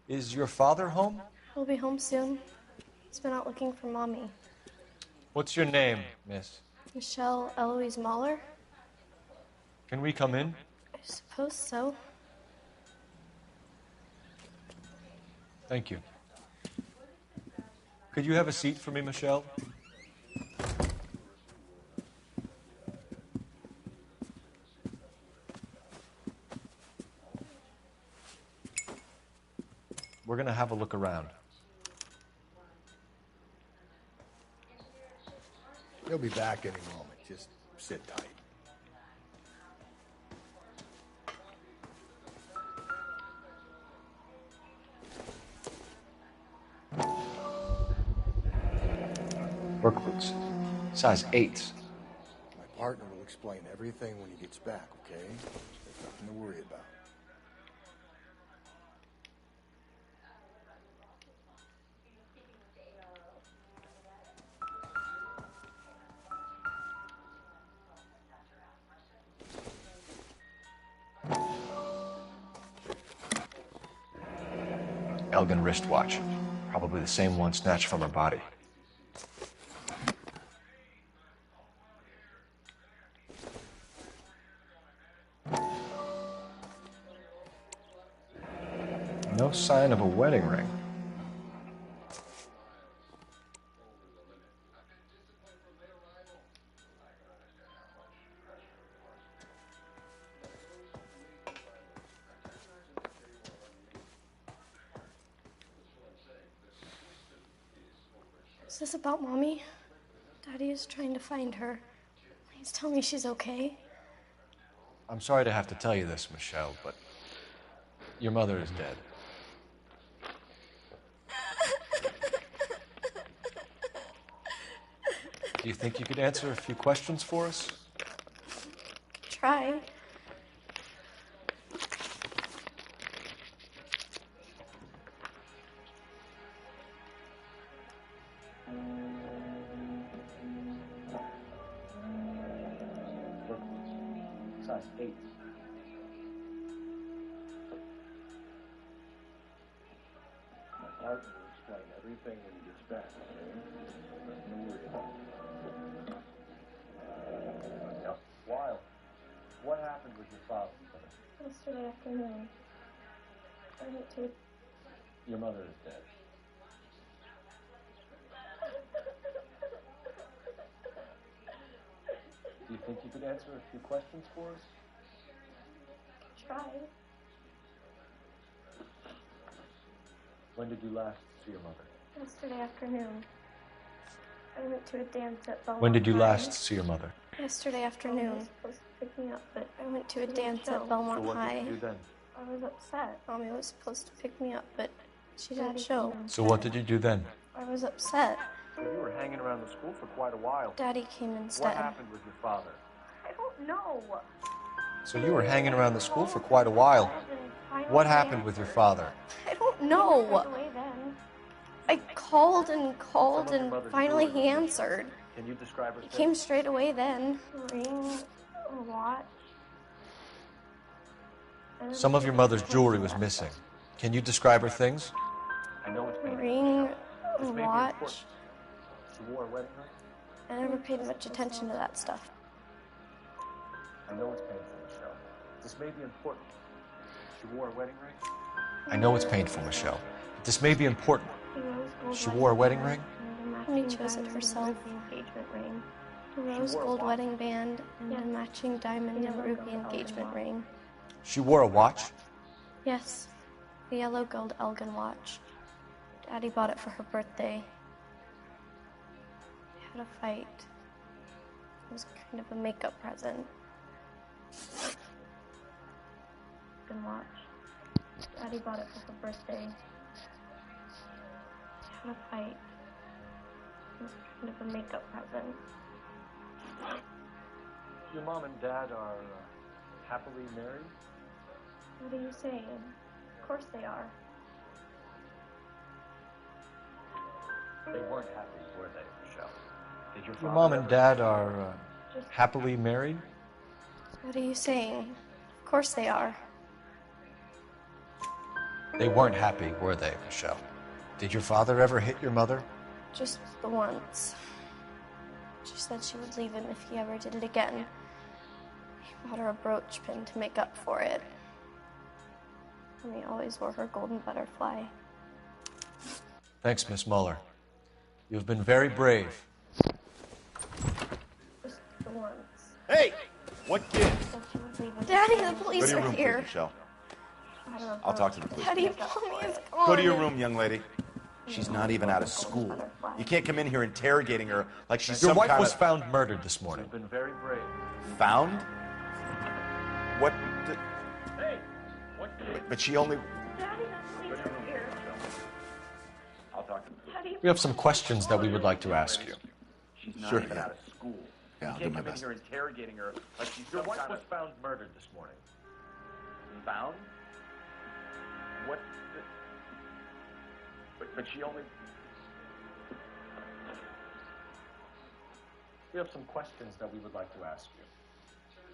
Is your father home? He'll be home soon. He's been out looking for Mommy. What's your name, miss? Michelle Eloise Mahler? Can we come in? I suppose so. Thank you. Could you have a seat for me, Michelle? We're going to have a look around. He'll be back any moment. Just sit tight. Work boots. Size 8s. My partner will explain everything when he gets back, okay? There's nothing to worry about. Elgin wristwatch. Probably the same one snatched from her body. No sign of a wedding ring. Is this about Mommy? Daddy is trying to find her. Please tell me she's okay. I'm sorry to have to tell you this, Michelle, but your mother is dead. Do you think you could answer a few questions for us? Try. Size 8. My partner will explain everything when he gets back, okay? Nothing to worry about. Yep. Wild. What happened with your father? Yesterday afternoon. I hate to. Your mother is dead. Do you think you could answer a few questions for us? Try. When did you last see your mother? Yesterday afternoon. I went to a dance at Belmont When did you High. last see your mother? Yesterday afternoon. Mommy was supposed to pick me up, but I went to a dance at Belmont So what High. did you do then? I was upset. Mommy was supposed to pick me up, but she didn't show. So what did you do then? I was upset. So you were hanging around the school for quite a while. Daddy came instead. What happened with your father? I don't know. So you were hanging around the school for quite a while. What happened with your father? I don't know. I called and called, and finally he answered. Can you describe her? He came straight away then. Ring, a watch. Some of your mother's jewelry was missing. Can you describe her things? I know it's painful. Ring, This a may be watch. important. She wore a wedding ring? I never paid much attention to that stuff. I know it's painful, Michelle. This may be important. She wore a wedding ring? I know it's painful, Michelle. But this may be important. She wore a wedding ring? She chose it herself. Engagement ring. A rose gold wedding band and a matching diamond and ruby engagement ring. She wore a watch? Yes, the yellow gold Elgin watch. Daddy bought it for her birthday. We had a fight. It was kind of a makeup present. Elgin watch. Daddy bought it for her birthday. We had a fight. It was kind of a makeup present. Your mom and dad are happily married? What are you saying? Of course they are. They weren't happy, were they, Michelle? Did your Your father mom and ever- dad are happily married? What are you saying? Of course they are. They weren't happy, were they, Michelle? Did your father ever hit your mother? Just the once. She said she would leave him if he ever did it again. He bought her a brooch pin to make up for it. And he always wore her golden butterfly. Thanks, Miss Muller. You've been very brave. Just the once. Hey! What kid? Said she would leave him. Daddy, the Go police to your are room, here. please, Michelle. I don't know. I'll talk to the police. Daddy, Mommy is gone. Go to your room, young lady. She's not even out of school. You can't come in here interrogating her like she's Your some wife kind was of... found murdered this morning. You've been very brave. Found? What? Hey! What? But she only... Daddy, the police are here. I'll talk to the police. Daddy, We have some questions that we would like to ask you. She's not Sure, even yeah. out of school. Yeah, I'll you do can't my come in best. here interrogating her like she's Your some wife kind was of... found murdered this morning. Found? What? But she only... We have some questions that we would like to ask you.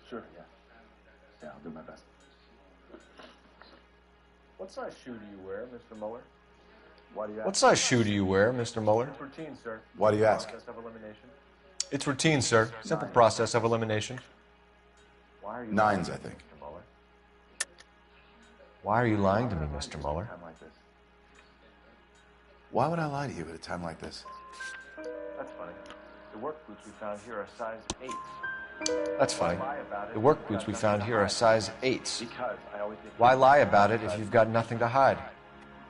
Sure, yeah. Yeah, I'll do my best. What size shoe do you wear, Mr. Muller? Why do you ask? What size shoe do you wear, Mr. Muller? It's routine, sir. Why do you ask? Process of elimination. It's routine, sir. Simple process of elimination. Why are you... Nines, I think. Mr. Muller? Why are you lying to me, Mr. Muller? Time like this. Why would I lie to you at a time like this? That's funny. The work boots we found here are size 8s. That's funny. The work boots we found here are size 8s. Because I always get... Why lie about it if you've got nothing to hide?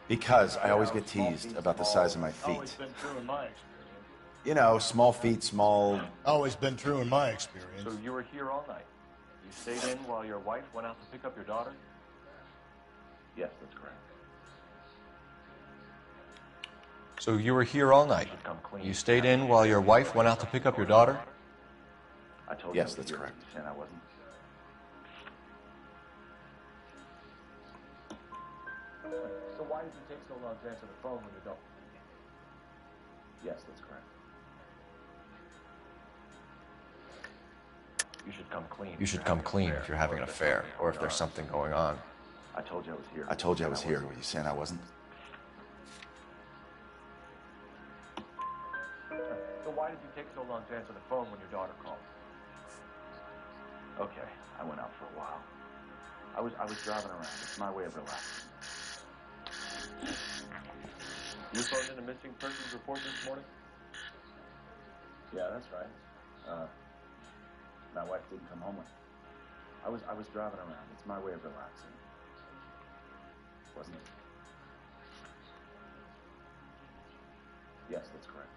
Because I always get teased about the size of my Always feet. been true in my experience. You know, small feet, small... Always been true in my experience. So you were here all night? You stayed in while your wife went out to pick up your daughter? Yes, that's correct. So you were here all night. Come clean. You stayed in while your wife went out to pick up your daughter? I told Yes, you that's correct. You said I wasn't. So why did you take so long to answer the phone when you don't? Yes, that's correct. You should come clean. You should come clean if you're having an affair, or if there's something going on. I told you I was here. I told you I was here. Were you saying I wasn't? So why did you take so long to answer the phone when your daughter called? Okay, I went out for a while. I was driving around. It's my way of relaxing. You phoned in a missing persons report this morning? Yeah, that's right. My wife didn't come home with me. I was driving around. It's my way of relaxing. Wasn't it? Yes, that's correct.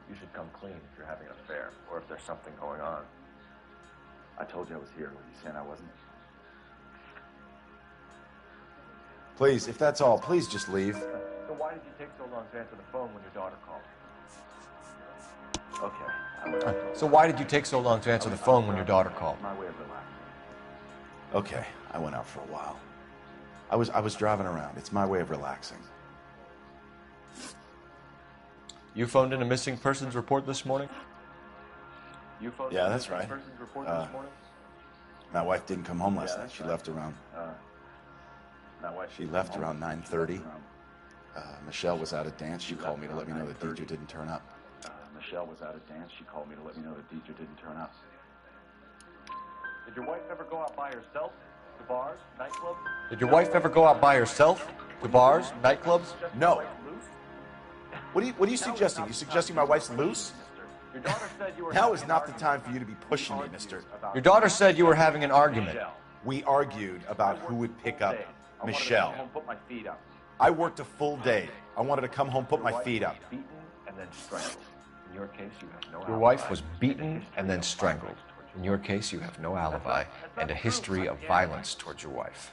You should come clean if you're having an affair, or if there's something going on. I told you I was here. Were you saying I wasn't? Please, if that's all, please just leave. So why did you take so long to answer the phone when your daughter called? Okay. So why did you take so long to answer the phone when your daughter called? My way of relaxing. Okay, I went out for a while. I was driving around. It's my way of relaxing. You phoned in a missing persons report this morning? You phoned Yeah, in a that's missing right. persons report this morning? My wife didn't come home last Yeah, night. that's She right. left around. My wife. She left around 9:30. Michelle was out at dance. She called me to let me know that Deidre didn't turn up. Michelle was out at dance. She called me to let me know that Deidre didn't turn up. Did your wife ever go out by herself to bars, nightclubs? Did your wife ever go out by herself to bars, nightclubs? No. What are you suggesting? You suggesting my wife's loose? Your daughter said you were. Now is not the time for you to be pushing me, mister. Your daughter said you were having an argument. We argued about who would pick up Michelle. I wanted to come home, put my feet up. I worked a full day. I wanted to come home, put my feet up. Beaten and then strangled. In your case, you have no alibi. Your wife was beaten and then strangled. In your case, you have no alibi and a history of violence towards your wife.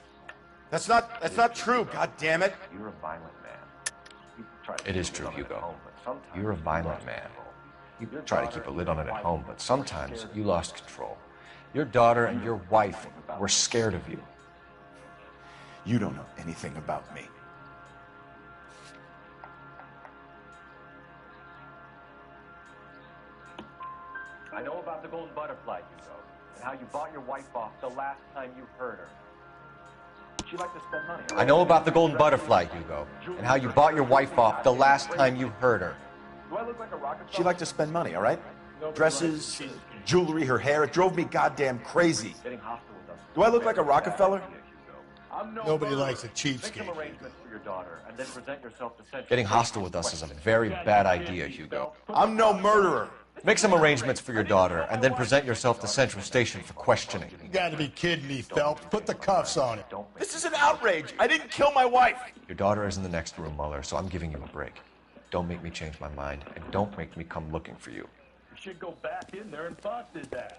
That's not true, god damn it. You're a violent man. You try to It is keep true, it on at Hugo. home, but sometimes You're a you violent lost man. control. You Your try to daughter keep a lid on it and at your home, wife but were sometimes scared you of lost control. Your daughter and your wife were scared of you. You don't know anything about me. I know about the golden butterfly, Hugo, and how you bought your wife off the last time you heard her. She liked to spend money. I know about the golden butterfly, Hugo, and how you bought your wife off the last time you heard her. Do I look like a rocket She liked to spend money, all right? Dresses, jewelry, her hair. It drove me goddamn crazy. Getting hostile with us. Do I look like a Rockefeller? I'm no Nobody murderer. likes a cheapskate. Make some arrangements for your daughter, and then present yourself to Central. Getting hostile with us is a very bad idea, Hugo. I'm no murderer. Make some arrangements for your daughter, and then present yourself to Central Station for questioning. You gotta be kidding me, Phelps. Put the cuffs on it. This is an outrage. I didn't kill my wife. Your daughter is in the next room, Mueller, so I'm giving you a break. Don't make me change my mind, and don't make me come looking for you. You should go back in there and bust his ass.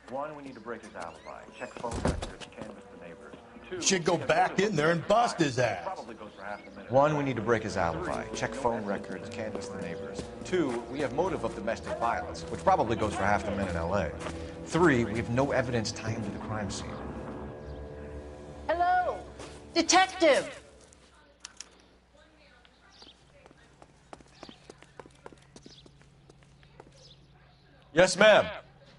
One, we need to break his alibi. Check phone records, canvass the neighbors. Two, You should go back in there and bust his ass. probably goes for half a minute. One, we need to break his alibi, check phone records, canvass the neighbors. Two, we have motive of domestic violence, which probably goes for half the men in L.A. Three, we have no evidence tying him to the crime scene. Hello, detective. Yes, ma'am.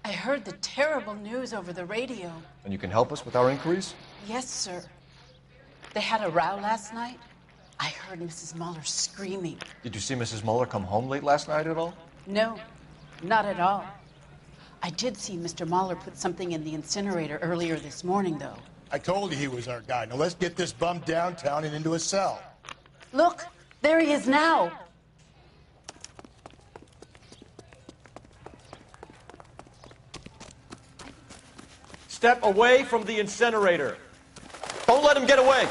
I heard the terrible news over the radio. And you can help us with our inquiries? Yes, sir. They had a row last night. I heard Mrs. Mueller screaming. Did you see Mrs. Mueller come home late last night at all? No, not at all. I did see Mr. Mueller put something in the incinerator earlier this morning, though. I told you he was our guy. Now let's get this bum downtown and into a cell. Look, there he is now. Step away from the incinerator. Don't let him get away.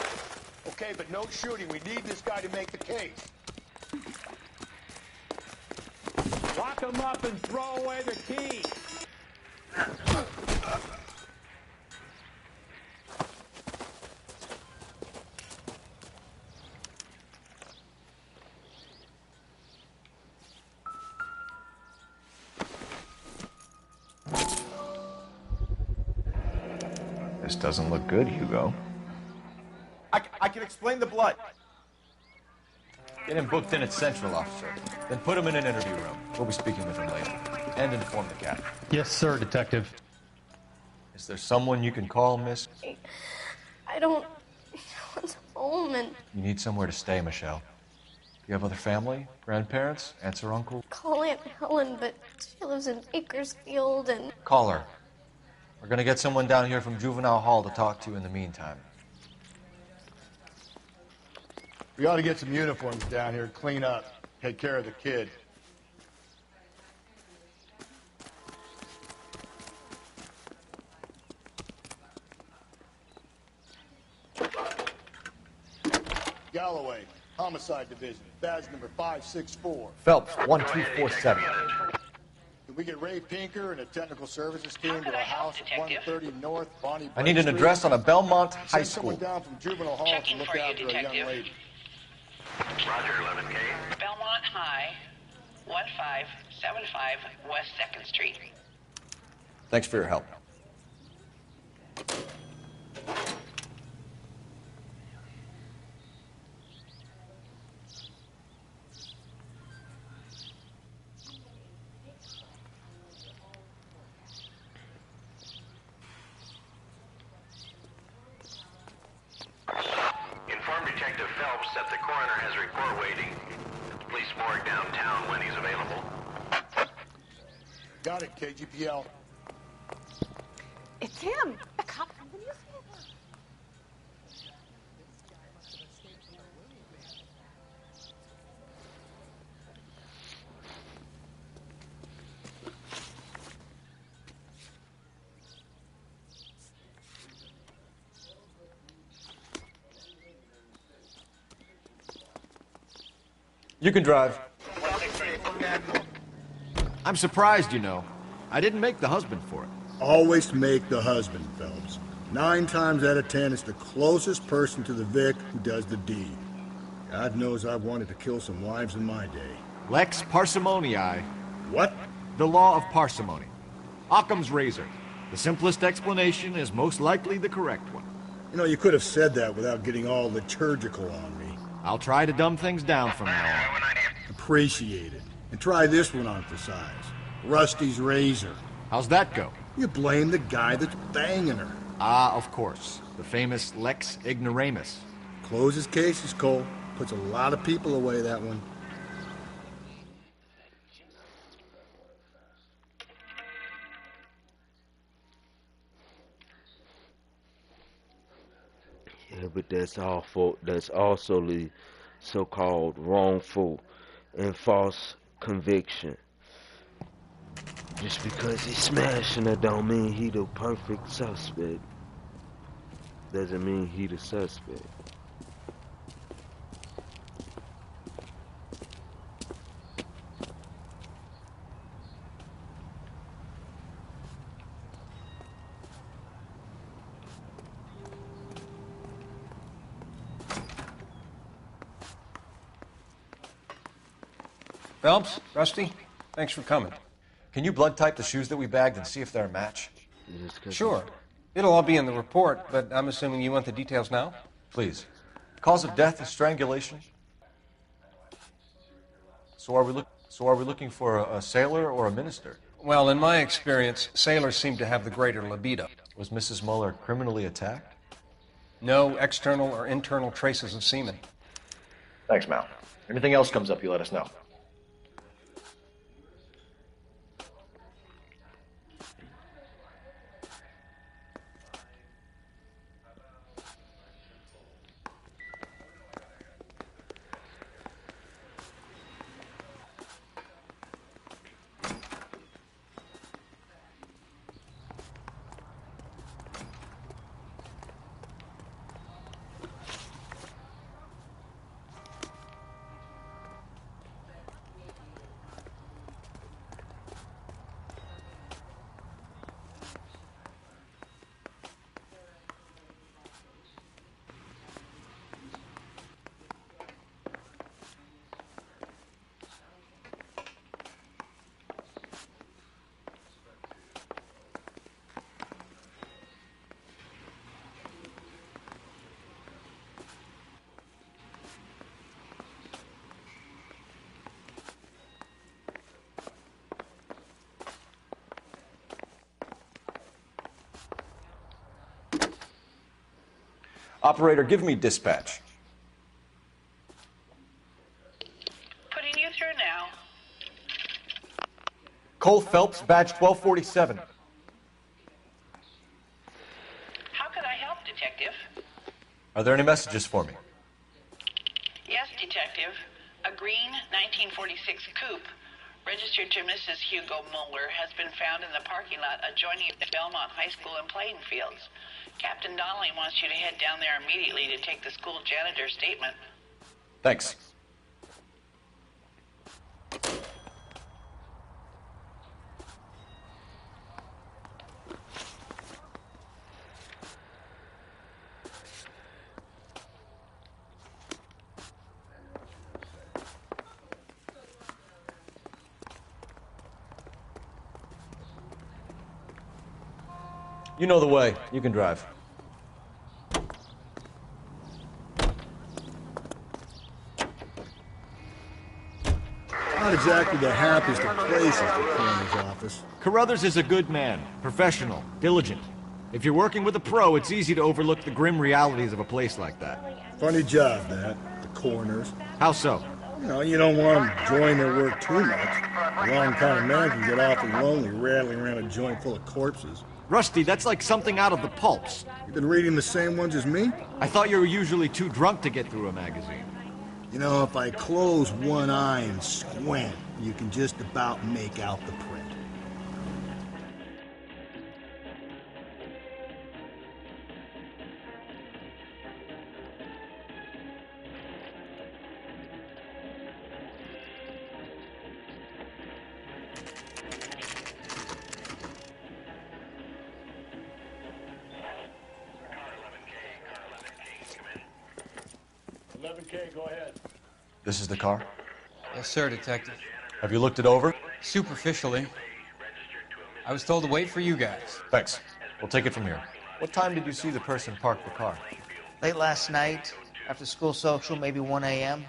Okay, but no shooting. We need this guy to make the case. Lock him up and throw away the key. This doesn't look good, Hugo. I can explain the blood. Get him booked in at Central, officer. Then put him in an interview room. We'll be speaking with him later. And inform the captain. Yes, sir, Detective. Is there someone you can call, miss? I don't want home and You need somewhere to stay, Michelle. You have other family? Grandparents? Aunts or uncle? call Aunt Helen, but she lives in Bakersfield and Call her. We're gonna get someone down here from Juvenile Hall to talk to you in the meantime. We ought to get some uniforms down here, clean up, take care of the kid. Galloway, Homicide Division, badge number 564. Phelps, 1247. Can we get Ray Pinker and a technical services team to a house at 130 North Bonnie I need an address on a Belmont High Send someone School. down from Juvenile Hall to look after a young lady. Roger, 11K. Belmont High, 1575 West 2nd Street. Thanks for your help. Inform Detective Phelps that the coroner has a report waiting at the police morgue downtown when he's available. Got it, KGPL. It's him, the cop from the newspaper. You can drive. I'm surprised, you know. I didn't make the husband for it. Always make the husband, Phelps. 9 times out of 10, it's the closest person to the Vic who does the deed. God knows I've wanted to kill some wives in my day. Lex parsimoniae. What? The law of parsimony. Occam's razor. The simplest explanation is most likely the correct one. You know, you could have said that without getting all liturgical on me. I'll try to dumb things down from now on. Appreciate it. And try this one on for size. Rusty's razor. How's that go? You blame the guy that's banging her. Ah, of course. The famous Lex ignoramus. Closes cases, Cole. Puts a lot of people away, that one. Yeah, but that's awful. That's also the so-called wrongful and false conviction. Just because he's smashing her don't mean he the perfect suspect. Doesn't mean he the suspect. Phelps, Rusty, thanks for coming. Can you blood type the shoes that we bagged and see if they're a match? Sure. It'll all be in the report, but I'm assuming you want the details now? Please. Cause of death is strangulation. So are we looking for a sailor or a minister? Well, in my experience, sailors seem to have the greater libido. Was Mrs. Muller criminally attacked? No external or internal traces of semen. Thanks, Mal. Anything else comes up, you let us know. Operator, give me dispatch. Putting you through now. Cole Phelps, badge 1247. How could I help, Detective? Are there any messages for me? Yes, Detective. A green 1946 coupe, registered to Mrs. Hugo Muller, has been found in the parking lot adjoining the Belmont High School and playing fields. Captain Donnelly wants you to head down there immediately to take the school janitor's statement. Thanks. You know the way. You can drive. Not exactly the happiest of places, the coroner's office. Carruthers is a good man, professional, diligent. If you're working with a pro, it's easy to overlook the grim realities of a place like that. Funny job, that. The coroner's. How so? You don't want them enjoying their work too much. The wrong kind of man can get awfully lonely rattling around a joint full of corpses. Rusty, that's like something out of the pulps. You been reading the same ones as me? I thought you were usually too drunk to get through a magazine. You know, if I close one eye and squint, you can just about make out the print. 11K, go ahead. This is the car? Yes, sir, Detective. Have you looked it over? Superficially. I was told to wait for you guys. Thanks. We'll take it from here. What time did you see the person park the car? Late last night, after school social, maybe 1 a.m.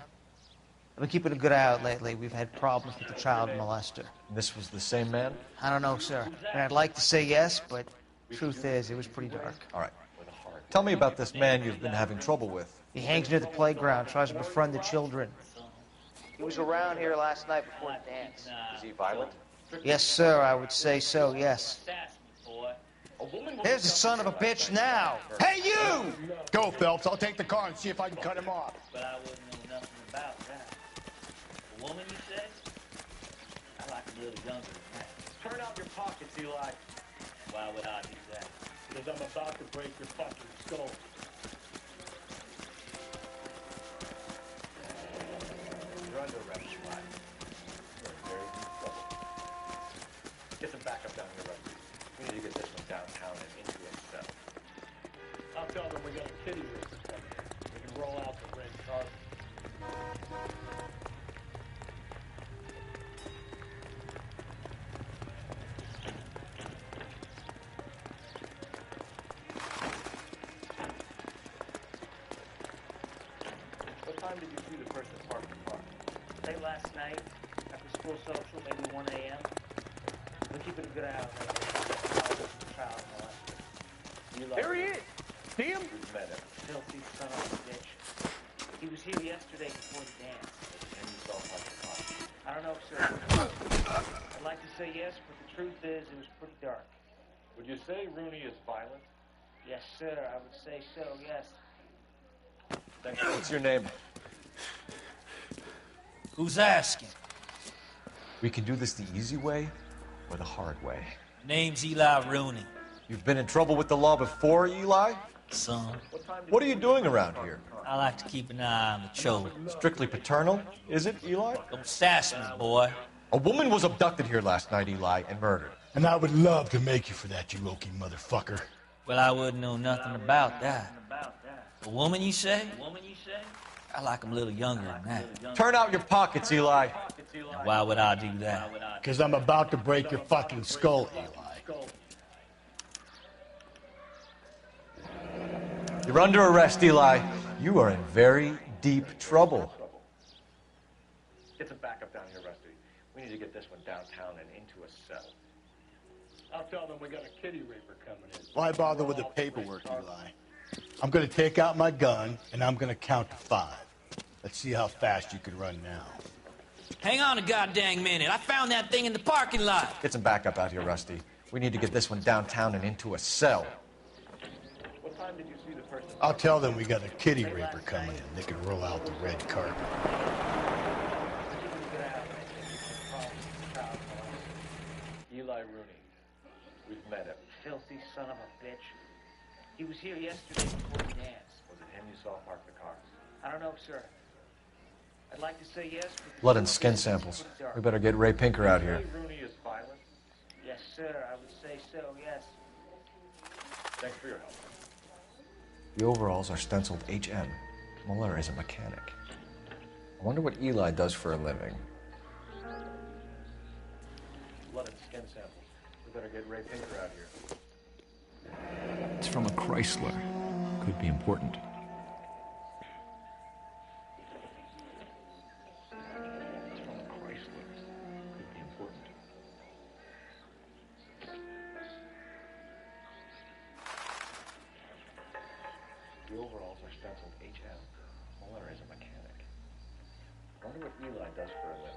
I've been keeping a good eye out lately. We've had problems with the child molester. This was the same man? I don't know, sir. And I'd like to say yes, but truth is, it was pretty dark. All right. Tell me about this man you've been having trouble with. He hangs near the playground, tries to befriend the children. He was around here last night before the dance. Is he violent? Yes, sir, I would say so, yes. There's the son of a bitch now. Hey, you! Go, Phelps. I'll take the car and see if I can cut him off. But I wouldn't know nothing about that. A woman, you say? I like a little younger than that. Turn out your pockets, Eli. Why would I do that? Because I'm about to break your fucking skull. You're under arrest, Eli. You're in very deep trouble. Get some backup down here, Rusty. We need to get this one downtown and into a cell. I'll tell them we got a kitty racer coming in. We can roll out the red carpet. What time did you see the person park the car? Late last night, after school social, maybe 1 a.m. We're keeping a good eye out lately. Child molester. There he is! See him? We've met him. Filthy son of a bitch. He was here yesterday before the dance. And you saw him park the car. I don't know, sir. I'd like to say yes, but the truth is, it was pretty dark. Would you say Rooney is violent? Yes, sir, I would say so, yes. Thank you. What's your name? Who's asking? We can do this the easy way or the hard way. Name's Eli Rooney. You've been in trouble with the law before, Eli? Son. What are you doing around here? I like to keep an eye on the children. Strictly paternal, is it, Eli? Don't sass me, boy. A woman was abducted here last night, Eli, and murdered. And I would love to make you for that, you low-key motherfucker. Well, I wouldn't know nothing about that. A woman, you say? I like 'em a little younger than that. Turn out your pockets, Eli. And why would I do that? Because I'm about to break your fucking skull, Eli. You're under arrest, Eli. You are in very deep trouble. Get some backup down here, Rusty. We need to get this one downtown and into a cell. I'll tell them we got a kitty raper coming in. Why bother with the paperwork, Eli? I'm going to take out my gun, and I'm going to count to 5. Let's see how fast you can run now. Hang on a goddamn minute. I found that thing in the parking lot. Get some backup out here, Rusty. We need to get this one downtown and into a cell. What time did you see the person? I'll tell them we got a kitty raper coming in. They can roll out the red carpet. Eli Rooney. We've met him. Filthy son of a bitch. He was here yesterday before the dance. Was it him you saw park the car? I don't know, sir. I'd like to say yes, but Blood and skin samples. We better get Ray Pinker out here. Rooney is violent. Yes, sir. I would say so. Yes. Thanks for your help. The overalls are stenciled HM. Muller is a mechanic. I wonder what Eli does for a living. Blood and skin samples. We better get Ray Pinker out here. It's from a Chrysler. Could be important. The overalls are stenciled HM. Muller is a mechanic. I wonder what Eli does for a living.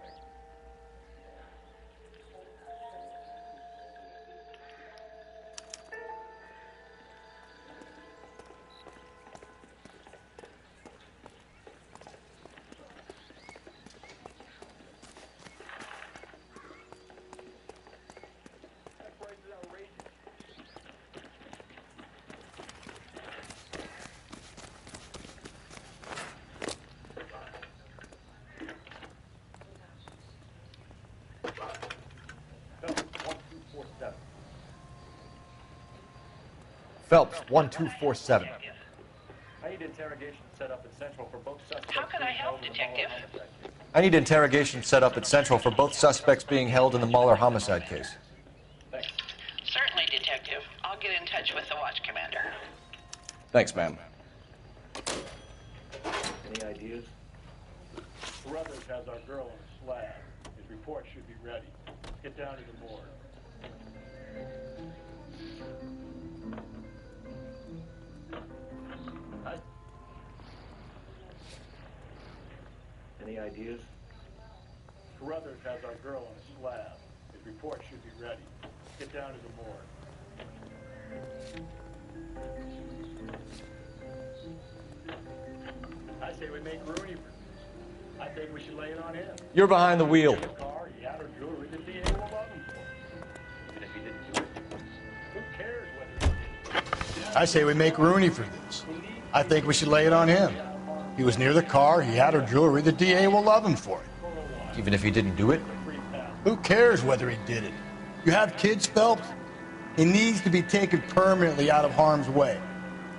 Phelps, 1247. I need interrogation set up at Central for both suspects. How can I help, Detective? I need interrogation set up at Central for both suspects being held in the Muller homicide case. Thanks. Certainly, Detective. I'll get in touch with the watch commander. Thanks, ma'am. Any ideas? Carruthers has our girl on a slab. His report should be ready. Get down to the morgue. Any ideas? Carruthers has our girl on a slab. His report should be ready. Get down to the morgue. I say we make Rooney for this. I think we should lay it on him. You're behind the wheel. The car, he had her jewelry, the DA will love him for it. Even if he didn't do it, Who cares whether he did? I say we make Rooney for this. I think we should lay it on him. He was near the car, he had her jewelry, the DA will love him for it. Even if he didn't do it? Who cares whether he did it? You have kids, Phelps? He needs to be taken permanently out of harm's way.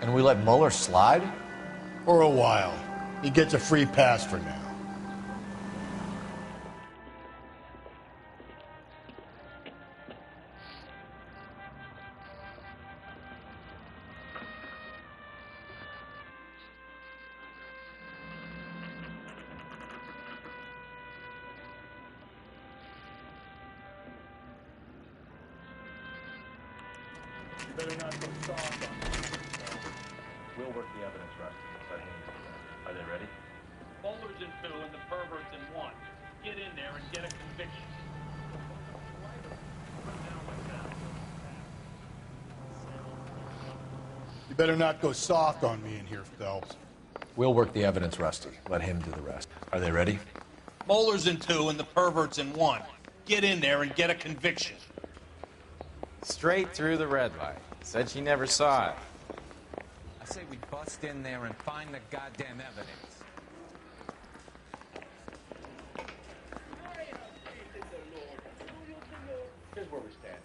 And we let Muller slide? For a while. He gets a free pass for now. You better not go soft on him. we'll work the evidence, Rusty. Let him do that. Are they ready? Bowlers in 2 and the perverts in 1. Get in there and get a conviction. You better not go soft on me in here, Phelps. We'll work the evidence, Rusty. Let him do the rest. Are they ready? Bowlers in 2 and the perverts in 1. Get in there and get a conviction. Straight through the red light. Said she never saw it. I say we bust in there and find the goddamn evidence. Here's where we stand.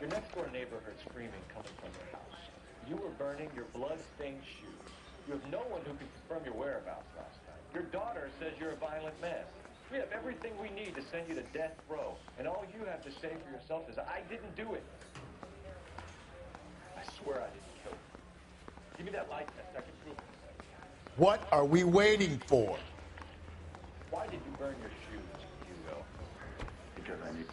Your next door neighbor heard screaming coming from your house. You were burning your blood-stained shoes. You have no one who can confirm your whereabouts last night. Your daughter says you're a violent man. We have everything we need to send you to death row, and all you have to say for yourself is, I didn't do it. I swear I didn't kill him. Give me that lie test. I can prove it. What are we waiting for? Why did you burn your shoes, Hugo? Because I need...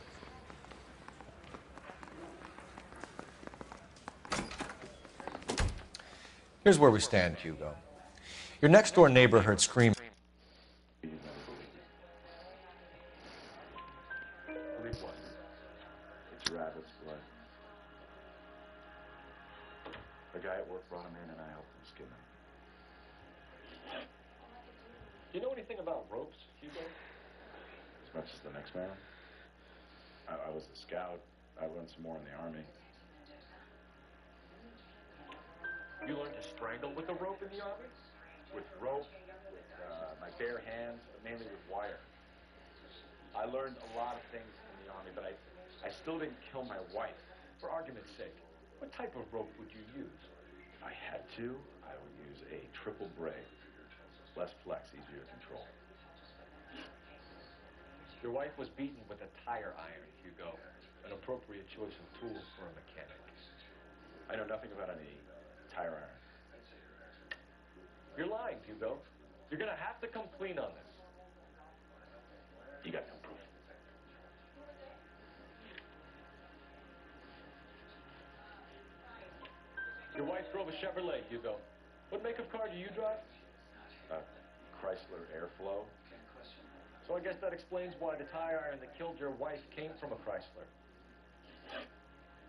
Here's where we stand, Hugo. Your next door neighbor heard screaming. Believe what? It's rabbit's blood. The guy at work brought him in and I helped him skin him. Do you know anything about ropes, Hugo? As much as the next man. I was a scout. I learned some more in the Army. You learned to strangle with a rope in the Army? With rope, with my bare hands, mainly with wire. I learned a lot of things in the Army, but I still didn't kill my wife. For argument's sake, what type of rope would you use? If I had to, I would use a triple braid. Less flex, easier to control. Your wife was beaten with a tire iron, Hugo. An appropriate choice of tools for a mechanic. I know nothing about any tire iron. You're lying, Hugo. You're gonna have to come clean on this. You got no proof. Your wife drove a Chevrolet, Hugo. What make of car do you drive? Chrysler Airflow. So I guess that explains why the tire iron that killed your wife came from a Chrysler.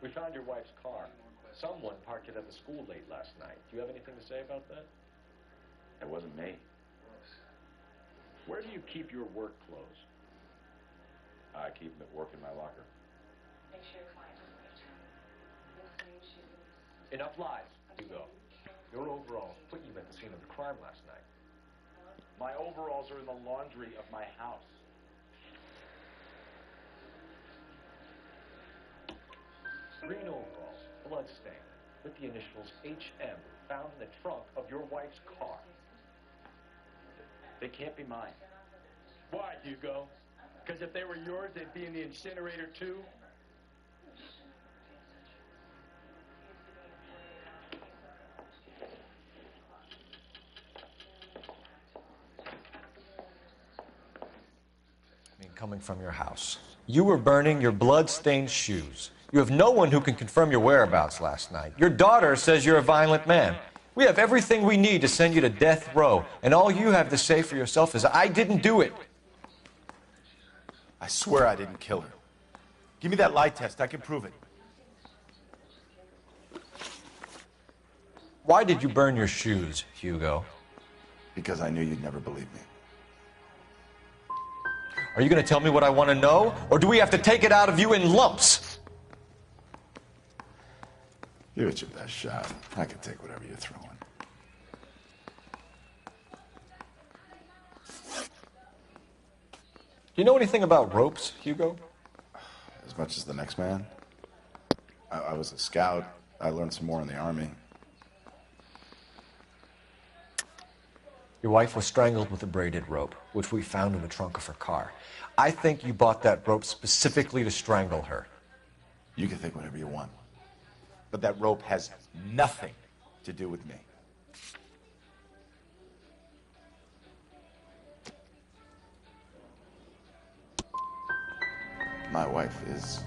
We found your wife's car. Someone parked it at the school late last night. Do you have anything to say about that? It wasn't me. Where do you keep your work clothes? I keep them at work in my locker. Enough lies, Hugo. Your overalls put you at the scene of the crime last night. My overalls are in the laundry of my house. Green overalls, bloodstained, with the initials HM found in the trunk of your wife's car. They can't be mine. Why, Hugo? Because if they were yours, they'd be in the incinerator too? I mean, coming from your house. You were burning your blood-stained shoes. You have no one who can confirm your whereabouts last night. Your daughter says you're a violent man. We have everything we need to send you to death row, and all you have to say for yourself is, I didn't do it. I swear I didn't kill her. Give me that lie test. I can prove it. Why did you burn your shoes, Hugo? Because I knew you'd never believe me. Are you going to tell me what I want to know, or do we have to take it out of you in lumps? Give it your best shot. I can take whatever you're throwing. Do you know anything about ropes, Hugo? As much as the next man. I was a scout. I learned some more in the Army. Your wife was strangled with a braided rope, which we found in the trunk of her car. I think you bought that rope specifically to strangle her. You can think whatever you want. But that rope has nothing to do with me. My wife is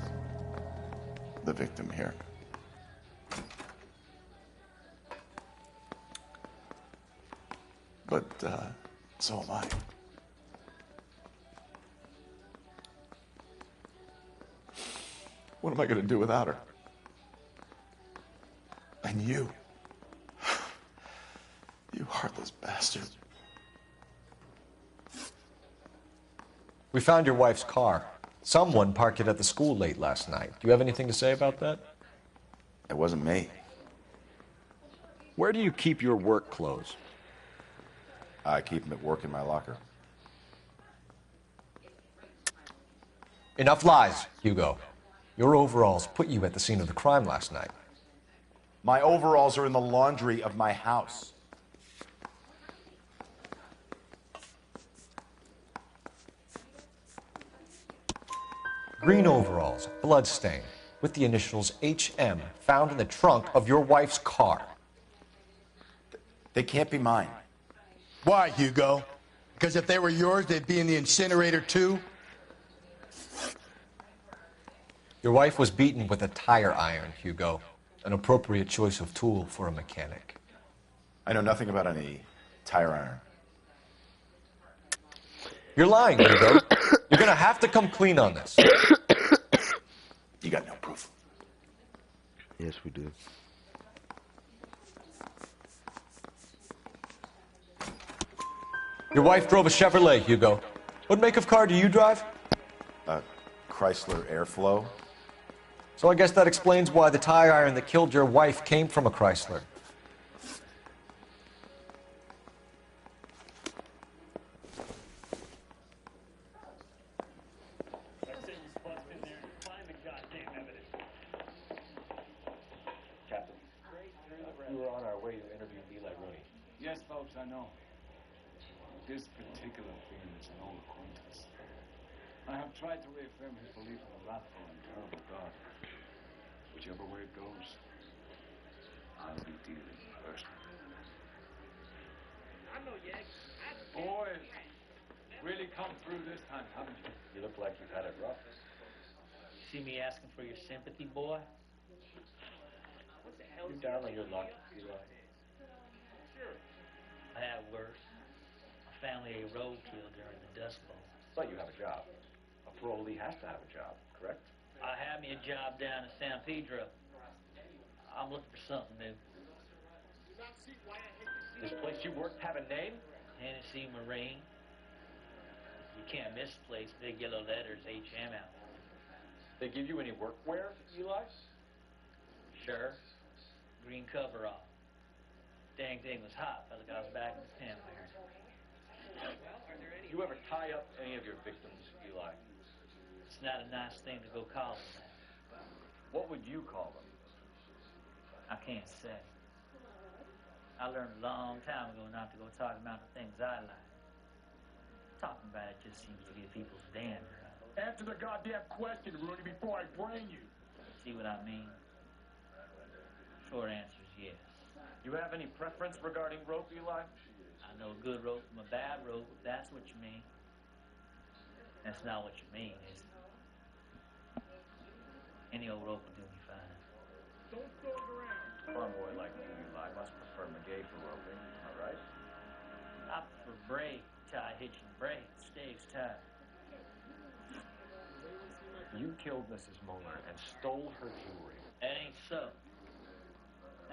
the victim here. But, so am I. What am I going to do without her? And you. You heartless bastard. We found your wife's car. Someone parked it at the school late last night. Do you have anything to say about that? It wasn't me. Where do you keep your work clothes? I keep them at work in my locker. Enough lies, Hugo. Your overalls put you at the scene of the crime last night. My overalls are in the laundry of my house. Green overalls, bloodstained, with the initials HM found in the trunk of your wife's car. They can't be mine. Why, Hugo? Because if they were yours, they'd be in the incinerator too? Your wife was beaten with a tire iron, Hugo. An appropriate choice of tool for a mechanic. I know nothing about any tire iron. You're lying, Hugo. You're going to have to come clean on this. You got no proof. Yes, we do. Your wife drove a Chevrolet, Hugo. What make of car do you drive? Chrysler Airflow. So I guess that explains why the tire iron that killed your wife came from a Chrysler. I know. This particular fiend is an old acquaintance. I have tried to reaffirm his belief in the wrathful and terrible God. Whichever way it goes, I'll be dealing personally. Boys, really come through this time, haven't you? You look like you've had it rough. See me asking for your sympathy, boy? You down on your luck, Eli? I had worse. My family a roadkill during the Dust Bowl. But you have a job. A parolee has to have a job, correct? I had me a job down in San Pedro. I'm looking for something new. This place you worked have a name? Hennessy Marine. You can't miss the place. Big yellow letters, HM out. They give you any workwear, Eli? Sure. Green coverall. Dang thing was hot. Felt like I was back in the pen wearing it. You ever tie up any of your victims, Eli? It's not a nice thing to go call them that. What would you call them? I can't say. I learned a long time ago not to go talking about the things I like. Talking about it just seems to get people's dander up. Answer the goddamn question, Rooney, before I brain you. See what I mean? Short answer is yes. You have any preference regarding rope, Eli? I know a good rope from a bad rope, if that's what you mean. That's not what you mean, is it? Any old rope will do me fine. Don't throw it around. A farm boy like you, Eli, must prefer McGay for roping, am I right? I prefer braid, tie, hitch, and braid. Staves tied. You killed Mrs. Moeller and stole her jewelry. That ain't so.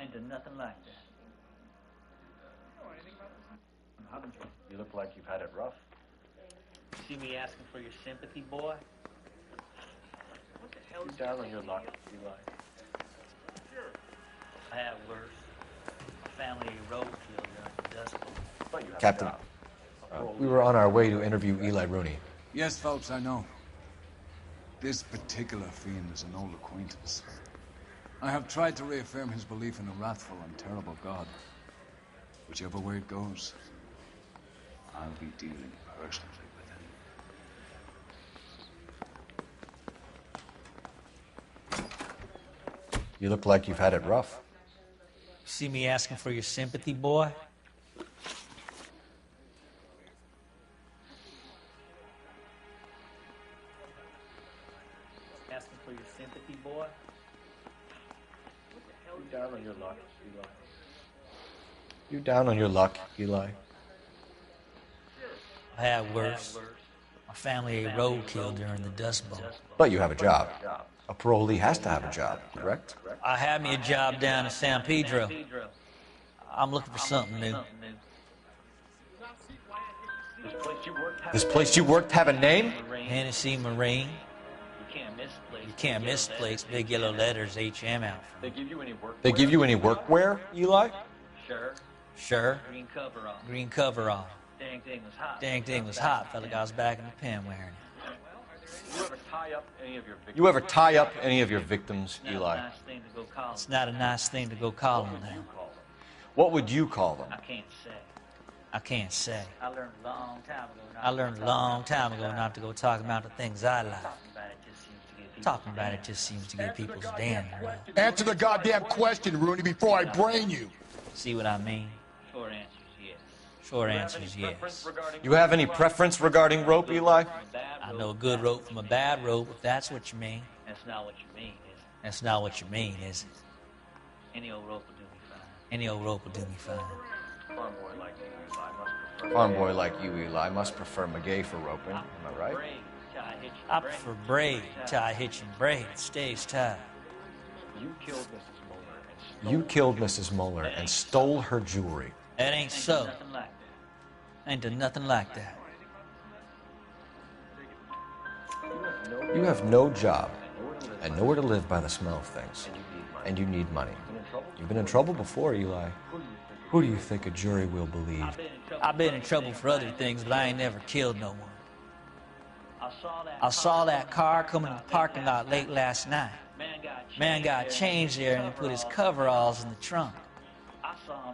Ain't done nothing like that. Haven't you? You look like you've had it rough. See me asking for your sympathy, boy? You down on your luck, Eli? I had worse. My family a roadkill during the Dust Bowl. But you have Captain, a job. we were on our way to interview Eli Rooney. Yes, Phelps, I know. This particular fiend is an old acquaintance. I have tried to reaffirm his belief in a wrathful and terrible God. Whichever way it goes, I'll be dealing personally with him. You look like you've had it rough. See me asking for your sympathy, boy? Asking for your sympathy, boy? You down on your luck, Eli? You down on your luck, Eli? I had worse. My family a roadkill during the Dust Bowl. But you have a job. A parolee has to have a job, correct? I had me a job down in San Pedro. I'm looking for something new. This place you worked have a name? Hennessy Marine. You can't miss the place. Big yellow letters, HM out. They give you any workwear? They give you any workwear, Eli? Sure. Sure. Green coverall. Green coverall. Dang thing was hot. Dang thing was hot. Felt like I was back in the pen wearing it. You ever tie up any of your victims? You ever tie up any of your victims, Eli? It's not a nice thing to go call them that. What would you call them? I can't say. I can't say. I learned a long time ago. I learned a long time ago not to go talking about the things I like. Talking about it just seems to get people's dander up. Answer the goddamn question, Rooney, before I brain you. See what I mean? Short answer is yes. Short answer is yes. You have any preference regarding rope, Eli? I know a good rope from a bad rope, if that's what you mean. That's not what you mean, is it? That's not what you mean, is it? Any old rope will do me fine. Any old rope will do me fine. Farm boy like you, Eli, must prefer. Farm boy like you, Eli, must prefer McGay for roping. Am I right? I prefer braid, tie, hitch, and braid. Stays tied. You killed Mrs. Moeller and stole. You killed Mrs. Moeller and stole her jewelry. That ain't so. Ain't done nothing like that. You have no job and nowhere to live by the smell of things. And you need money. You've been in trouble before, Eli. Who do you think a jury will believe? I've been in trouble for other things, but I ain't never killed no one. I saw that car coming to the parking lot late last night. Man got changed there and he put his coveralls in the trunk.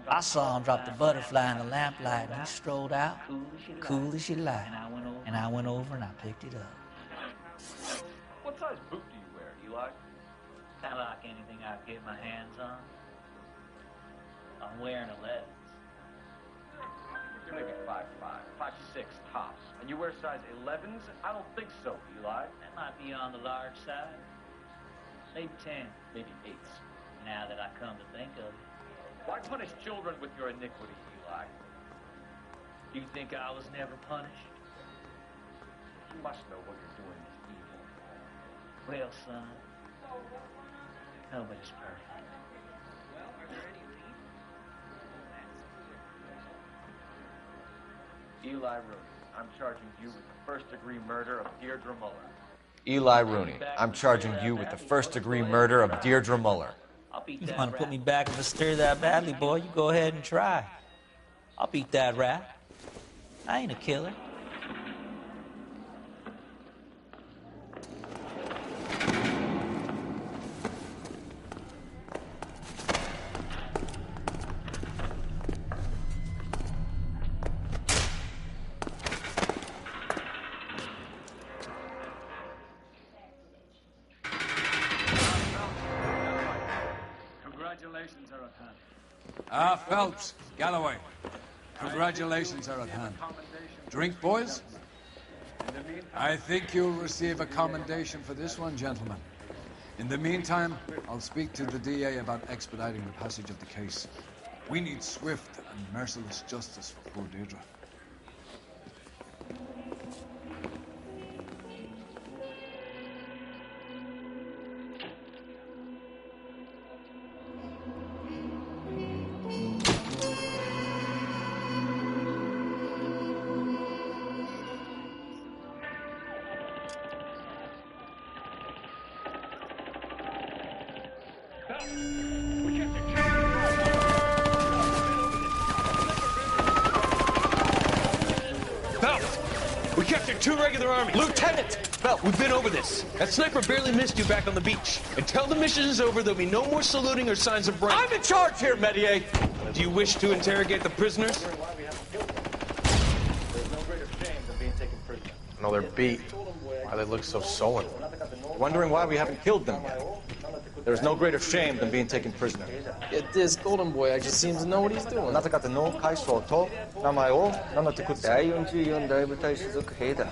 I saw him drop the butterfly in the lamplight, and he strolled out, cool as you like. And I went over and I picked it up. What size boot do you wear, Eli? Kind of like anything I can get my hands on. I'm wearing 11s. You're maybe 5'5", 5'6" tops. And you wear size 11s? I don't think so, Eli. That might be on the large side. Maybe 10. Maybe 8s. Now that I come to think of it. Why punish children with your iniquity, Eli? Do you think I was never punished? You must know what you're doing is evil. Well, son, nobody's perfect. Eli Rooney, I'm charging you with the first-degree murder of Deirdre Muller. Eli Rooney, I'm charging you with the first-degree murder of Deirdre Muller. You want to put me back if I stir that badly, boy? You go ahead and try. I'll beat that rap. I ain't a killer. Congratulations are at hand. Phelps, Galloway. Congratulations are at hand. Drink, boys? I think you'll receive a commendation for this one, gentlemen. In the meantime, I'll speak to the DA about expediting the passage of the case. We need swift and merciless justice for poor Deirdre. We captured 2 regular armies. Lieutenant! Well, we've been over this. That sniper barely missed you back on the beach. Until the mission is over, there'll be no more saluting or signs of rank. I'm in charge here, Medier! Do you wish to interrogate the prisoners? There's no greater shame than being taken prisoner. No, they're beat. Why they look so sullen? Wondering why we haven't killed them yet. There's no greater shame than being taken prisoner. Yet this golden boy actually seems to know what he's doing. なぜかとの階層と名前を名乗ってください。第44大部隊所属兵だ。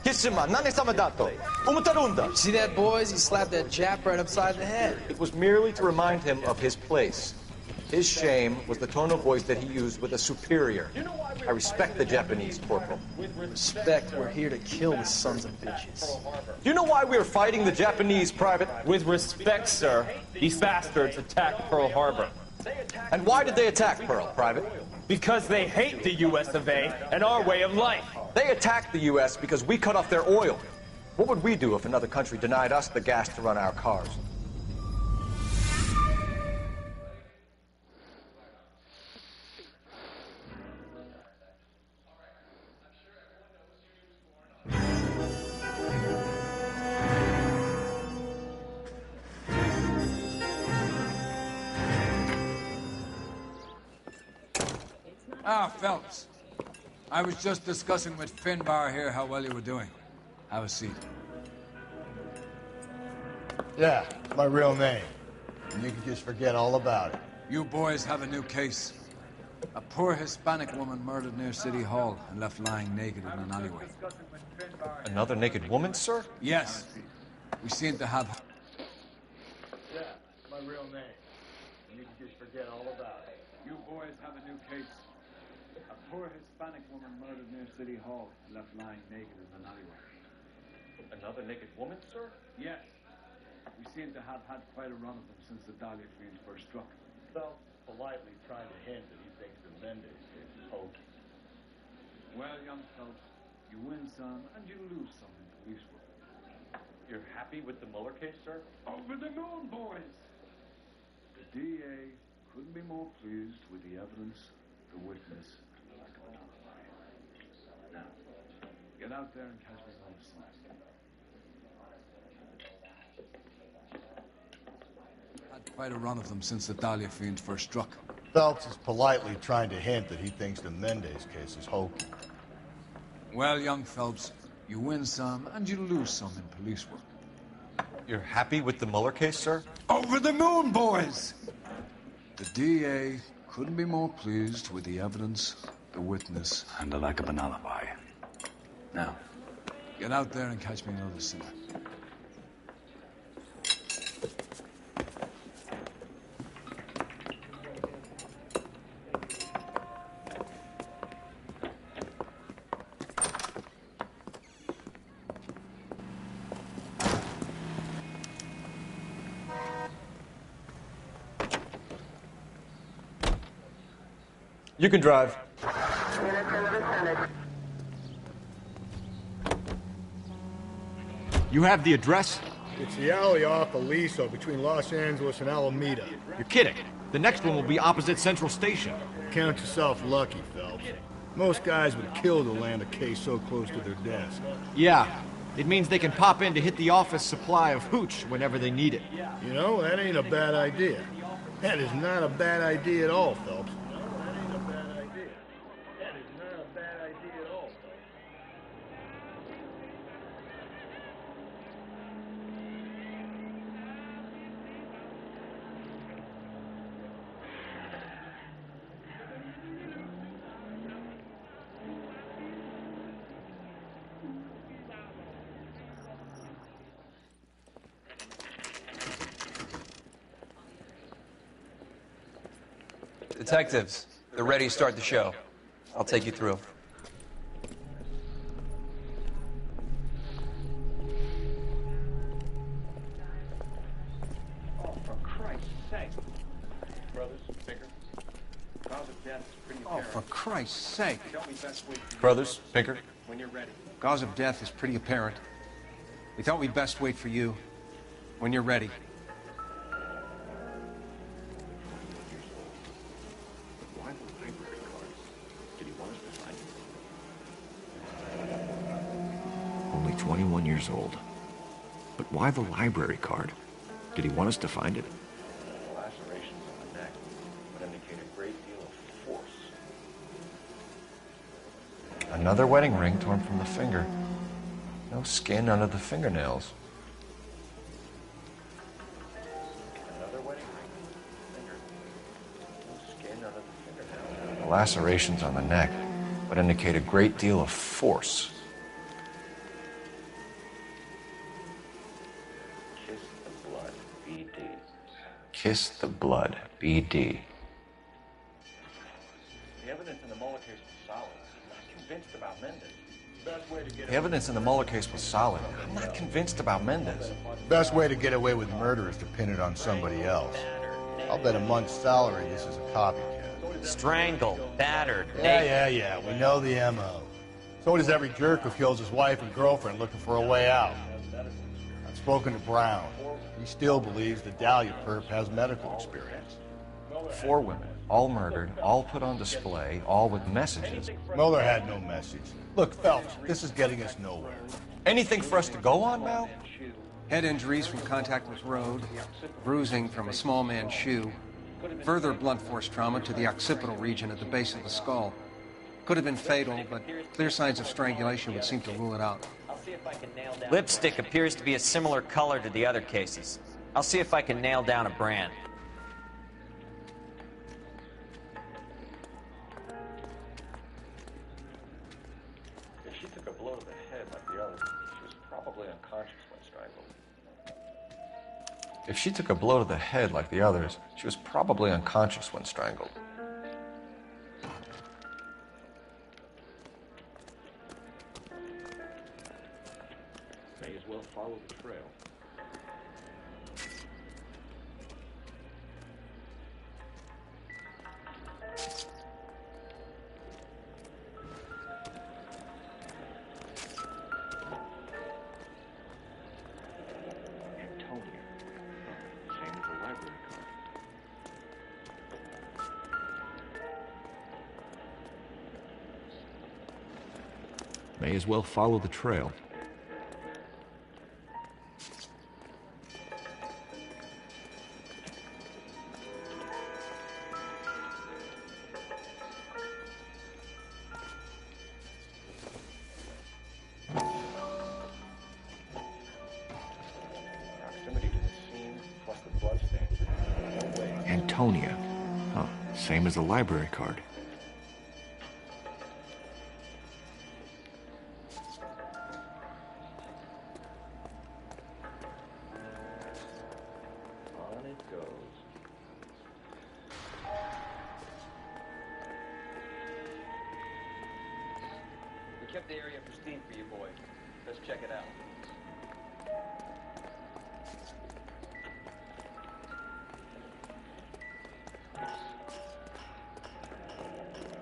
キスマ何様だと思ってるんだ。 See that, boys? He slapped that Jap right upside the head. It was merely to remind him of his place. His shame was the tone of voice that he used with a superior. I respect the Japanese, Corporal. Respect, we're here to kill the sons of bitches. Do you know why we're fighting the Japanese, Private? With respect, sir, these bastards attacked Pearl Harbor. And why did they attack Pearl, Private? Because they hate the U.S. of A. and our way of life. They attacked the U.S. because we cut off their oil. What would we do if another country denied us the gas to run our cars? Phelps. I was just discussing with Finbar here how well you were doing. Have a seat. Yeah, it's my real name. And you can just forget all about it. You boys have a new case. A poor Hispanic woman murdered near City Hall and left lying naked in an alleyway. Another naked woman, sir? Yes. We seem to have... Yeah, it's my real name. And you can just forget all about it. You boys have a new case. A poor Hispanic woman murdered near City Hall and left lying naked in an alleyway. Another naked woman, sir? Yes. We seem to have had quite a run of them since the Dahlia fiend first struck. Phelps politely trying to hint that he thinks the Mendes is hokey. Well, young Phelps, you win some and you lose some in police work. You're happy with the Mueller case, sir? Over the moon, boys! The DA couldn't be more pleased with the evidence, the witness, and the lack of an alibi. Now, get out there and catch me on the side. Had quite a run of them since the Dahlia fiend first struck. Phelps is politely trying to hint that he thinks the Mendez case is hokey. Well, young Phelps, you win some and you lose some in police work. You're happy with the Mueller case, sir? Over the moon, boys! The DA couldn't be more pleased with the evidence, the witness, and the lack of an alibi. Now, get out there and catch me another sinner. You can drive. You have the address? It's the alley off Aliso between Los Angeles and Alameda. You're kidding. The next one will be opposite Central Station. Count yourself lucky, Phelps. Most guys would kill to land a case so close to their desk. Yeah. It means they can pop in to hit the office supply of hooch whenever they need it. You know, that ain't a bad idea. That is not a bad idea at all, Phelps. Detectives, they're ready to start the show. I'll take you through. Oh, for Christ's sake. Brothers, Pinker. Cause of death is pretty apparent. Oh, for Christ's sake. Tell me best wait for you. Brothers, Pinker. When you're ready. Cause of death is pretty apparent. We thought we'd best wait for you. When you're ready. Only 21 years old. But why the library card? Did he want us to find it? Lacerations on the neck would indicate a great deal of force. Another wedding ring torn from the finger. No skin under the fingernails. Another wedding ring. Finger. No skin under the fingernails. The lacerations on the neck would indicate a great deal of force. Kiss the blood, BD. The evidence in the Mueller case was solid. I'm not convinced about Mendez. Best way to get The evidence in the Mueller case was solid. I'm not convinced about Mendez. Best way to get away with murder is to pin it on somebody else. I'll bet a month's salary this is a copycat. Strangled, battered, Yeah. We know the M.O. So does every jerk who kills his wife and girlfriend looking for a way out. I've spoken to Brown. He still believes the Dahlia perp has medical experience. 4 women, all murdered, all put on display, all with messages. Mueller had no message. Look, Phelps, this is getting us nowhere. Anything for us to go on, Mal? Head injuries from contact with road, bruising from a small man's shoe, further blunt force trauma to the occipital region at the base of the skull. Could have been fatal, but clear signs of strangulation would seem to rule it out. Lipstick appears to be a similar color to the other cases. I'll see if I can nail down a brand. If she took a blow to the head like the others, she was probably unconscious when strangled. If she took a blow to the head like the others, she was probably unconscious when strangled. May as well follow the trail. May as well follow the trail. Antonia. Huh, same as the library card. On it goes. We kept the area pristine for you boys. Let's check it out.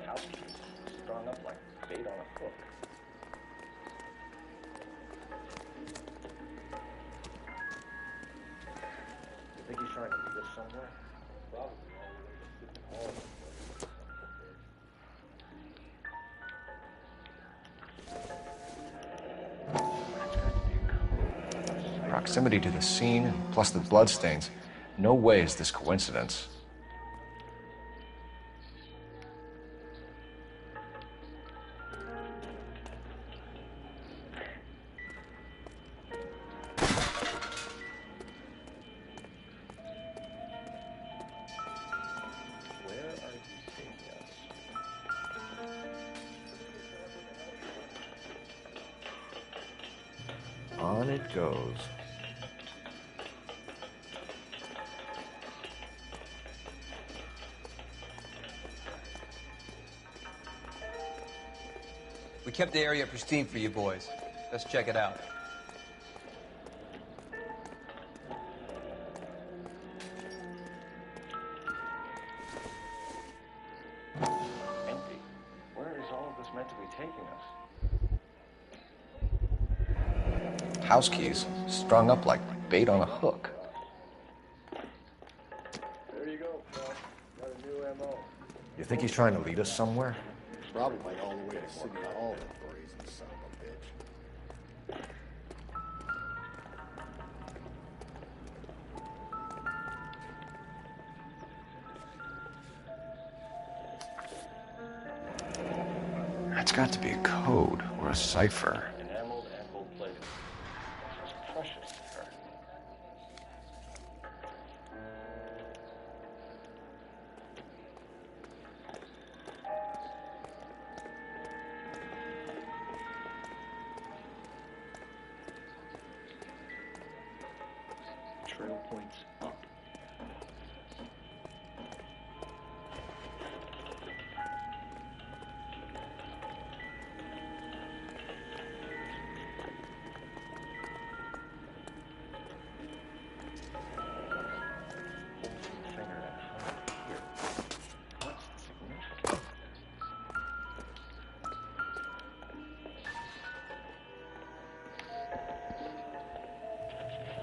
House keys strung up like bait on a hook. You think he's trying to lead us somewhere? Probably. Proximity to the scene, plus the bloodstains. No way is this coincidence. Where are you taking us? On it goes. We kept the area pristine for you boys. Let's check it out. Empty. Where is all of this meant to be taking us? House keys, strung up like bait on a hook. There you go, Phil. Got a new MO. You think he's trying to lead us somewhere? Probably all the way to City Hall, that brazen son of a bitch. That's got to be a code or a cipher. Enameled and gold-plated. This is precious to her. Trail points up.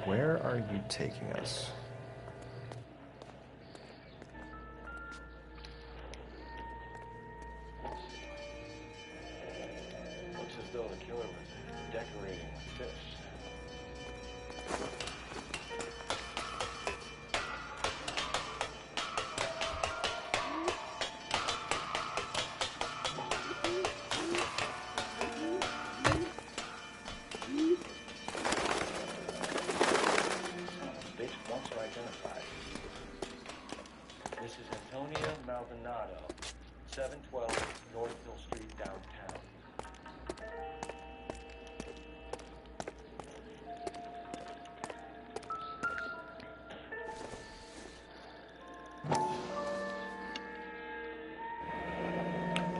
Where are you taking us? Looks as though the killer was decorating with this. Bitch once identified. This is Antonia Maldonado, 712 Northville Street, downtown.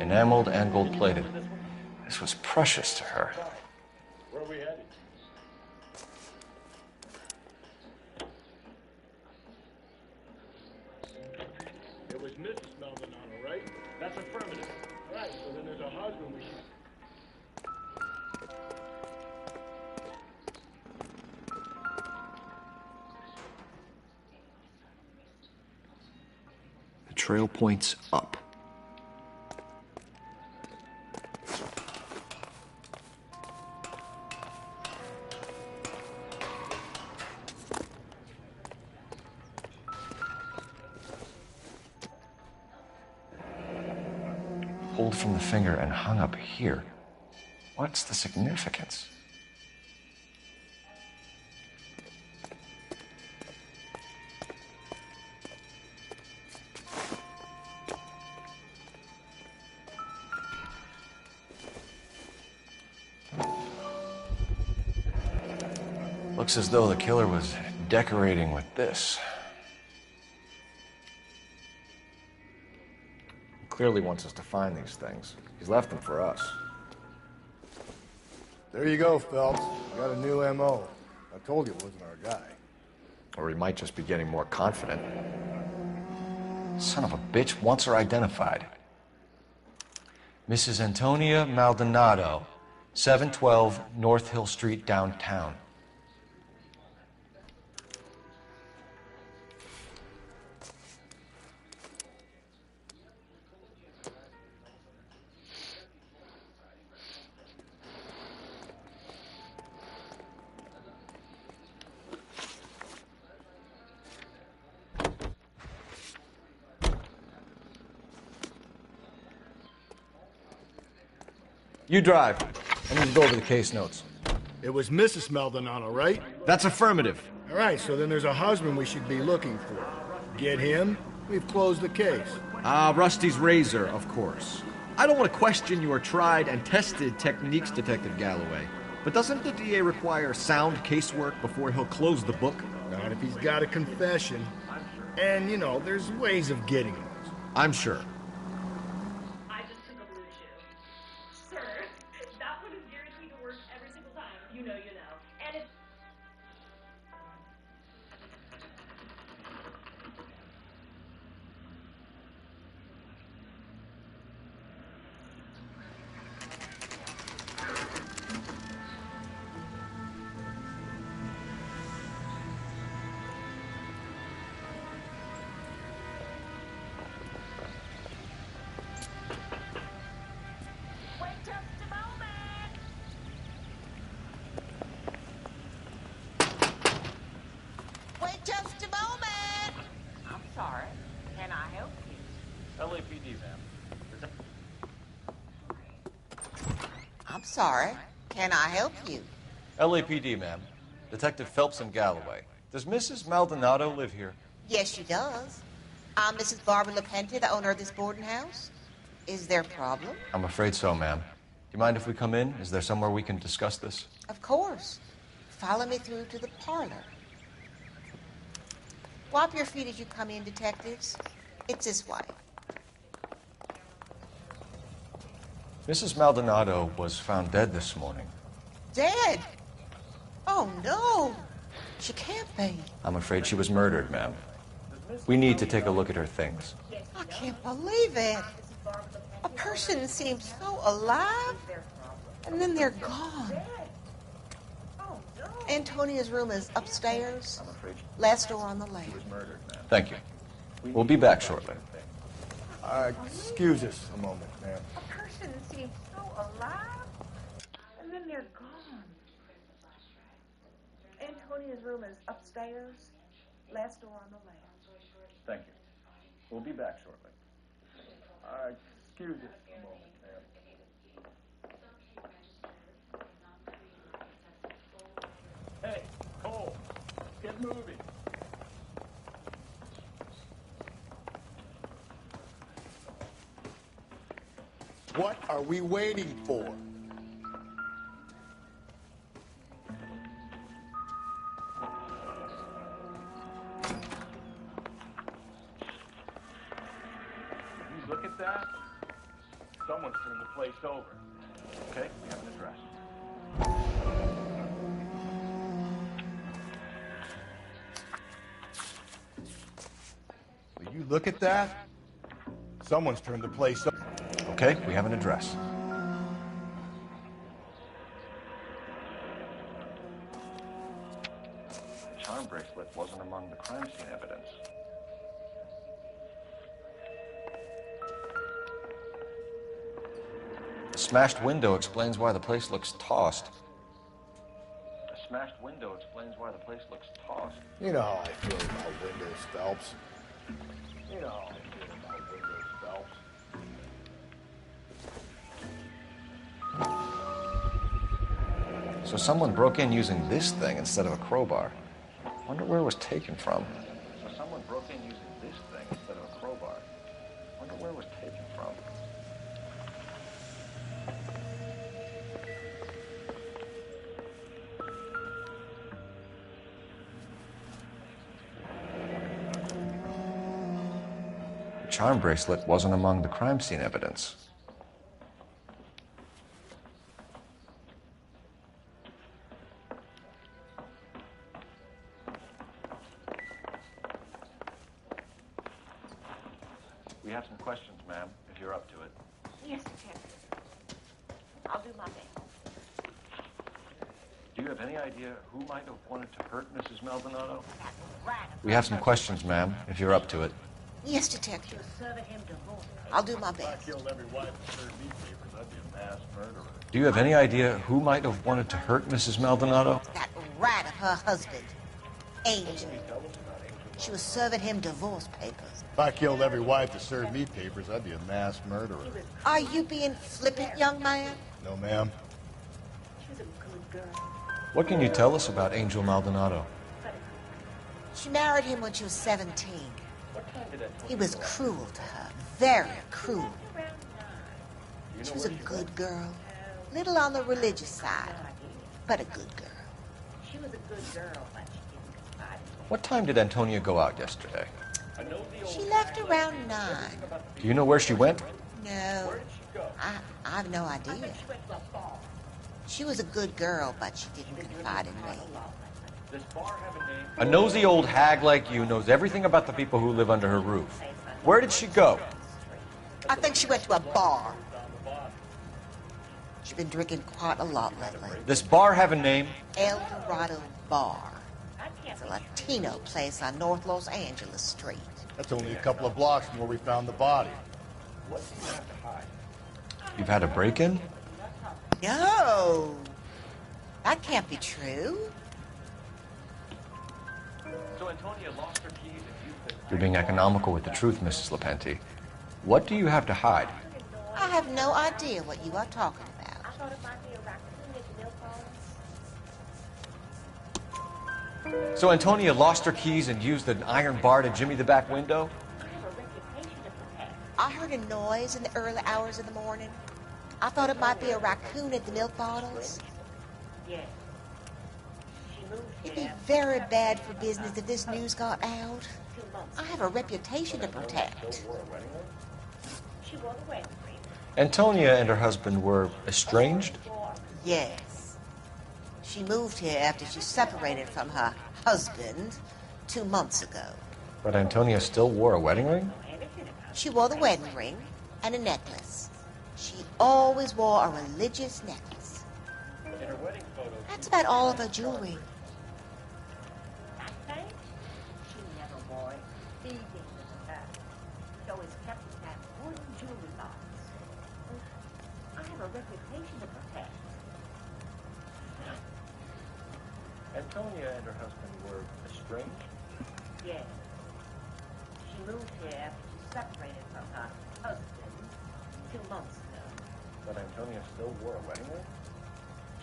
Enameled and gold-plated. This was precious to her. Where are we headed? It was Mrs. Maldonado, right? That's affirmative. Right, so then there's a husband we should... The trail points up. Pulled from the finger and hung up here. What's the significance? Looks as though the killer was decorating with this. He clearly wants us to find these things. He's left them for us. There you go, Phelps. We got a new M.O. I told you it wasn't our guy. Or he might just be getting more confident. Son of a bitch wants her identified. Mrs. Antonia Maldonado, 712 North Hill Street, downtown. You drive. I need to go over the case notes. It was Mrs. Maldonado, right? That's affirmative. All right, so then there's a husband we should be looking for. Get him, we've closed the case. Rusty's razor, of course. I don't want to question your tried and tested techniques, Detective Galloway. But doesn't the DA require sound casework before he'll close the book? Not if he's got a confession. And, you know, there's ways of getting him. I'm sure. I just took a blue chew. Sir, that one is guaranteed to work every single time. You know. And it's... Wait just a moment. I'm sorry. Can I help you? LAPD, ma'am. I'm sorry. Can I help you? LAPD, ma'am. Detective Phelps and Galloway. Does Mrs. Maldonado live here? Yes, she does. I'm Mrs. Barbara LaPenta, the owner of this boarding house. Is there a problem? I'm afraid so, ma'am. Do you mind if we come in? Is there somewhere we can discuss this? Of course. Follow me through to the parlor. Wipe your feet as you come in, detectives. It's this way. Mrs. Maldonado was found dead this morning. Dead? Oh, no. She can't be. I'm afraid she was murdered, ma'am. We need to take a look at her things. I can't believe it. A person seems so alive, and then they're gone. Antonia's room is upstairs. Last door on the left. Thank you. We'll be back shortly. Excuse us a moment, ma'am. A person seems so alive, and then they're gone. Antonia's room is upstairs. Last door on the left. Thank you. We'll be back shortly. Excuse us a moment, ma'am. Hey, Cole, get moving. What are we waiting for? You look at that? Someone's turned the place over. Okay, we have an address. Will you look at that? Someone's turned the place over. Okay, we have an address. The charm bracelet wasn't among the crime scene evidence. The smashed window explains why the place looks tossed. A smashed window explains why the place looks tossed. You know how I feel about windows, Phelps. You know how I feel about windows, Phelps. So someone broke in using this thing instead of a crowbar. Wonder where it was taken from. So someone broke in using this thing instead of a crowbar. Wonder where it was taken from. charm bracelet wasn't among the crime scene evidence. We have some questions, ma'am, if you're up to it. Yes, Detective. I'll do my best. Do you have any idea who might have wanted to hurt Mrs. Maldonado? Right. We have some questions, ma'am, if you're up to it. Yes, Detective. I'll do my best. Do you have any idea who might have wanted to hurt Mrs. Maldonado? That rat of her husband, Angel. She was serving him divorce papers. If I killed every wife that served me papers, I'd be a mass murderer. Are you being flippant, young man? No, ma'am. She's a good girl. What can you tell us about Angel Maldonado? She married him when she was 17. He was cruel to her, very cruel. She was a good girl, little on the religious side, but a good girl. She was a good girl, but she didn't confide in me. What time did Antonia go out yesterday? She left around 9. Do you know where she went? No, I have no idea. She was a good girl, but she didn't confide in me. A nosy old hag like you knows everything about the people who live under her roof. Where did she go? I think she went to a bar. She's been drinking quite a lot lately. This bar have a name? El Dorado Bar. It's a Latino place on North Los Angeles Street. That's only a couple of blocks from where we found the body. What do you have to hide? You've had a break-in? No. That can't be true. So Antonia lost her keys and used them. You're being economical with the truth, Mrs. Lepenti. What do you have to hide? I have no idea what you are talking about. I thought it might be a raccoon at the milk bowl. So Antonia lost her keys and used an iron bar to jimmy the back window? I have a reputation to protect. I heard a noise in the early hours of the morning. I thought it might be a raccoon at the milk bottles. Yes. She moved It'd be here. very bad for business if this news got out. I have a reputation to protect. She wore the wedding ring. Antonia and her husband were estranged? Yes. She moved here after she separated from her husband 2 months ago. But Antonia still wore a wedding ring? She wore the wedding ring and a necklace. She always wore a religious necklace. In her wedding photos, That's about all of her jewelry. That thing? She never wore it. He gave it to her. She always kept it in that wooden jewelry box. I have a reputation to protect. Antonia and her husband were estranged? Yes. She moved here after she separated from her husband 2 months ago. But Antonia still wore a wedding ring?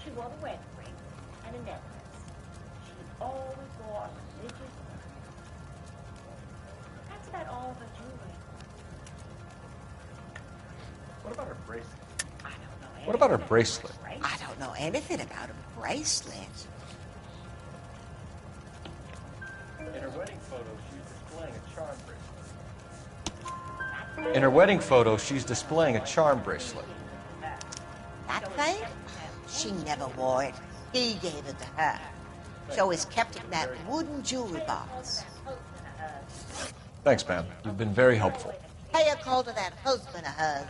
She wore the wedding ring and a necklace. She always wore a religious necklace. That's about all of her jewelry. What about her bracelet? I don't know anything What about her bracelet? I don't know anything about a bracelet. In her wedding photo, she's displaying a charm bracelet. In her wedding photo, she's displaying a charm bracelet. That thing? She never wore it. He gave it to her. She always kept it in that wooden jewelry box. Thanks, ma'am. You've been very helpful. Pay a call to that husband of hers.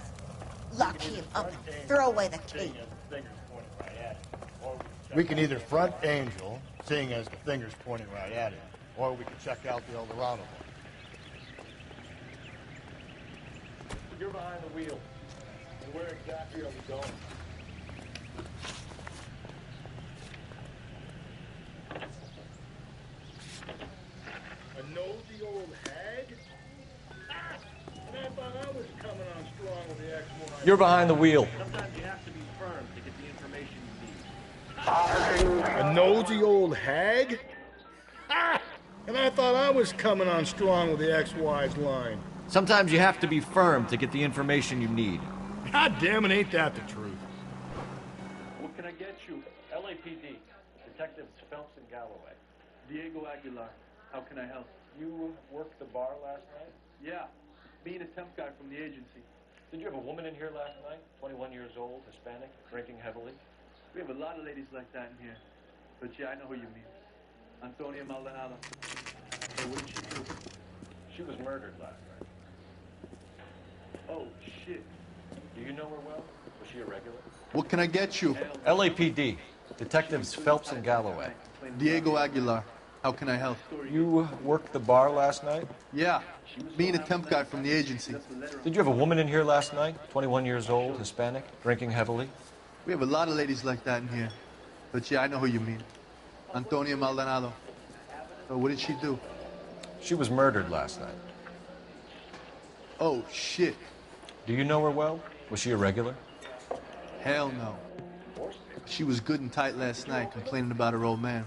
Lock him up and throw away the key. We can either front Angel, seeing as the finger's pointing right at him, or we can check out the El Dorado one. You're behind the wheel. And where exactly are we going? A nosy old hag? Ah! And I thought I was coming on strong with the X1. You're behind the wheel. Sometimes you have to be firm to get the information you need. A nosy old hag? Ah! And I thought I was coming on strong with the XY's line. Sometimes you have to be firm to get the information you need. God damn it, ain't that the truth? What can I get you? LAPD. Detectives Phelps and Galloway. Diego Aguilar. How can I help? You worked the bar last night? Yeah. Me and a temp guy from the agency. Did you have a woman in here last night? 21 years old, Hispanic, drinking heavily? We have a lot of ladies like that in here. But yeah, I know who you mean. Antonia Maldonado. Hey, what did she do? She was murdered last night. Oh, shit. Do you know her well? Was she a regular? What can I get you? LAPD. Detectives Phelps and Galloway. Diego Aguilar. How can I help? You worked the bar last night? Yeah. Me and a temp guy from the agency. Did you have a woman in here last night? 21 years old, Hispanic, drinking heavily? We have a lot of ladies like that in here. But yeah, I know who you mean. Antonia Maldonado. So what did she do? She was murdered last night. Oh, shit. Do you know her well? Was she a regular? Hell no. She was good and tight last night, complaining about her old man.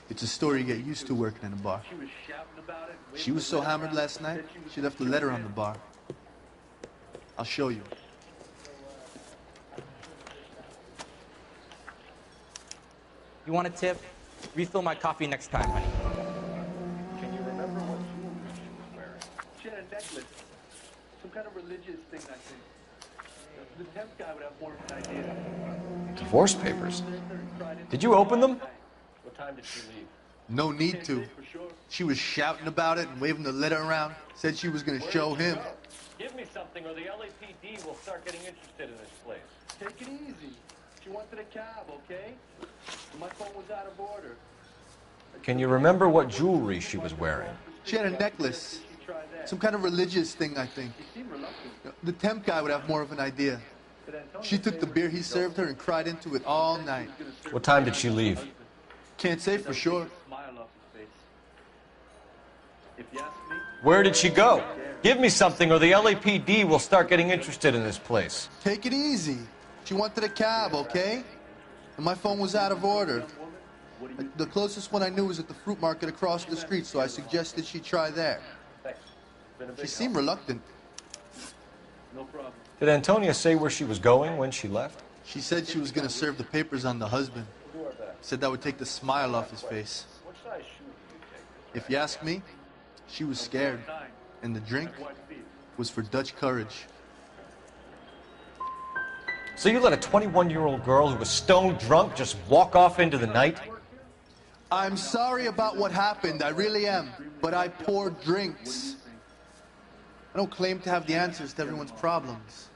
It's a story you get used to working in a bar. She was so hammered last night, she left a letter on the bar. I'll show you. You want a tip? Refill my coffee next time, honey. Can you remember what jewelry she was wearing? She had a necklace. Some kind of religious thing, I think. The temp guy would have more of an idea. Divorce papers? Did you open them? What time did she leave? No need to. She was shouting about it and waving the letter around. Said she was going to show him. Give me something or the LAPD will start getting interested in this place. Take it easy. She wanted a cab, okay? My phone was out of order. Can you remember what jewelry she was wearing? She had a necklace. Some kind of religious thing, I think. The temp guy would have more of an idea. She took the beer he served her and cried into it all night. What time did she leave? Can't say for sure. Where did she go? Give me something or the LAPD will start getting interested in this place. Take it easy. She wanted a cab, okay? And my phone was out of order. The closest one I knew was at the fruit market across the street, so I suggested she try there. She seemed reluctant. No problem. Did Antonia say where she was going when she left? She said she was going to serve the papers on the husband. Said that would take the smile off his face. If you ask me, she was scared. And the drink was for Dutch courage. So you let a 21-year-old girl who was stone drunk just walk off into the night? I'm sorry about what happened, I really am. But I pour drinks. I don't claim to have the answers to everyone's problems.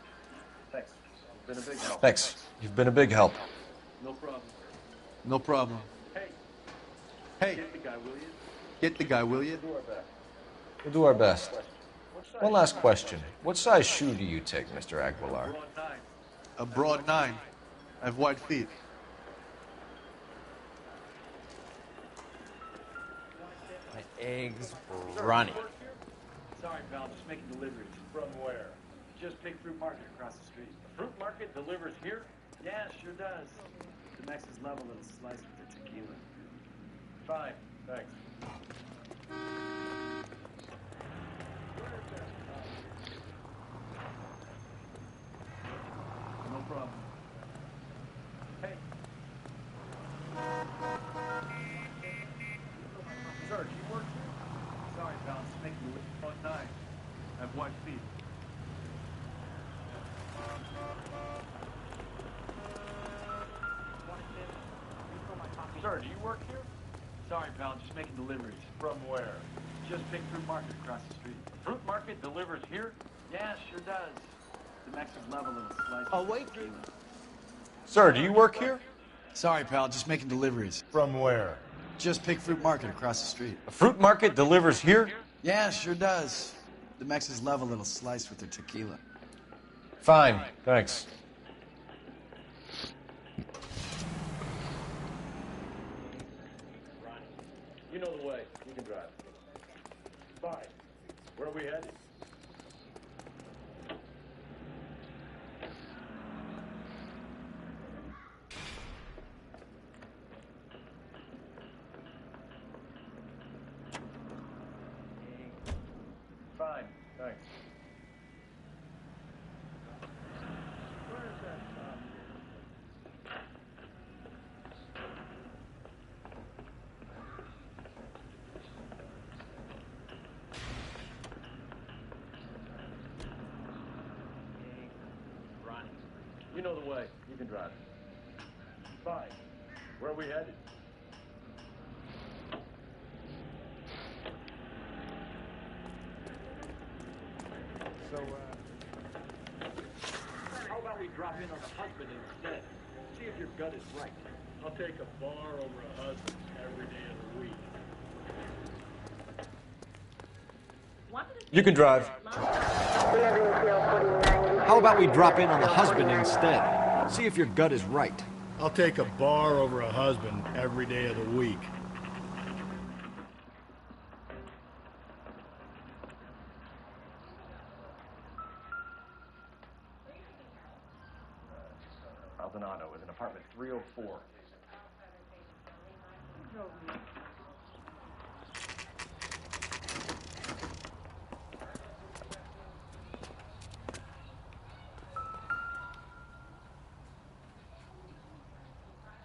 Thanks. You've been a big help. Thanks. You've been a big help. No problem. No problem. Hey. Get the guy, will you? Get the guy, will you? We'll do our best. One last question. What size shoe do you take, Mr. Aguilar? A broad 9. I have wide feet. My eggs running. Sorry, pal, just making deliveries. From where? Just Pig Fruit Market across the street. The fruit market delivers here? Yeah, sure does. The Mexicans love a little slice with their tequila. Fine, thanks. No problem. Hey. Sir, do you work here? Sorry, pal, just making deliveries. Broad 9. I have wide feet. Sir, do you work here? Sorry, pal, just making deliveries. From where? Just Pig Fruit Market across the street. The fruit market delivers here? Yeah, sure does. The Mexicans love a little slice. Oh, wait. Sir, do you work here? Sorry, pal, just making deliveries. From where? Just Pig Fruit Market across the street. The fruit market delivers here? Yeah, sure does. The Mexicans love a little slice with their tequila. Fine, thanks. You know the way. You can drive. Fine. Where are we headed? Fine, thanks. You know the way. You can drive. Fine. Where are we headed? So, how about we drop in on the husband instead? See if your gut is right. I'll take a bar over a husband every day of the week. You can drive. How about we drop in on the husband instead? See if your gut is right. I'll take a bar over a husband every day of the week. Maldonado is in apartment 304.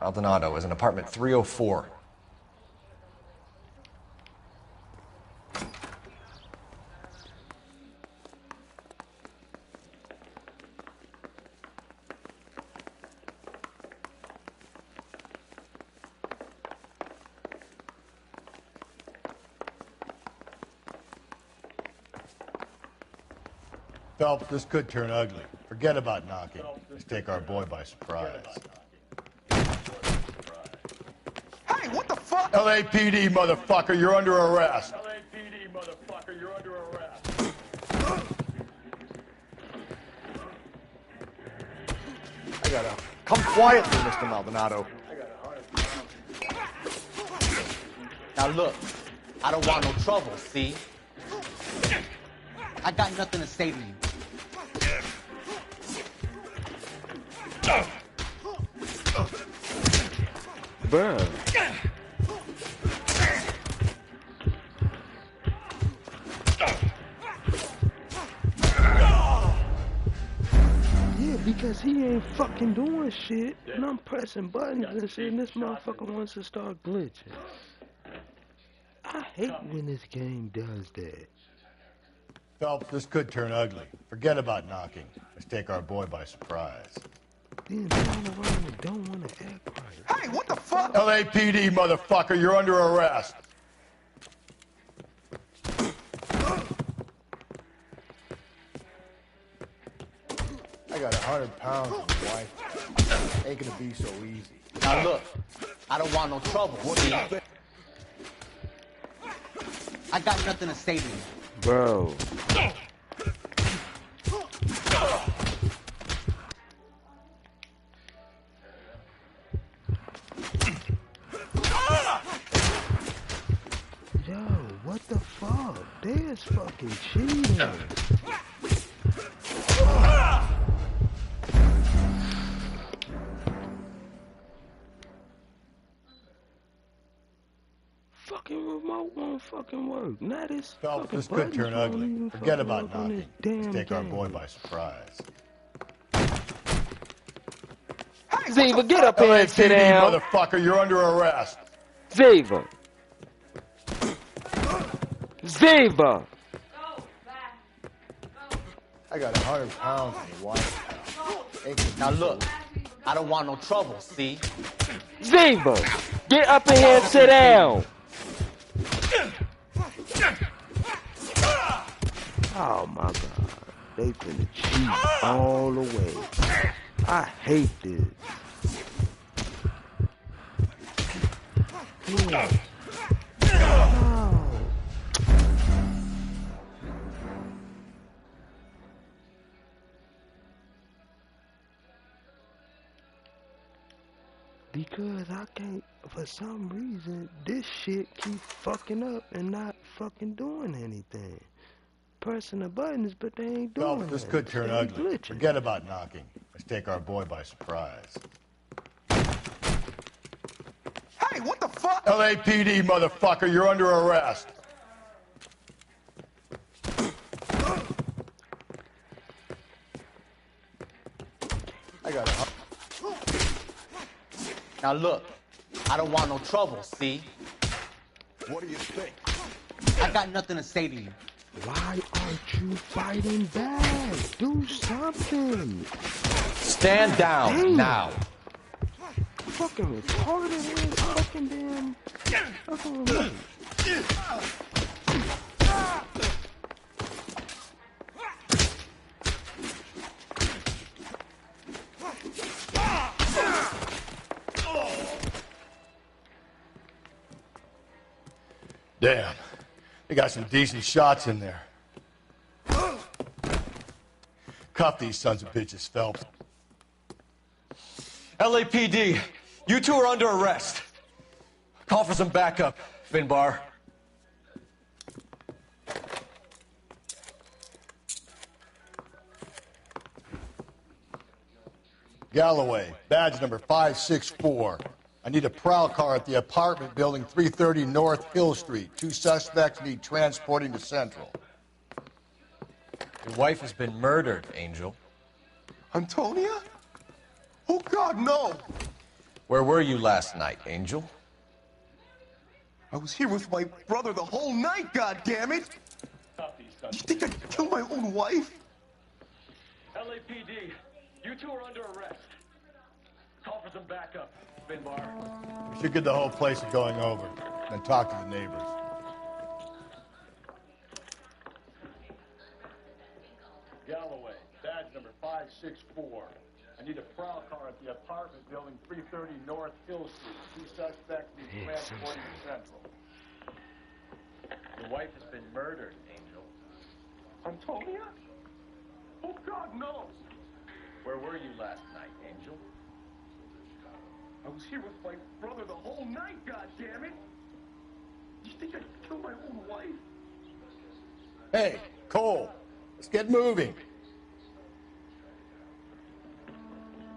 Maldonado is in apartment 304. Phelps, this could turn ugly. Forget about knocking. Let's take our boy by surprise. Hey, what the fuck? LAPD, motherfucker, you're under arrest. LAPD, motherfucker, you're under arrest. I gotta come quietly, Mr. Maldonado. Now look, I don't want no trouble, see? I got nothing to say to you. Bruh. Yeah, because he ain't fucking doing shit, and I'm pressing buttons and shit, and this motherfucker wants to start glitching. I hate when this game does that. Phelps, this could turn ugly. Forget about knocking. Let's take our boy by surprise. Then turn around and don't want to act right. Hey, what the fuck? LAPD, motherfucker, you're under arrest. I got 100 pounds on my wife. Ain't gonna be so easy. Now look, I don't want no trouble, see? I got nothing to say to you. Bro. Yo, what the fuck? There's fucking cheating. Fucking remote won't fucking work. Now this Phelps, fucking this could buttons turn won't ugly. even Forget fucking about work on this knocking. damn Let's take our game. boy by surprise. Ziva, get up here and sit down. Motherfucker, you're under arrest. Ziva. Ziva. I got 100 pounds on your wife. Ain't gonna be Now so look, I don't want no trouble, see? Ziva, get up in here and sit down. Oh my God, they finna cheat all the way. I hate this. Yeah. No. Because I can't, for some reason, this shit keep fucking up and not fucking doing anything. Pressing the buttons, but they ain't doing Phelps, this anything. could turn They ugly. glitching. Forget about knocking. Let's take our boy by surprise. Hey, what the fuck? LAPD, motherfucker, you're under arrest. I got it. Now look, I don't want no trouble, see? What do you think? I got nothing to say to you. Why aren't you fighting back? Do something. Stand down now. Fucking retarded ass fucking damn. Fucking remote. Damn. They got some decent shots in there. Cuff these sons of bitches, Phelps. LAPD, you two are under arrest. Call for some backup, Finbar. Galloway, badge number 564. I need a prowl car at the apartment building 330 North Hill Street. 2 suspects need transporting to Central. Your wife has been murdered, Angel. Antonia? Oh, God, no! Where were you last night, Angel? I was here with my brother the whole night, goddammit! You think I'd kill my own wife? LAPD, you two are under arrest. Call for some backup, Finbar. We should get the whole place going over, then talk to the neighbors. Galloway, badge number 564. I need a prowl car at the apartment building 330 North Hill Street. 2 suspects need transporting to Central. Your wife has been murdered, Angel. Antonia? Oh, God, no! Where were you last night, Angel? I was here with my brother the whole night, goddammit! You think I'd kill my own wife? Hey, Cole, let's get moving.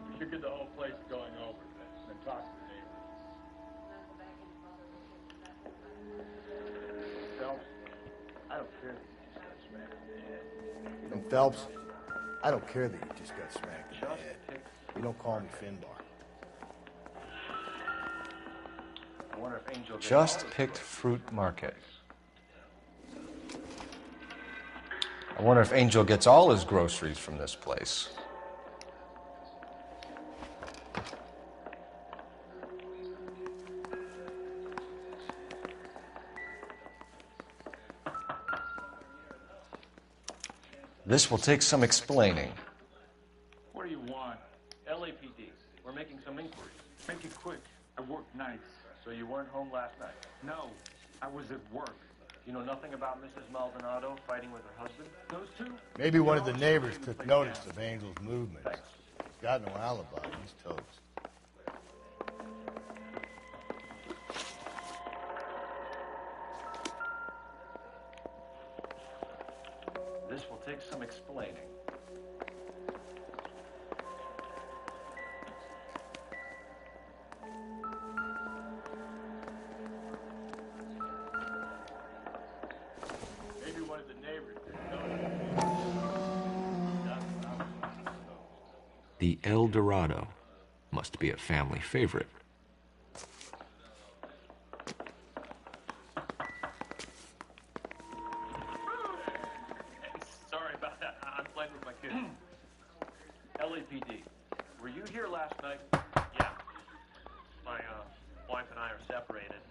We should get the whole place going over, then talk to the neighbors. Phelps, I don't care that you just got smacked in the head. And Phelps, I don't care that you just got smacked in the head. You don't call me Finbar. I wonder if Angel Just picked Fruit Market. I wonder if Angel gets all his groceries from this place. This will take some explaining. What do you want? LAPD. We're making some inquiries. Make it quick. I work nights. So you weren't home last night? No, I was at work. You know nothing about Mrs. Maldonado fighting with her husband? Those two? Maybe one of the neighbors took notice of Angel's movements. He's got no alibi. He's toast. This will take some explaining. Maybe one of the neighbors took notice. The El Dorado must be a family favorite. Sorry about that. I'm playing with my kids. LAPD, were you here last night? Yeah. My wife and I are separated,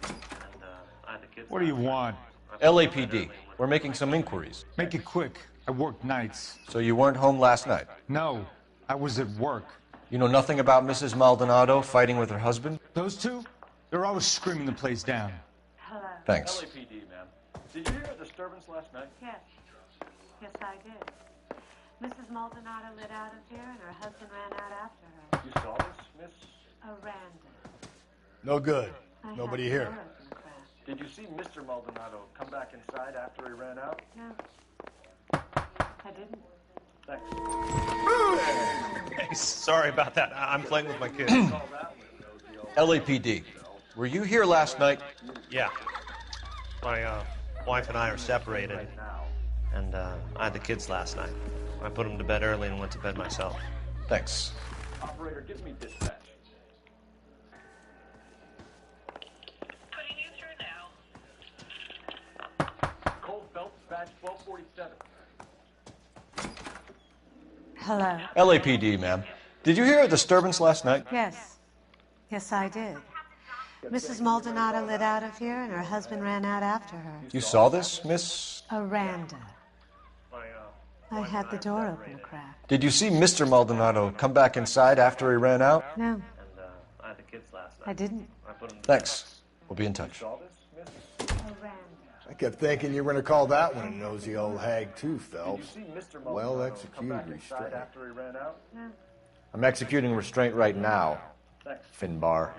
and I had the kids. What do you want? LAPD, we're making some inquiries. Make it quick. I work nights. So you weren't home last night? No, I was at work. You know nothing about Mrs. Maldonado fighting with her husband? Those two? They're always screaming the place down. Hello. Thanks. LAPD, ma'am. Did you hear a disturbance last night? Yes. Yes, I did. Mrs. Maldonado lit out of here, and her husband ran out after her. You saw this, Miss? Random. No good. Nobody here. Did you see Mr. Maldonado come back inside after he ran out? No. I didn't. Thanks. Hey, sorry about that. I'm playing with my kids. LAPD, were you here last night? Yeah. My wife and I are separated, and I had the kids last night. I put them to bed early and went to bed myself. Thanks. Operator, give me dispatch. Cole Phelps, badge badge 1247. Hello. LAPD, ma'am. Did you hear a disturbance last night? Yes. Yes, I did. Mrs. Maldonado lit out of here, and her husband ran out after her. You saw this, Miss? Aranda. I had the door open a crack. Did you see Mr. Maldonado come back inside after he ran out? No, I had the kids last night. I didn't. Thanks. We'll be in touch. I kept thinking you were going to call that one a nosy old hag too, Phelps. Well executed restraint. After he ran out? No. I'm executing restraint right now, Finbar.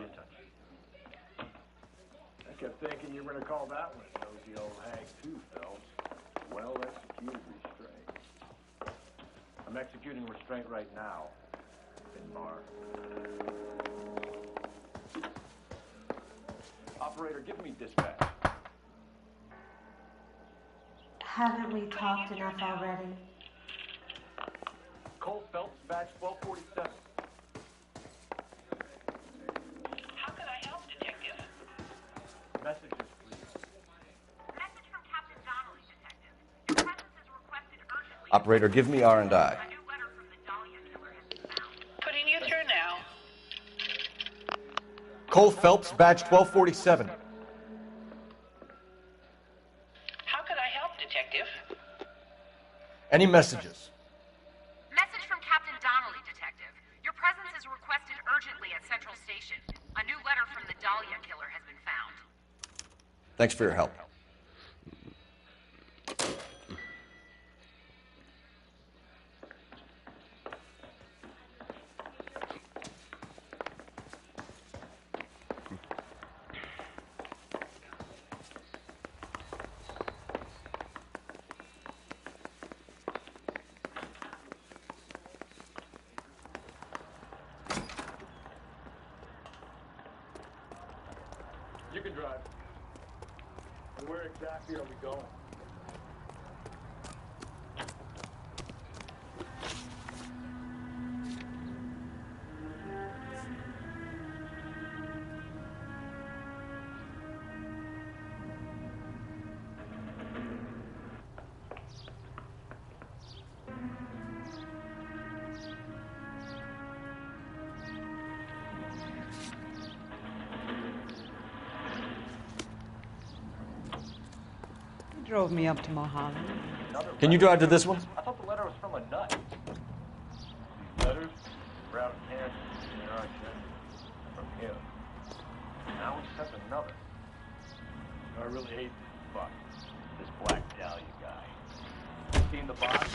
I kept thinking you were going to call that one a nosy old hag too, Phelps. Well executed restraint. I'm executing restraint right now, Finbar. Operator, give me dispatch. Haven't we talked enough already? Cole Phelps, badge 1247. How can I help, Detective? Messages, please. Message from Captain Donnelly, Detective. Your presence is requested urgently. Operator, give me R&I. A new letter from the Dahlia killer has been found. Putting you through now. Cole Phelps, badge 1247. How can I help, Detective? Any messages? Message from Captain Donnelly, Detective. Your presence is requested urgently at Central Station. A new letter from the Dahlia killer has been found. Thanks for your help. You can drive. And where exactly are we going? Drove me up to Mulholland. Can you drive to this one? I thought the letter was from a nut. These letters were out of Kansas. They're out from him. Now he sent another. I really hate this fuck. This Black Dahlia guy. Seen the box?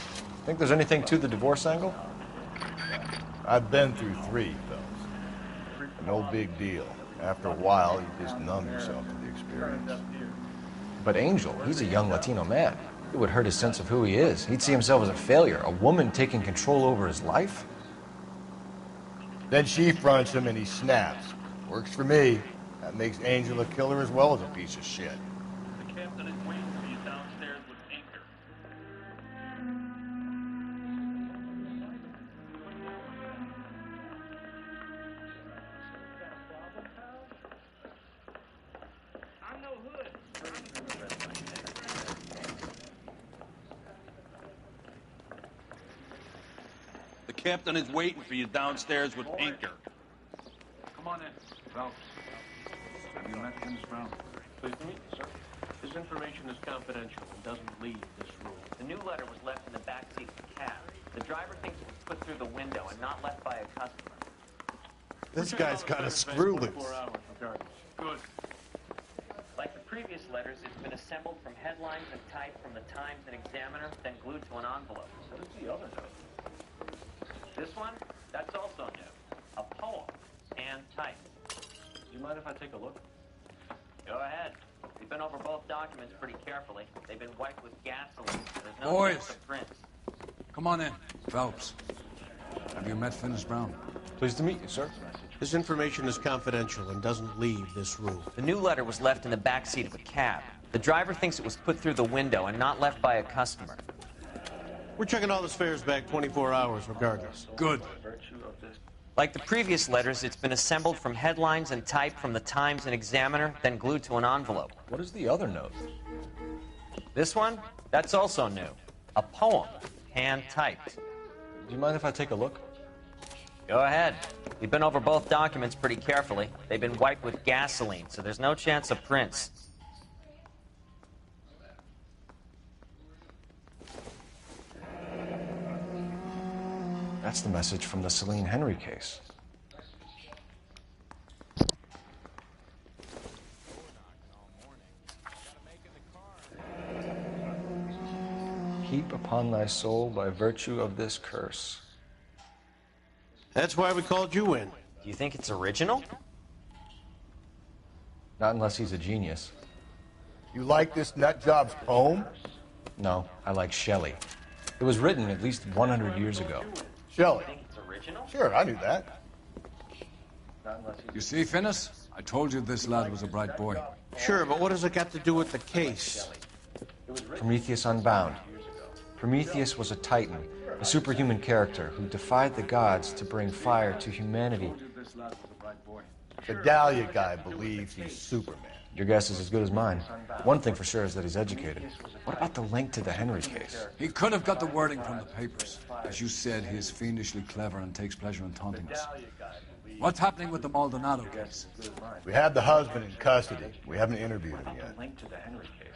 Think there's anything to the divorce angle? I've been through 3, Phelps. No big deal. After a while, you just numb yourself to the experience. But Angel, he's a young Latino man. It would hurt his sense of who he is. He'd see himself as a failure, a woman taking control over his life. Then she fronts him and he snaps. Works for me. That makes Angel a killer as well as a piece of shit. The captain is waiting for you downstairs with Anchor. I'm no hood. The captain is waiting for you downstairs with Anchor. Come on in. Phelps. Have you met Dennis Brown? Pleased to meet you, sir. This information is confidential and doesn't leave this room. The new letter was left in the backseat of the cab. The driver thinks it was put through the window and not left by a customer. This guy's kind of screw loose. 4 hours, regardless. Good. Like the previous letters, it's been assembled from headlines and type from the Times and Examiner, then glued to an envelope. What is the other note? This one, that's also new. A poem, hand typed. Do you mind if I take a look? Go ahead. We've been over both documents pretty carefully. They've been wiped with gasoline. There's no Boys. trace of prints. Come on in. Phelps, have you met Finnis Brown? Pleased to meet you, sir. This information is confidential and doesn't leave this room. The new letter was left in the backseat of a cab. The driver thinks it was put through the window and not left by a customer. We're checking all this fares back 24 hours regardless. Good. Like the previous letters, it's been assembled from headlines and type from the Times and Examiner, then glued to an envelope. What is the other note? This one? That's also new. A poem, hand-typed. Do you mind if I take a look? Go ahead. We've been over both documents pretty carefully. They've been wiped with gasoline, so there's no chance of prints. That's the message from the Celine Henry case. Heap upon thy soul by virtue of this curse. That's why we called you in. Do you think it's original? Not unless he's a genius. You like this nut job's poem? No, I like Shelley. It was written at least 100 years ago. Shelley? Think it's original? Sure, I knew that. You see, Finnis? I told you this lad was a bright boy. Sure, but what does it got to do with the case? Prometheus Unbound. Prometheus was a titan, a superhuman character who defied the gods to bring fire to humanity. The Dahlia guy believes he's Superman. Your guess is as good as mine. One thing for sure is that he's educated. What about the link to the Henry case? He could have got the wording from the papers. As you said, he is fiendishly clever and takes pleasure in taunting us. What's happening with the Maldonado case? We have the husband in custody. We haven't interviewed him yet.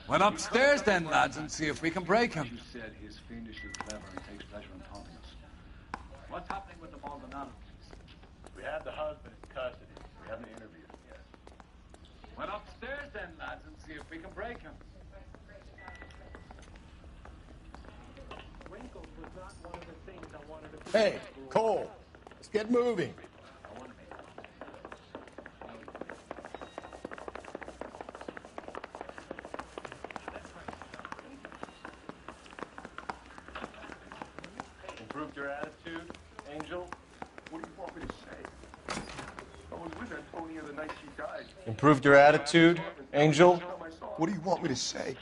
Well, upstairs then, lads, and see if we can break him. You said he is fiendishly clever and takes pleasure in taunting us. What's happening with the Maldonado case? We have the husband in custody. We haven't interviewed him yet. Well, upstairs then, lads, and see if we can break him. Hey, Cole, let's get moving. Improved your attitude, Angel? What do you want me to say? I was with Antonia the night she died. Improved your attitude, Angel? What do you want me to say?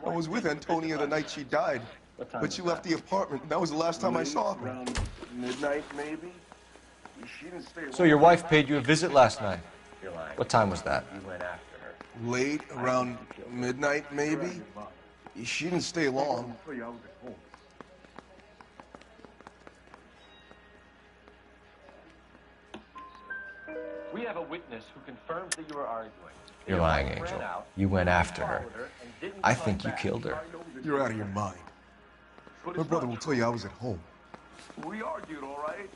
I was with Antonia the night she died, but she left the apartment. That was the last time I saw her. Around midnight, maybe? She didn't stay long. So your wife paid you a visit last night? What time was that? Late, around midnight, maybe? She didn't stay long. We have a witness who confirms that you were arguing. You're lying, Angel. You went after her. I think you killed her. You're out of your mind. My brother will tell you I was at home. We argued, all right?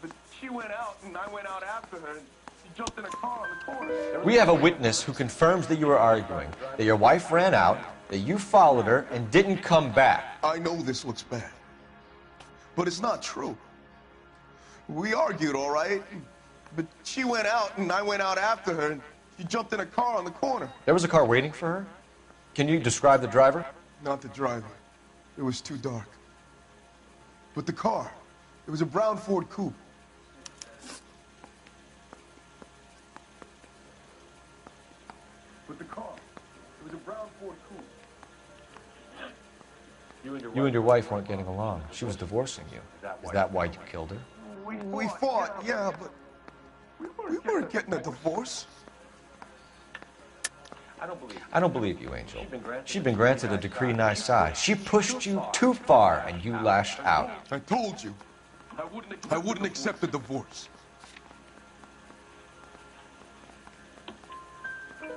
But she went out, and I went out after her, and she jumped in a car on the corner. We have a witness who confirms that you were arguing, that your wife ran out, that you followed her, and didn't come back. I know this looks bad, but it's not true. We argued, all right? But she went out, and I went out after her, and she jumped in a car on the corner. There was a car waiting for her? Can you describe the driver? Not the driver. It was too dark. But the car, it was a brown Ford Coupe. But the car, it was a brown Ford Coupe. You and your wife weren't getting along. She was divorcing you. Is that why you killed her? We fought, yeah, but we weren't getting a divorce. I don't believe you, Angel. She'd been granted a decree nisi. She pushed you too far, and you lashed out. I told you. I wouldn't accept a divorce.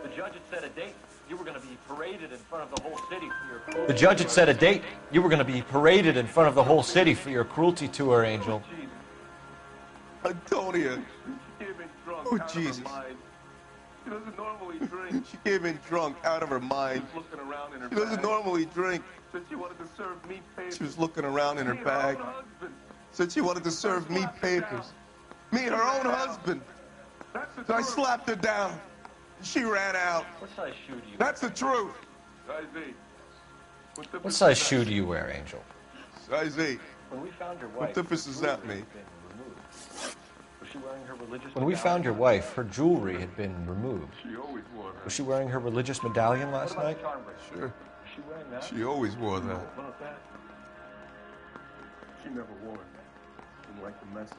The judge had set a date. You were going to be paraded in front of the whole city for your cruelty. The judge had set a date. You were going to be paraded in front of the whole city for your cruelty to her, Angel. Antonia. Oh, Jesus. She doesn't normally drink. She came in drunk, out of her mind. She doesn't normally drink. Said she wanted to serve me papers. She was looking around in her bag. Said she wanted to serve me papers. Me, her own husband. So I slapped her down. She ran out. What size shoe do you wear? That's the truth. Size 8. What size shoe do you wear, Angel? Size 8. When we found your wife, what difference does that make? Was she wearing her religious When we found your wife, her jewelry had been removed. She always wore that. Was she wearing her religious medallion last night? Sure. Was she wearing that? She always wore that. What about that? She never wore it. Didn't like the message.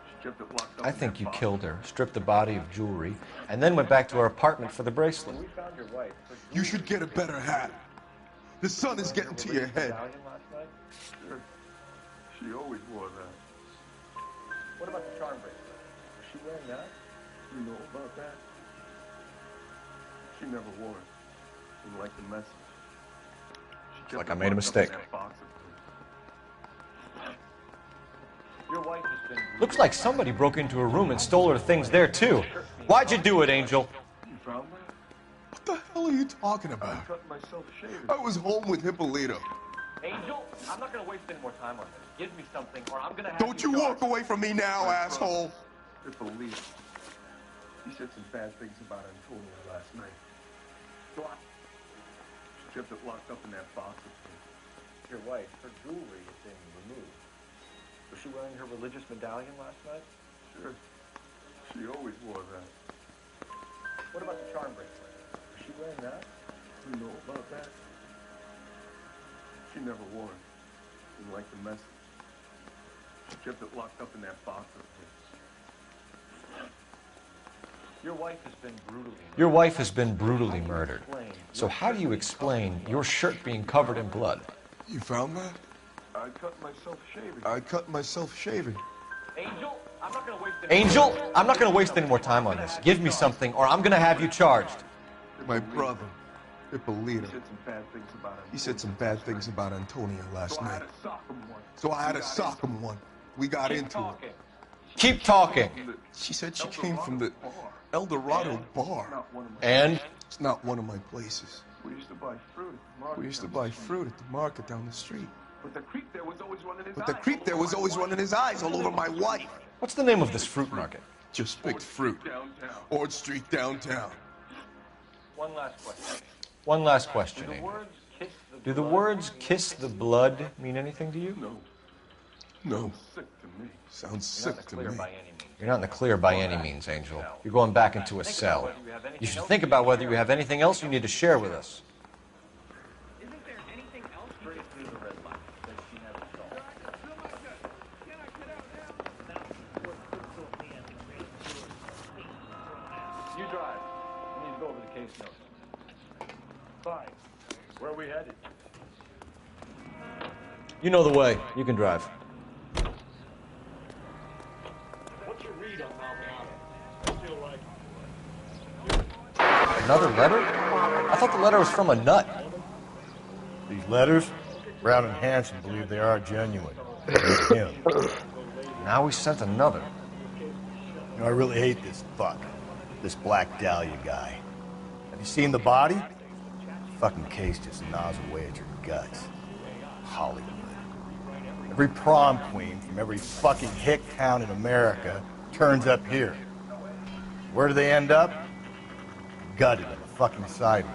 She kept it locked up. I think you killed her, stripped the body of jewelry, and then went back to her apartment for the bracelet. When we found your wife, you should get a better hat. The sun is getting to your head. Sure. She always wore that. What about the charm bracelet? Was she wearing that? You know about that? She never wore it. Didn't like the message. It's like I made a mistake. Your wife has been... Looks like somebody broke into her room and stole her things there, too. Why'd you do it, Angel? You found that? What the hell are you talking about? I cut myself shaving. I was home with Hippolito. Angel, I'm not going to waste any more time on this. Give me something, or I'm going to have Don't you walk away from me now, asshole. Hippolito. He said some bad things about Antonio last night. So she kept it locked up in that box of things. Your wife, her jewelry is being removed. Was she wearing her religious medallion last night? Sure. She always wore that. What about the charm bracelet? Was she wearing that? You know about that? She never wore it. Didn't like the message. She kept it locked up in that box of his. Your wife has been brutally murdered. Your wife has been brutally murdered. So how do you explain your shirt being covered in blood? You found that? I cut myself shaving. I cut myself shaving. Angel, I'm not going to waste any more time on this. Give me something, or I'm going to have you charged. My brother, Hippolito. He said some bad things about him. He said some bad things about Antonio last night. So I had to sock him one. We got into it. Keep talking. She said she came from the El Dorado bar. And? It's not one of my places. We used to buy fruit at the market. We used to buy fruit at the market down the street. But the creep there was always running his eyes. But the creep there was always running his eyes all over my wife. What's the name of this fruit market? Just picked fruit. Ord Street downtown. One last question. One last question. Do the words kiss the blood mean anything to you? No. Sounds sick to me. You're not in the clear by any means, Angel. You're going back into a cell. You should think about whether you have anything else you need to share with us. Isn't there anything else we could do the red light that she never saw? You drive. I need to go over the case notes. Fine. Where are we headed? You know the way. You can drive. What's your read on Maldonado? Feel like Another letter? I thought the letter was from a nut. These letters, Brown and Hanson believe they are genuine. Him. Now we sent another. You know, I really hate this fuck. This Black Dahlia guy. Have you seen the body? The fucking case just gnaws away at your guts. Hollywood. Every prom queen from every fucking hick town in America turns up here. Where do they end up? Gutted on the fucking sidewalk.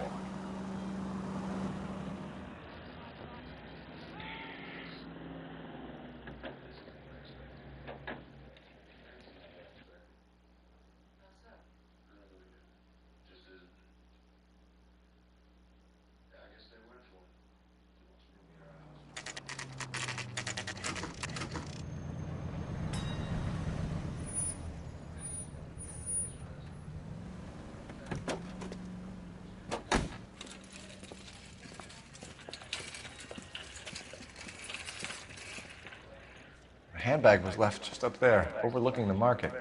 Handbag was left just up there, overlooking the market.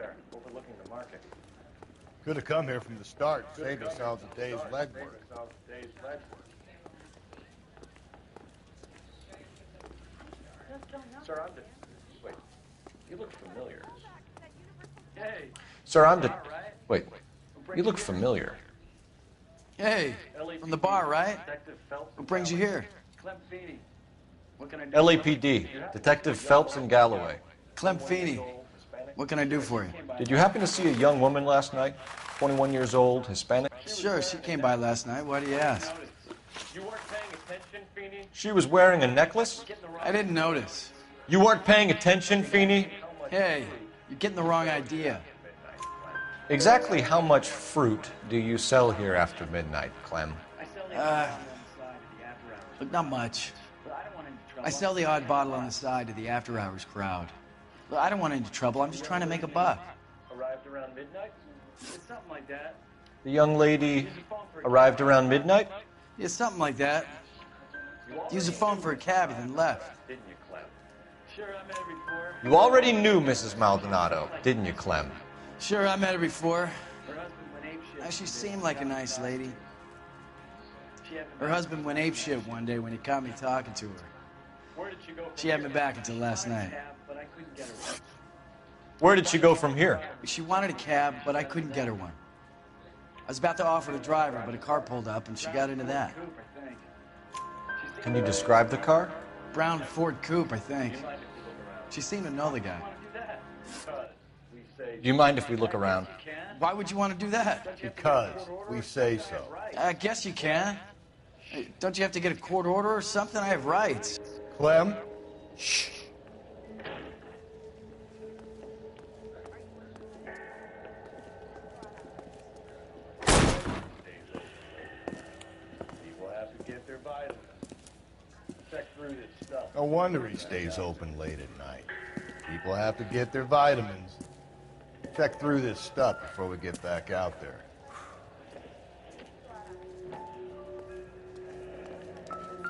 Could have come here from the start, saved ourselves a day's legwork. Sir, wait. You look familiar. Hey. Sir, Wait. You look familiar. Hey, from the bar, right? What brings you here? LAPD, Detective Phelps and Galloway. Clem Feeney. What can I do for you? Did you happen to see a young woman last night? 21 years old, Hispanic? Sure, she came by last night. Why do you ask? You weren't paying attention, Feeney? She was wearing a necklace? I didn't notice. You weren't paying attention, Feeney? Hey, you're getting the wrong idea. Exactly how much fruit do you sell here after midnight, Clem? Look, not much. I sell the odd bottle on the side to the after-hours crowd. Look, I don't want any trouble. I'm just trying to make a buck. Arrived around midnight? It's something like that. The young lady arrived around midnight? Yeah, something like that. Used the phone for a cab and then left. Didn't you, Clem? Sure, I met her before. You already knew Mrs. Maldonado, didn't you, Clem? Sure, I met her before. Her husband went apeshit. She seemed like a nice lady. She had Her husband went apeshit one day when he caught me talking to her. Where did she go? She had me back until last night. But I couldn't get her one. Where did she go from here? She wanted a cab, but I couldn't get her one. I was about to offer to drive her, but a car pulled up and she got into that. Can you describe the car? Brown Ford Coupe, I think. She seemed to know the guy. Do you mind if we look around? Why would you want to do that? Because we say so. I guess you can. Hey, don't you have to get a court order or something? I have rights. Clem? Shh. People have to get their vitamins. Check through this stuff. No wonder he stays open late at night. People have to get their vitamins. Check through this stuff before we get back out there.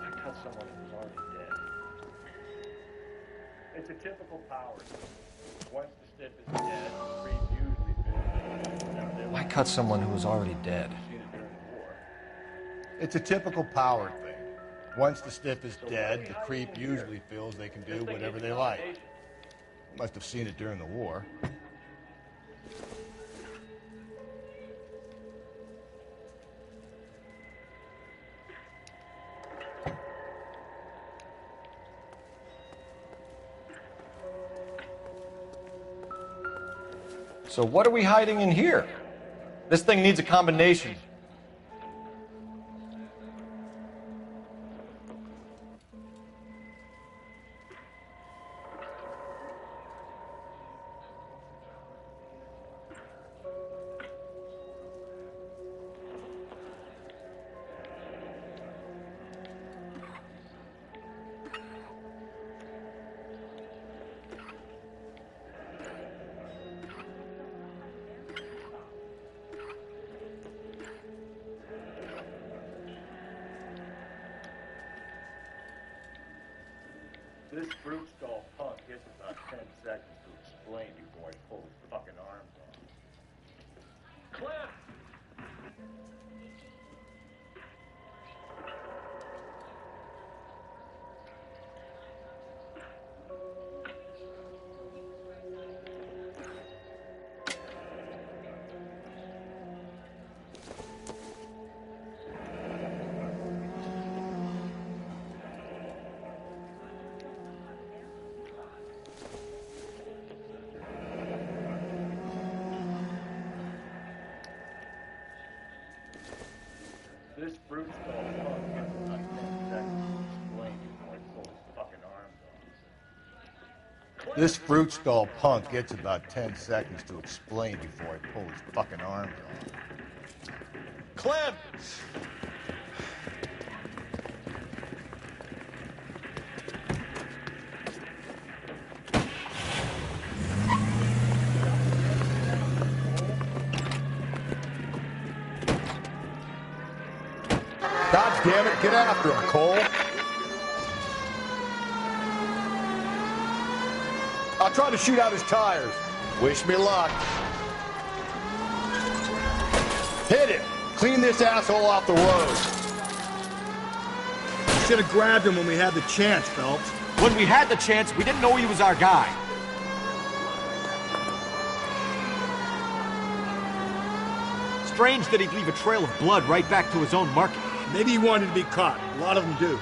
I cut someone who was already dead. It's a typical power. Once the stiff is dead, the creep usually Why cut someone who was already dead? It's a typical power thing. Once the stiff is dead, the creep usually feels they can do whatever they like. Must have seen it during the war. So what are we hiding in here? This thing needs a combination. This brute skull punk gets about 10 seconds to explain before I pull his fucking arms off. Clem! This brute skull punk gets about 10 seconds to explain before I pull his fucking arms off. This fruit skull punk gets about 10 seconds to explain before I pull his fucking arms off. Clem! God damn it, get after him, Cole. I'll try to shoot out his tires. Wish me luck. Hit him. Clean this asshole off the road. Should have grabbed him when we had the chance, Phelps. When we had the chance, we didn't know he was our guy. Strange that he'd leave a trail of blood right back to his own market. Maybe he wanted to be caught. A lot of them do.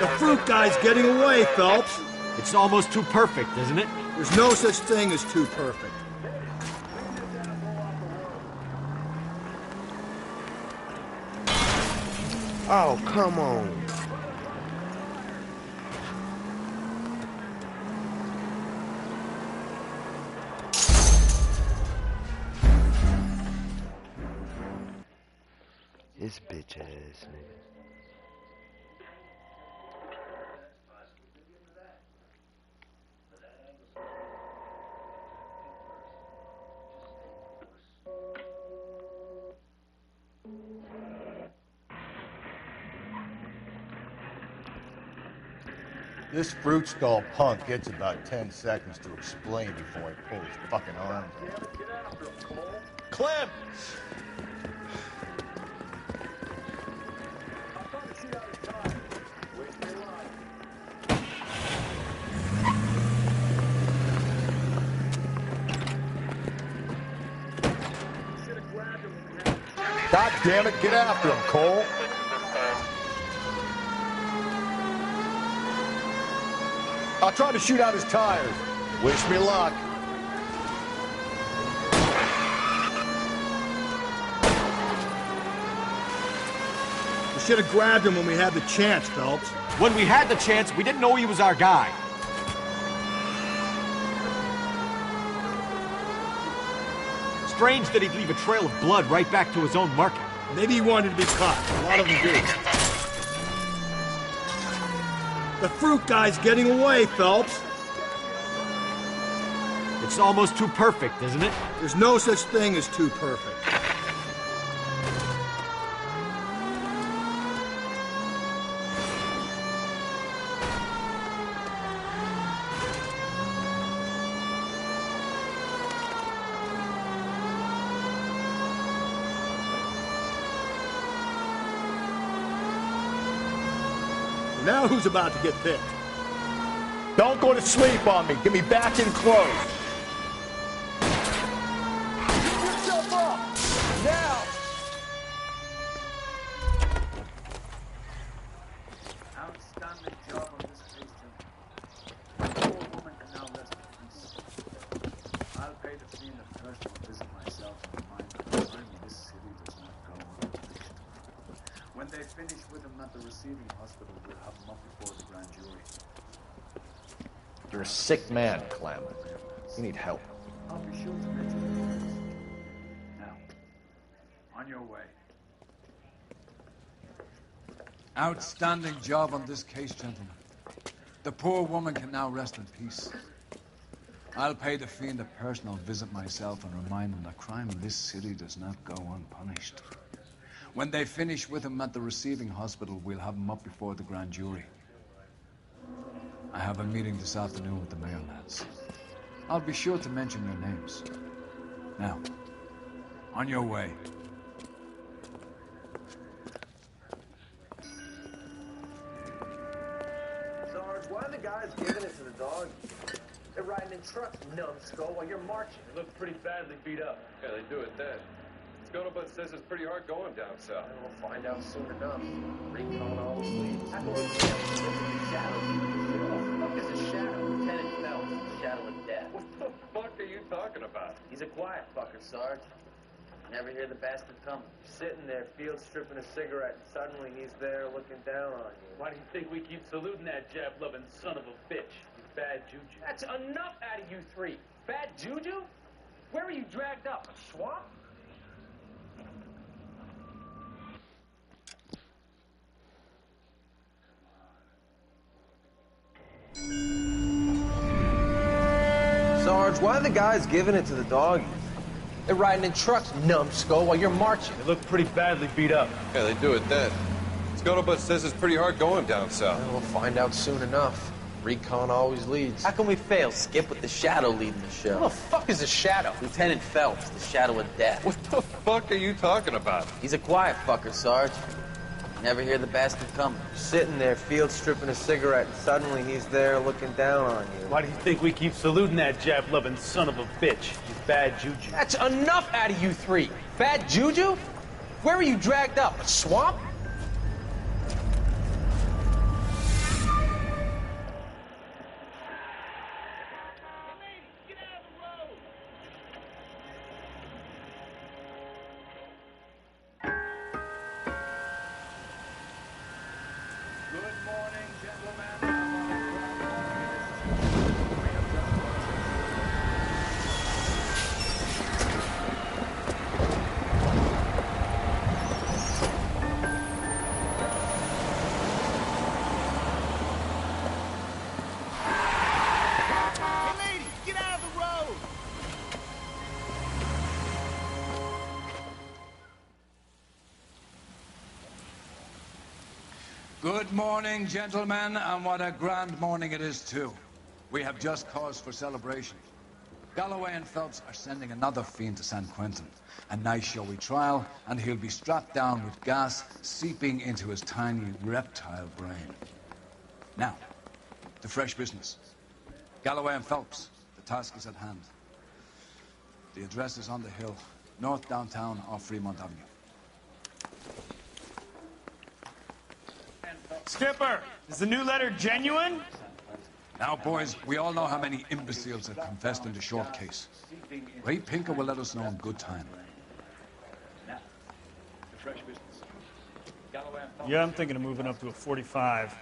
The fruit guy's getting away, Phelps. It's almost too perfect, isn't it? There's no such thing as too perfect. Oh, come on. This bitch ass nigga. This fruit stall punk gets about 10 seconds to explain before I pull his fucking arms out. Clem! God damn it, get after him, Cole. I'll try to shoot out his tires. Wish me luck. We should have grabbed him when we had the chance, Phelps. When we had the chance, we didn't know he was our guy. Strange that he'd leave a trail of blood right back to his own market. Maybe he wanted to be caught. A lot of them do. The fruit guy's getting away, Phelps. It's almost too perfect, isn't it? There's no such thing as too perfect. Now who's about to get picked? Don't go to sleep on me. Get me back in close. Pick yourself up! Now! Outstanding job on this case, gentlemen. The poor woman can now rest in peace. I'll pay the fee in a personal visit myself and remind them that this city does not go unpunished. When they finish with him at the receiving hospital, we'll have him up before the grand jury. You're a sick man, Clem. You need help. I'll be sure to mention it. Now, on your way. Outstanding job on this case, gentlemen. The poor woman can now rest in peace. I'll pay the fee in a personal visit myself and remind them that crime in this city does not go unpunished. When they finish with him at the receiving hospital, we'll have him up before the grand jury. I have a meeting this afternoon with the mayor lads. I'll be sure to mention your names. Now, on your way. Sarge, why are the guys giving it to the dog? They're riding in trucks, numbskull, while you're marching. They look pretty badly beat up. Yeah, they do it then. Scuttlebutt says it's pretty hard going down south. We'll find out soon enough. Recon always leads. How come we can't look at the shadow? What the fuck is a shadow? Lieutenant Phelps, the shadow of death. What the fuck are you talking about? He's a quiet fucker, Sarge. Never hear the bastard coming. Sitting there, field stripping a cigarette, and suddenly he's there looking down on you. Why do you think we keep saluting that jab-loving son of a bitch? You bad juju. That's enough out of you three. Bad juju? Where were you dragged up? A swamp? Sarge, why are the guys giving it to the doggies? They're riding in trucks, numbskull, while you're marching. They look pretty badly beat up. Yeah, they do it then. Scuttlebutt says it's pretty hard going down south. Well, we'll find out soon enough. Recon always leads. How can we fail, Skip, with the shadow leading the show? Who the fuck is a shadow? Lieutenant Phelps, the shadow of death. What the fuck are you talking about? He's a quiet fucker, Sarge. Never hear the bastard coming. Sitting there, field stripping a cigarette, and suddenly he's there looking down on you. Why do you think we keep saluting that jab-loving son of a bitch? You bad juju. That's enough out of you three. Bad juju? Where were you dragged up? A swamp? Good morning, gentlemen, and what a grand morning it is, too. We have just cause for celebration. Galloway and Phelps are sending another fiend to San Quentin. A nice showy trial, and he'll be strapped down with gas seeping into his tiny reptile brain. Now, to fresh business. Galloway and Phelps, the task is at hand. The address is on the hill, north downtown off Fremont Avenue. Skipper, is the new letter genuine? Now, boys, we all know how many imbeciles have confessed in the short case. Ray Pinker will let us know in good time. Yeah, I'm thinking of moving up to a 45.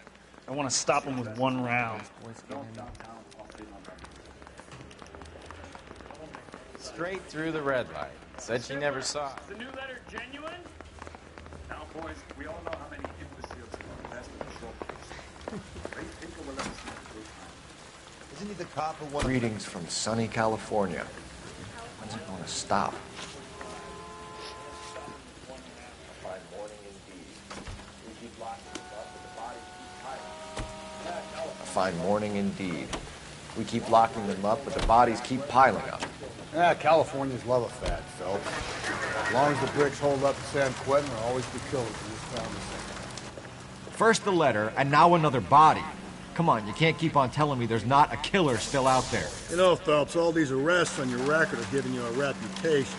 I want to stop him with one round. Straight through the red light. Said she never saw it. Is the new letter genuine? Now, boys, we all know how many imbeciles have confessed in the short case. Ray Pinker will let us know in good time. Isn't he the cop who won? Greetings from sunny California. When's it going to stop? A fine morning indeed. We keep locking them up, but the bodies keep piling up. Yeah, Californians love a fat, Phelps. As long as the bricks hold up in San Quentin, there'll always be killers in this town. First the letter, and now another body. Come on, you can't keep on telling me there's not a killer still out there. You know, Phelps, all these arrests on your record are giving you a reputation.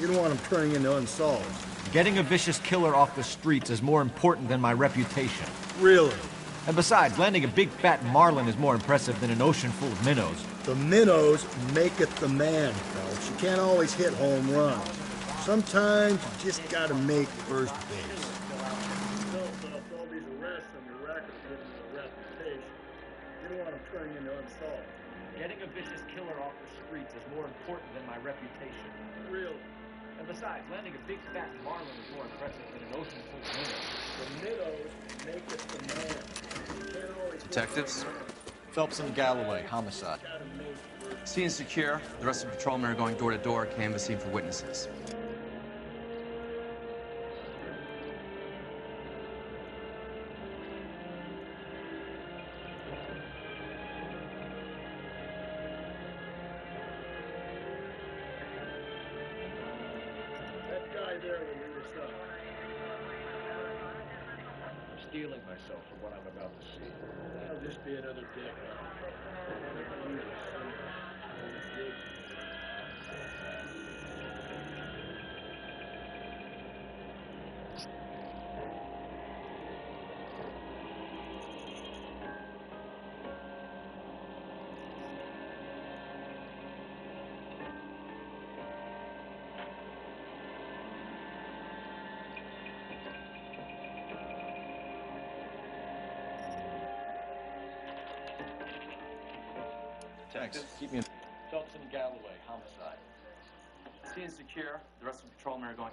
You don't want them turning into unsolved. Getting a vicious killer off the streets is more important than my reputation. Really? And besides, landing a big fat marlin is more impressive than an ocean full of minnows. The minnows maketh the man, Phelps. You can't always hit home runs. Sometimes you just gotta make first base. All these arrests on your record are giving you a reputation. You don't want them turning into unsolved. Getting a vicious killer off the streets is more important than my reputation. Really? And besides, landing a big fat marlin is more impressive than an ocean full of minnows. The minnows maketh the man. You can't always Detectives? Phelps and Galloway, homicide. Scene is secure. The rest of the patrolmen are going door to door, canvassing for witnesses. That guy there will lead us up. I'm steeling myself for what I'm about to see. That'll just be another dick. Thanks. Keep me in. Phelps and Galloway, homicide. Scene is secure. The rest of the patrolmen are going...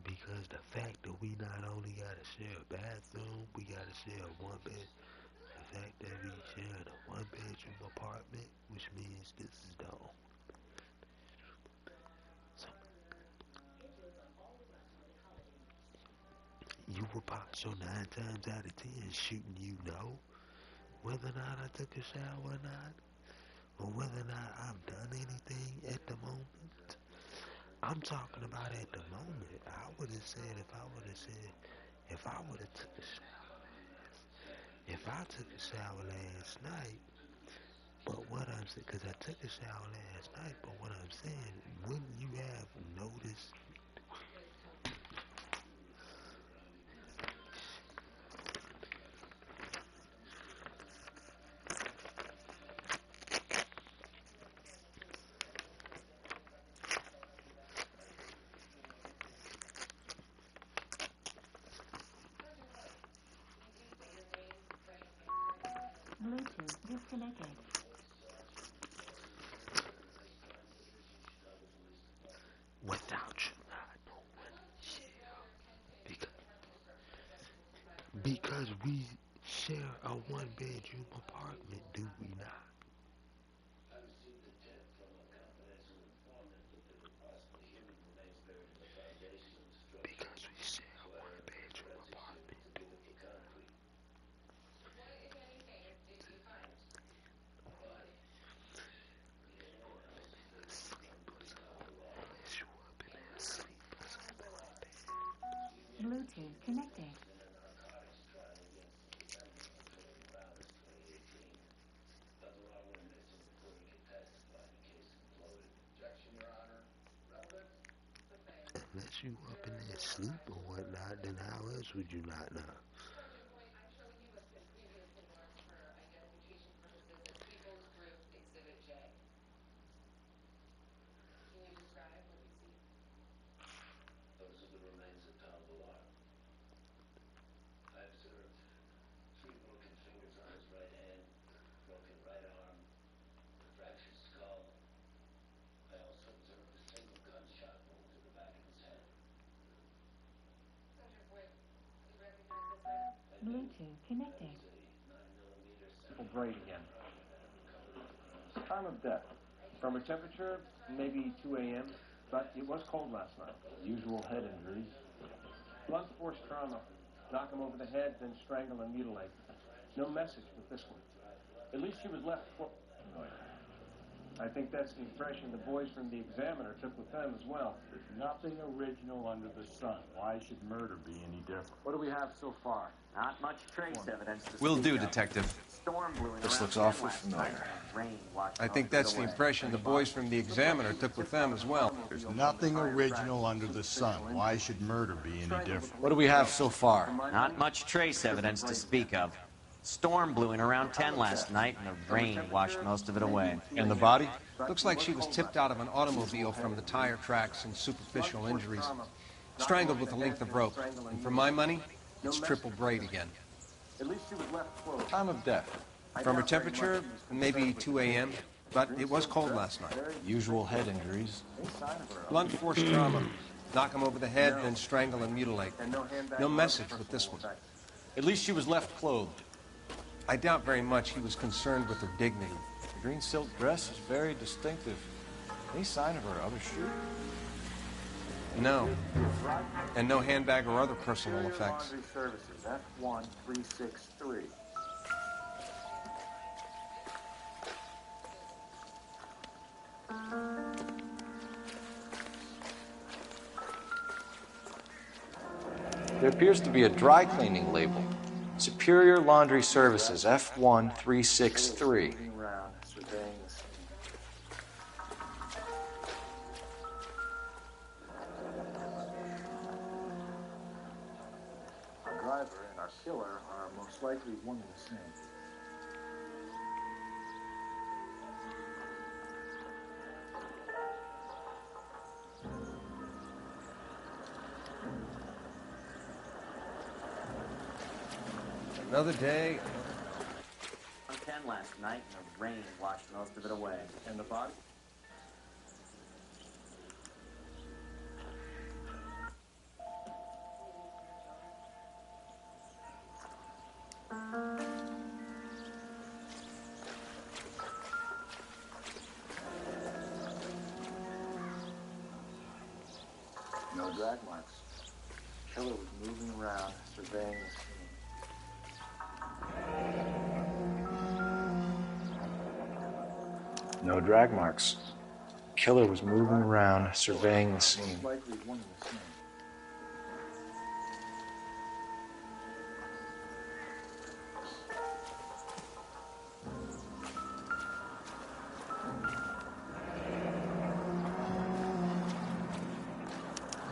Because the fact that we not only gotta share a bathroom, we gotta share one bed. The fact that we share a one-bedroom apartment, which means this is the only. So, you will pop so 9 times out of 10 shooting you know whether or not I took a shower or not, or whether or not I've done anything at the moment. I'm talking about at the moment. I would have said if I would have took a shower if I took a shower last night, but what I'm saying, because I took a shower last night, but what I'm saying, wouldn't you have noticed? Bluetooth disconnected. Without you not knowing, because we share a one-bedroom apartment, do we not? Because we share a one-bedroom apartment. Bluetooth connected. Unless you up in there sleep or whatnot, then how else would you not know? Bluetooth connected. Braid again. Time of death. From a temperature, maybe 2 a.m., but it was cold last night. Usual head injuries. Blunt force trauma. Knock him over the head, then strangle and mutilate. No message with this one. At least she was left for... I think that's the impression the boys from the Examiner took with them as well. There's nothing original under the sun. Why should murder be any different? What do we have so far? Not much trace evidence to Will speak do, of. Detective. Storm blew in This around looks 10 awfully last familiar. night and rain washed I think most of that's it the away. impression the boys from the Examiner took with them as well. There's nothing original under the sun. Why should murder be any different? What do we have so far? Not much trace evidence to speak of. Storm blew in around 10 last night, and the rain washed most of it away. And the body? Looks like she was tipped out of an automobile from the tire tracks and superficial injuries. Strangled with a length of rope. And for my money, it's triple braid again. At least she was left close. Time of death. From her temperature, maybe 2 a.m., but it was cold last night. Usual head injuries. Blunt force trauma. Knock him over the head, then strangle and mutilate. No message with this one. At least she was left clothed. I doubt very much he was concerned with her dignity. The green silk dress is very distinctive. Any sign of her other shoe? No. And no handbag or other personal effects. Laundry Services, F1363. There appears to be a dry cleaning label. Superior Laundry Services, F1363. Around, surveying the scene. Our driver and our killer are most likely one and the same. Another day. On 10 last night, and the rain washed most of it away. And the body? No drag marks. Killer was moving around, surveying the scene. No drag marks. Killer was moving around, surveying the scene. Most likely one and the same.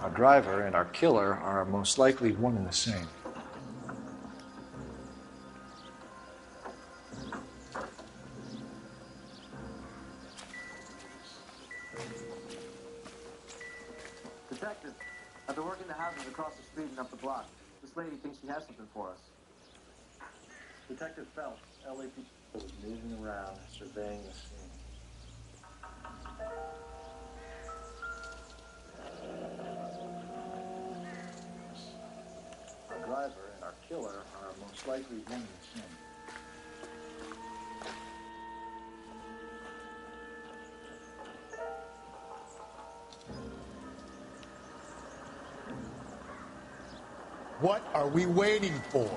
Our driver and our killer are most likely one and the same. Detective, I've been working the houses across the street and up the block. This lady thinks she has something for us. Detective Phelps, LAPD, was moving around, surveying the scene. Our driver and our killer are most likely one and the same. What are we waiting for?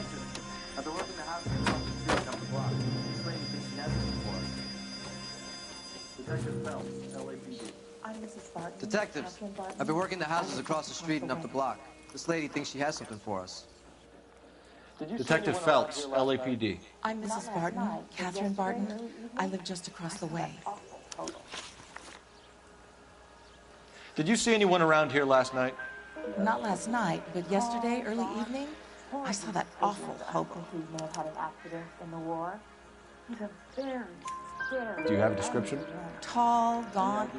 Detective, I've been working the house across the street and up the block. This lady thinks she has something for us. Detective Phelps, LAPD. I'm Mrs. Barton. Detectives, Catherine Barton. I've been working the houses I live across the just street and up the way. block. This lady thinks she has something for us. Detective Phelps, LAPD. I'm Mrs. Barton, Catherine Barton. I live just across the way. Did you see anyone around here last night? Not last night, but yesterday, early evening, I saw that awful hobo. He may have had an accident in the war. He's a very scary. Do you have a description? Tall, gaunt,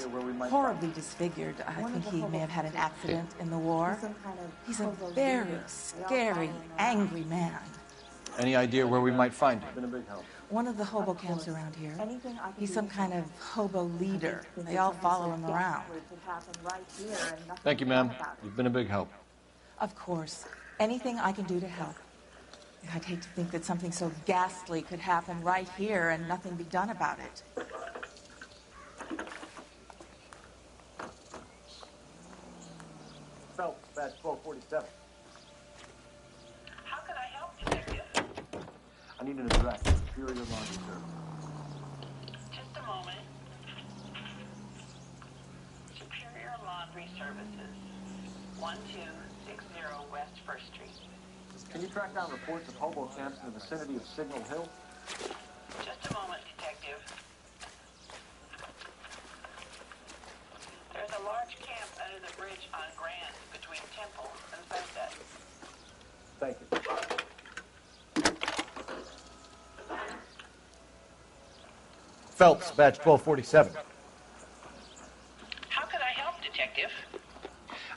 horribly disfigured. I think he may have had an accident in the war. He's a very scary, angry man. Any idea where we might find him? Been a big help. One of the hobo camps around here. He's some kind of hobo leader. They all follow him around. Thank you, ma'am. You've been a big help. Of course. Anything I can do to help. I'd hate to think that something so ghastly could happen right here and nothing be done about it. Phelps, badge 1247. How can I help, Detective? I need an address at Superior Laundry Service. Just a moment. Superior Laundry Services, 1260 West 1st Street. Can you track down reports of hobo camps in the vicinity of Signal Hill? Just a moment, Detective. There's a large camp under the bridge on Grand between Temple and Sunset. Thank you. Phelps, badge 1247. How can I help, Detective?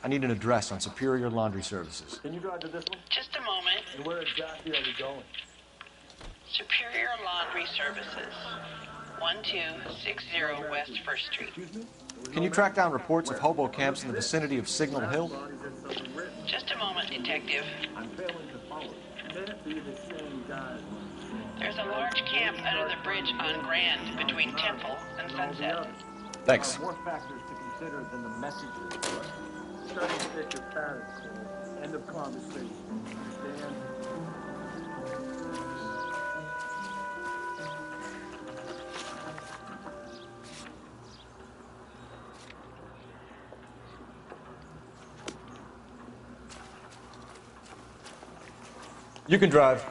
I need an address on Superior Laundry Services. Can you drive to this one? Just a moment. And where exactly are we going? Superior Laundry Services, 1260 West 1st Street. Can you track down reports of hobo camps in the vicinity of Signal Hill? Just a moment, Detective. I'm failing to follow. Can it be the same guys? There's a large camp under the bridge on Grand between Temple and Sunset. Thanks. More factors to consider than the messages. Study fit your pattern, Cole. End of conversation. Understand? You can drive.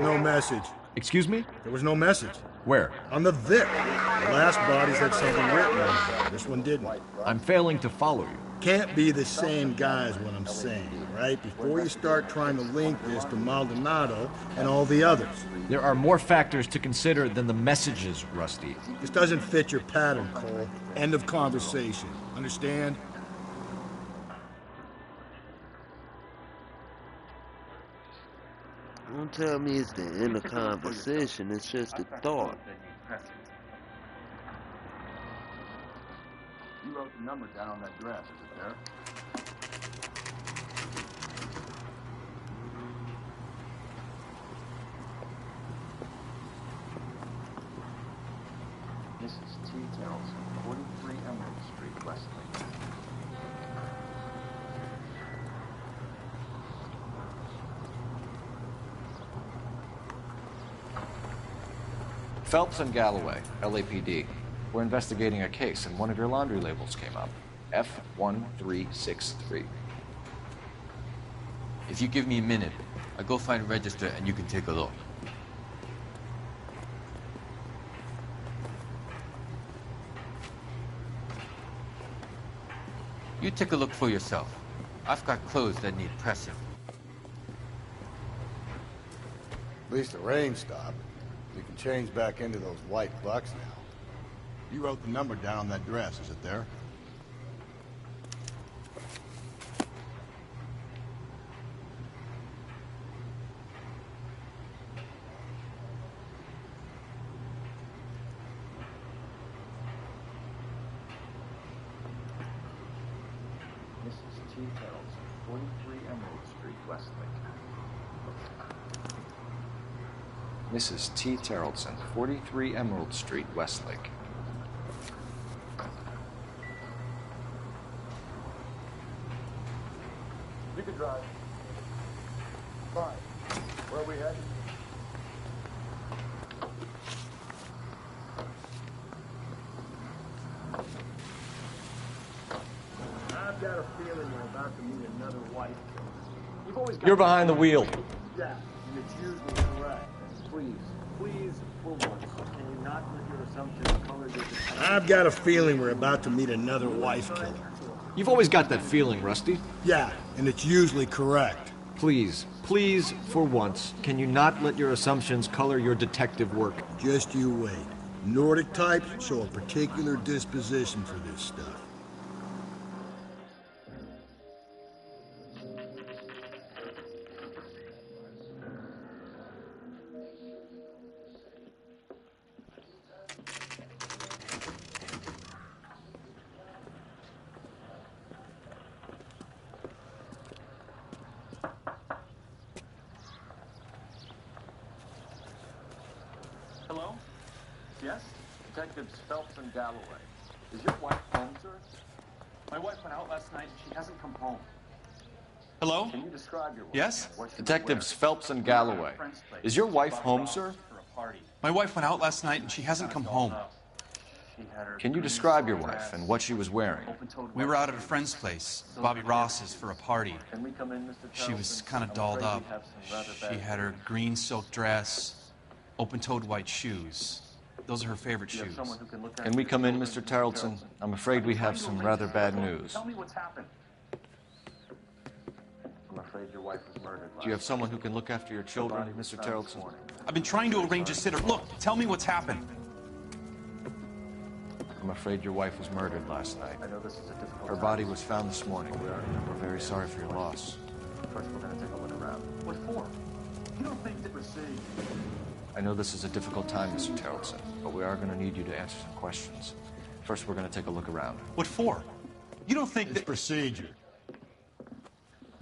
No message. Excuse me? There was no message. Where? On the Vic. The last bodies had something written on them. This one didn't. I'm failing to follow you. Can't be the same guy is what I'm saying, right? Before you start trying to link this to Maldonado and all the others. There are more factors to consider than the messages, Rusty. This doesn't fit your pattern, Cole. End of conversation. Understand? Don't tell me it's the end of conversation, it's just a thought. You wrote the number down on that dress, is it there? Mrs. T. Terrelson, 43 Emerald Street, Westlake. Phelps and Galloway, LAPD. We're investigating a case, and one of your laundry labels came up. F1363. If you give me a minute, I'll go find a register and you can take a look. You take a look for yourself. I've got clothes that need pressing. At least the rain stopped. We can change back into those white bucks now. You wrote the number down on that dress, is it there? Mrs. T. Terrelson, 43 Emerald Street, Westlake. Mrs. T. Terrelson, 43 Emerald Street, Westlake. You can drive. Fine. Where are we headed? I've got a feeling we're about to meet another wife killer. You've always got You're behind the wheel. Yeah, and it's usually correct. Please, for once, can you not let your assumptions color your... I've got a feeling we're about to meet another wife killer. You've always got that feeling, Rusty. Yeah, and it's usually correct. Please, for once, can you not let your assumptions color your detective work? Just you wait. Nordic types show a particular disposition for this stuff. Hello? Yes? Detectives Phelps and Galloway. Is your wife home, sir? My wife went out last night and she hasn't come home. Hello? Can you describe your wife? Yes? What she was Detectives wearing? Phelps and Galloway. Is your wife home, sir? My wife went out last night and she hasn't come home. Can you describe your wife and what she was wearing? We were out at a friend's place, Bobby Ross's, for a party. Can we come in, Mr. She was Tarleton? kind of I'm dolled afraid up. we have some rather She bad had her green silk dress, open-toed white shoes. Those are her favorite Do you have shoes. someone who can look Can after we your come in, children, Mr. Tarleton? I'm afraid we have some rather bad news. Tell me what's happened. I'm afraid your wife was murdered. Do you have someone who can look after your children, Mr. Tarleton? I've been trying to arrange a sitter. Look, tell me what's happened. I'm afraid your wife was murdered last night. I know this is a difficult Her body was found this morning. We're very sorry for your loss. First, we're going to take a look around. What for? You don't think that proceed? I know this is a difficult time, Mr. Tarleton, but we are going to need you to answer some questions. First, we're going to take a look around. What for? You don't think It's procedure.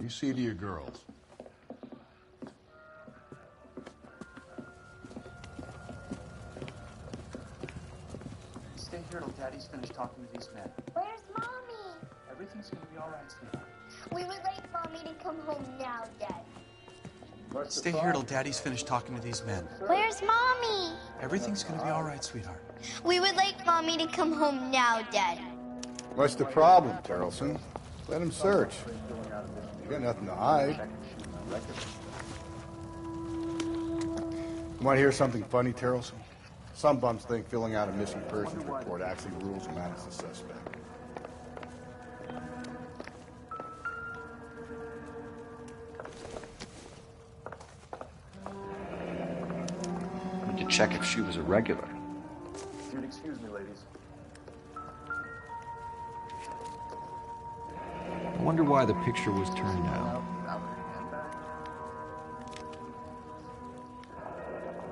You see to your girls. Stay here till Daddy's finished talking to these men. Where's Mommy? Everything's gonna be all right, sweetheart. We would like Mommy to come home now, Dad. Stay here till Daddy's finished talking to these men. Where's Mommy? Everything's gonna be all right, sweetheart. We would like Mommy to come home now, Dad. What's the problem, Tarleton? Let him search. You got nothing to hide. You want to hear something funny, Tarleton? Some bums think filling out a missing persons report actually rules him out as a suspect. I need to check if she was a regular. If you'd excuse me, ladies. I wonder why the picture was turned down.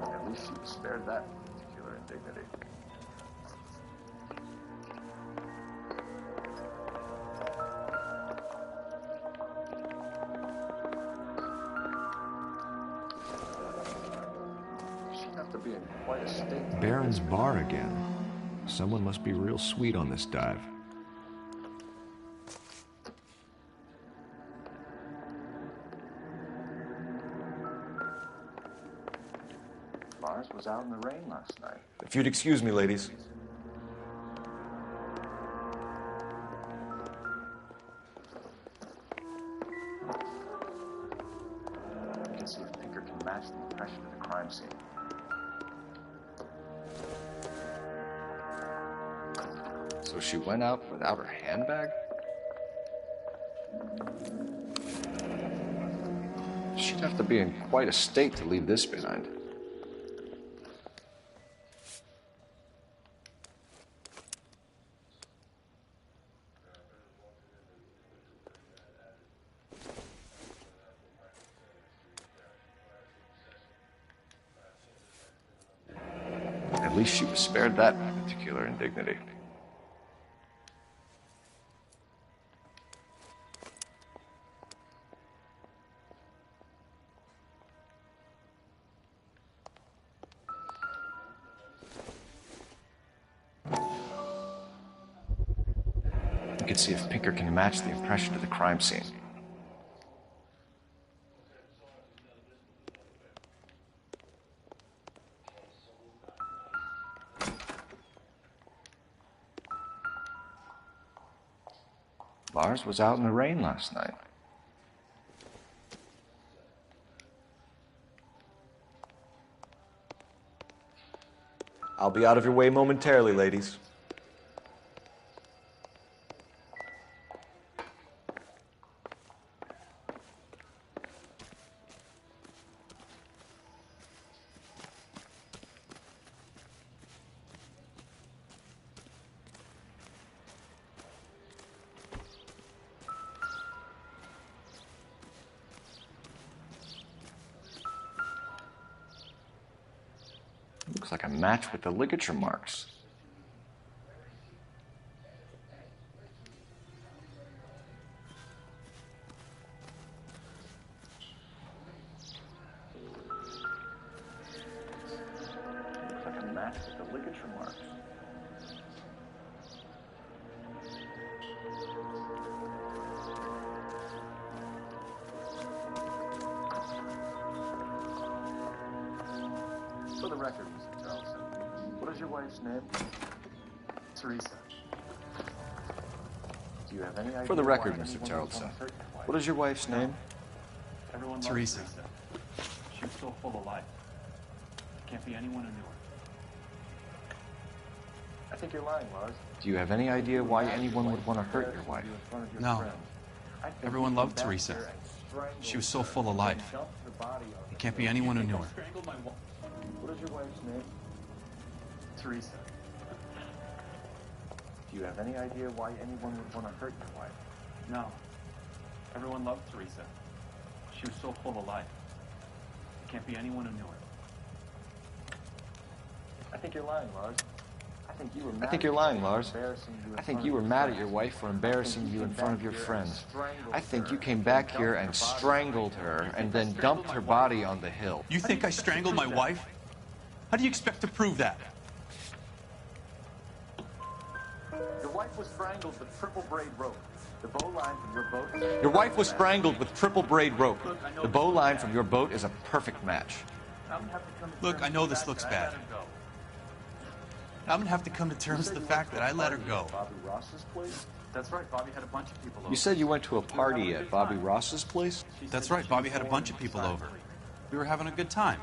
At least she was spared that particular indignity. She'd have to be in quite a state. Barron's Bar again. Someone must be real sweet on this dive. Mars was out in the rain last night. If you'd excuse me, ladies. We can see if Pinker can match the impression of the crime scene. So she went out without her handbag? She'd have to be in quite a state to leave this behind. At least she was spared that particular indignity. We can see if Pinker can match the impression of the crime scene. Lars was out in the rain last night. I'll be out of your way momentarily, ladies. Looks like a match with the ligature marks. Looks like a match with the ligature marks. For the record, Mr. Charleston, what is your wife's name? Teresa. Do you have any idea? For the record, why Mr. anyone Charleston, would want to hurt your wife? what is your wife's name? Everyone loves Teresa. She was so full of life. Can't be anyone who knew her. I think you're lying, Lars. Do you have any idea why anyone would want to hurt your wife? No. Everyone loved Teresa. She was so full of life. It can't be anyone who knew her. What is your wife's name? Teresa. Do you have any idea why anyone would want to hurt your wife? No. Everyone loved Teresa. She was so full of life. It can't be anyone who knew her. I think you're lying, Lars. I think you were mad. I think you're lying, Lars. I think you were mad at your wife for embarrassing you in front of your friends. I think you came back here and strangled her and then dumped her body on the hill. You think I strangled my wife? How do you expect to prove that? Your wife was strangled with triple braid rope. The bow line from your boat. Your wife was strangled with triple braid rope. The bow line from your boat is a perfect match. Look, I know this looks bad. I'm gonna have to come to terms with the fact that I let her go. Bobby Ross's place? That's right, Bobby had a bunch of people over. You said you went to a party at Bobby Ross's place? That's right, Bobby had a bunch of people over. We were having a good time.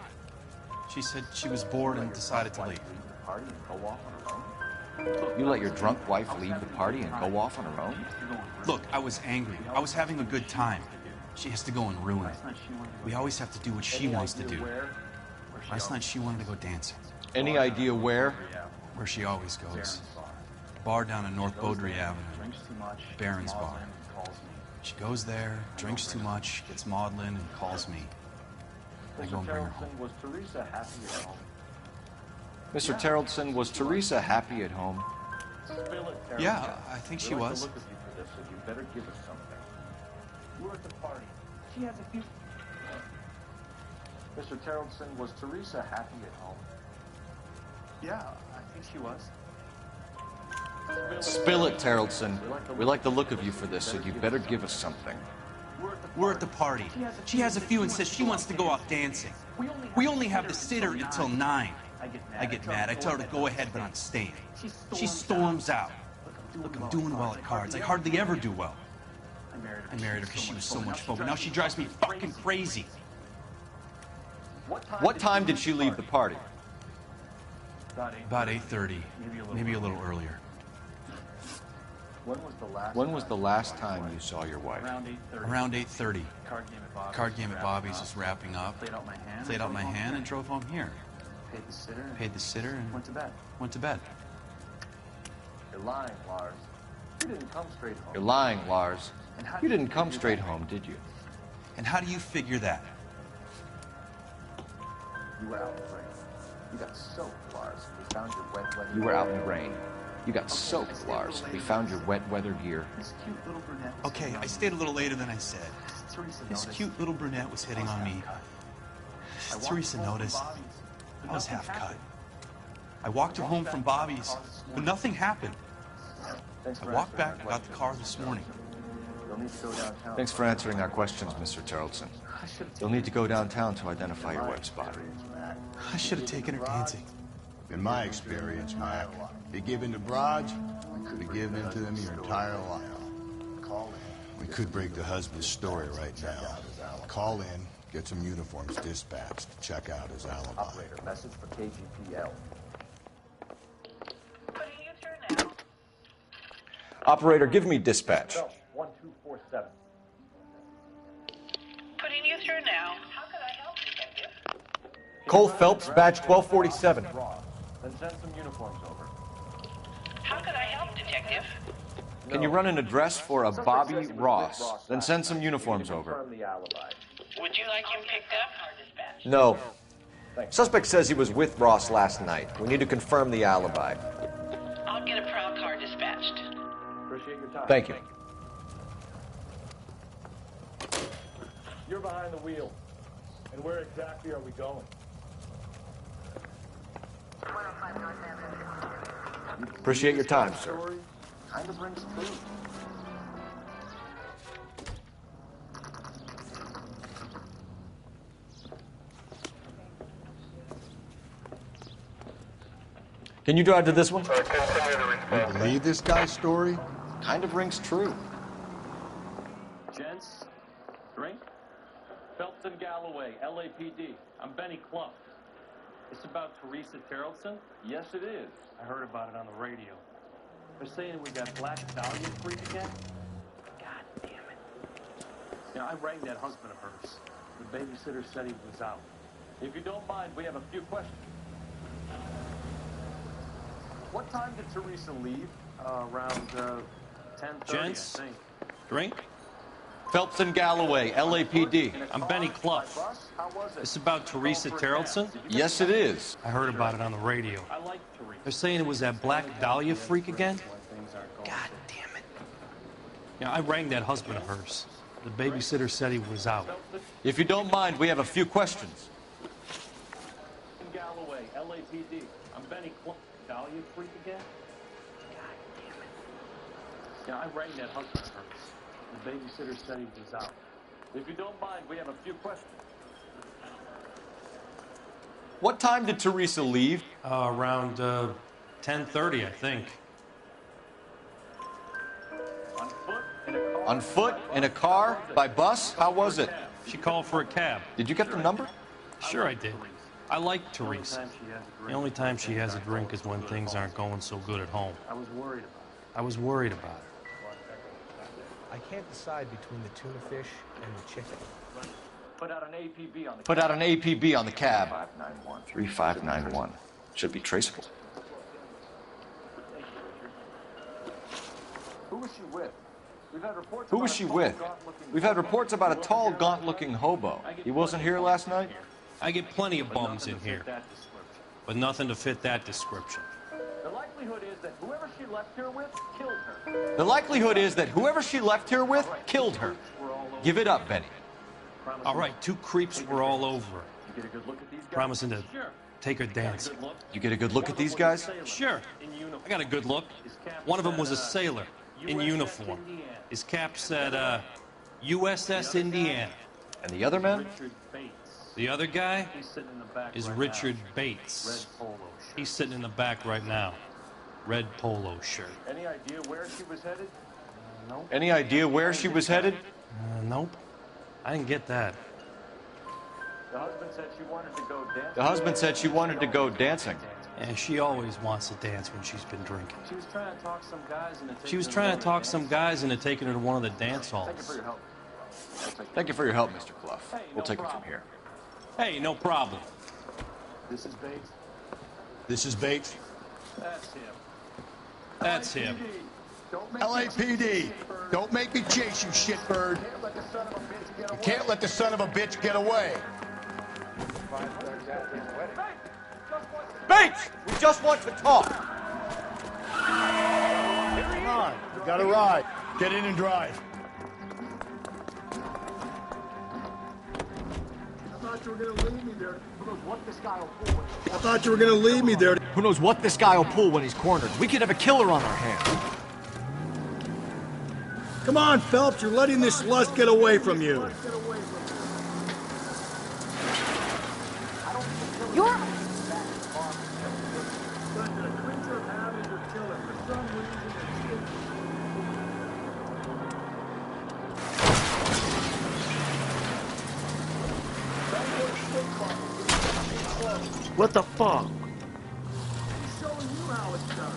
She said she was bored and decided to leave. You let your drunk wife leave the party and go off on her own? Look, I was angry. I was having a good time. She has to go and ruin it. We always have to do what she wants to do. Last night she wanted to go dancing. Any idea where? Where she always goes. A bar down on North Beaudry Avenue. Barron's Bar. She goes there, drinks too much, gets maudlin, and calls me. I go and bring her home. Was Teresa happy at home? Mr. Terrellson, was Teresa happy at home? Yeah, I think she was. Look at you for this, so you better give us something. We're at the party. She has a few. Mr. Terrellson, was Teresa happy at home? Yeah, I think she was. Spill it, Terrellson. We like the look of you for this, so you better give us something. We're at the party. She has a few and says she wants to go out dancing. We only have the sitter until 9. I get mad. I tell her to go ahead, but I'm staying. She storms out. Look, I'm doing well at cards. I hardly ever do well. I married her because she was so much fun, but now she drives me fucking crazy. What time did she leave the party? About 8:30, maybe a little earlier. When was the last time you saw your wife? Around 8:30. Card game at Bobby's was wrapping up. Played out my hand and drove home here. Paid the sitter and went to bed. You're lying, Lars. You didn't come straight home. You're lying, Lars. You didn't come straight home, did you? And how do you figure that? You were out in the rain. You got soaked, Lars. We found your wet weather. You were out in the rain. You got soaked, Lars. We found your wet weather gear. Okay, I stayed a little later than I said. This cute little brunette was hitting on me. Teresa noticed. I was half cut. I walked her home from Bobby's, but nothing happened. I walked back and got the car this morning. Thanks for answering our questions, Mr. Terrellson. You'll need to go downtown to identify your wife's body. I should have taken her dancing. In my experience, Mac, you give in to broads, you give in to them your entire life. We could break the husband's story right now. Call in, get some uniforms dispatched, check out his alibi. Operator, message for KGPL. Operator, give me dispatch. 1247. Putting you through now. How could I help you, Detective? Cole Phelps, badge 1247. Then send some uniforms over. How could I help, Detective? Can you run an address for a Bobby Ross? Then send some uniforms over. Would you like him picked up? No. Suspect says he was with Ross last night. We need to confirm the alibi. I'll get a prowl car dispatched. Appreciate your time. Thank you. You're behind the wheel. And where exactly are we going? Appreciate your time, sir. Kind of rings true. Can you drive to this one? You believe this guy's story? Kind of rings true. Gents, drink. Phelps and Galloway, LAPD. I'm Benny Clough. It's about Teresa Terrelson? Yes, it is. I heard about it on the radio. They're saying we got Black Dahlia freak again? God damn it. You know, I rang that husband of hers. The babysitter said he was out. If you don't mind, we have a few questions. What time did Teresa leave? Around 10:30, Gents, I think. drink. Phelps and Galloway, LAPD. I'm Benny Clough. This about Teresa Terrelson? Yes, it is. I heard about it on the radio. I like Teresa. They're saying it was that Black Dahlia freak again? God damn it. Yeah, I rang that husband of hers. The babysitter said he was out. If you don't mind, we have a few questions. Galloway, LAPD. I'm Benny Clough. Dahlia freak again? God damn it. Yeah, I rang that husband of hers. The babysitter said he was out. If you don't mind, we have a few questions. What time did Teresa leave? Around 10:30, I think. On foot? In a car? By bus? How was it? She called for a cab. Did you get the number? Sure I did. I like Teresa. The only time she has a drink is when things aren't going so good at home. I was worried about I was worried about her. I can't decide between the tuna fish and the chicken. Put out an APB on the Put out an APB on the cab. 3591. 3591. Should be traceable. Who was she with? We've had reports Who about was a she tall, with? gaunt-looking We've had reports about a tall, gaunt-looking hobo. He wasn't here last night? I get plenty of bums in here, but nothing to fit that description. The likelihood is that whoever she left here with killed her. The likelihood is that whoever she left here with killed her. Give it up, Benny. All right, two creeps were all over her, You get a good look at these guys? promising to Sure. take her dancing. You get a good look at these guys? Sure, I got a good look. One of them was a sailor in uniform. His cap said, USS Indiana. And the other man? Richard Bates. The other guy He's sitting in the back is right Richard now. Bates. Red polo shirt. He's sitting in the back right now. Red polo shirt. Any idea where she was headed? No. Any idea where she was headed? Nope. I didn't get that. The husband said she wanted to go dancing. The husband said she wanted to go dancing. And she always wants to dance when she's been drinking. She was trying to talk some guys into She was trying to talk some guys into taking her to one of the dance halls. Thank you for your help. Thank you for your help, Mr. Clough. We'll take it from here. Hey, no problem. This is Bates. This is Bates. That's him. That's him. LAPD, don't make me chase you, shitbird. You can't let the son of a bitch get away. Bates! We just want to talk. Come on, we got a ride. Get in and drive. I thought you were going to leave me there. Who knows what this guy will pull? I thought you were going to leave me there. Who knows what this guy will pull when he's cornered? We could have a killer on our hands. Come on, Phelps, you're letting this lust get away from you. You're... What the fuck? He's showing you how it's done.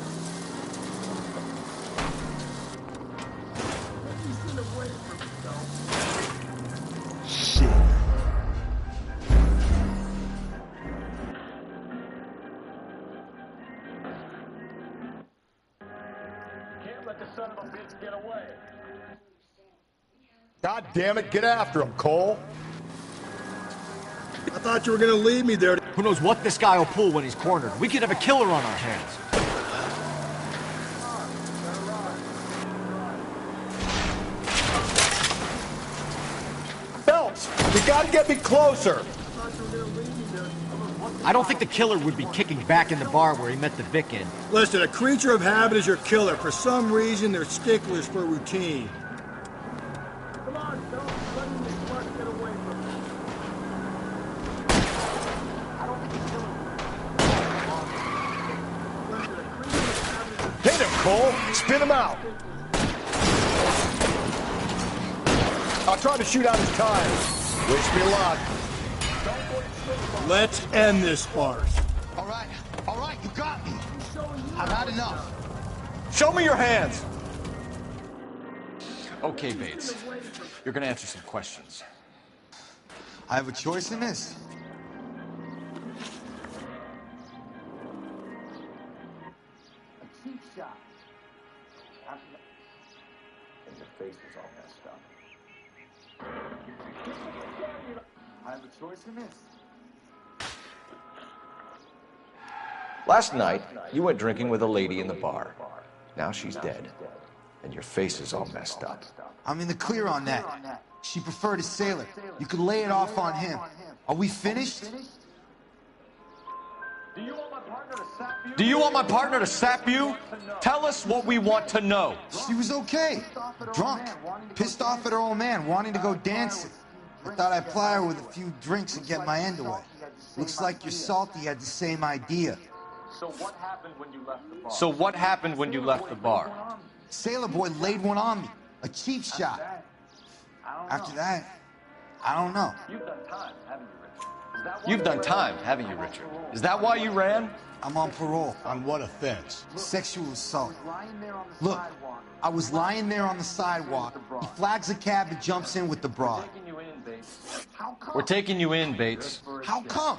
He's in the way from himself. Shit. Can't let the son of a bitch get away. God damn it, get after him, Cole. I thought you were gonna leave me there. Who knows what this guy will pull when he's cornered? We could have a killer on our hands. Phelps, you gotta get me closer. I don't think the killer would be kicking back in the bar where he met the Vic in. Listen, a creature of habit is your killer. For some reason, they're sticklers for routine. Come on, don't let him get away from him. Hit him, Cole. Spin him out. I'll try to shoot out his tires. Wish me luck. Let's end this farce. All right, you got me. I've had enough. Show me your hands. Okay, Bates. You're gonna answer some questions. I have a choice in this. A cheap shot. And your face was all messed up. I have a choice in this. Last night, you went drinking with a lady in the bar. Now she's dead. And your face is all messed up. I'm in the clear on that. She preferred a sailor. You could lay it off on him. Are we finished? Do you want my partner to sap you? Do you want my partner to sap you? Tell us what we want to know. She was okay. Drunk. Pissed off at her old man, wanting to go dancing. I thought I'd ply her with a few drinks and get my end away. Looks like your salty had the same idea. So what happened when you left the bar? So what happened when you left the bar? Sailor boy laid one on me. A cheap shot. After that, I don't know. You've done time, haven't you, Richard? You've done time, haven't you, Richard? Is that why you ran? I'm on parole. On what offense? Sexual assault. Look, I was lying there on the sidewalk. He flags a cab and jumps in with the broad. We're taking you in, Bates. How come?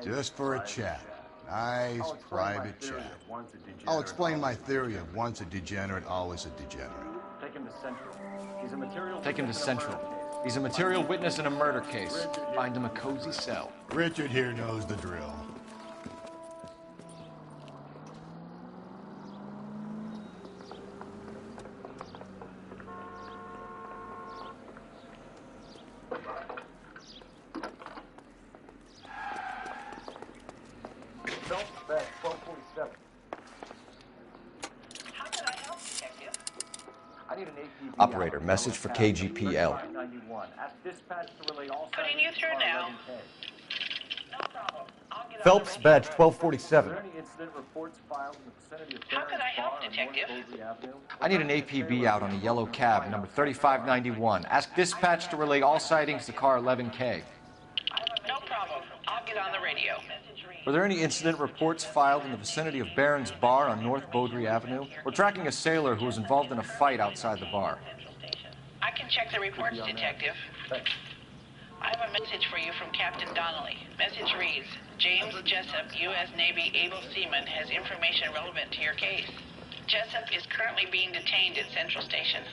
Just for a chat. Nice private chat. I'll explain my theory of once a degenerate, always a degenerate. Take him to Central. He's a material. Take him to Central. He's a material witness in a murder case. Find him a cozy cell. Richard here knows the drill. Badge 1247. How can I help, Detective? I need an APB. Operator, message for KGPL. Putting you through now. No problem. I'll get Phelps, on the badge radio. 1247. How can I help, Detective? I need an APB out on a yellow cab, number 3591. Ask dispatch to relay all sightings to car 11K. No problem. I'll get on the radio. Were there any incident reports filed in the vicinity of Barron's Bar on North Beaudry Avenue? We're tracking a sailor who was involved in a fight outside the bar. I can check the reports, Detective. I have a message for you from Captain Donnelly. Message reads, James Jessup, U.S. Navy able seaman, has information relevant to your case. Jessup is currently being detained at Central Station.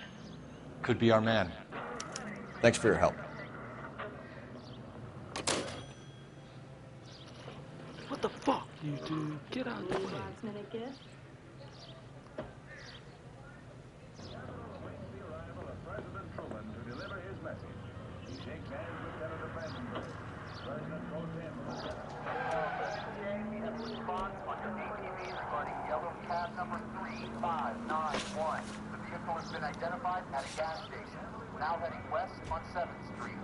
Could be our man. Thanks for your help. What the fuck you do? Get out of the way. Last minute gift. Identified at a gas station. Now heading west on 7th Street.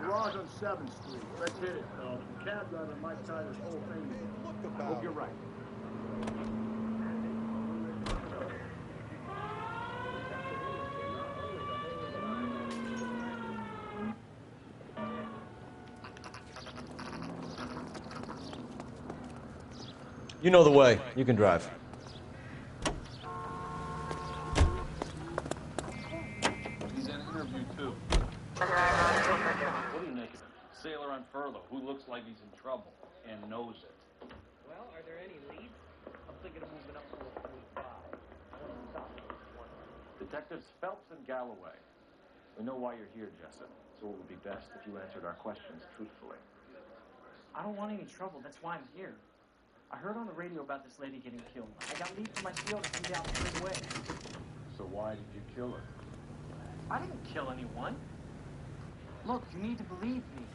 Garage on 7th Street. Let's hit it, though. The cab driver might tie this whole thing. Hope you're right. You know the way. You can drive. He's in interview, too. What do you make of him? Sailor on furlough, who looks like he's in trouble and knows it. Well, are there any leads? I'm thinking of moving up to a 45. Detectives Phelps and Galloway. We know why you're here, Jessup, so it would be best if you answered our questions truthfully. I don't want any trouble. That's why I'm here. I heard on the radio about this lady getting killed. I got leave from my CO to come down straight away. So why did you kill her? I didn't kill anyone. Look, you need to believe me.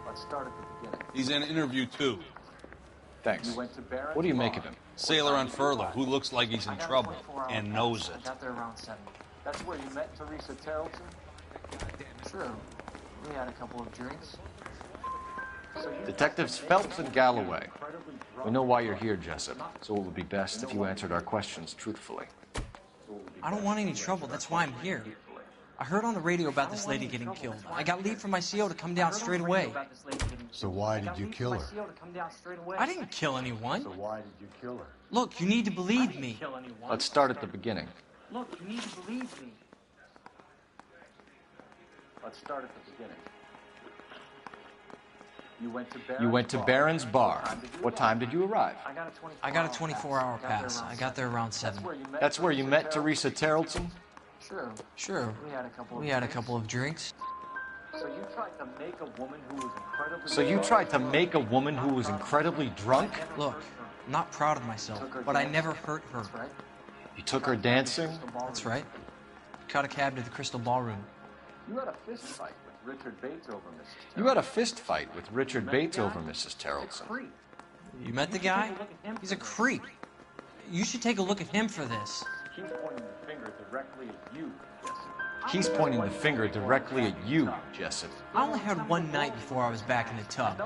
Let's start at the beginning. He's in interview, too. Thanks. You went to Barron's What do you make Bar. of him? Sailor on furlough, who looks like he's in trouble and knows I it. got there around 7. That's where you met Teresa Tarleton? True. We had a couple of drinks. Detectives Phelps and Galloway. We know why you're here, Jessup, so it would be best if you answered our questions truthfully. I don't want any trouble. That's why I'm here. I heard on the radio about this lady getting killed. I got leave from my CO to come down straight away. So why did you kill her? I didn't kill anyone. So why did you kill her? Look, you need to believe me. Let's start at the beginning. Look, you need to believe me. Let's start at the beginning. You went to Barron's Bar. What time did you arrive? I got a 24-hour pass. I got there around 7. That's where you met Teresa Tarleton? Sure. We had a couple of drinks. So you tried to make a woman who was incredibly... So you tried to make a woman who was incredibly drunk? Look, I'm not proud of myself, but I never hurt her. You took her dancing? That's right. Caught a cab to the Crystal Ballroom. You had a fist fight with Richard Bates over Mrs. Tarleton. You had a fist fight with Richard Bates over Mrs. Tarleton. You met the guy? He's a creep. You should take a look at him for this. He's pointing the finger directly at you, Jessup. He's pointing the finger directly at you, Jessup. I only had one night before I was back in the tub.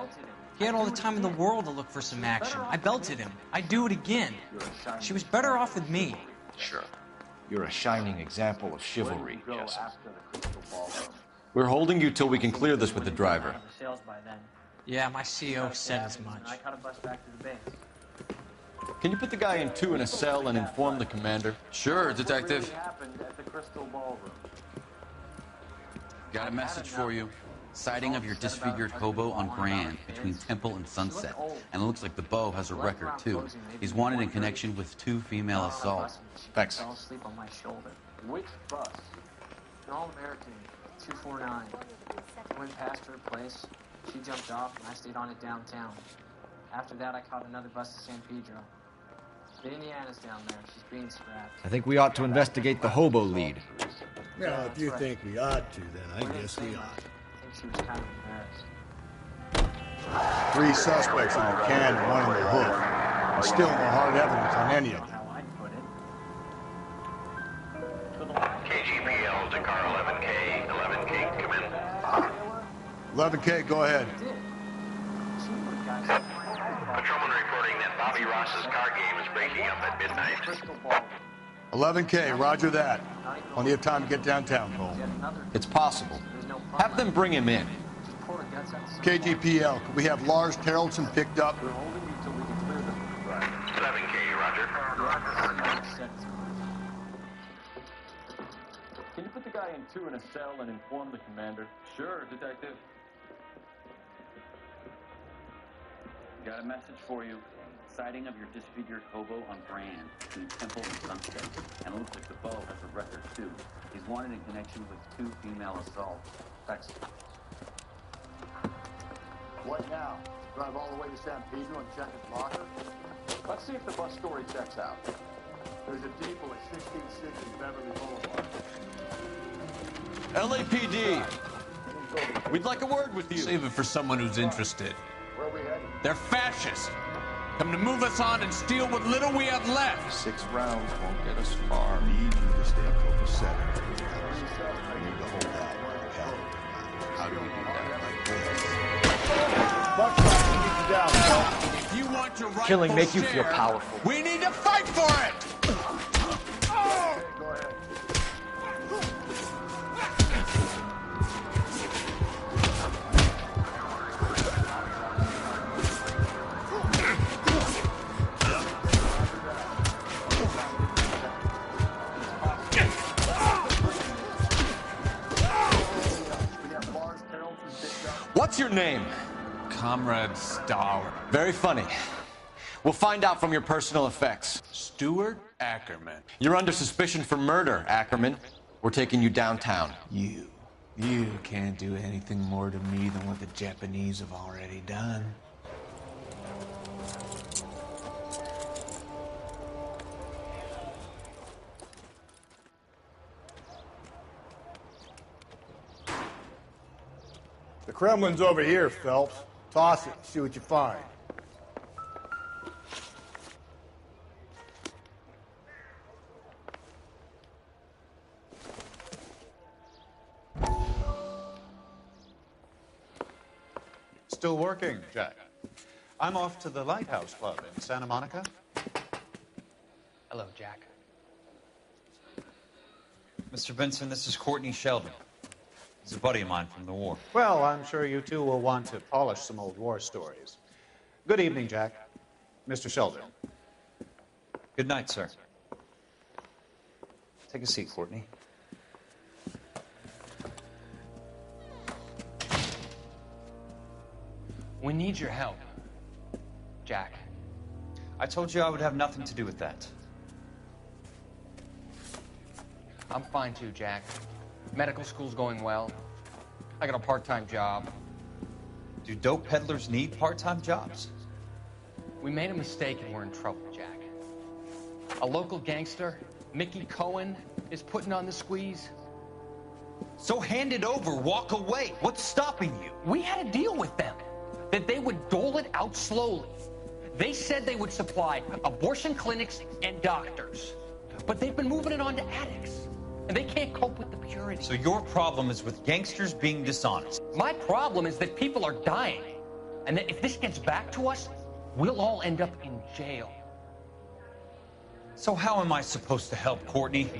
He had all the time in the world to look for some action. I belted him. I'd do it again. She was better off with me. Sure. You're a shining example of chivalry, Jessup. We're holding you till we can clear this with the driver. Yeah, my CO said as much. I caught a bus back to the base. Can you put the guy in 2 in a cell and inform the commander? Sure, Detective. What really happened at the Crystal Ballroom? Got a message for you. Sighting of your disfigured hobo on Grand between Temple and Sunset. And it looks like the Beau has a record, too. He's wanted in connection with 2 female assaults. Thanks. Fell asleep on my shoulder. Which bus? An all-American, 249. I went past her place. She jumped off, and I stayed on it downtown. After that, I caught another bus to San Pedro. The Indiana's down there. She's being scrapped. I think we ought to investigate the hobo lead. Well, if you think we ought to, then I guess we ought. I think she was kind of embarrassed. 3 suspects in the can and 1 in the hook. And still no hard evidence on any of them. How I'd put it. KGPL to car 11K. 11K, come in. 11K, go ahead. Patrolman reporting that Bobby Ross's car game is breaking up at midnight. 11K, roger that. Plenty of time to get downtown, Cole. It's possible. Have them bring him in. KGPL, could we have Lars Tarleton picked up? 11K, roger. Can you put the guy in 2 in a cell and inform the commander? Sure, Detective. Got a message for you. Sighting of your disfigured hobo on Grand between Temple and Sunset. And it looks like the Beau has a record, too. He's wanted in connection with 2 female assaults. Thanks. What now? Drive all the way to San Pedro and check his locker? Let's see if the bus story checks out. There's a depot at 1660 Beverly Boulevard. LAPD! We'd like a word with you. Save it for someone who's interested. Where are we headed? They're fascists. Come to move us on and steal what little we have left. 6 rounds won't get us far. We need you to stay until the 7. We need to hold out. Hell, how do we do that like this? Buckshot, keep you down, Phil. If you want your rightful Killing make you feel share, powerful. We need to fight for it. Go ahead. What's your name? Comrade Stalin. Very funny. We'll find out from your personal effects. Stuart Ackerman. You're under suspicion for murder, Ackerman. We're taking you downtown. You can't do anything more to me than what the Japanese have already done. The Kremlin's over here, Phelps. Toss it and see what you find. Still working, Jack. I'm off to the Lighthouse Club in Santa Monica. Hello, Jack. Mr. Benson, this is Courtney Sheldon. He's a buddy of mine from the war. Well, I'm sure you two will want to polish some old war stories. Good evening, Jack. Mr. Sheldon. Good night, sir. Take a seat, Courtney. We need your help, Jack. I told you I would have nothing to do with that. I'm fine too, Jack. Medical school's going well. I got a part-time job. Do dope peddlers need part-time jobs? We made a mistake and we're in trouble, Jack. A local gangster, Mickey Cohen, is putting on the squeeze. So hand it over, walk away. What's stopping you? We had a deal with them that they would dole it out slowly. They said they would supply abortion clinics and doctors, but they've been moving it on to addicts, and they can't cope with the purity. So your problem is with gangsters being dishonest? My problem is that people are dying, and that if this gets back to us, we'll all end up in jail. So how am I supposed to help, Courtney?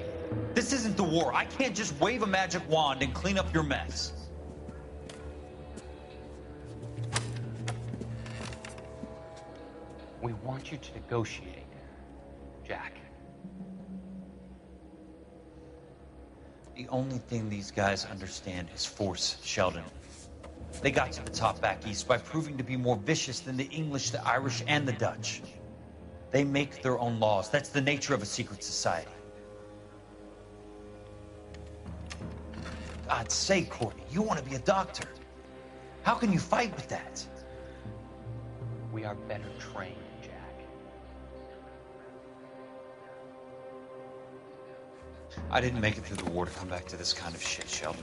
This isn't the war. I can't just wave a magic wand and clean up your mess. We want you to negotiate, Jack. The only thing these guys understand is force, Sheldon. They got to the top back east by proving to be more vicious than the English, the Irish, and the Dutch. They make their own laws. That's the nature of a secret society. God's sake, Courtney, you want to be a doctor. How can you fight with that? We are better trained, Jack. I didn't make it through the war to come back to this kind of shit, Sheldon.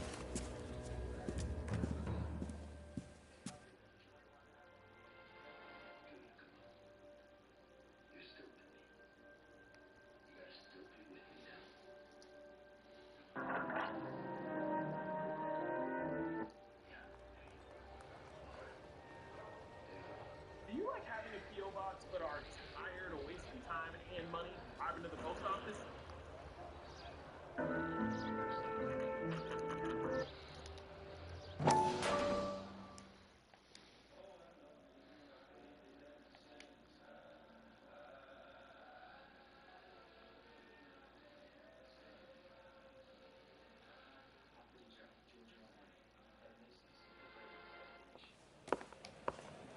Do you like having a P.O. box but are tired of wasting time and money driving to the post office?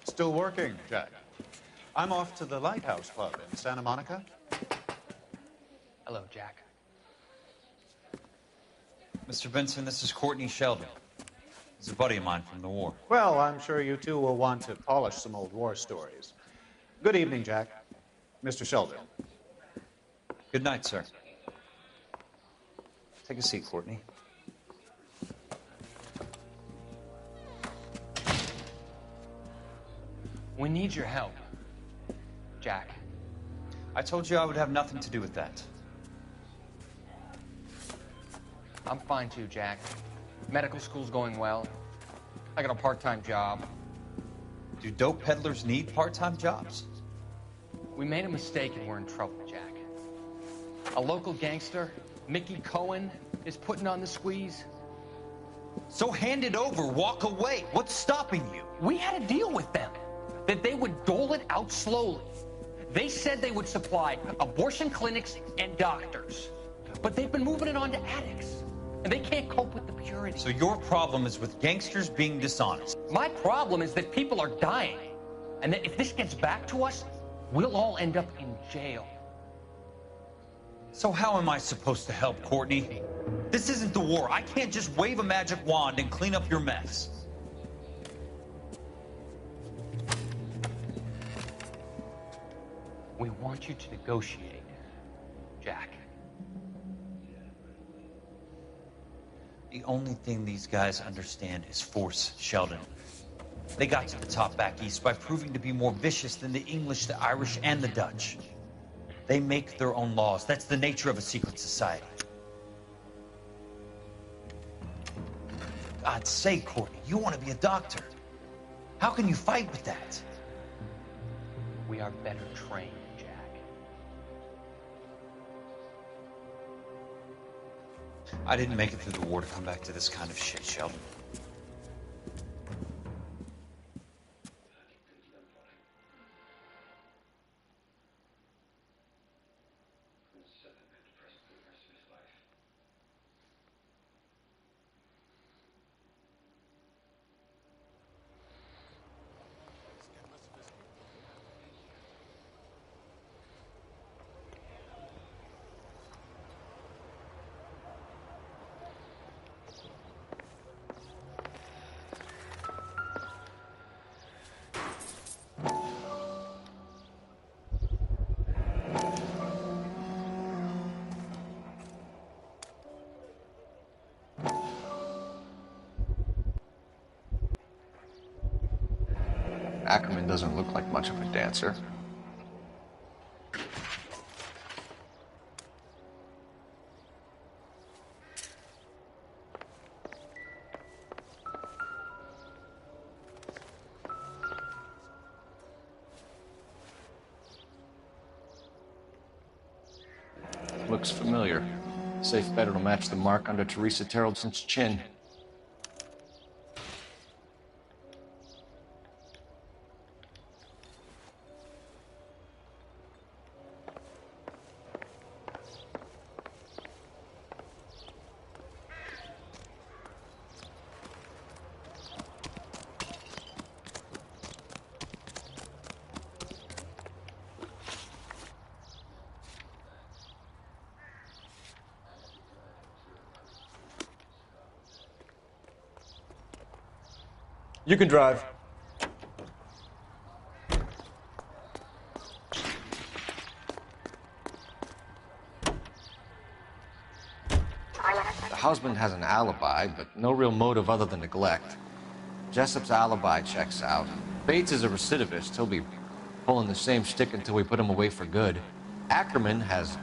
Still working, Jack. I'm off to the Lighthouse Club in Santa Monica. Hello, Jack. Mr. Benson, this is Courtney Sheldon. He's a buddy of mine from the war. Well, I'm sure you two will want to polish some old war stories. Good evening, Jack. Mr. Sheldon. Good night, sir. Take a seat, Courtney. We need your help, Jack. I told you I would have nothing to do with that. I'm fine too, Jack. Medical school's going well. I got a part-time job. Do dope peddlers need part-time jobs? We made a mistake and we're in trouble, Jack. A local gangster, Mickey Cohen, is putting on the squeeze. So hand it over, walk away. What's stopping you? We had a deal with them that they would dole it out slowly. They said they would supply abortion clinics and doctors, but they've been moving it on to addicts, And they can't cope with the purity. So your problem is with gangsters being dishonest. My problem is that people are dying. And that if this gets back to us, we'll all end up in jail. So how am I supposed to help, Courtney? This isn't the war. I can't just wave a magic wand and clean up your mess. We want you to negotiate, Jack. The only thing these guys understand is force, Sheldon. They got to the top back east by proving to be more vicious than the English, the Irish, and the Dutch. They make their own laws. That's the nature of a secret society. For God's sake, Courtney, you want to be a doctor. How can you fight with that? We are better trained, Jack. I didn't make it through the war to come back to this kind of shit, Sheldon. Ackerman doesn't look like much of a dancer. Looks familiar. Safe bet it'll match the mark under Teresa Terrelson's chin. You can drive. The husband has an alibi, but no real motive other than neglect. Jessup's alibi checks out. Bates is a recidivist. He'll be pulling the same shtick until we put him away for good. Ackerman has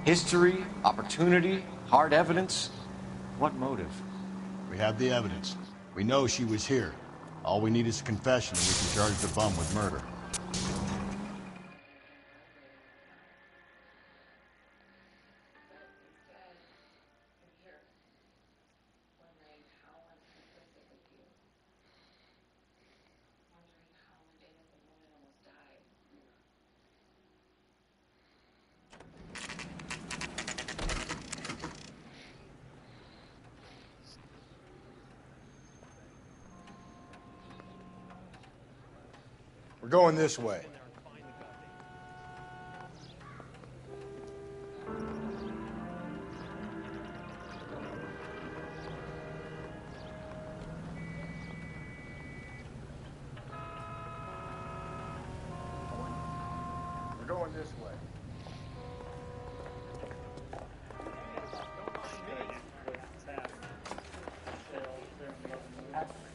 history, opportunity, hard evidence. What motive? We have the evidence. We know she was here. All we need is a confession, and we can charge the bum with murder. We're going this way. We're going this way.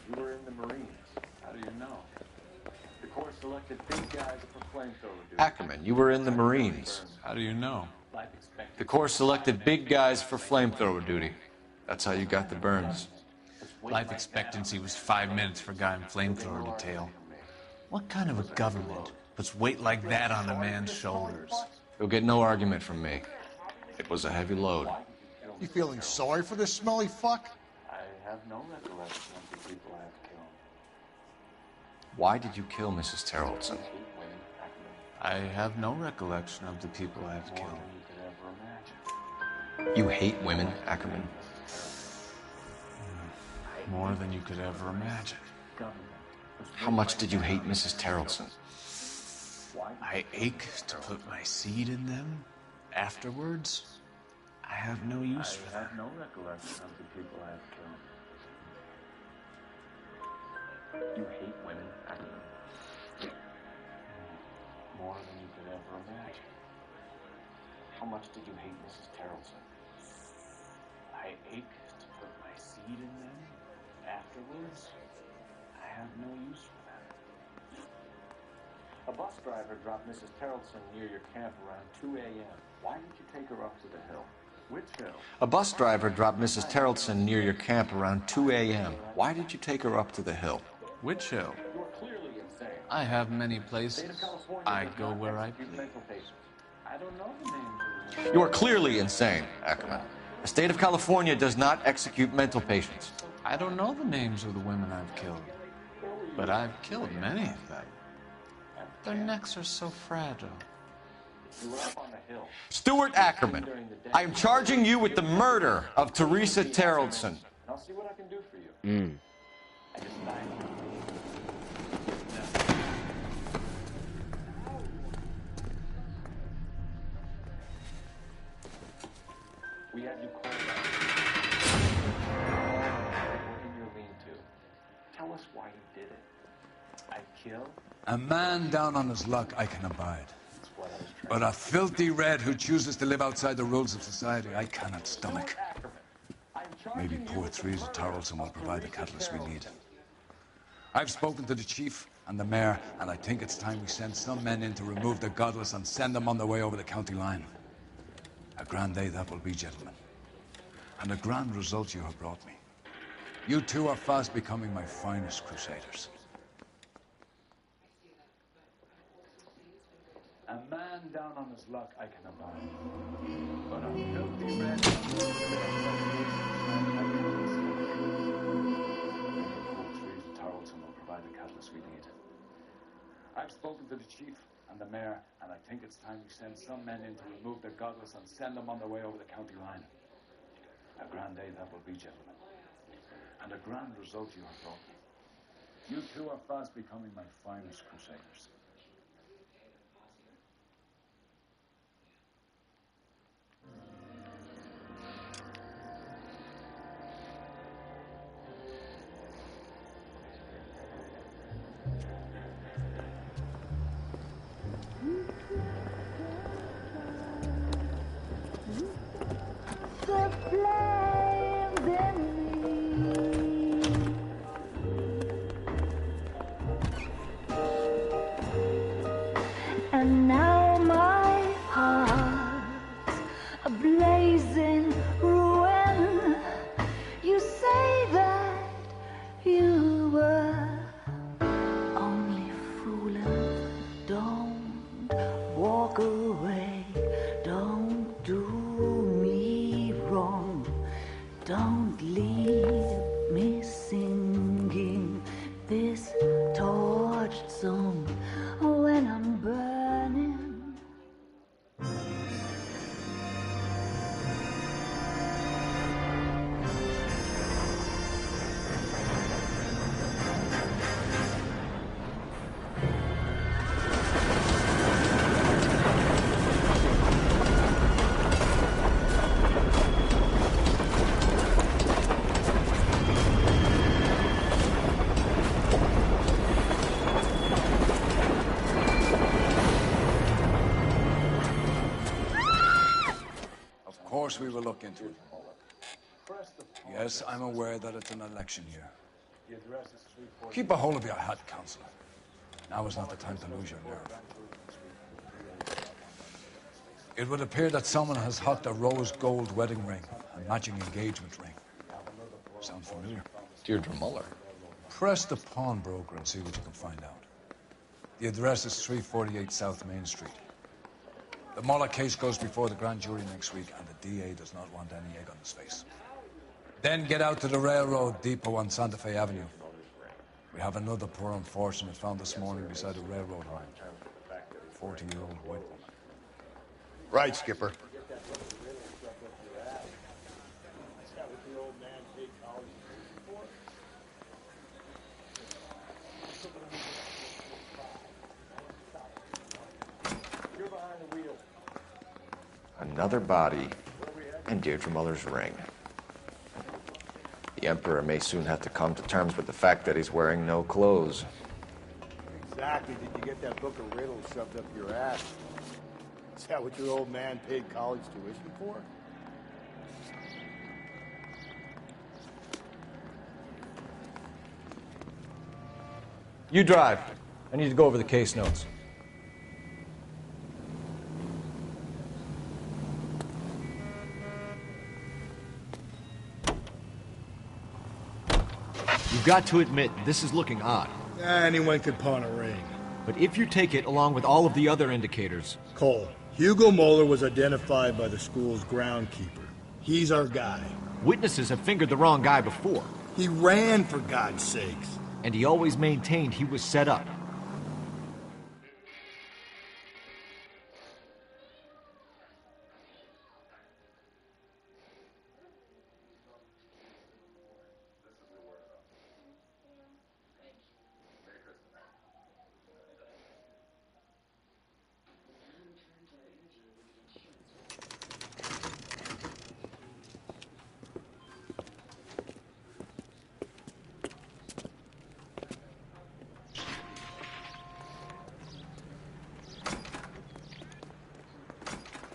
You were in the Marines. How do you know? The Corps selected big guys for flamethrower duty. Ackerman, you were in the Marines. How do you know? The Corps selected big guys for flamethrower duty. That's how you got the burns. Life expectancy was 5 minutes for a guy in flamethrower detail. What kind of a government puts weight like that on a man's shoulders? You'll get no argument from me. It was a heavy load. You feeling sorry for this smelly fuck? I have no recollection of the people I have killed. Why did you kill Mrs. Terrelson? I have no recollection of the people I have killed. You hate women, Ackerman? More than you could ever imagine. How much did you hate Mrs. Terrelson? I ache to put my seed in them. Afterwards, I have no use for them. I have no recollection of the people I have killed. You hate women, Ackerman. More than you could ever imagine. How much did you hate Mrs. Terrelson? I ache to put my seed in them. Afterwards, I have no use for them. A bus driver dropped Mrs. Terrelson near your camp around 2 a.m. Why did you take her up to the hill? Which hill? A bus driver dropped Mrs. Terrelson near your camp around 2 a.m. Why did you take her up to the hill? Which hill? You are clearly insane. I have many places. I go where I please. I don't know the names of the You are clearly insane, Ackerman. The state of California does not execute mental patients. I don't know the names of the women I've killed, but I've killed many of them. Their necks are so fragile. You were up on the hill. Stuart Ackerman, I am charging you with the murder of Teresa Terrelson. I'll see what I can do for you. I just died. We had you called out. In your lean-to. Tell us why you did it. I kill. A man down on his luck I can abide. But a filthy red who chooses to live outside the rules of society I cannot stomach. Maybe poor Teresa Terrelson will provide the catalyst we need. I've spoken to the chief and the mayor, and I think it's time we send some men in to remove the godless and send them on their way over the county line. A grand day that will be, gentlemen. And a grand result you have brought me. You two are fast becoming my finest crusaders. A man down on his luck I can abide. But a filthy red. Tarleton will provide the catalyst we need. I've spoken to the chief and the mayor, and I think it's time we send some men in to remove the godless and send them on their way over the county line. A grand day that will be, gentlemen. And a grand result you have brought me. You two are fast becoming my finest crusaders. The flames in me, and now my heart's a blazing ruin. You say that you were only fooling. Don't walk away. Don't do me wrong. Don't leave me singing this torched song when I'm burning. Of course we will look into it. Yes, I'm aware that it's an election year. Keep a hold of your hat, Counselor. Now is not the time to lose your nerve. It would appear that someone has hocked a rose gold wedding ring and matching engagement ring. Sound familiar? Deirdre Muller. Press the pawnbroker and see what you can find out. The address is 348 South Main Street. The Muller case goes before the grand jury next week, and the DA does not want any egg on his face. Then get out to the railroad depot on Santa Fe Avenue. We have another poor unfortunate found this morning beside the railroad line. 40-year-old white woman. Right, Skipper. Another body in Deirdre Muller's ring. The Emperor may soon have to come to terms with the fact that he's wearing no clothes. Exactly. Did you get that book of riddles shoved up your ass? Is that what your old man paid college tuition for? You drive. I need to go over the case notes. You've got to admit, this is looking odd. Anyone could pawn a ring. But if you take it along with all of the other indicators... Cole, Hugo Moeller was identified by the school's groundkeeper. He's our guy. Witnesses have fingered the wrong guy before. He ran, for God's sakes. And he always maintained he was set up.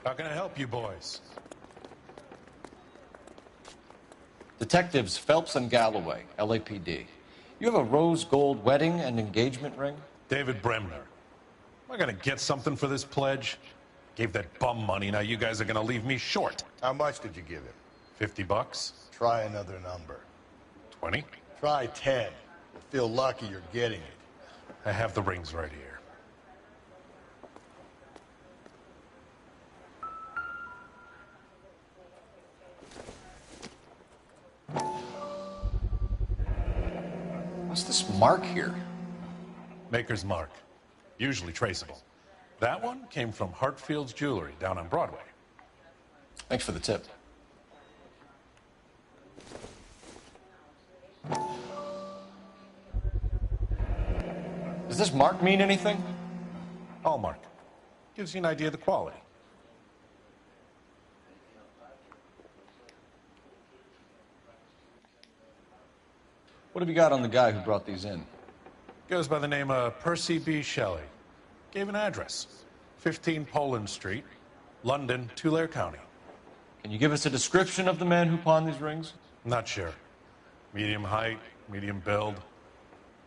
How can I help you boys? Detectives Phelps and Galloway, LAPD. You have a rose gold wedding and engagement ring? David Bremner. Am I gonna get something for this pledge? Gave that bum money, now you guys are gonna leave me short. How much did you give him? $50? Try another number. 20? Try 10. You'll feel lucky you're getting it. I have the rings right here. What's this mark here? Maker's mark. Usually traceable. That one came from Hartfield's Jewelry down on Broadway. Thanks for the tip. Does this mark mean anything? Hallmark. Gives you an idea of the quality. What have you got on the guy who brought these in? Goes by the name of Percy B. Shelley. Gave an address. 15 Poland Street, London, Tulare County. Can you give us a description of the man who pawned these rings? Not sure. Medium height, medium build.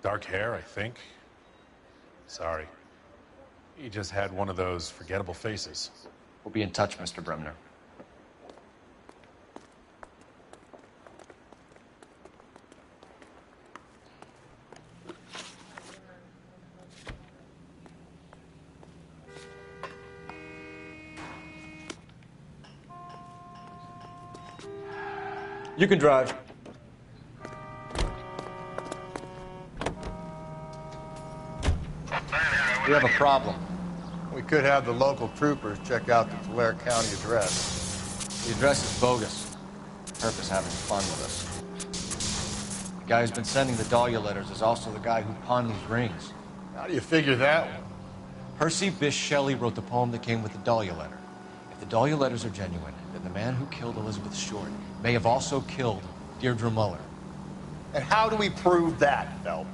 Dark hair, I think. Sorry. He just had one of those forgettable faces. We'll be in touch, Mr. Bremner. You can drive. We have a problem. We could have the local troopers check out the Tulare County address. The address is bogus. Purpose having fun with us. The guy who's been sending the Dahlia letters is also the guy who pawned these rings. How do you figure that one? Percy Bysshe Shelley wrote the poem that came with the Dahlia letter. If the Dahlia letters are genuine, then the man who killed Elizabeth Short may have also killed Deirdre Muller. And how do we prove that, Phelps?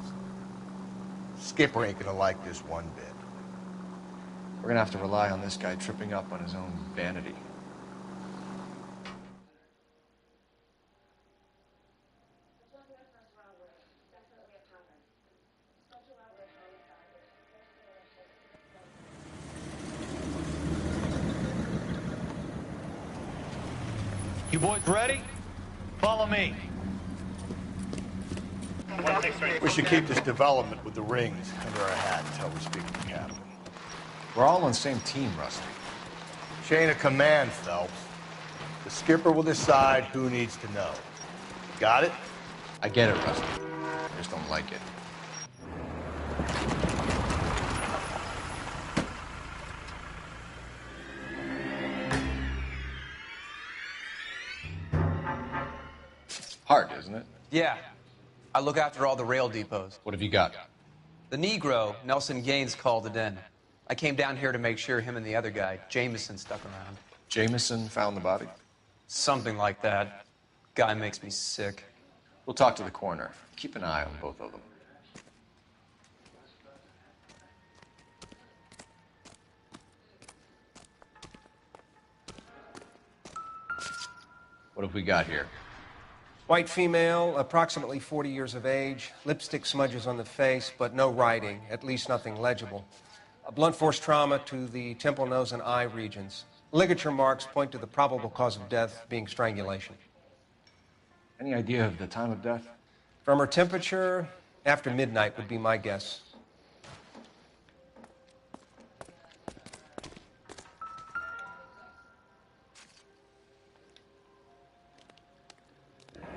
Skipper ain't gonna like this one bit. We're gonna have to rely on this guy tripping up on his own vanity. You boys ready? Follow me. We should keep this development with the rings under our hat until we speak to the captain. We're all on the same team, Rusty. Chain of command, Phelps. The skipper will decide who needs to know. Got it? I get it, Rusty. I just don't like it. Hard, isn't it? Yeah. I look after all the rail depots. What have you got? The Negro, Nelson Gaines, called it in. I came down here to make sure him and the other guy, Jameson, stuck around. Jameson found the body? Something like that. Guy makes me sick. We'll talk to the coroner. Keep an eye on both of them. What have we got here? White female, approximately 40 years of age, lipstick smudges on the face, but no writing, at least nothing legible. A blunt force trauma to the temple, nose, and eye regions. Ligature marks point to the probable cause of death being strangulation. Any idea of the time of death? From her temperature, after midnight would be my guess.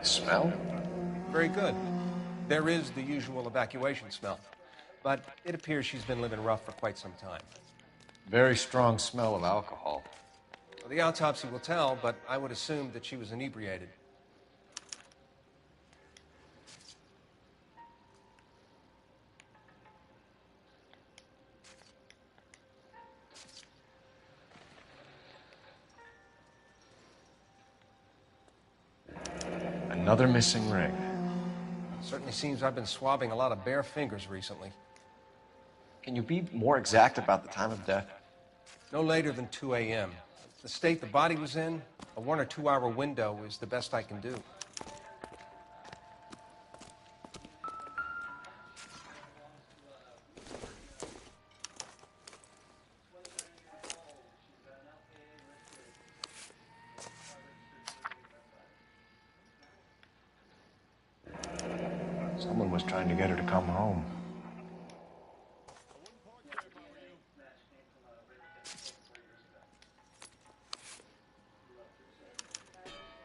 Smell? Very good. There is the usual evacuation smell, but it appears she's been living rough for quite some time. Very strong smell of alcohol. Well, the autopsy will tell, but I would assume that she was inebriated. Another missing ring. Certainly seems I've been swabbing a lot of bare fingers recently. Can you be more exact about the time of death? No later than 2 a.m. The state the body was in, a 1 or 2 hour window is the best I can do. Someone was trying to get her to come home.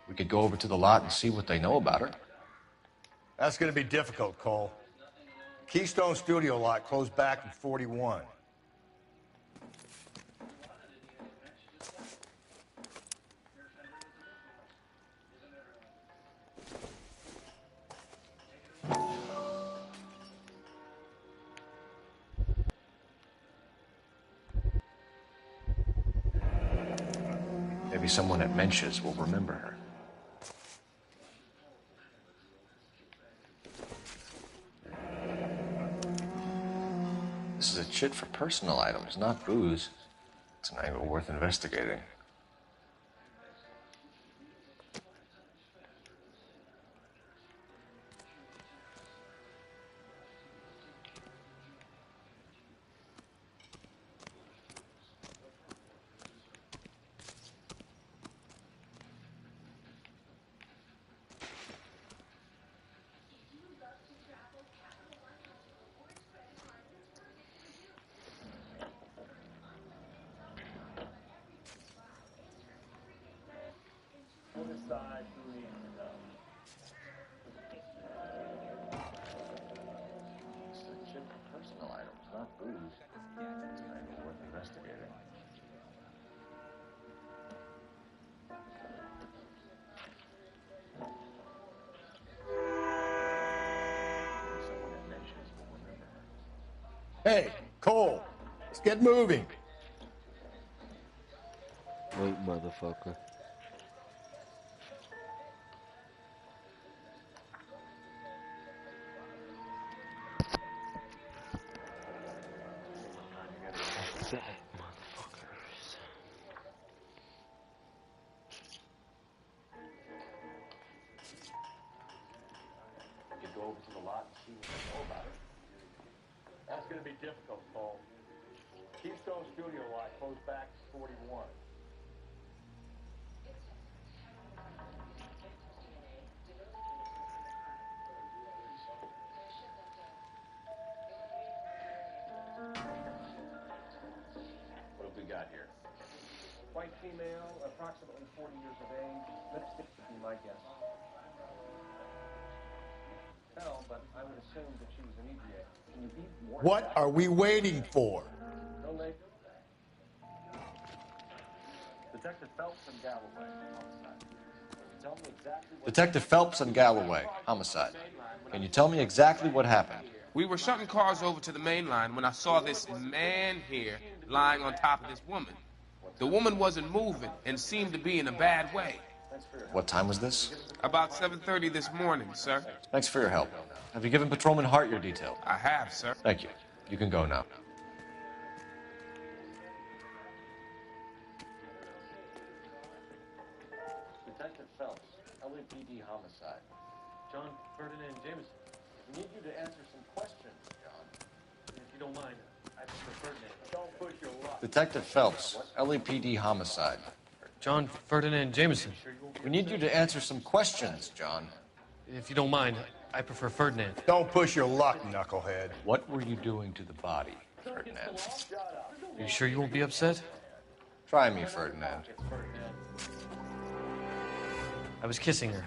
We could go over to the lot and see what they know about her. That's going to be difficult, Cole. Keystone Studio lot closed back in 41. Maybe someone at Mensch's will remember her. This is a chit for personal items, not booze. It's an angle worth investigating. Hey, Cole, let's get moving. Wait, motherfucker. We could go over to the lot and see what they know about her. That's going to be difficult, Cole. Keystone Studio lot closed back in 41. What have we got here? White female, approximately 40 years of age, lipstick would be my guess. Tell, but I would assume that she was inebriated. Can you be more What are we waiting for? No later. Detective Phelps and Galloway, homicide. Tell me exactly what... Detective Phelps and Galloway, homicide. Can you tell me exactly what happened? We were shunting cars over to the main line when I saw this man here lying on top of this woman. The woman wasn't moving and seemed to be in a bad way. What time was this? About 7:30 this morning, sir. Thanks for your help. Have you given Patrolman Hart your detail? I have, sir. Thank you. You can go now. Detective Phelps, LAPD homicide. John Ferdinand Jameson. We need you to answer some questions, John. If you don't mind, I prefer Ferdinand. Don't push your luck. Detective Phelps, LAPD homicide. John Ferdinand Jameson. We need you to answer some questions, John. If you don't mind, I prefer Ferdinand. Don't push your luck, knucklehead. What were you doing to the body, Ferdinand? Are you sure you won't be upset? Try me, Ferdinand. I was kissing her.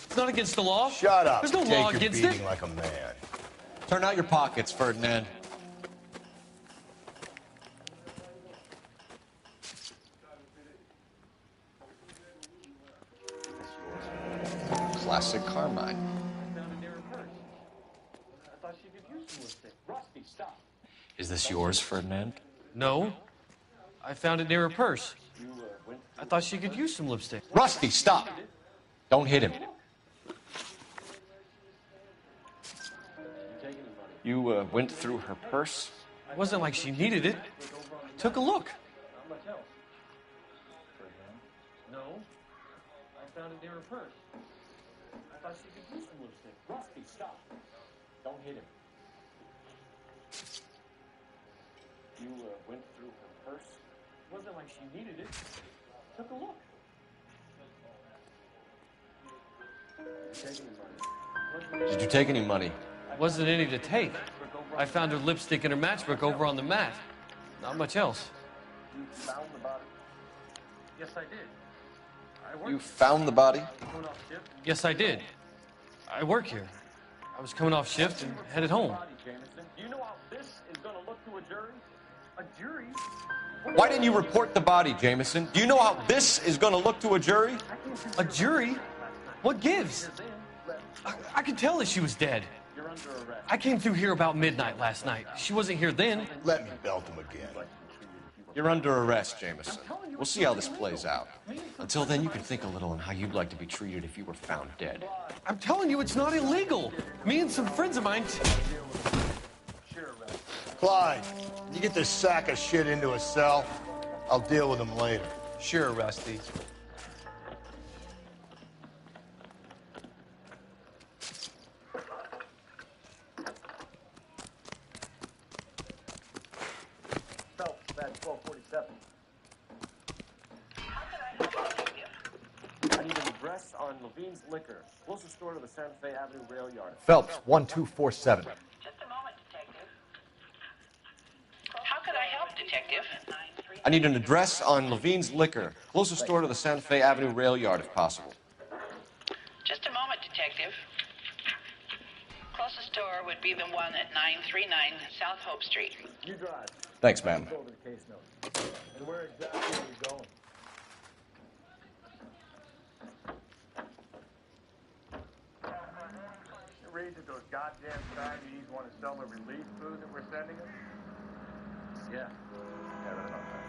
It's not against the law. Shut up. There's no Take law your against beating it. like a man. Turn out your pockets, Ferdinand. Classic Carmine. Is this yours, Ferdinand? No. I found it near her purse. I thought she could use some lipstick. Rusty, stop! Don't hit him. You went through her purse? It wasn't like she needed it. I took a look. No. I found it near her purse. I thought she could use some lipstick. Rusty, stop. Don't hit him. You went through her purse? It wasn't like she needed it. I took a look. Did you take any money? Wasn't any to take. I found her lipstick and her matchbook over on the mat. Not much else. You found the body? Yes, I did. You found the body? Yes, I did. I work here. I was coming off shift and headed home. Do you know how this is going to look to a jury? A jury? Why didn't you report the body, Jameson? Do you know how this is going to look to a jury? A jury? What gives? I could tell that she was dead. I came through here about midnight last night. She wasn't here then. Let me belt him again. You're under arrest, Jameson. We'll see how this plays out. Until then, you can think a little on how you'd like to be treated if you were found dead. I'm telling you, it's not illegal. Me and some friends of mine... Clyde, you get this sack of shit into a cell. I'll deal with him later. Sure, Rusty. That's 1247. I need an address on Levine's Liquor, closest store to the Santa Fe Avenue rail yard. Phelps, 1247. Just a moment, Detective. How could I help, Detective? I need an address on Levine's Liquor, closest store to the Santa Fe Avenue rail yard, if possible. Just a moment, Detective. Closest store would be the one at 939 South Hope Street. You drive. Thanks, ma'am. Go over the case notes. And where exactly are you going? You read that those goddamn Chinese want to sell the relief food that we're sending them? Yeah. Yeah, right about that.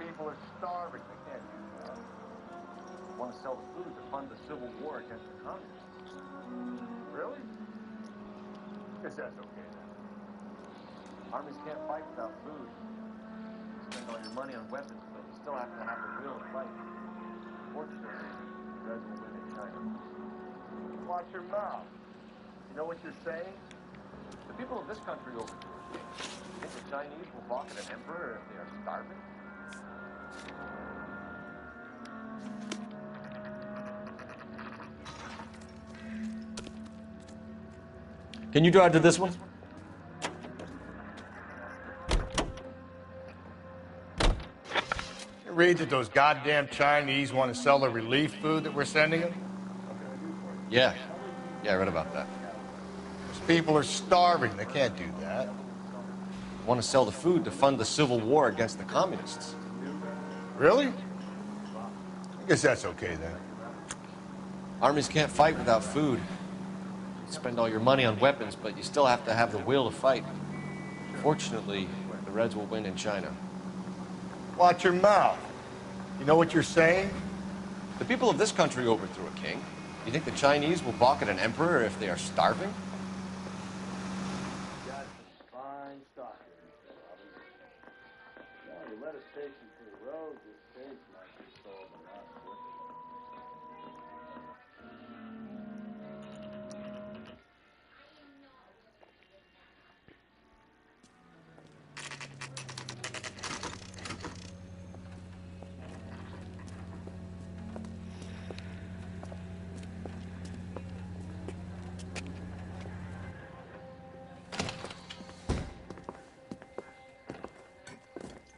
People are starving. They can't do that. They want to sell the food to fund the civil war against the communists. Really? Guess that's okay then. Armies can't fight without food. You spend all your money on weapons, but you still have to have the will to fight. Fortunately, the Reds will win in China. Watch your mouth. You know what you're saying? The people of this country over here, you think the Chinese will balk at an emperor if they are starving? Can you drive to this one? You read that those goddamn Chinese want to sell the relief food that we're sending them? Yeah. Yeah, I read about that. Those people are starving. They can't do that. Want to sell the food to fund the civil war against the communists. Really? I guess that's okay then. Armies can't fight without food. You spend all your money on weapons, but you still have to have the will to fight. Fortunately, the the Reds will win in China. Watch your mouth. You know what you're saying? The people of this country overthrew a king. You think the Chinese will balk at an emperor if they are starving? Got some fine stock here, Mr. Robbins. No, you let us take you to the road, this case might be sold a lot quicker.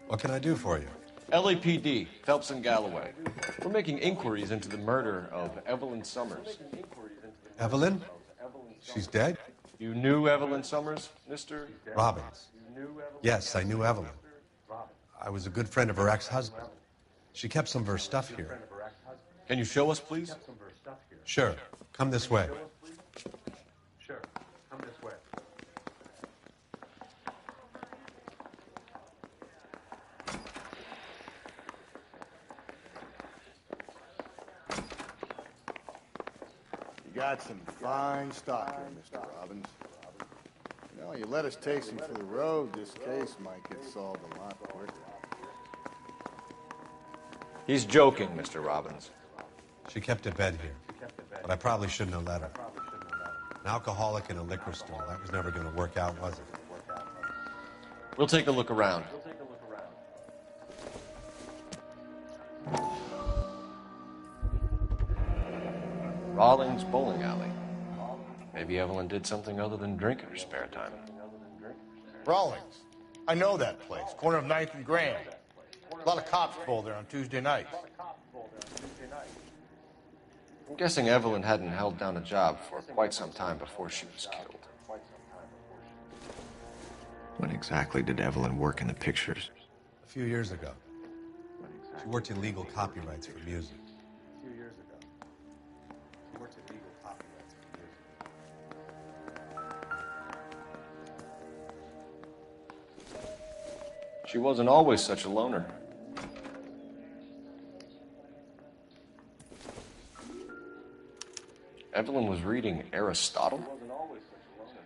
What can I do for you? LAPD, Phelps and Galloway. We're making inquiries into the murder of Evelyn Summers. Evelyn? She's dead? You knew Evelyn Summers, Mr. Robbins. Yes, I knew Evelyn. I was a good friend of her ex-husband. She kept some of her stuff here. Can you show us, please? Sure. Come this way. Sure, come this way. You got some fine stock here, Mr. Robbins. You know, you let us take some for the road, this case might get solved a lot quicker. He's joking, Mr. Robbins. She kept a bed here, but I probably shouldn't have let her. An alcoholic in a liquor store, that was never going to work out, was it? We'll take a look around. Rawlings Bowling Alley. Maybe Evelyn did something other than drink in her spare time. Rawlings. I know that place. Corner of 9th and Grand. A lot of cops pull there on Tuesday nights. I'm guessing Evelyn hadn't held down a job for quite some time before she was killed. When exactly did Evelyn work in the pictures? A few years ago. She worked in legal copyrights for music. She wasn't always such a loner. Evelyn was reading Aristotle?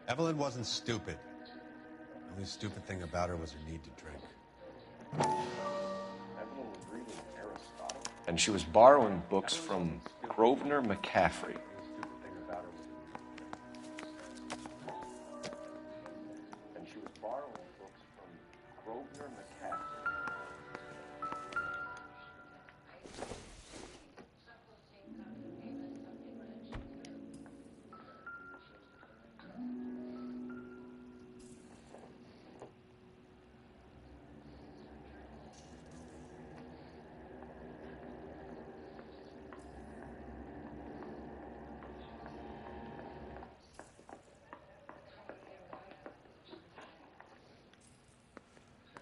Evelyn wasn't stupid. The only stupid thing about her was her need to drink. Evelyn was reading Aristotle? And she was borrowing books from Grosvenor McCaffrey. And she was borrowing books from Grosvenor McCaffrey.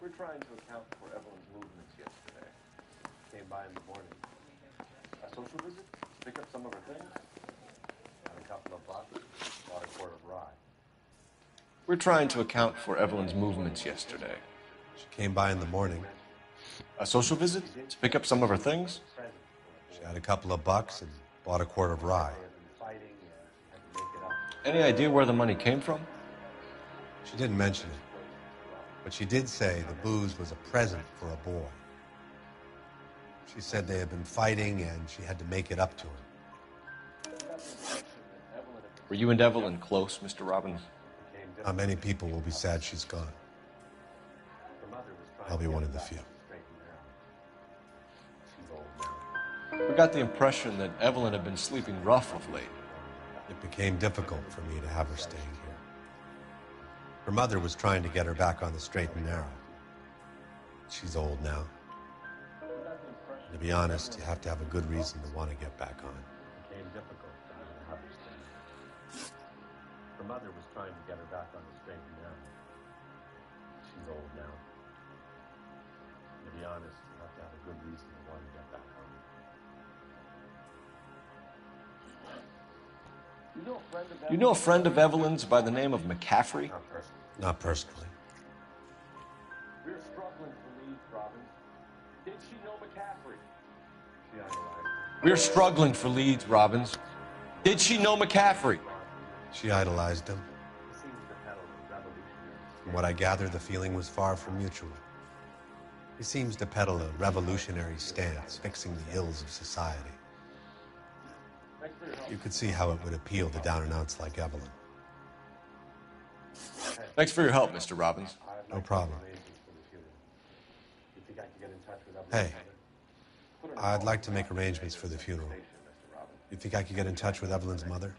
We're trying to account for Evelyn's movements yesterday. Came by in the morning. A social visit? Pick up some of her things? Had a couple of bucks. Bought a quart of rye. We're trying to account for Evelyn's movements yesterday. She came by in the morning. A social visit? To pick up some of her things? She had a couple of bucks and bought a quart of rye. Any idea where the money came from? She didn't mention it. But she did say the booze was a present for a boy. She said they had been fighting and she had to make it up to him. Were you and Evelyn close, Mr. Robbins? Not many people will be sad she's gone. I'll be one of the few. We got the impression that Evelyn had been sleeping rough of late. It became difficult for me to have her staying here. Her mother was trying to get her back on the straight and narrow. She's old now. And to be honest, you have to have a good reason to want to get back on. It became difficult for me to have her stay. Her mother was trying to get her back on the straight and narrow. She's old now. To be honest, you have to have a good reason to want to get back on. You know a friend of Evelyn's by the name of McCaffrey? Not personally. We're struggling for leads, Robbins. Did she know McCaffrey? She idolized him. From what I gather, the feeling was far from mutual. He seems to peddle a revolutionary stance, fixing the ills of society. You could see how it would appeal to down-and-outs like Evelyn. Thanks for your help, Mr. Robbins. No problem. Hey, I'd like to make arrangements for the funeral. You think I could get in touch with Evelyn's mother?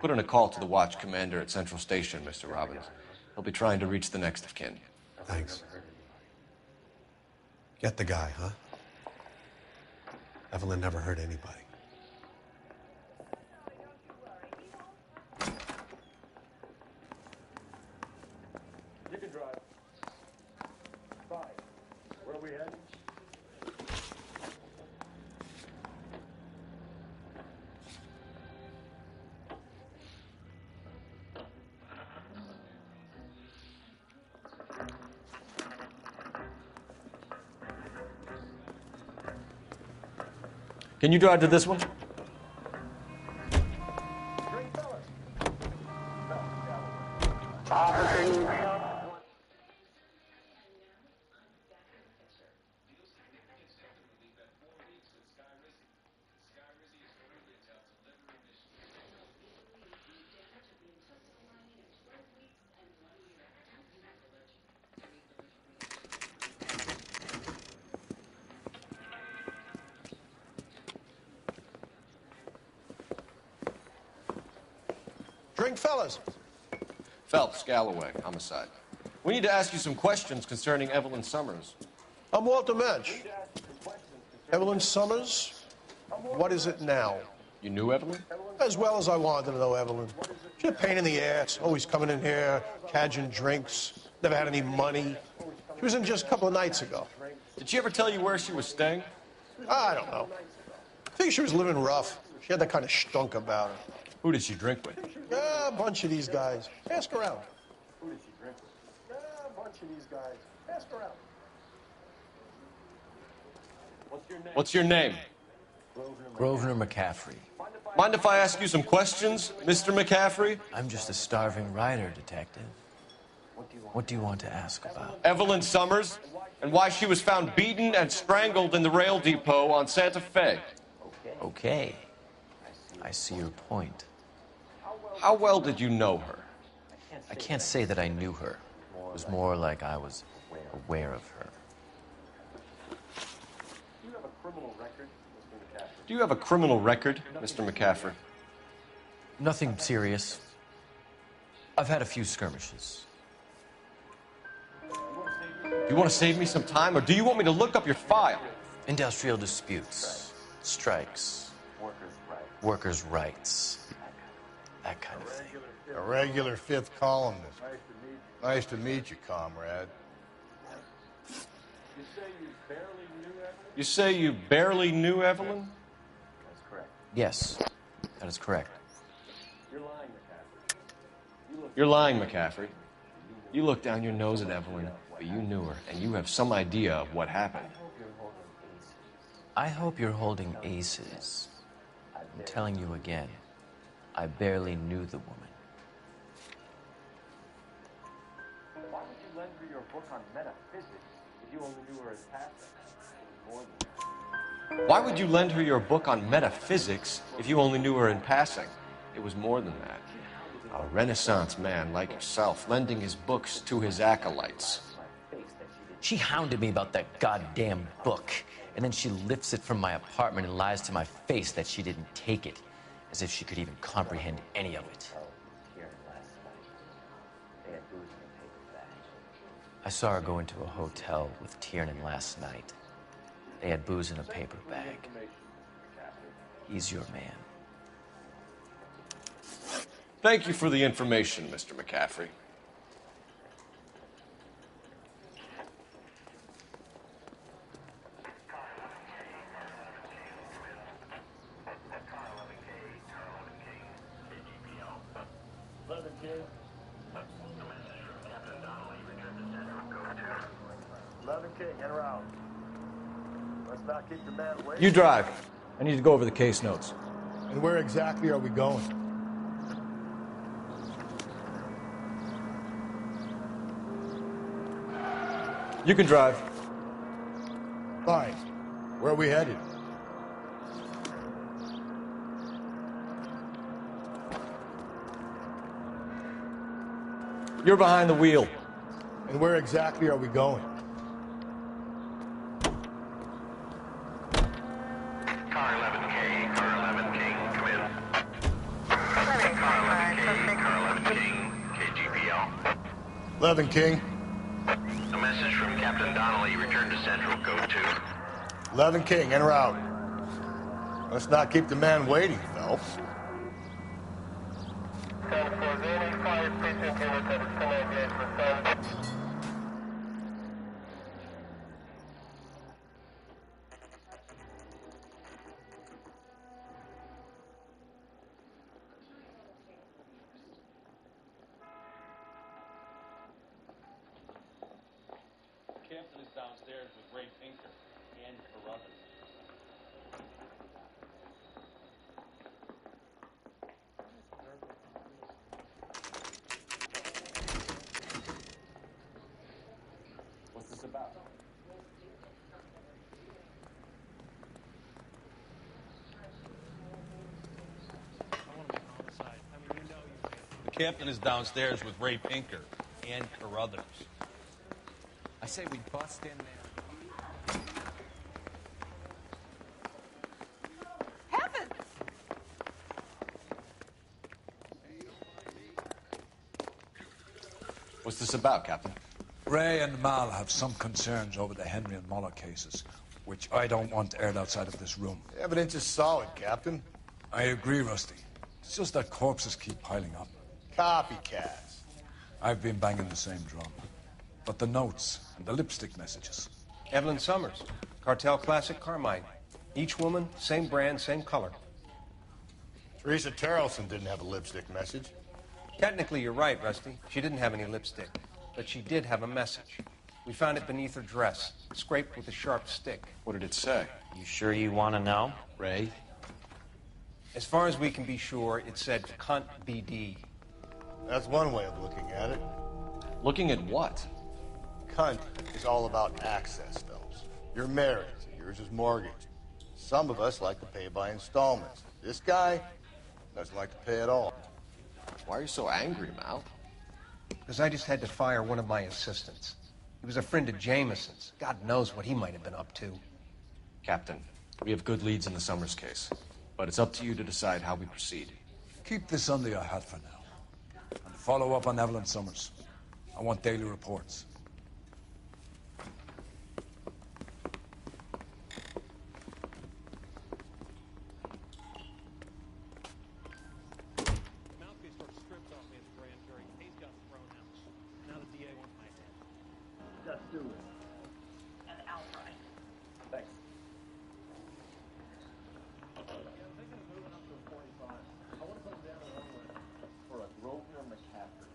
Put in a call to the watch commander at Central Station, Mr. Robbins. He'll be trying to reach the next of kin. Thanks. Get the guy, huh? Evelyn never hurt anybody. You can drive. Fine. Where are we heading? Can you drive to this one? Drink, fellas. Phelps, Galloway, homicide. We need to ask you some questions concerning Evelyn Summers. I'm Walter Mensch. Evelyn Summers? What is it now? You knew Evelyn? As well as I wanted to know Evelyn. She's a pain in the ass, always coming in here, cadging drinks, never had any money. She was in just a couple of nights ago. Did she ever tell you where she was staying? I don't know. I think she was living rough. She had that kind of stunk about her. Who did she drink with? Yeah, a bunch of these guys. Ask around. Who did she drink with? Yeah, a bunch of these guys. Ask around. What's your name? Grosvenor McCaffrey. Mind if I ask you some questions, Mr. McCaffrey? I'm just a starving writer, detective. What do you want to ask about? Evelyn Summers, and why she was found beaten and strangled in the rail depot on Santa Fe. Okay. I see your point. How well did you know her? I can't say that I knew her. It was more like I was aware of her. Do you have a criminal record, Mr. McCaffrey? Nothing serious. I've had a few skirmishes. Do you want to save me some time, or do you want me to look up your file? Industrial disputes, strikes, workers' rights, that kind of thing. A regular fifth columnist. Nice to meet you, comrade. You say you barely knew Evelyn? That's correct. Yes, that is correct. You're lying, McCaffrey. You look down your nose at Evelyn, but you knew her, and you have some idea of what happened. I hope you're holding aces. I'm telling you again, I barely knew the woman. Why would you lend her your book on metaphysics if you only knew her as passing? More than that. Why would you lend her your book on metaphysics if you only knew her in passing? It was more than that. A Renaissance man like yourself, lending his books to his acolytes. She hounded me about that goddamn book, and then she lifts it from my apartment and lies to my face that she didn't take it, as if she could even comprehend any of it. I saw her go into a hotel with Tiernan last night. They had booze in a paper bag. He's your man. Thank you for the information, Mr. McCaffrey. You drive. I need to go over the case notes. And where exactly are we going? You can drive. Fine. Where are we headed? You're behind the wheel. And where exactly are we going? Car 11K, Car 11K, come in. Car 11K, Car 11K, KGPL. 11 King. A message from Captain Donnelly, return to Central, code 2. 11 King, en route. Let's not keep the man waiting, Phelps. Captain is downstairs with Ray Pinker and Carruthers. What's this about? The captain is downstairs with Ray Pinker and Carruthers. I say we bust in there. Heavens! What's this about, Captain? Ray and Mal have some concerns over the Henry and Muller cases, which I don't want aired outside of this room. The evidence is solid, Captain. I agree, Rusty. It's just that corpses keep piling up. Copycats. I've been banging the same drum. But the notes and the lipstick messages. Evelyn Summers, Cartel Classic Carmine. Each woman, same brand, same color. Teresa Terrelson didn't have a lipstick message. Technically, you're right, Rusty. She didn't have any lipstick. But she did have a message. We found it beneath her dress, scraped with a sharp stick. What did it say? You sure you want to know? Ray? As far as we can be sure, it said cunt BD. That's one way of looking at it. Looking at what? Cunt is all about access, Phelps. You're married, so yours is mortgaged. Some of us like to pay by installments. This guy doesn't like to pay at all. Why are you so angry, Mal? Because I just had to fire one of my assistants. He was a friend of Jameson's. God knows what he might have been up to. Captain, we have good leads in the Summers case, but it's up to you to decide how we proceed. Keep this under your hat for now. And follow up on Evelyn Summers. I want daily reports. Just do it. And outright. Thanks. Yeah, I'm thinking of moving up to a 45. I want to put down a runway for a Grosvenor McCaffrey.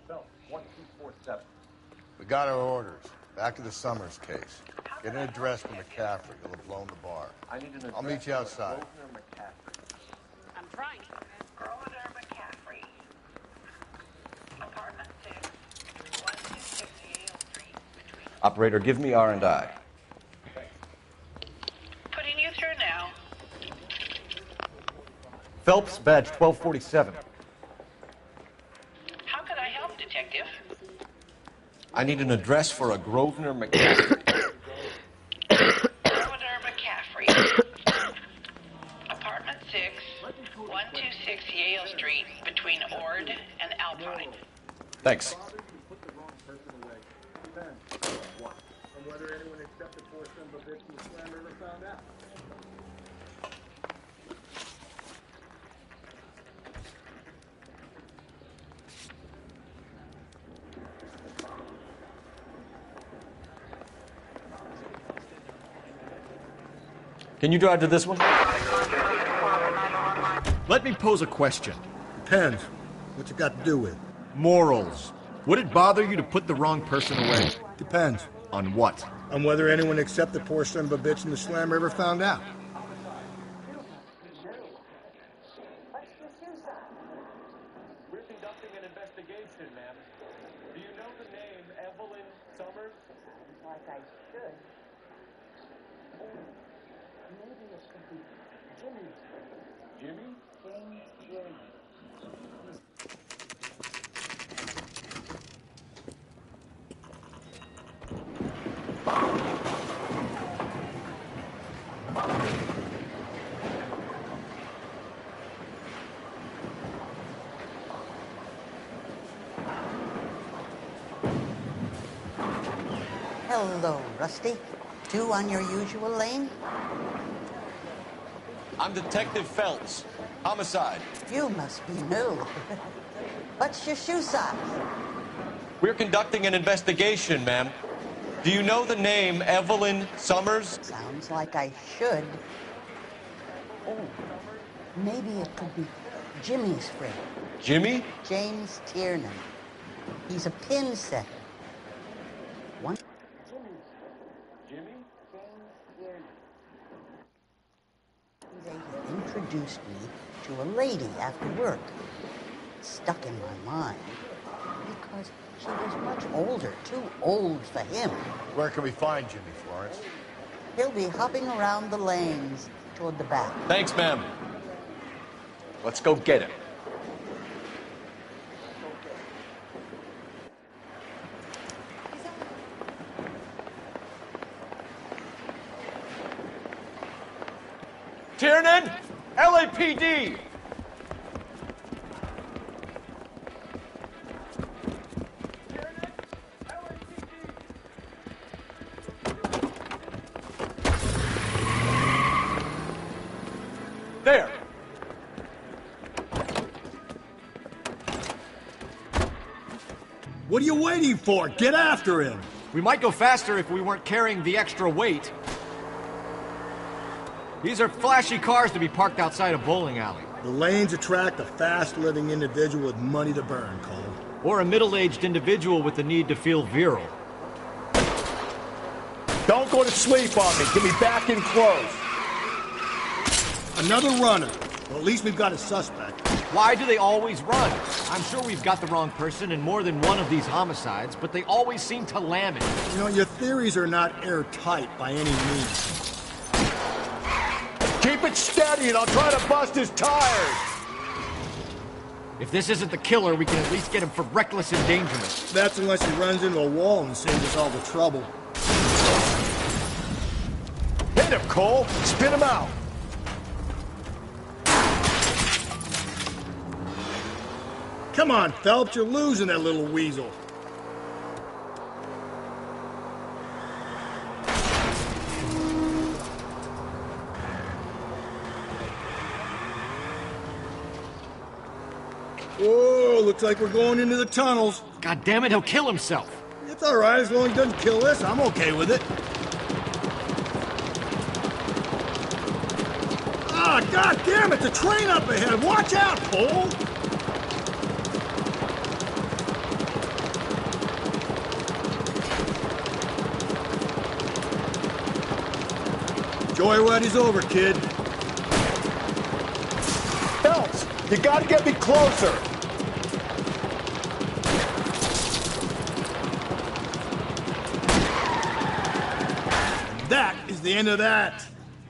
Phelps, 1247. We got our orders. Back to the Summers case. Get an address for McCaffrey. He'll have blown the bar. I need an address. I'll meet you outside. Grosvenor McCaffrey. I'm trying. Grosvenor McCaffrey. Apartment 6, 126 Yale Street. Operator, give me R&I. Putting you through now. Phelps, badge 1247. How could I help, Detective? I need an address for a Grosvenor McCaffrey. Grosvenor McCaffrey. Apartment 6, 126 Yale Street, between Ord and Alpine. Thanks. And whether anyone accepted poor son of a bitch from the slam ever found out. Can you drive to this one? Let me pose a question. Depends. What's it got to do with? Morals. Would it bother you to put the wrong person away? Depends. On what? on whether anyone except the poor son of a bitch in the slammer ever found out. We're conducting an investigation, ma'am. Do you know the name Evelyn Summers? Like I should. Oh, maybe it could be Jimmy. Jimmy? James Tiernan. Hello, Rusty. Two on your usual lane? I'm Detective Phelps. Homicide. You must be new. What's your shoe size? We're conducting an investigation, ma'am. Do you know the name Evelyn Summers? Sounds like I should. Oh, maybe it could be Jimmy's friend. Jimmy? James Tiernan. He's a pin setter. One. Jimmy? James Tiernan. He introduced me to a lady after work. It stuck in my mind because she was much older, too old for him. Where can we find Jimmy, Florence? He'll be hopping around the lanes toward the back. Thanks, ma'am. Let's go get him. Tiernan! LAPD! There! What are you waiting for? Get after him! We might go faster if we weren't carrying the extra weight. These are flashy cars to be parked outside a bowling alley. The lanes attract a fast-living individual with money to burn, Cole. Or a middle-aged individual with the need to feel virile. Don't go to sleep on me. Get me back in close. Another runner. Well, at least we've got a suspect. Why do they always run? I'm sure we've got the wrong person in more than one of these homicides, but they always seem to lam it. You know, your theories are not airtight by any means. Keep it steady and I'll try to bust his tires. If this isn't the killer, we can at least get him for reckless endangerment. That's unless he runs into a wall and saves us all the trouble. Hit him, Cole. Spin him out. Come on, Phelps, you're losing that little weasel. Whoa, looks like we're going into the tunnels. God damn it, he'll kill himself. It's all right, as long as he doesn't kill us, I'm okay with it. Ah, god damn it, the train up ahead. Watch out, Cole. Joyride's over, kid. Phelps, you gotta get me closer. That is the end of that.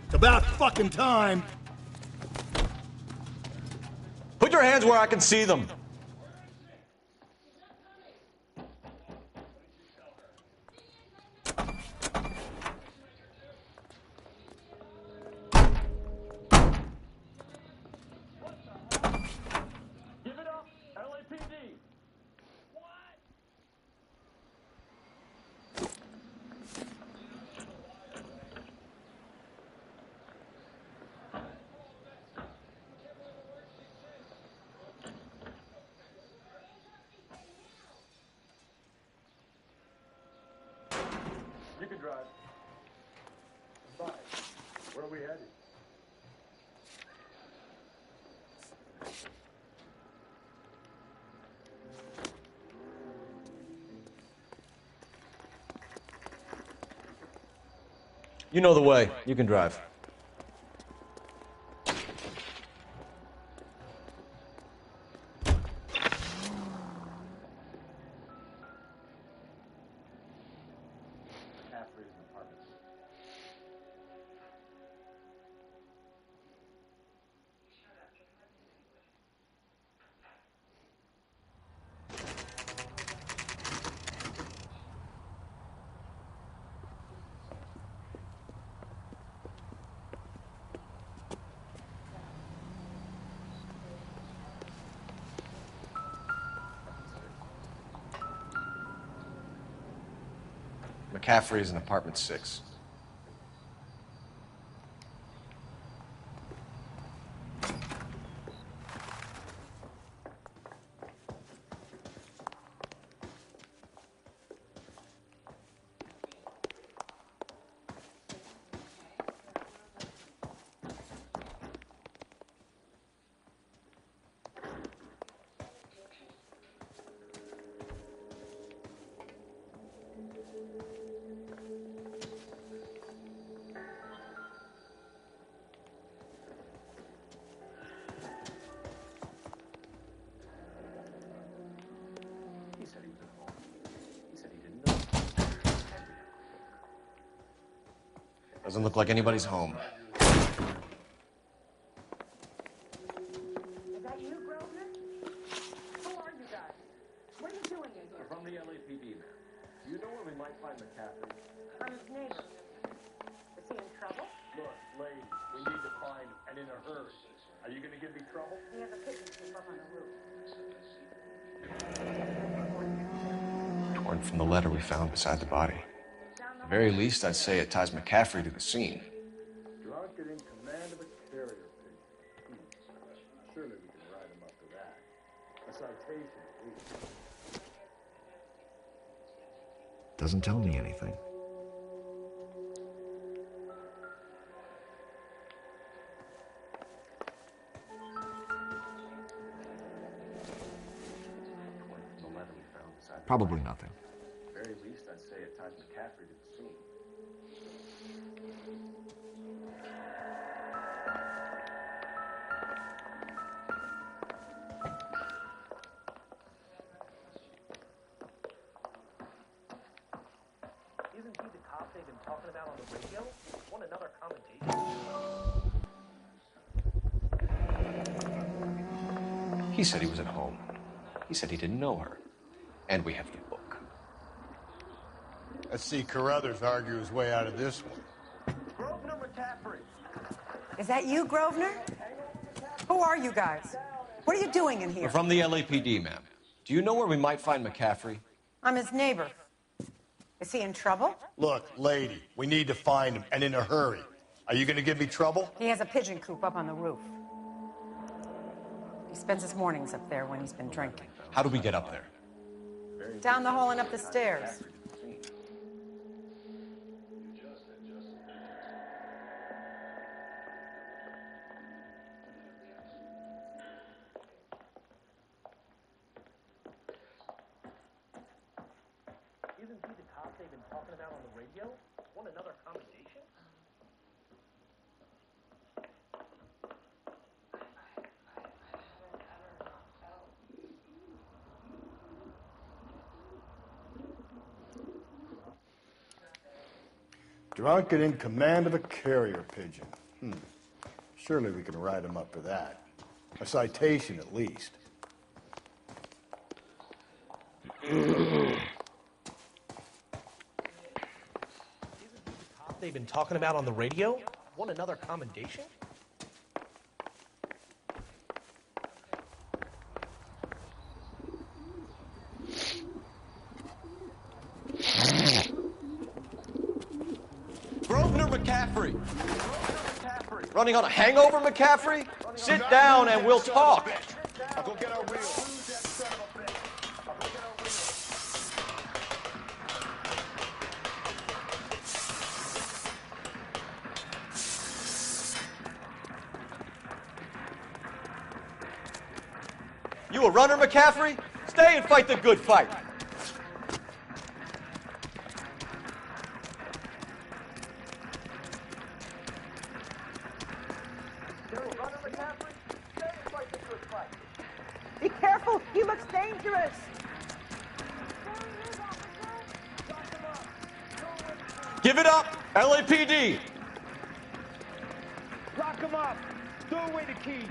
It's about fucking time. Put your hands where I can see them. Give it up, LAPD. You can drive. Bye. Where are we headed? You know the way. You can drive. McCaffrey is in apartment 6. Doesn't look like anybody's home. Is that you, Grosvenor? Who are you guys? What are you doing in here? From the LAPD, ma'am. Do you know where we might find McCaffrey? I'm his neighbor. Is he in trouble? Look, lady, we need to find him, and in a hurry. Are you going to give me trouble? He has a pigeon coop up on the roof. Torn from the letter we found beside the body. At the very least, I'd say it ties McCaffrey to the scene. Drunk and in command of a carrier pigeon. Surely we can write him up for that. A citation, at least. Doesn't tell me anything. Probably nothing. At the very least, I'd say it ties McCaffrey to the scene. Isn't he the cop they've been talking about on the radio? Want another commendation? He said he was at home. He said he didn't know her. And we have the book. Let's see Carruthers argue his way out of this one. Grosvenor McCaffrey. Is that you, Grosvenor? Who are you guys? What are you doing in We're here? from the LAPD, ma'am. Do you know where we might find McCaffrey? I'm his neighbor. Is he in trouble? Look, lady, we need to find him, and in a hurry. Are you going to give me trouble? He has a pigeon coop up on the roof. He spends his mornings up there when he's been drinking. How do we get up there? Down the hall and up the stairs. Isn't he the cop they've been talking about on the radio? Want another commendation? Drunk and in command of a carrier pigeon. Surely we can write him up for that. A citation, at least. They've been talking about on the radio? Want another commendation? Grosvenor McCaffrey. Running on a hangover, McCaffrey? Sit down and we'll talk. I'll go get our wheels. You a runner, McCaffrey? Stay and fight the good fight. this! Give it up, LAPD! Lock him up! Throw away the key!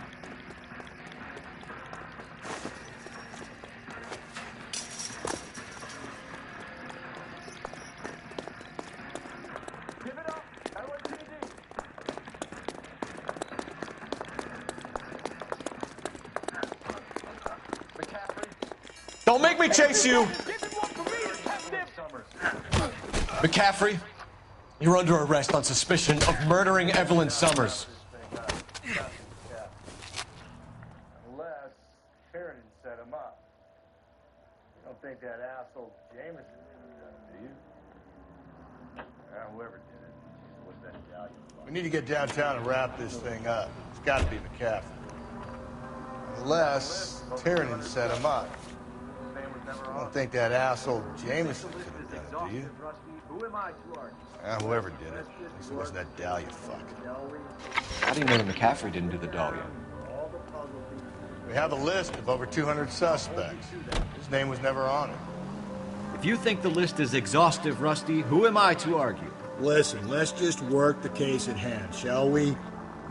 Give it up! LAPD! Don't make me chase you! McCaffrey, you're under arrest on suspicion of murdering Evelyn Summers. Unless Sheridan set him up. You don't think that asshole Jameson did that, do you? Whoever did it. Was that value? We need to get downtown and wrap this thing up. It's got to be McCaffrey. Unless Tiernan set him up. I don't think that asshole Jameson could have done it, do you? Whoever did it. At least it wasn't that Dahlia fuck. How do you know that McCaffrey didn't do the Dahlia? We have a list of over 200 suspects. His name was never on it. If you think the list is exhaustive, Rusty, who am I to argue? Listen, let's just work the case at hand, shall we?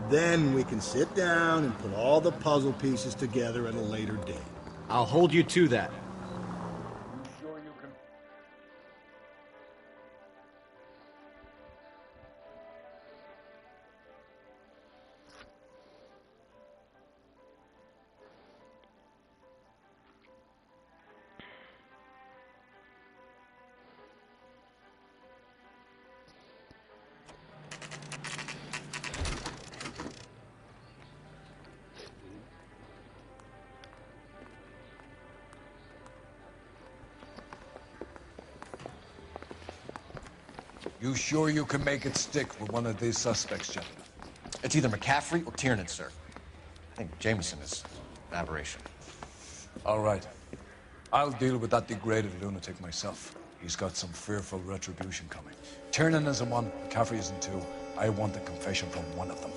Then we can sit down and put all the puzzle pieces together at a later date. I'll hold you to that. You sure you can make it stick with one of these suspects, gentlemen? It's either McCaffrey or Tiernan, sir. I think Jameson is an aberration. All right. I'll deal with that degraded lunatic myself. He's got some fearful retribution coming. Tiernan isn't one, McCaffrey isn't two. I want a confession from one of them.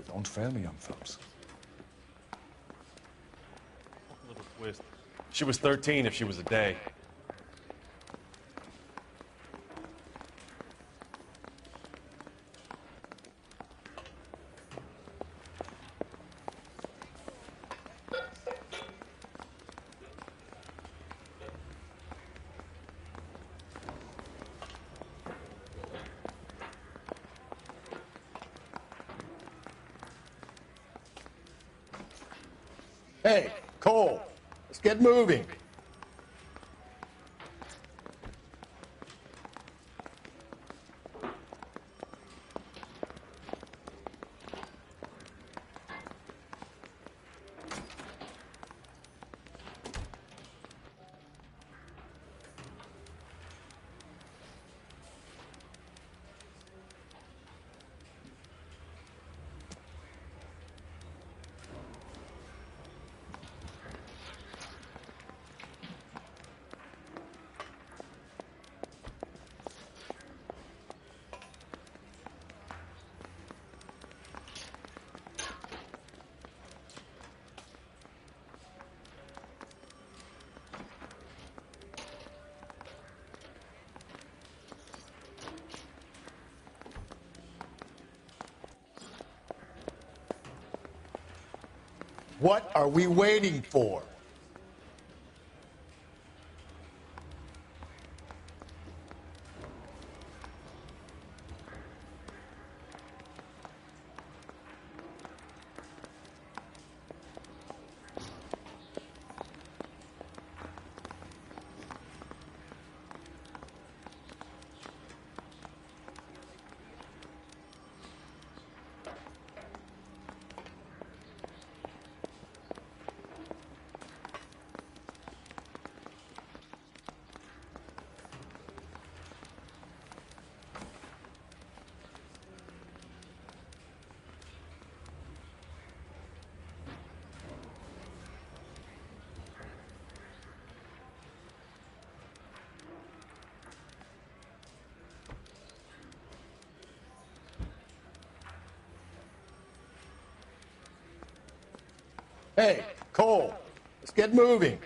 Don't fail me, young Phelps. Little twist. She was 13 if she was a day. Hey, Cole, let's get moving. What are we waiting for? Hey, Cole, Let's get moving.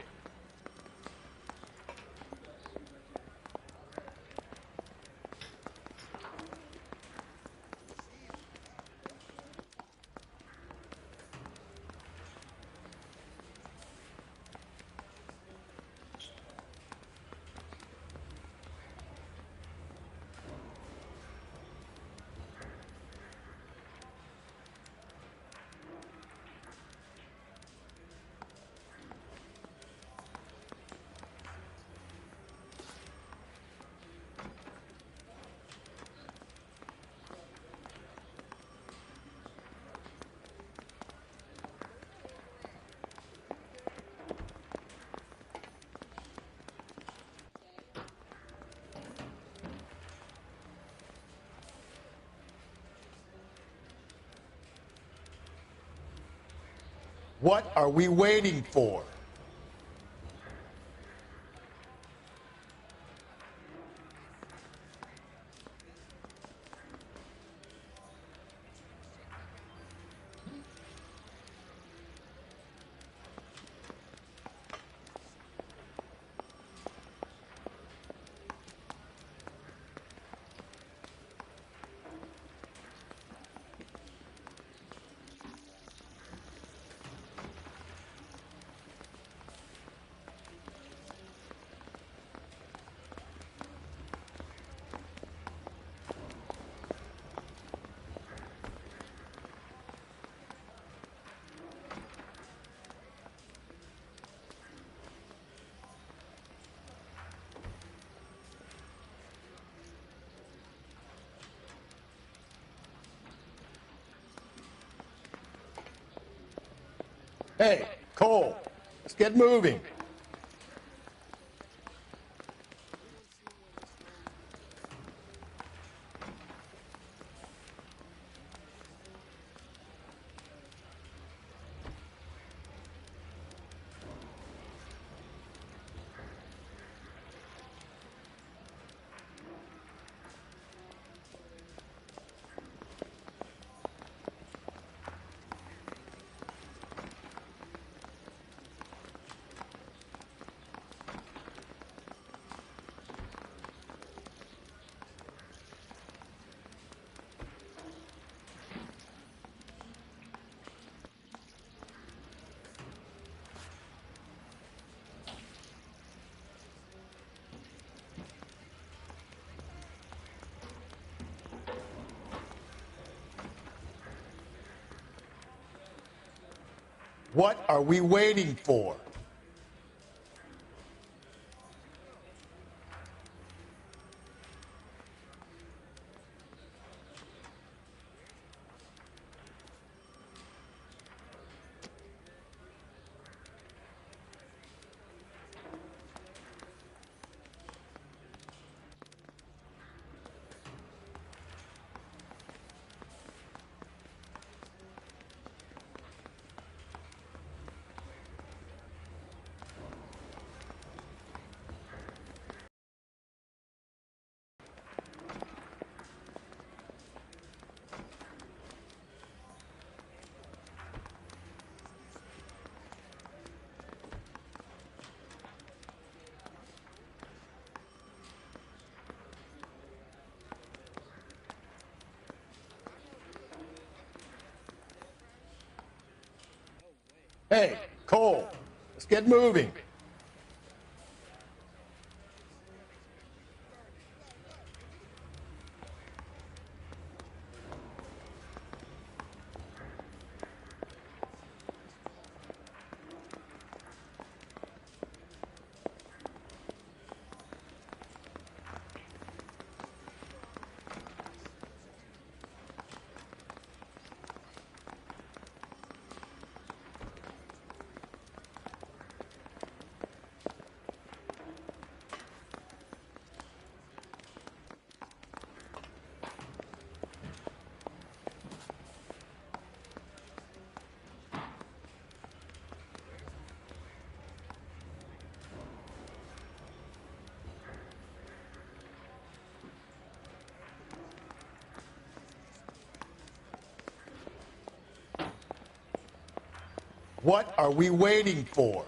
What are we waiting for? Hey, Cole, let's get moving. What are we waiting for? Hey, Cole, let's get moving. What are we waiting for?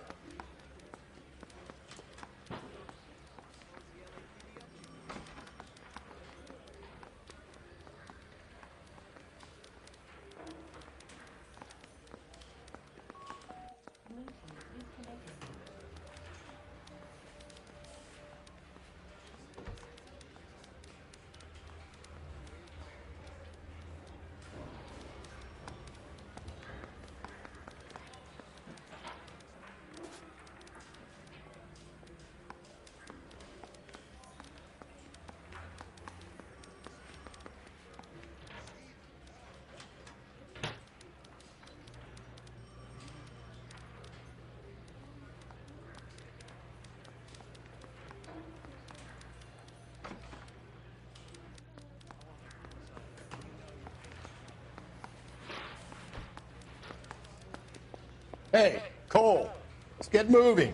Hey, Cole, let's get moving.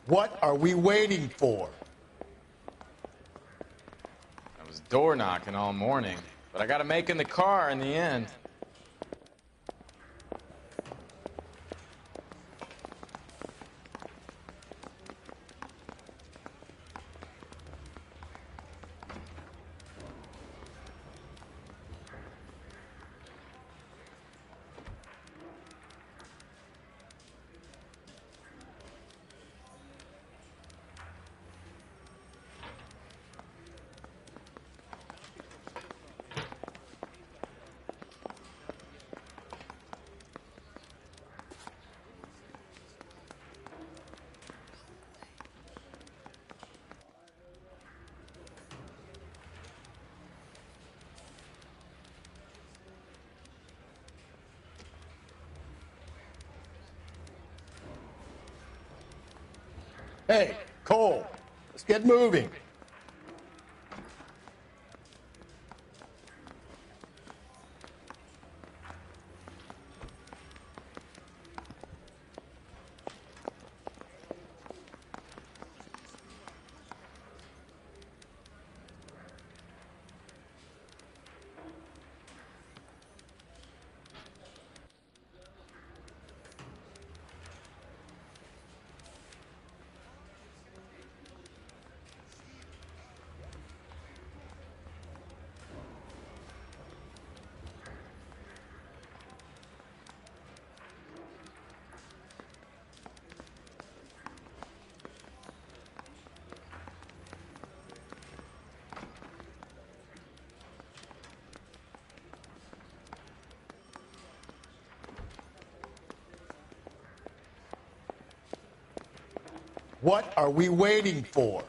What are we waiting for? I was door knocking all morning, but I got to make in the car in the end. Hey, Cole, let's get moving. What are we waiting for?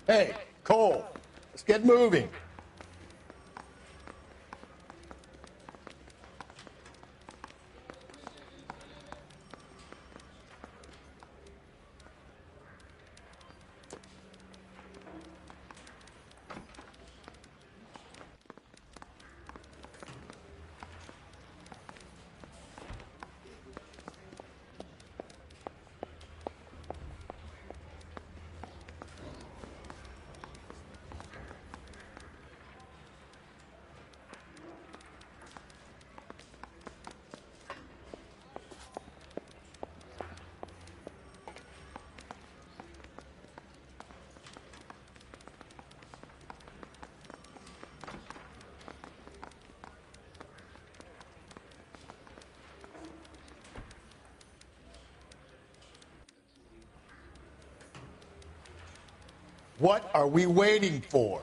Hey, Cole, let's get moving. What are we waiting for?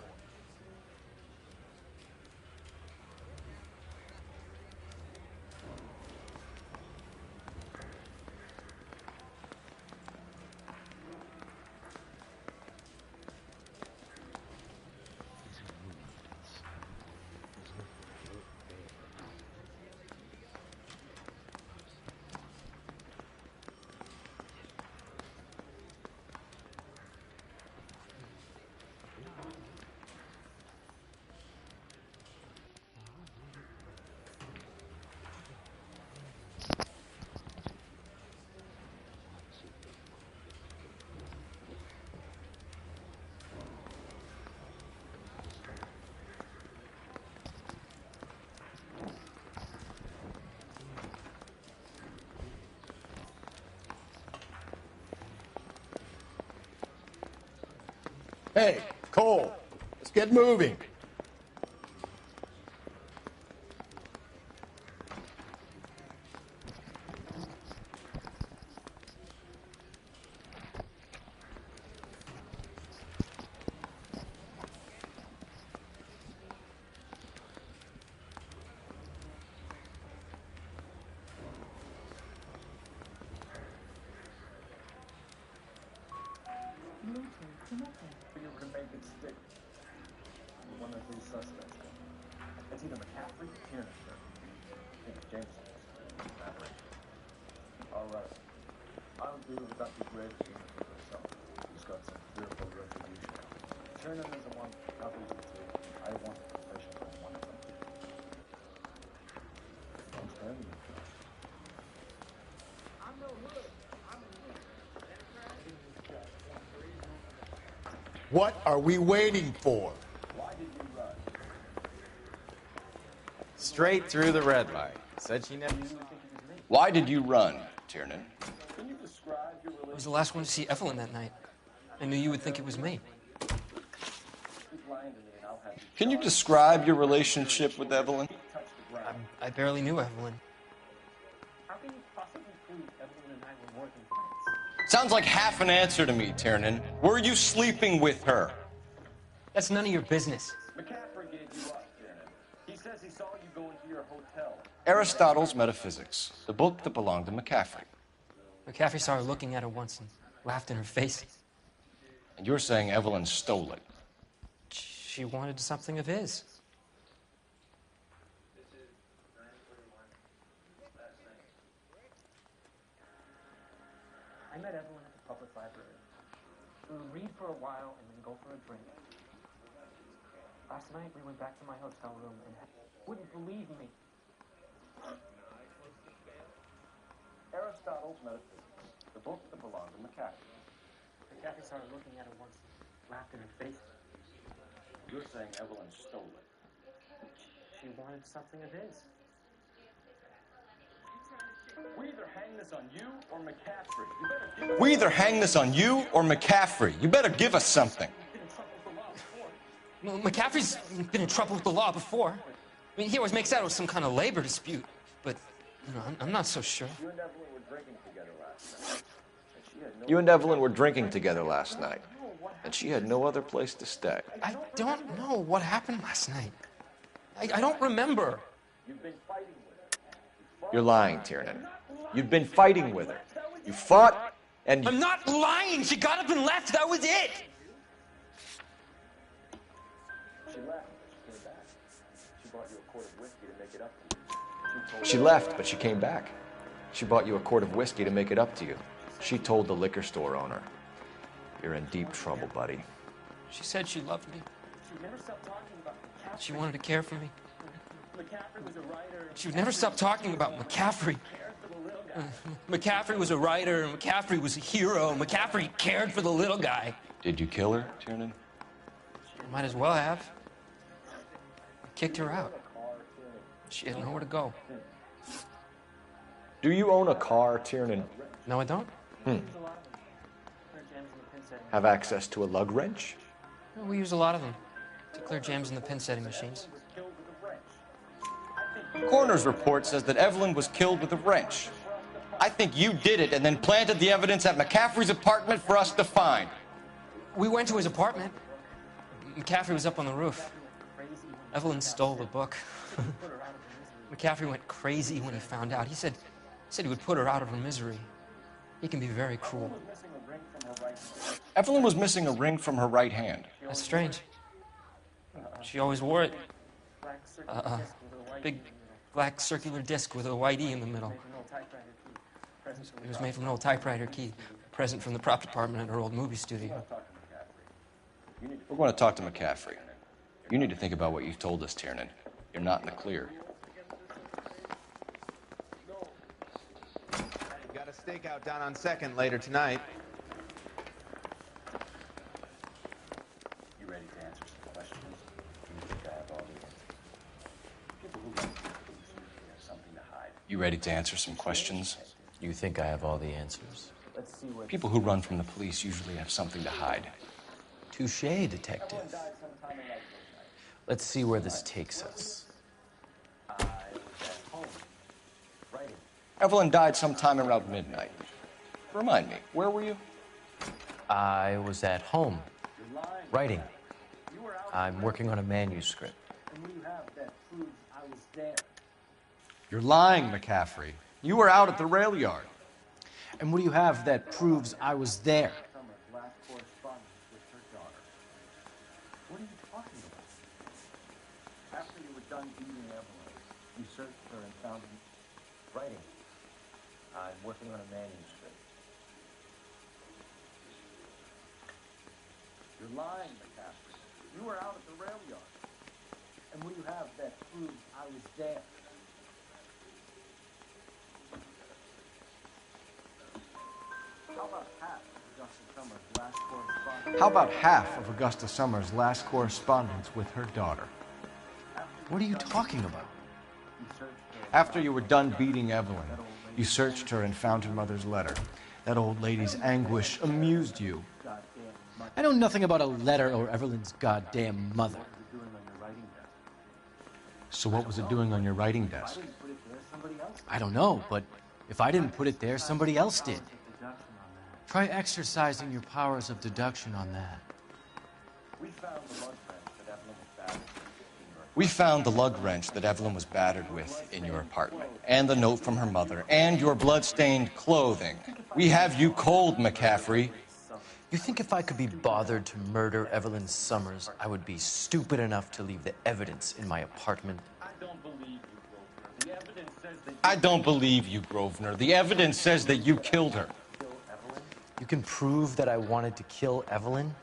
Hey, Cole, let's get moving. You can make it stick. One of these suspects. It's either McCaffrey or Tiernan. James. All right. I'll do without the greatest unit for myself. He's got some fearful retribution. Tiernan is the one, others are two. I want a professional in one of them. Don't tell me. I'm no hood. I'm a hood. What are we waiting for? Why did you run? Straight through the red light. Said she never... Why did you run, Tiernan? Can you describe your I was the last one to see Evelyn that night. I knew you would think it was me. Can you describe your relationship with Evelyn? I barely knew Evelyn. How can you possibly prove Evelyn and I were working friends? Sounds like half an answer to me, Tiernan. Were you sleeping with her? That's none of your business. McCaffrey gave you up, Tiernan. He says he saw you go into your hotel. Aristotle's Metaphysics, the book that belonged to McCaffrey. McCaffrey saw her looking at her once and laughed in her face. And you're saying Evelyn stole it? She wanted something of his. I met Evelyn at the public library. We would read for a while and then go for a drink. Last night we went back to my hotel room and wouldn't believe me. Aristotle's Metaphysics, the book that belonged to McCaffrey. McCaffrey saw her looking at her once and laughed in her face. You're saying Evelyn stole it. She wanted something of his. We either hang this on you or McCaffrey. You better give us... We either hang this on you or McCaffrey. You better give us something. Well, McCaffrey's been in trouble with the law before. I mean, he always makes out it was some kind of labor dispute, but you know, I'm not so sure. You and Evelyn were drinking together last night. You and Evelyn were drinking together last night, and she had no other place to stay. I don't know what happened last night. I don't remember. You've been fighting with her. You're lying, Tiernan. You've been fighting with her. You fought, and I'm not lying. She got up and left. That was it. She left, but she came back. She bought you a quart of whiskey to make it up to you. she left, but she came back. She bought you a quart of whiskey to make it up to you. She told the liquor store owner. You're in deep trouble, buddy. She said she loved me. She never stopped talking about McCaffrey. She wanted to care for me. McCaffrey was a writer. She would never stop talking about McCaffrey. McCaffrey was a writer, and McCaffrey was a hero, and McCaffrey cared for the little guy. Did you kill her, Tiernan? Might as well have. I kicked her out. She had nowhere to go. Do you own a car, Tiernan? No, I don't. Have access to a lug wrench? No, we use a lot of them to clear jams in the pin setting machines. Coroner's report says that Evelyn was killed with a wrench. I think you did it and then planted the evidence at McCaffrey's apartment for us to find. We went to his apartment. McCaffrey was up on the roof. Evelyn stole the book. McCaffrey went crazy when he found out. He said he would put her out of her misery. He can be very cruel. Evelyn was missing a ring from her right hand. That's strange. She always wore it. Big black circular disc with a white E in the middle. It was made from an old typewriter key, a present from the prop department at her old movie studio. We're going to talk to McCaffrey. You need to think about what you've told us, Tiernan. You're not in the clear. Got a stakeout down on 2nd later tonight. You ready to answer some questions? You think I have all the answers? People who run from the police usually have something to hide. You ready to answer some questions? You think I have all the answers? Let's see what People who run from the police usually have something to hide. Touché, detective. Let's see where this takes us. Evelyn died sometime around midnight. Remind me, where were you? I was at home, writing. I'm working on a manuscript. And you have that proves I was there. You're lying, McCaffrey. You were out at the rail yard. And what do you have that proves I was there? Last correspondence with her daughter. What are you talking about? After you were done beating Evelyn, you searched her and found her writing. I'm working on a manuscript. You're lying, McCaffrey. You were out at the rail yard. And what do you have that proves I was there? How about half of Augusta Summers' last correspondence with her daughter? What are you talking about? After you were done beating Evelyn, you searched her and found her mother's letter. That old lady's anguish amused you. I know nothing about a letter or Evelyn's goddamn mother. So what was it doing on your writing desk? I don't know, but if I didn't put it there, somebody else did. Try exercising your powers of deduction on that. We found the lug wrench that Evelyn was battered with in your apartment, and the note from her mother, and your blood-stained clothing. We have you cold, McCaffrey. You think if I could be bothered to murder Evelyn Summers, I would be stupid enough to leave the evidence in my apartment? I don't believe you, Grosvenor. The evidence says that you killed her. You can prove that I wanted to kill Evelyn?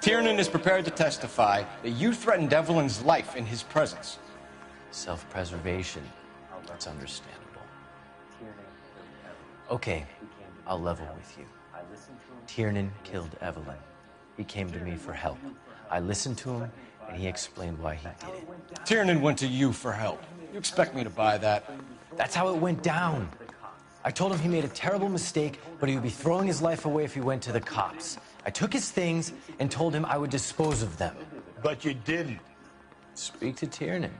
Tiernan is prepared to testify that you threatened Evelyn's life in his presence. Self-preservation. That's understandable. Okay, I'll level with you. Tiernan killed Evelyn. He came to me for help. I listened to him, and he explained why he did it. Tiernan went to you for help. You expect me to buy that? That's how it went down. I told him he made a terrible mistake, but he would be throwing his life away if he went to the cops. I took his things and told him I would dispose of them. But you didn't. Speak to Tiernan.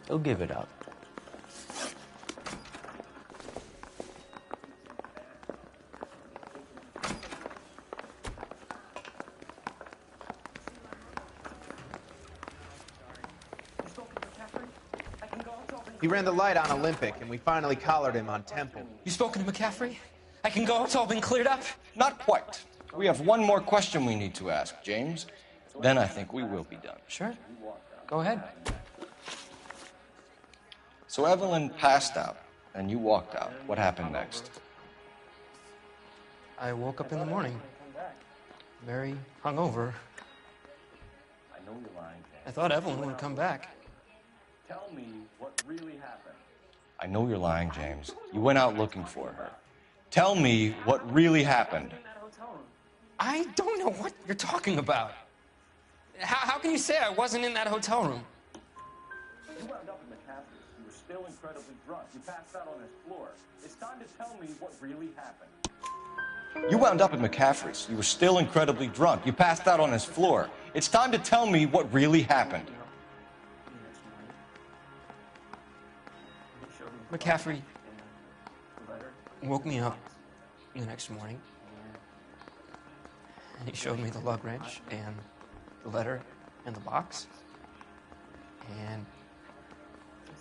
He'll give it up. He ran the light on Olympic, and we finally collared him on Temple. You spoken to McCaffrey? I can go? It's all been cleared up? Not quite. We have one more question we need to ask, James. Then I think we will be done. Sure. Go ahead. So Evelyn passed out, and you walked out. What happened next? I woke up in the morning, very hungover. I know you're lying. I thought Evelyn would come back. Tell me what really happened. I know you're lying, James. You went out looking for her. Tell me what really happened. I don't know what you're talking about. How can you say I wasn't in that hotel room? You wound up in McCaffrey's. You were still incredibly drunk. You passed out on his floor. It's time to tell me what really happened. You wound up at McCaffrey's. You were still incredibly drunk. You passed out on his floor. It's time to tell me what really happened. McCaffrey woke me up the next morning, and he showed me the lug wrench and the letter and the box, and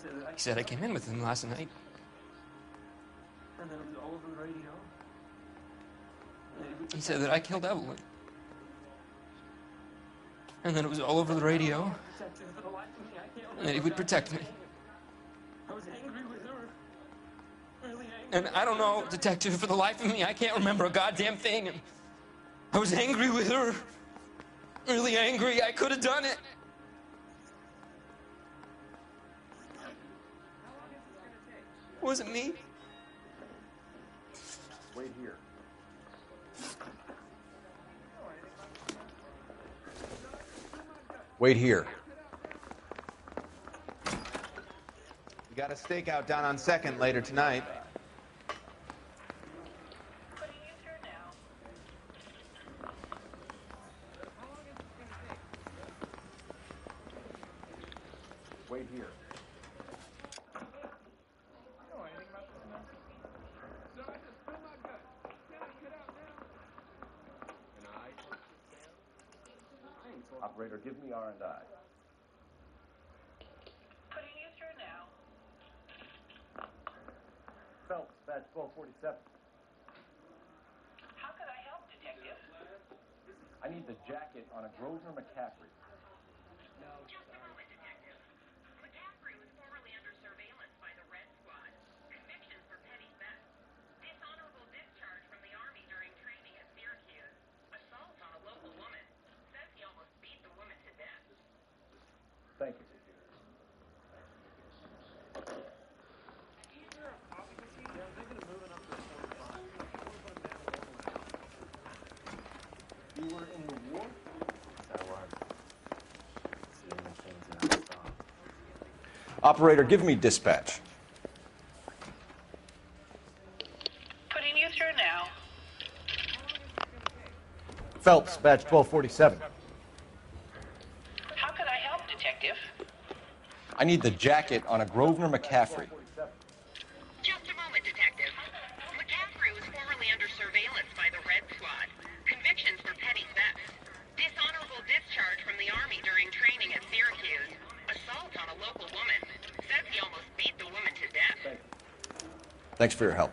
he said I came in with him last night. And then it was all over the radio. He said that I killed Evelyn. And then it was all over the radio. And that he would protect me. I was angry with her. Really angry. And I don't know, detective, for the life of me, I can't remember a goddamn thing. And I was angry with her. Really angry. I could have done it. It wasn't me. Wait here. Wait here. We got a stakeout down on 2nd later tonight. Wait here. Operator, give me R&I. Putting you through now. Phelps, badge 1247. How could I help, Detective? I need the jacket on a Grosvenor McCaffrey. Just a moment, Detective. McCaffrey was formerly under surveillance by the Red Squad. Convictions for petty theft. Dishonorable discharge from the Army during training at Syracuse. Assault on a local woman. Says he almost beat the woman to death. Thank you. You were in the war? I was. Seeing the things that I saw. Operator, give me dispatch. Putting you through now. Phelps, badge 1247. How could I help, Detective? I need the jacket on a Grosvenor McCaffrey. Just a moment, Detective. McCaffrey was formerly under surveillance by the Red Squad. Convictions for petty theft. Dishonorable discharge from the Army during training at Syracuse. Assault on a local woman. Says he almost beat the woman to death. Thanks for your help.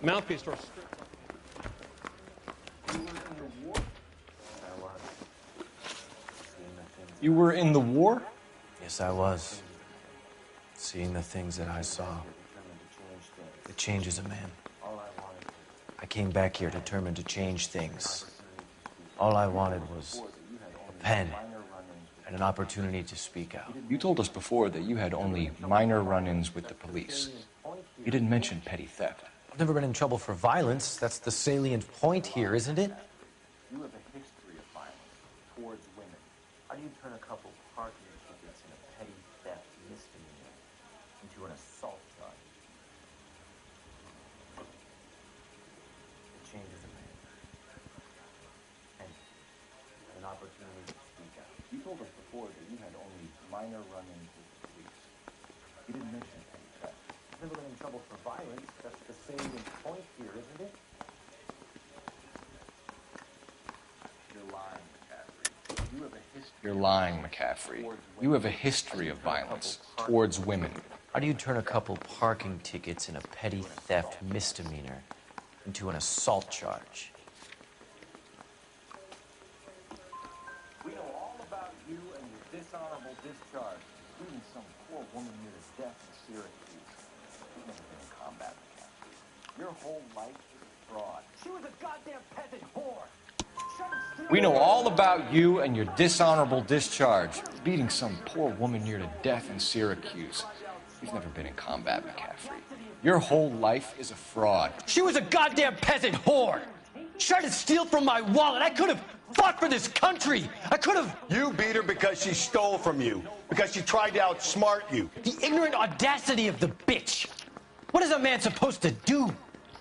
Mouthpiece door. You were in the war? Yes, I was. Seeing the things that I saw. It changes a man. I came back here determined to change things. All I wanted was a pen and an opportunity to speak out. You told us before that you had only minor run-ins with the police. You didn't mention petty theft. I've never been in trouble for violence. That's the salient point here, isn't it? You have a history of violence towards women. How do you turn a couple parking tickets in a petty theft misdemeanor into an assault charge? It changes a man. And an opportunity to speak out. You told us before that you had only minor run-ins with the police. You didn't mention petty theft. You've never been in trouble for violence. That's the salient point here, isn't it? You're lying, McCaffrey. You have a history of violence towards women. How do you turn a couple parking tickets in a petty theft misdemeanor into an assault charge? We know all about you and your dishonorable discharge, including some poor woman near to death in Syracuse. You've never been in combat, McCaffrey. Your whole life is a fraud. She was a goddamn peasant whore. We know all about you and your dishonorable discharge, beating some poor woman near to death in Syracuse. You've never been in combat, McCaffrey. Your whole life is a fraud. She was a goddamn peasant whore. She tried to steal from my wallet. I could have fought for this country. I could have. You beat her because she stole from you, because she tried to outsmart you. The ignorant audacity of the bitch. What is a man supposed to do?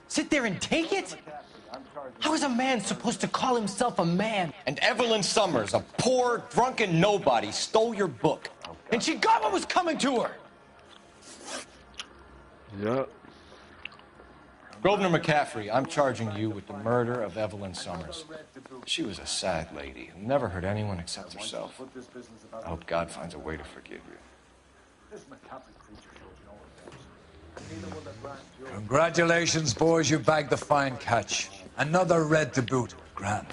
Sit there and take it? How is a man supposed to call himself a man? And Evelyn Summers, a poor, drunken nobody, stole your book. And she got what was coming to her! Yep. Grosvenor McCaffrey, I'm charging you with the murder of Evelyn Summers. She was a sad lady who never hurt anyone except herself. I hope God finds a way to forgive you. Congratulations, boys. You bagged the fine catch. Another red to boot. Grand.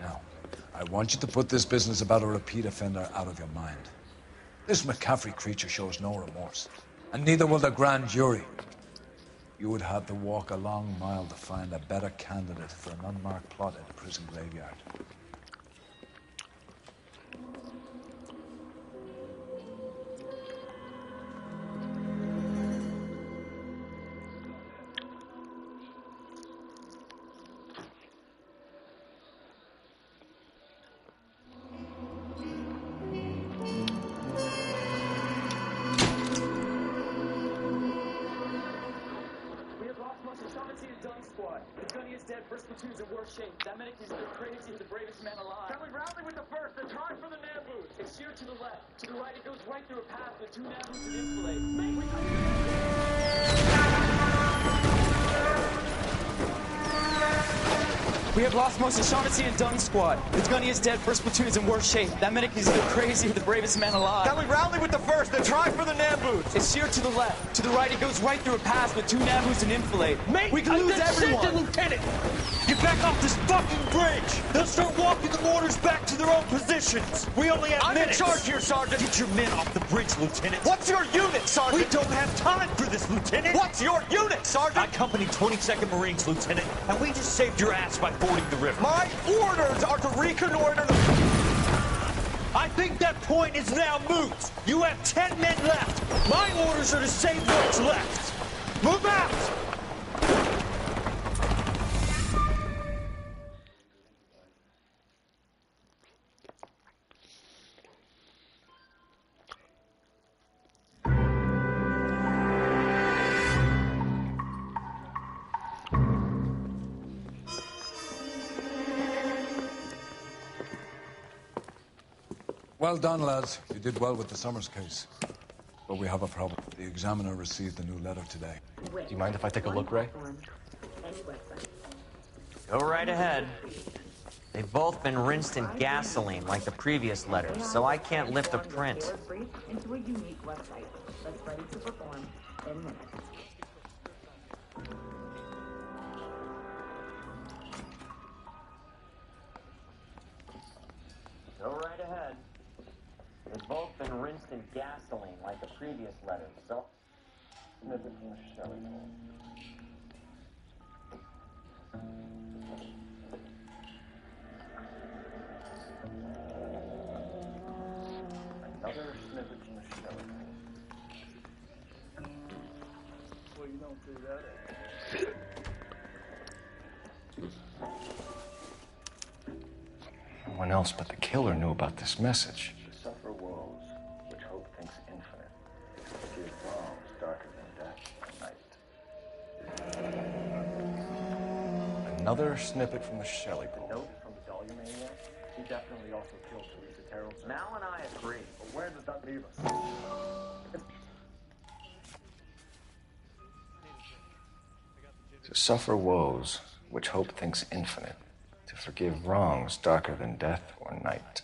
Now, I want you to put this business about a repeat offender out of your mind. This McCaffrey creature shows no remorse, and neither will the grand jury. You would have to walk a long mile to find a better candidate for an unmarked plot at a prison graveyard. First platoon's in worse shape. That medic is either crazy or the bravest man alive. Can we rally with the first? They're trying for the Nambus. It's here to the left. To the right, it goes right through a path with 2 Nambus and Infilade. We have lost most of Shaughnessy and Dunn's squad. The gunny is dead. First platoon is in worse shape. That medic is either crazy or the bravest man alive. Can we rally with the first? They're trying for the Nambus. It's here to the left. To the right, it goes right through a pass with 2 Nambus and Infilade. Mate, we can lose everyone. Lieutenant, get back off this fucking bridge. They'll start walking the mortars back to their own positions. We only have minutes. I'm in charge here, Sergeant. Get your men off the bridge, Lieutenant. What's your unit, Sergeant? We don't have time for this, Lieutenant. What's your unit, Sergeant? I company 22nd Marines, Lieutenant, and we just saved your ass by fording the river. My orders are to reconnoiter the... I think that point is now moot. You have 10 men left. My orders are to save what's left. Move out! Well done, lads. You did well with the Summers case. But we have a problem. The examiner received a new letter today. Do you mind if I take a look, Ray? Go right ahead. They've both been rinsed in gasoline like the previous letters, so I can't lift a print. Into a unique website that's ready to perform in minutes. Go right ahead. They've both been rinsed in gasoline like the previous letters, so... Snippet from the Shelley poem. Another snippet from the Shelley poem. Well, you don't see that. No one else but the killer knew about this message. To suffer woes, which hope thinks infinite. To give wrongs darker than death and night. Another snippet from the Shelley poem. Note from the Dahlia maniac. He definitely also killed Teresa Terrelson. Mal and I agree. But where does that leave us? To suffer woes, which hope thinks infinite. To forgive wrongs darker than death or night.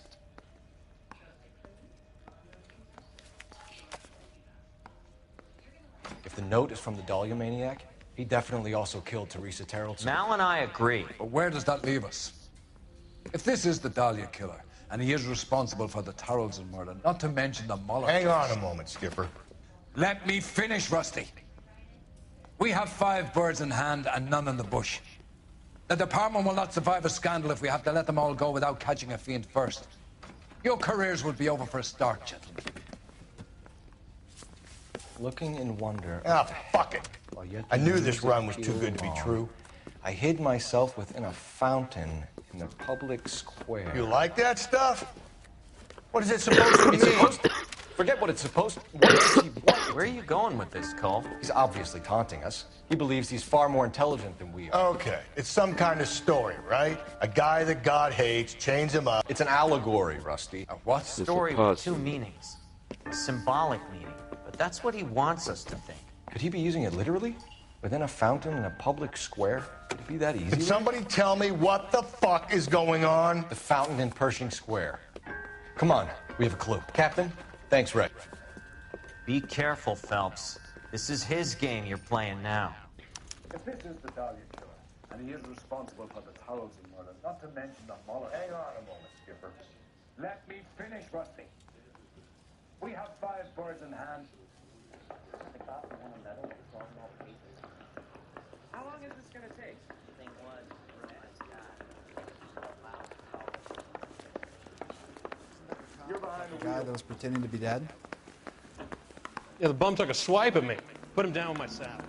If the note is from the Dahlia maniac, he definitely also killed Teresa Terrelson. Mal and I agree. But where does that leave us? If this is the Dahlia killer, and he is responsible for the Tarrelson murder, not to mention the Muller Hang case. on a moment, Skipper. Let me finish, Rusty. We have 5 birds in hand and none in the bush. The department will not survive a scandal if we have to let them all go without catching a fiend first. Your careers will be over for a start, gentlemen. Looking in wonder... Ah, fuck it. I knew this run was too good to be true. I hid myself within a fountain in the public square. You like that stuff? What is it supposed to mean? Forget what it's supposed to... What does he want? Where are you going with this, Cole? He's obviously taunting us. He believes he's far more intelligent than we are. Okay, it's some kind of story, right? A guy that God hates, chains him up. It's an allegory, Rusty. A what? Story with 2 meanings. A symbolic meaning. But that's what he wants us to think. Could he be using it literally? Within a fountain in a public square? Could it be that easy? Can somebody tell me what the fuck is going on? The fountain in Pershing Square. Come on, we have a clue. Captain, thanks, Ray. Be careful, Phelps. This is his game you're playing now. If this is the Dahlia killer, and he is responsible for the Tarleton murders, not to mention the Muller... Hang on a moment, Skipper. Let me finish, Rusty. We have 5 birds in hand. The cops want a medal for solving all the cases. How long is this going to take? Thing was, You're behind the Guy that was pretending to be dead? Yeah, the bum took a swipe at me. Put him down with my saddle.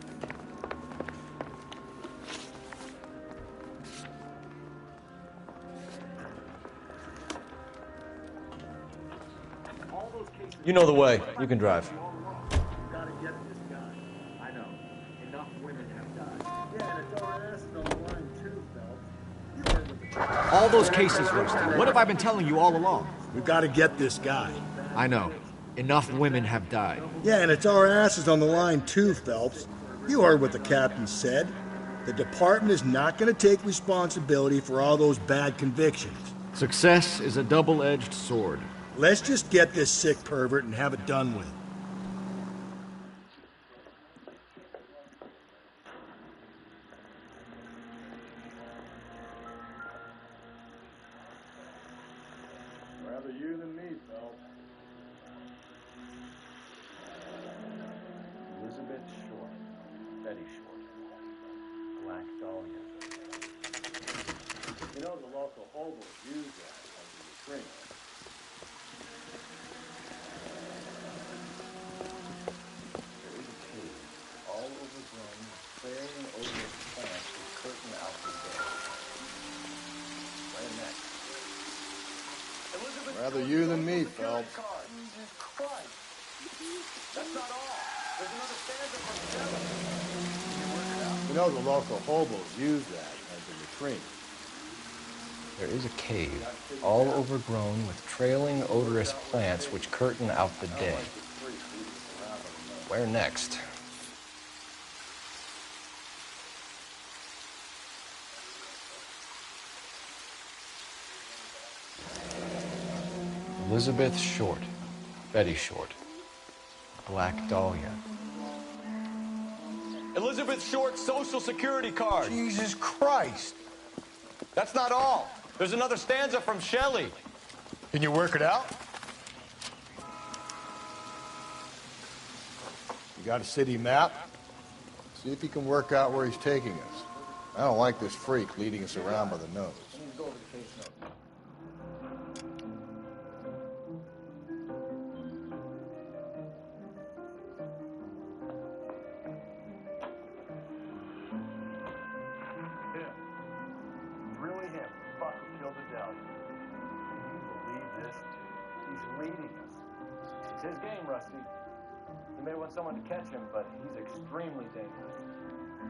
You know the way. You can drive. You gotta get this guy. I know. Enough women have died. Yeah, and it's our ass on the line too, Phelps. You heard what the... All those cases, Rusty. What have I been telling you all along? We've got to get this guy. I know. Enough women have died. Yeah, and it's our asses on the line too, Phelps. You heard what the captain said. The department is not going to take responsibility for all those bad convictions. Success is a double-edged sword. Let's just get this sick pervert and have it done with. Rather you than me, Phelps. Elizabeth Short. Betty Short. Black Dahlia. You know the local hobos use that as a drink. There is a cave, all overgrown with clearing odorous plants with curtain out the door. Right next. Elizabeth Rather you than me, Phelps. Jesus Christ. That's not all. There's another stanza from Shelley. You know the local hobos use that as a latrine. There is a cave, all overgrown with trailing odorous plants which curtain out the day. Where next? Elizabeth Short. Betty Short. Black Dahlia. Elizabeth Short's Social Security card. Jesus Christ. That's not all. There's another stanza from Shelley. Can you work it out? You got a city map? See if you can work out where he's taking us. I don't like this freak leading us around by the nose. His game, Rusty. He may want someone to catch him, but he's extremely dangerous.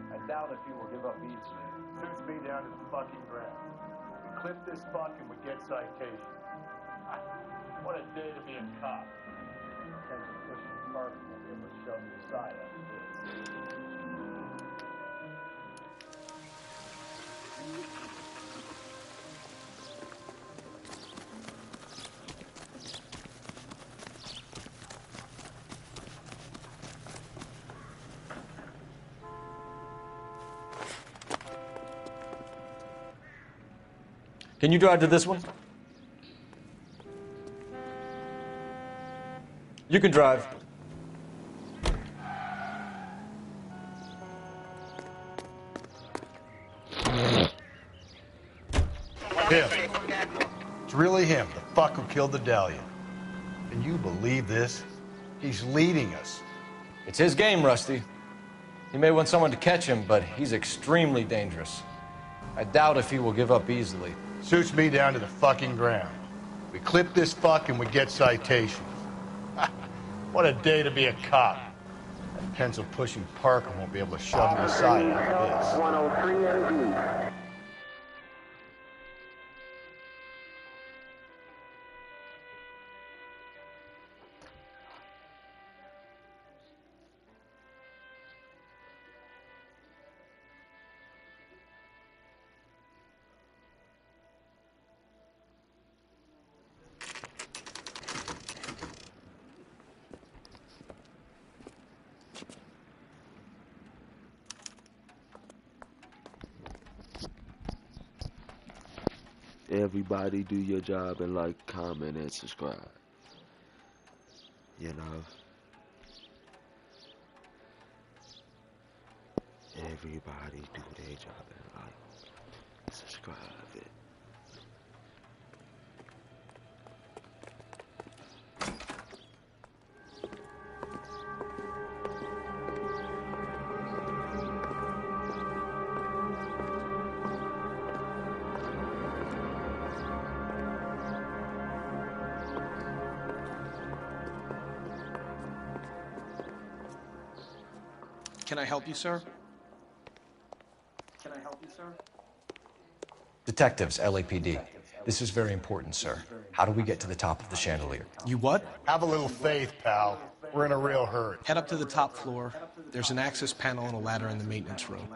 I doubt if he will give up easily. Suits me down to the fucking ground. We clip this fuck and we get citation. What a day to be a cop. Potential pushing Parker won't be able to shove me aside after this. Can you drive to this one? You can drive. Him. It's really him, the fuck who killed the Dahlia. Can you believe this? He's leading us. It's his game, Rusty. He may want someone to catch him, but he's extremely dangerous. I doubt if he will give up easily. Suits me down to the fucking ground. We clip this fuck and we get citation. What a day to be a cop. That pencil-pushing Parker won't be able to shove me aside after this. 103 AD. Everybody do your job and like, comment, and subscribe. You know? Everybody do their job and like, subscribe it. Can I help you, sir? Can I help you, sir? Detectives, LAPD. This is very important, sir. How do we get to the top of the chandelier? You what? Have a little faith, pal. We're in a real hurry. Head up to the top floor. There's an access panel and a ladder in the maintenance room.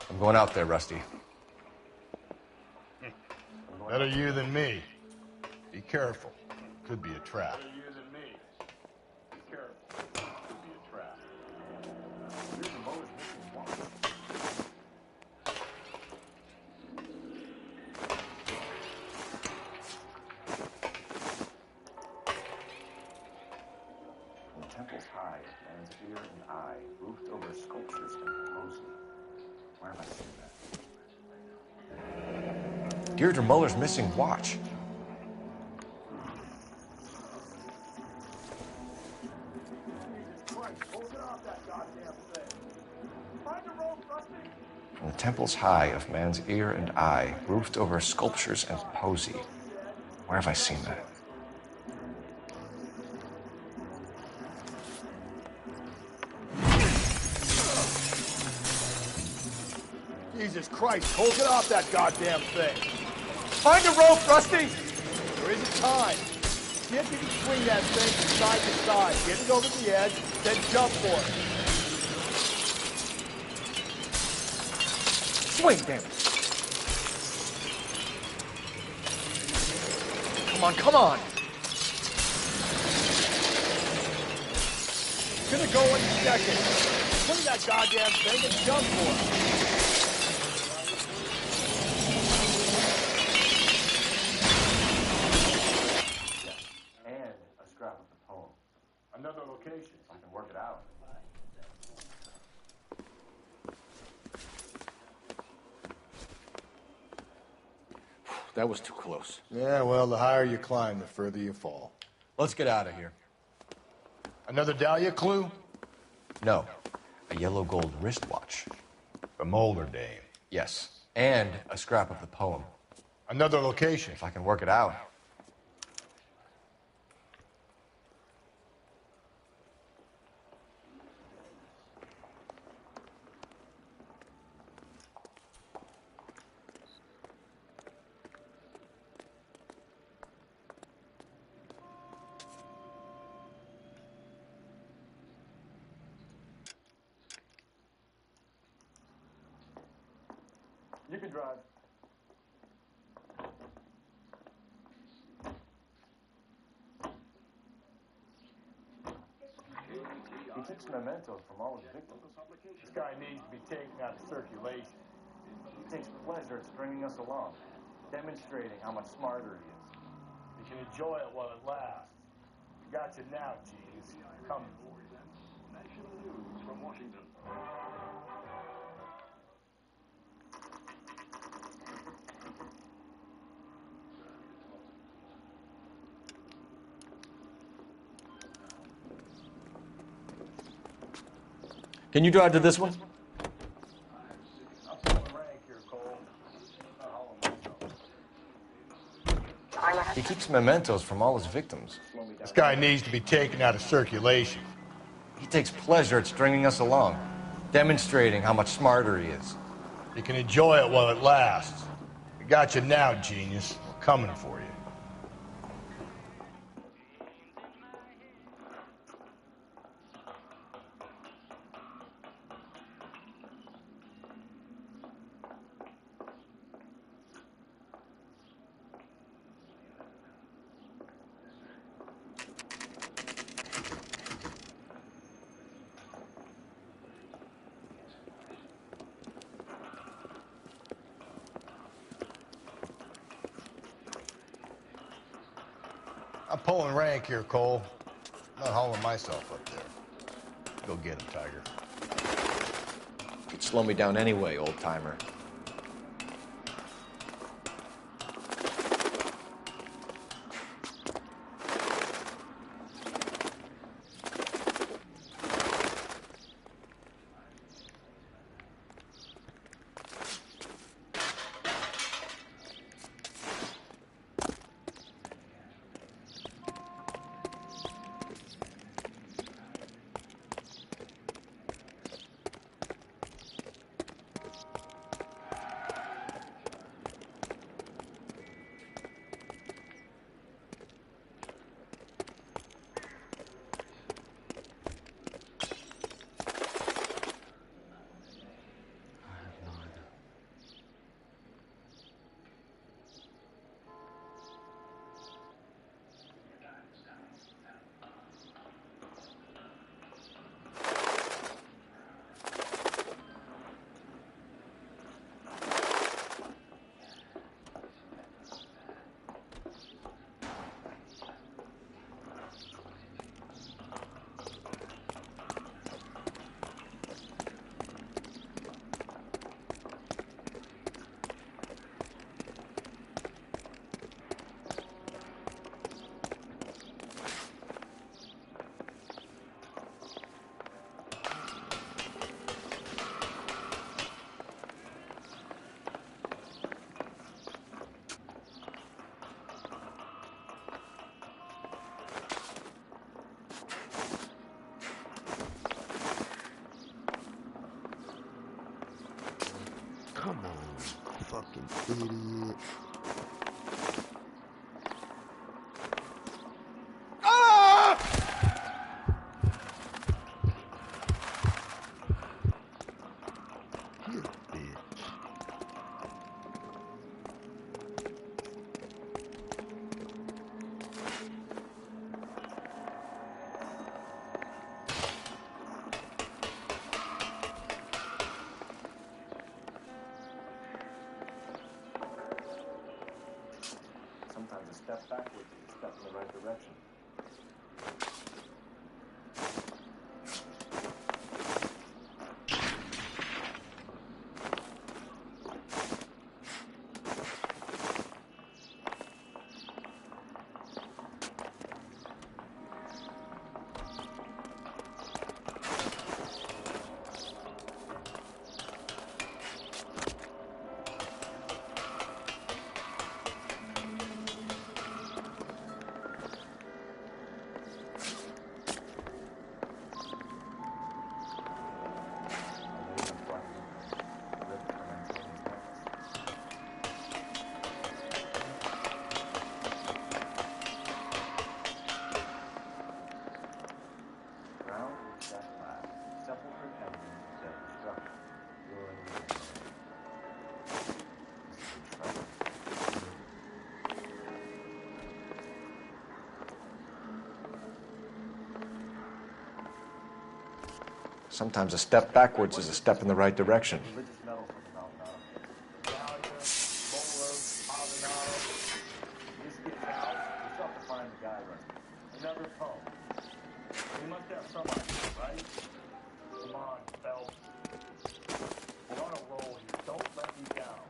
I'm going out there, Rusty. Better you than me. Be careful. Could be a trap. Better you than me. Be careful. Could be a trap. Here's the motor's missing one. From temples high, man's ear and eye, roofed over sculptures and posing. Where have I seen that? Deirdre Muller's missing watch. From the temples high of man's ear and eye, roofed over sculptures and posy. Where have I seen that? Jesus Christ, hold it off that goddamn thing. Find a rope, Rusty! There isn't time. See if you can swing that thing from side to side. Get it over the edge, then jump for it. Swing, damn it. Come on, come on. It's gonna go in a second. Swing that goddamn thing and jump for it. And a scrap of the poem. Another location, if I can work it out. That was too close. Yeah, well, the higher you climb, the further you fall. Let's get out of here. Another Dahlia clue? No. A yellow gold wristwatch. From Mulder Dame. Yes. And a scrap of the poem. Another location. If I can work it out. You can drive. He keeps mementos from all his victims. This guy needs to be taken out of circulation. He takes pleasure at stringing us along, demonstrating how much smarter he is. You can enjoy it while it lasts. Got you now, Jeeves. Coming for you. National news from Washington. Can you drive to this one? He keeps mementos from all his victims. This guy needs to be taken out of circulation. He takes pleasure at stringing us along, demonstrating how much smarter he is. You can enjoy it while it lasts. We got you now, genius. We're coming for you. I'm pulling rank here, Cole. I'm not hauling myself up there. Go get him, Tiger. You'd slow me down anyway, old-timer. Come on, fucking idiot. You bitch. Sometimes a step backwards is a step in the right direction. Sometimes a step backwards is a step in the right direction. Another poem. You must have some idea, right? Come on, Phelps. We're on a roll here. Don't let me down.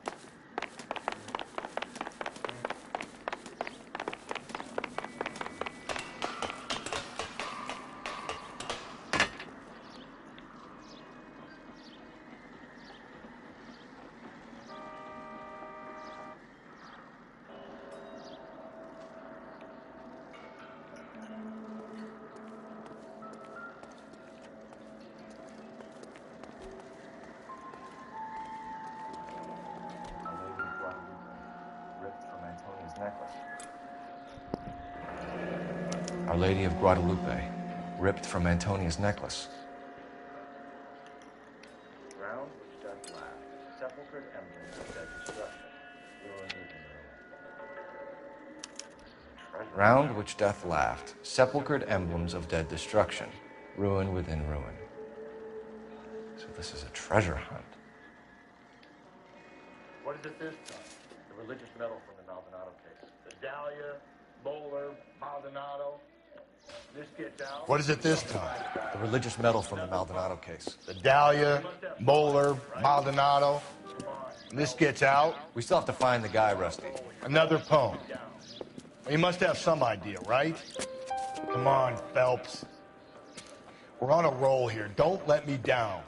necklace. Our Lady of Guadalupe, ripped from Antonia's necklace. Ground which doth laugh, sepulchred emblems of their destruction, ruin within ruin. Round which death laughed, sepulchred emblems of dead destruction, ruin within ruin. So this is a treasure hunt. What is it this time? The religious medal from the Maldonado case. The Dahlia, Bowler, Maldonado. This gets out. What is it this time? The religious medal from the Maldonado case. The Dahlia, Bowler, Maldonado. This gets out. We still have to find the guy, Rusty. Another poem. You must have some idea, right? Come on, Phelps. We're on a roll here. Don't let me down.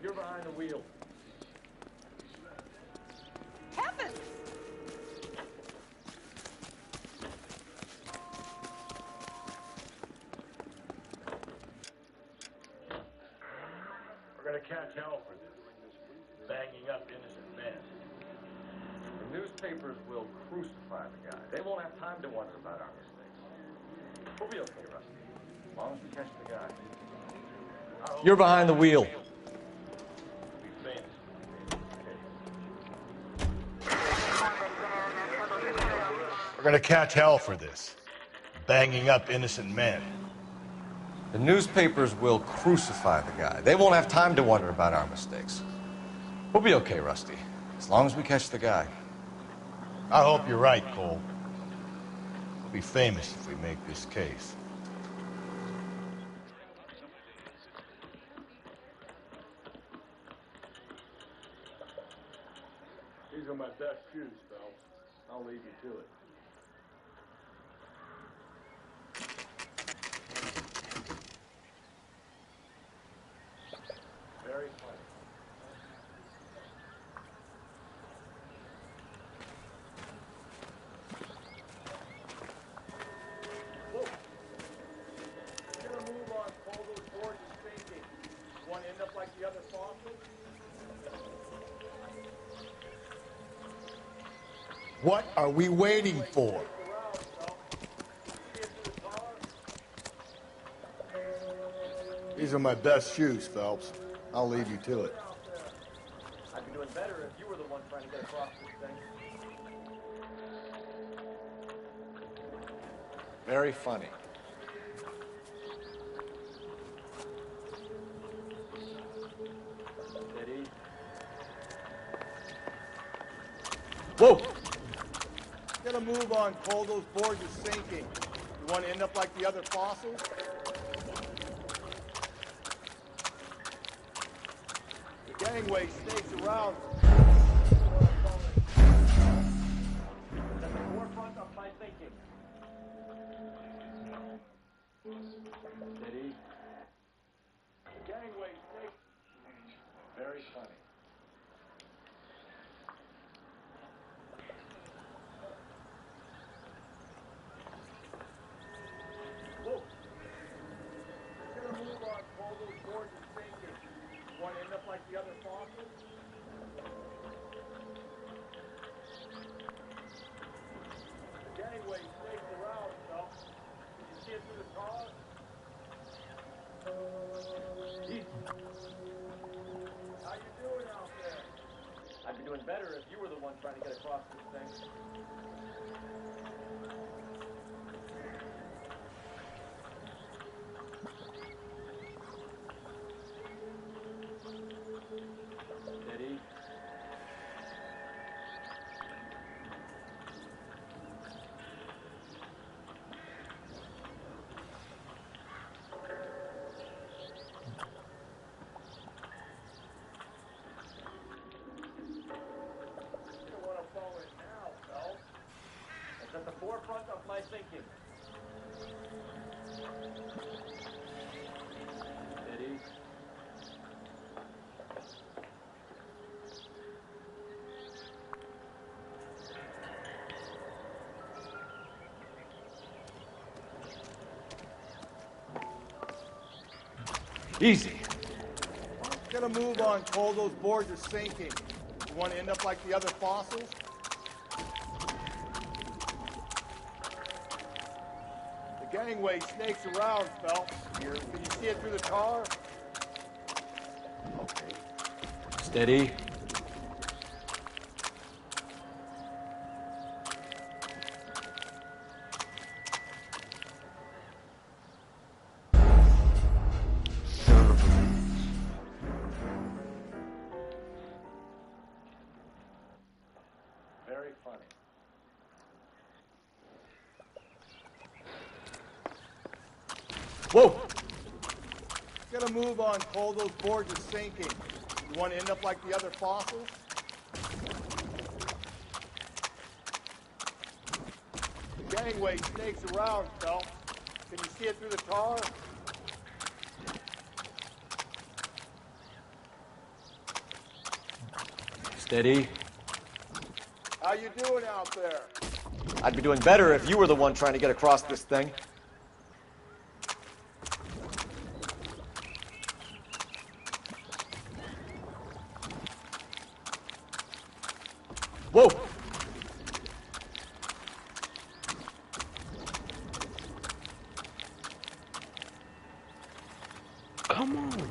You're behind the wheel. Heavens! We're gonna catch hell for this. Banging up innocent men. The newspapers will crucify the guy. They won't have time to wonder about our mistakes. We'll be okay, Rusty. As long as we catch the guy. You're behind the wheel. We're gonna catch hell for this. Banging up innocent men. The newspapers will crucify the guy. They won't have time to wonder about our mistakes. We'll be okay, Rusty. As long as we catch the guy. I hope you're right, Cole. We'll be famous if we make this case. These are my best shoes, Phelps. I'll leave you to it. Very funny. Whoa. You're gonna move on, Cole. Those boards are sinking. You want to end up like the other fossils? What are we waiting for? These are my best shoes, Phelps. I'll leave you to it. I'd be doing better if you were the one trying to get across this thing. Very funny. Steady. Whoa! Gotta move on, Cole. Those boards are sinking. You want to end up like the other fossils? The gangway snakes around. At the forefront of my thinking. Steady. The gangway snakes. Very funny. Whoa. Gotta move on, Cole. Those boards are sinking. You want to end up like the other fossils? The gangway snakes around, Phelps. Can you see it through the cars? How you doing out there? I'd be doing better if you were the one trying to get across this thing. Steady. It's at the forefront of my thinking. Steady. Easy. Get a move on, Cole. Those boards are sinking. You want to end up like the other fossils? The gangway snakes around, Phelps. Here, can you see it through the tar? Okay. Steady. Very funny. Whoa! Get a move on, Cole. Those boards are sinking. You want to end up like the other fossils? The gangway snakes around, Phelps. Can you see it through the tar? Steady. How you doing out there? I'd be doing better if you were the one trying to get across this thing. Whoa! Come on.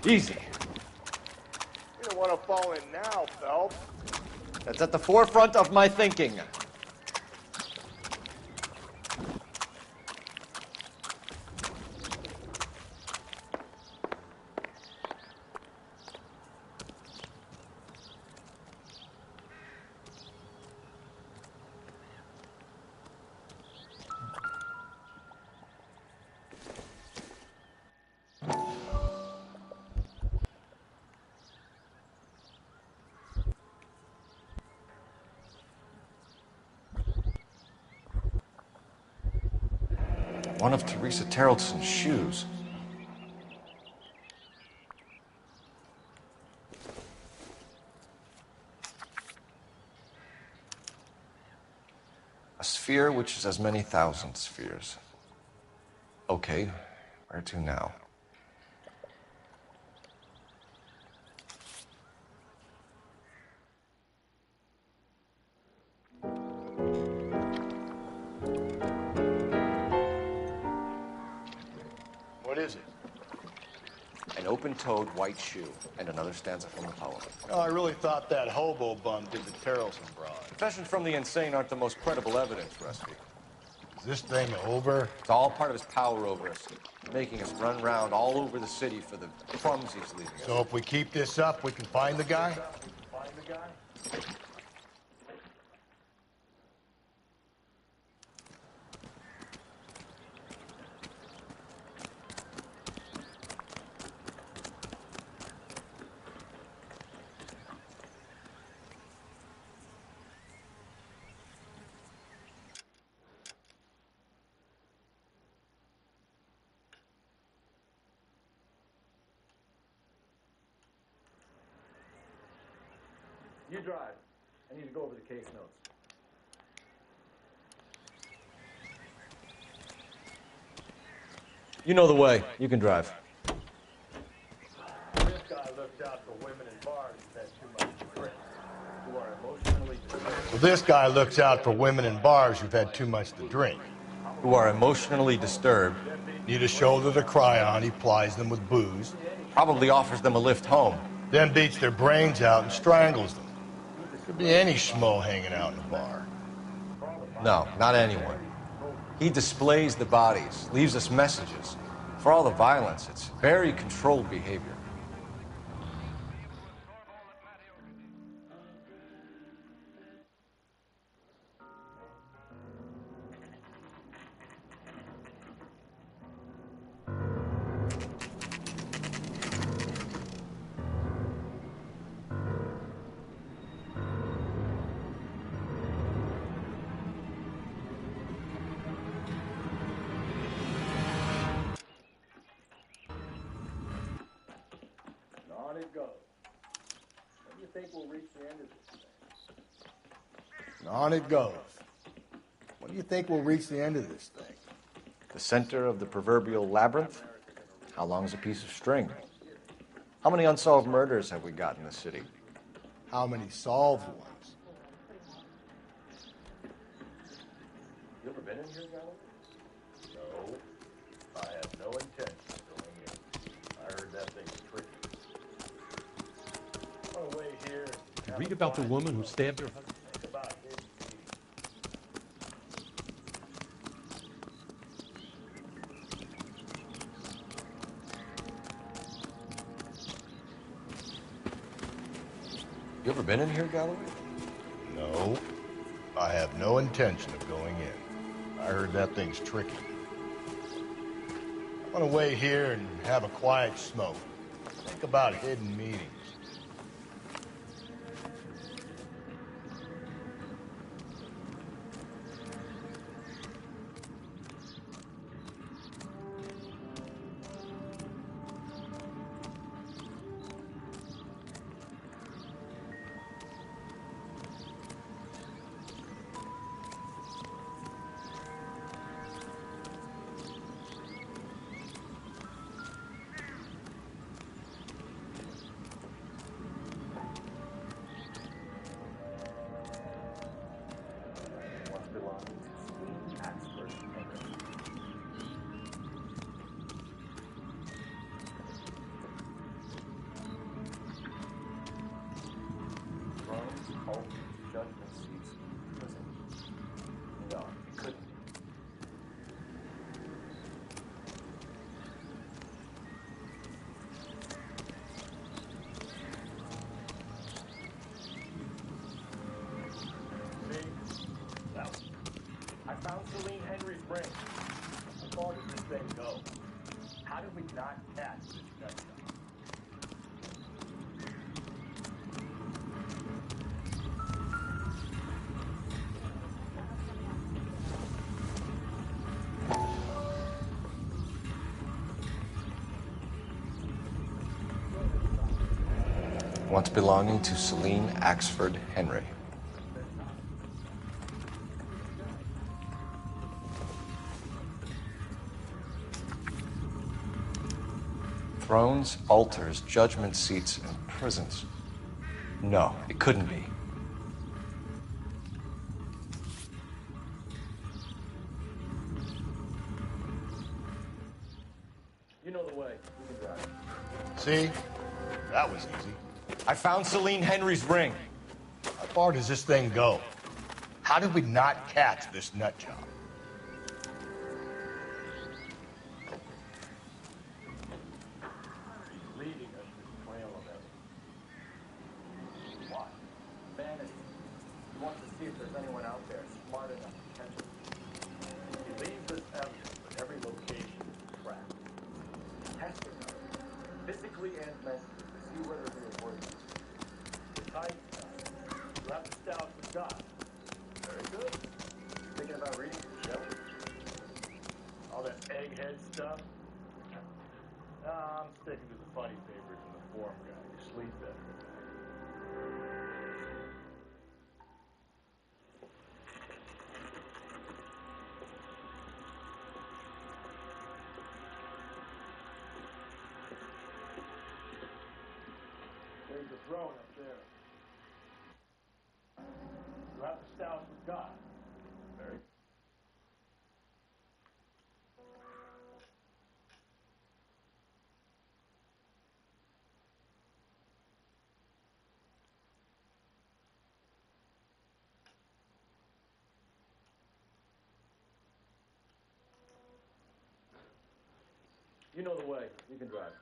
Easy. You don't want to fall in now, Phelps. That's at the forefront of my thinking. One of Teresa Terrelson's shoes. A sphere which is as many thousand spheres. Okay, where to now? What is it? An open-toed white shoe and another stanza from the poem. Oh, I really thought that hobo bum did the Terrelson broad. Confessions from the insane aren't the most credible evidence, Rusty. Is this thing over? It's all part of his power over us, making us run around all over the city for the crumbs he's leaving us. So if we keep this up, we can find the guy? Find the guy? You drive. I need to go over the case notes. You know the way. You can drive. This guy looks out for women in bars who've had too much to drink. Who are emotionally disturbed. Well, this guy looks out for women in bars who've had too much to drink. Who are emotionally disturbed. Need a shoulder to cry on, he plies them with booze. Probably offers them a lift home. Then beats their brains out and strangles them. Could be any schmo hanging out in a bar. No, not anyone. He displays the bodies, leaves us messages. For all the violence, it's very controlled behavior. do you think we'll reach the end of this thing? And on it goes. When do you think we'll reach the end of this thing? The center of the proverbial labyrinth? How long is a piece of string? How many unsolved murders have we got in the city? How many solved ones? You ever been in here, Galloway? No. I have no intention of going in. I heard that thing's tricky. On the way here... Did you read about the woman who stabbed her husband? Think about his meeting. You ever been in here, Galloway? No. I have no intention of going in. I heard that thing's tricky. I want to wait here and have a quiet smoke. Think about hidden meetings. Judgment seats in prison. No, it couldn't. See? Now, I found Celine Henry's ring. How far does this thing go? How did we not catch this nut job? Once belonging to Celine Axford Henry. Thrones, altars, judgment seats, and prisons. No, it couldn't be. You know the way. You can drive. See? That was easy. I found Celine Henry's ring. How far does this thing go? How did we not catch this nut job? He's leading us this trail of evidence. Why? Vanity. He wants to see if there's anyone out there smart enough to catch him. He leaves us evidence, but every location is a trap. He's testing us, physically and mentally, to see whether we are worthy. The tight stuff. You have to stout with God. Very good. You thinking about reading Shelley? All that egghead stuff? I'm sticking to the funny papers and the form guy. You sleep better. There's the throne up there. You have to stout with God. Very. You know the way. You can drive.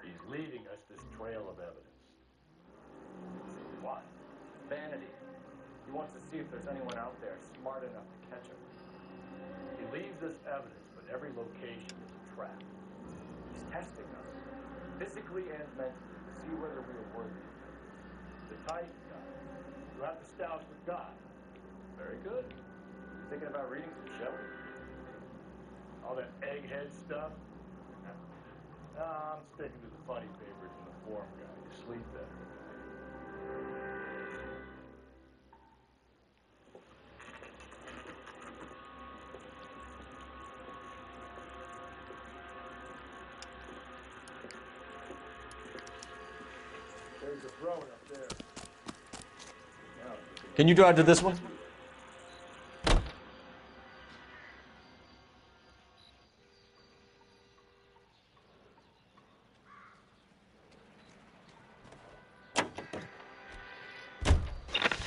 He's leading us this trail of evidence. What? Vanity. He wants to see if there's anyone out there smart enough to catch him. He leaves us evidence, but every location is a trap. He's testing us, physically and mentally, to see whether we are worthy of him. The Titan guy. You have the stoush with God. Very good. You thinking about reading some Shelley? All that egghead stuff? No, I'm sticking to the funny papers and the form guide. You sleep better tonight. There's a throne up there. Can you drive to this one?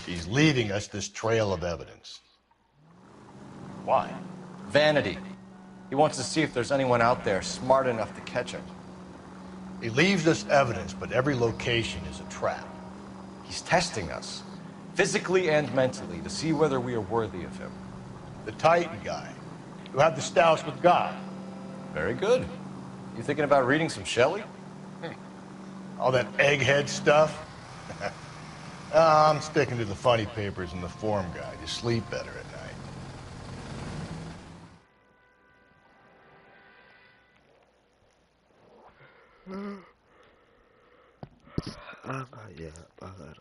He's leaving us this trail of evidence. Why? Vanity. He wants to see if there's anyone out there smart enough to catch him. He leaves us evidence, but every location is a trap. He's testing us, physically and mentally, to see whether we are worthy of him. The Titan guy. You have the stoush with God. Very good. You thinking about reading some Shelley? All that egghead stuff? I'm sticking to the funny papers and the form guide. You sleep better at night. Yeah, I got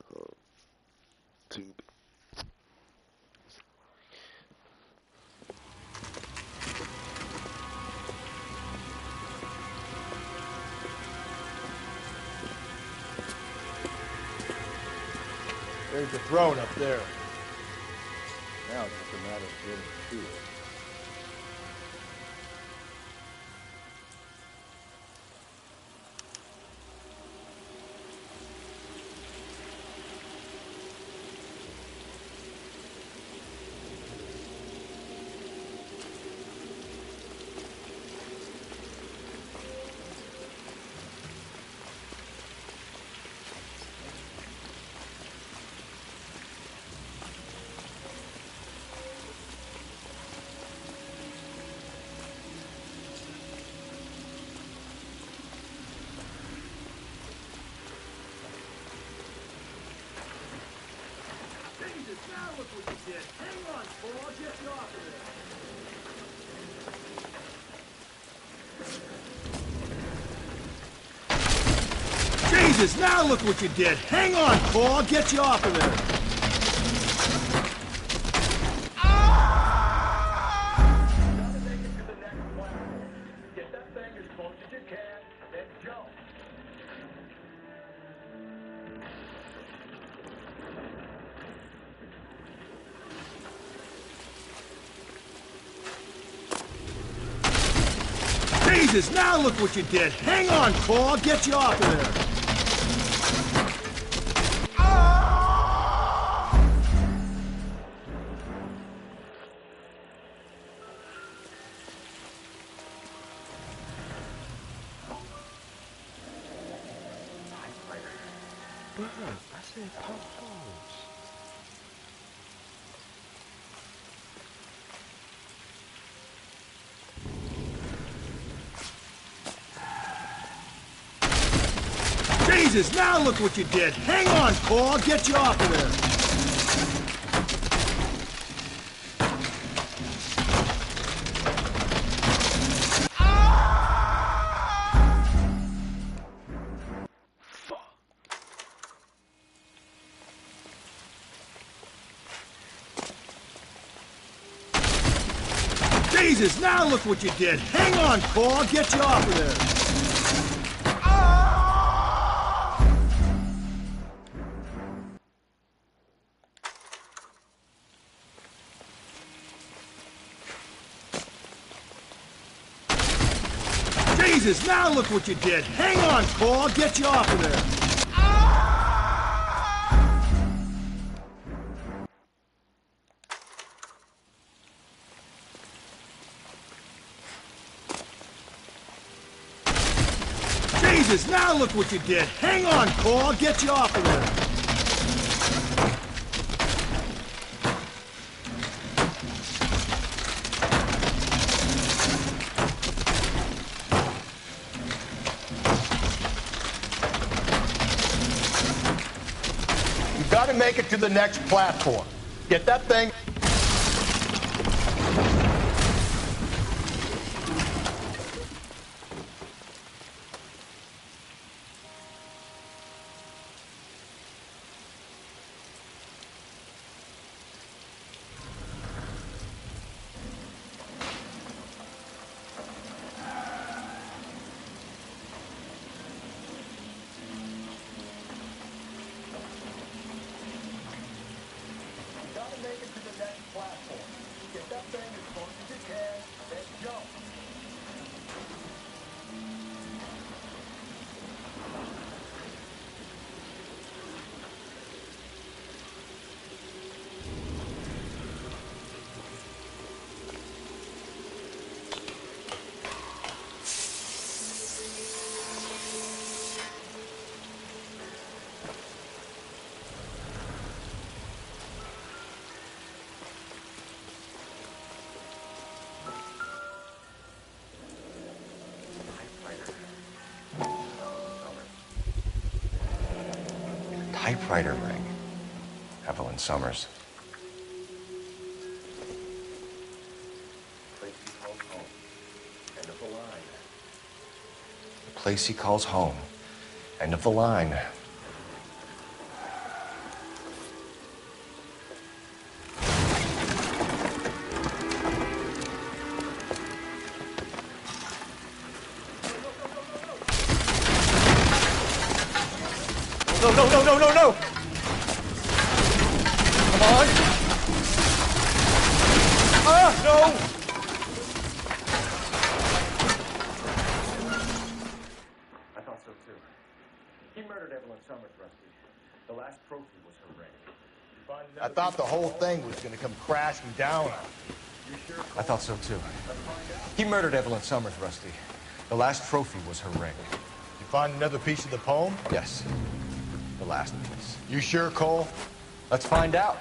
tube. There's a throne up there. Now it's just a matter of getting to it. Now look what you did. Hang on, Paul. I'll get you off of there. Jesus, now look what you did. Hang on, Paul. I'll get you off of there. Get that thing as close as you can, then jump. Jesus, now look what you did. Hang on, Paul. I'll get you off of there. Bruh, I said pop phones. Jesus, now look what you did. Hang on, Paul. I'll get you off of there. Jesus, now look what you did. Hang on, Paul. I'll get you off of there. Jesus, now look what you did. Hang on, Paul. I'll get you off of there. Jesus, now look what you did. Hang on, Paul. I'll get you off of there. Gotta make it to the next platform. Get that thing. Typewriter ring. Evelyn Summers. The place he calls home. End of the line. No, no, no, no, no, no! Come on! Ah, no! I thought so too. He murdered Evelyn Summers, Rusty. The last trophy was her ring. I thought the whole thing was gonna come crashing down on me. I thought so too. He murdered Evelyn Summers, Rusty. The last trophy was her ring. You find another piece of the poem? Yes. The last piece. You sure, Cole? Let's find out.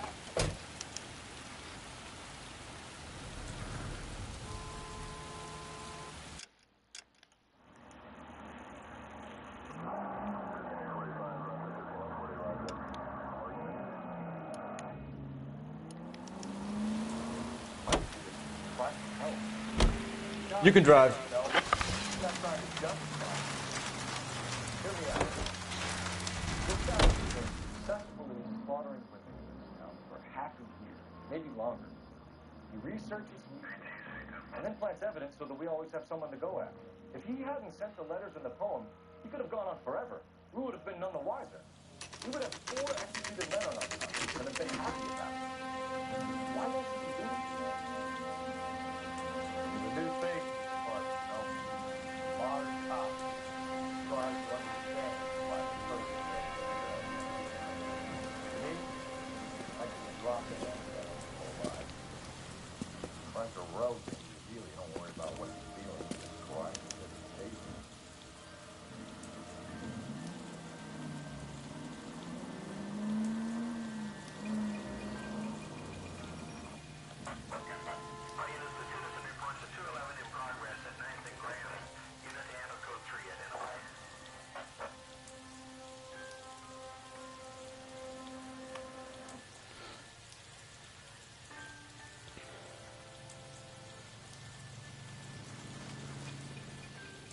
You can drive. Maybe longer. He researches and then plants evidence so that we always have someone to go after. If he hadn't sent the letters in the poem, he could have gone on forever. We would have been none the wiser. We would have 4 executed men on our conscience and have been happy about it. Why else did he do it? He's a new face in this part, you know. Modern cop. Trying to understand why the person is me, I just drop it on that whole life. Friends are relative. You really don't worry about what he's feeling. Just quiet. Just taste it.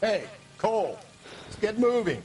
Hey, Cole, let's get moving.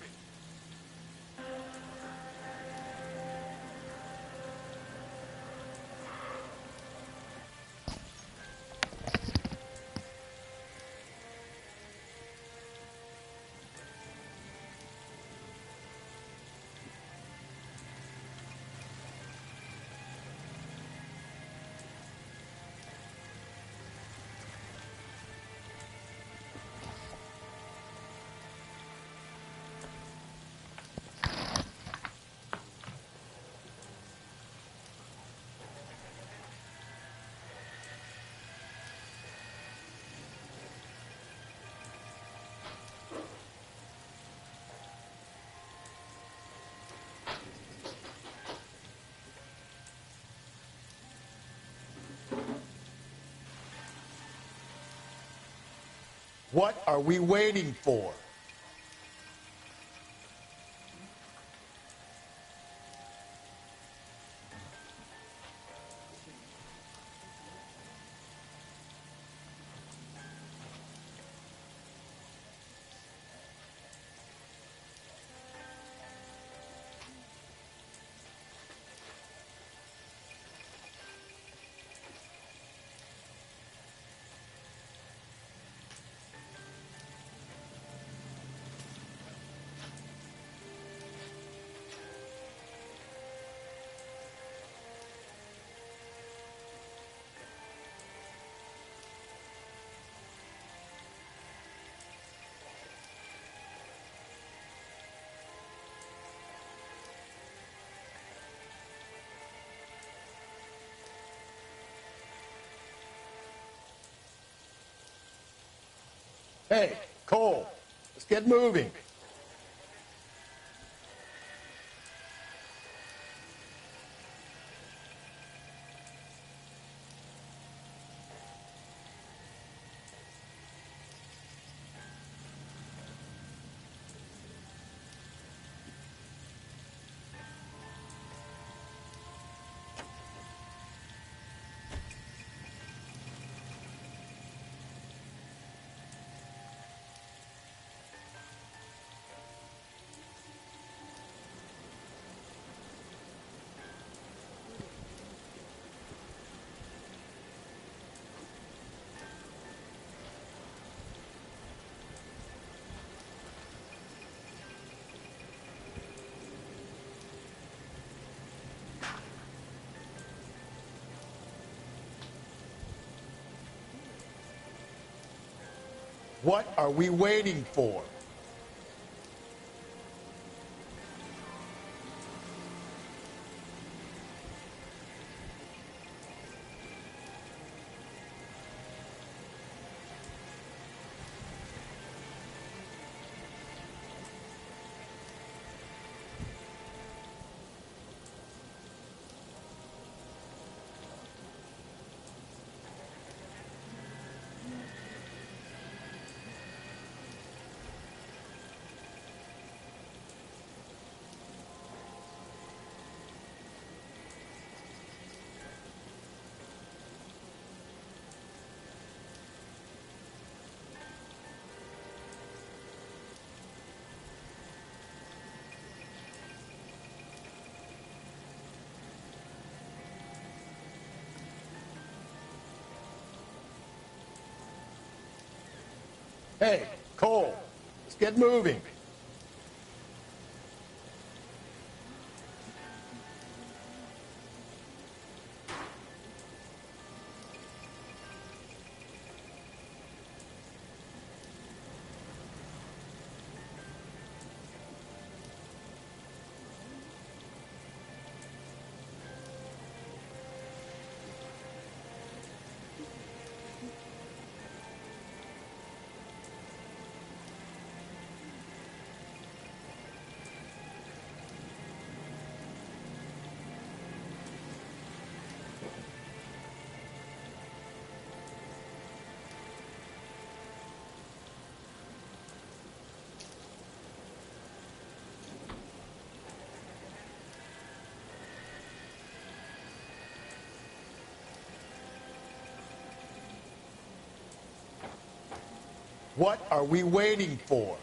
What are we waiting for? Hey, Cole, let's get moving. What are we waiting for? Hey, Cole, let's get moving. What are we waiting for?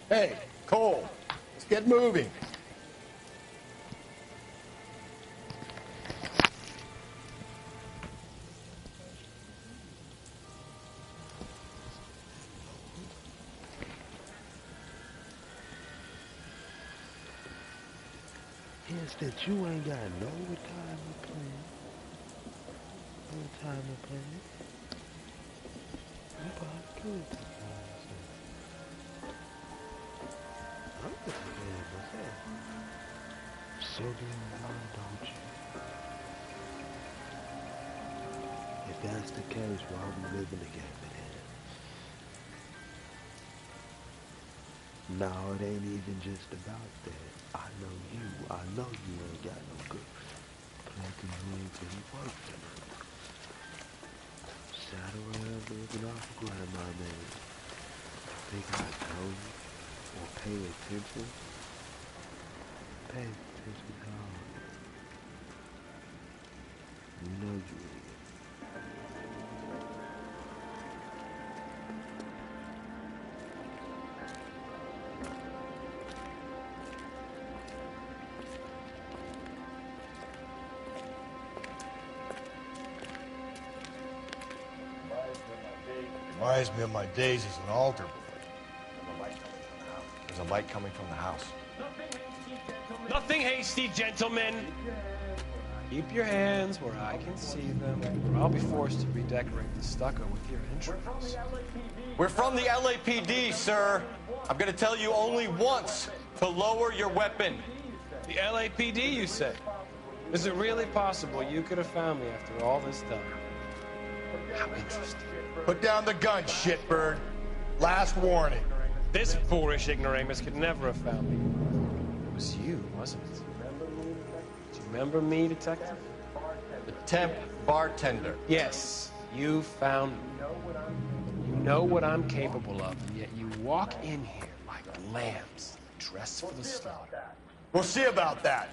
Hey, Cole, let's get moving. Hence that you ain't got no retirement plan. No retirement plan. You probably could. I'm just saying myself. So damn why don't you? If that's the case, why are we living together then? No, it ain't even just about that. I know you ain't got no good plan because you ain't been working. Sat around living off of grandma name. Think I told you? Or pay attention. Pay attention hard. You know you will. Reminds me of my days as an altar boy. There's a light coming from the house. Nothing hasty, gentlemen. Keep your hands where I can see them, or I'll be forced to redecorate the stucco with your entrails. We're from the LAPD, sir. I'm gonna tell you only once to lower your weapon. The LAPD, you say? Is it really possible you could have found me after all this time? How interesting. Put down the gun, shitbird. Last warning. This boorish ignoramus could never have found me. It was you, wasn't it? Do you remember me, detective? The temp bartender. Yes, you found me. You know what I'm capable of, and yet you walk in here like lambs, dressed for the slaughter. We'll see about that.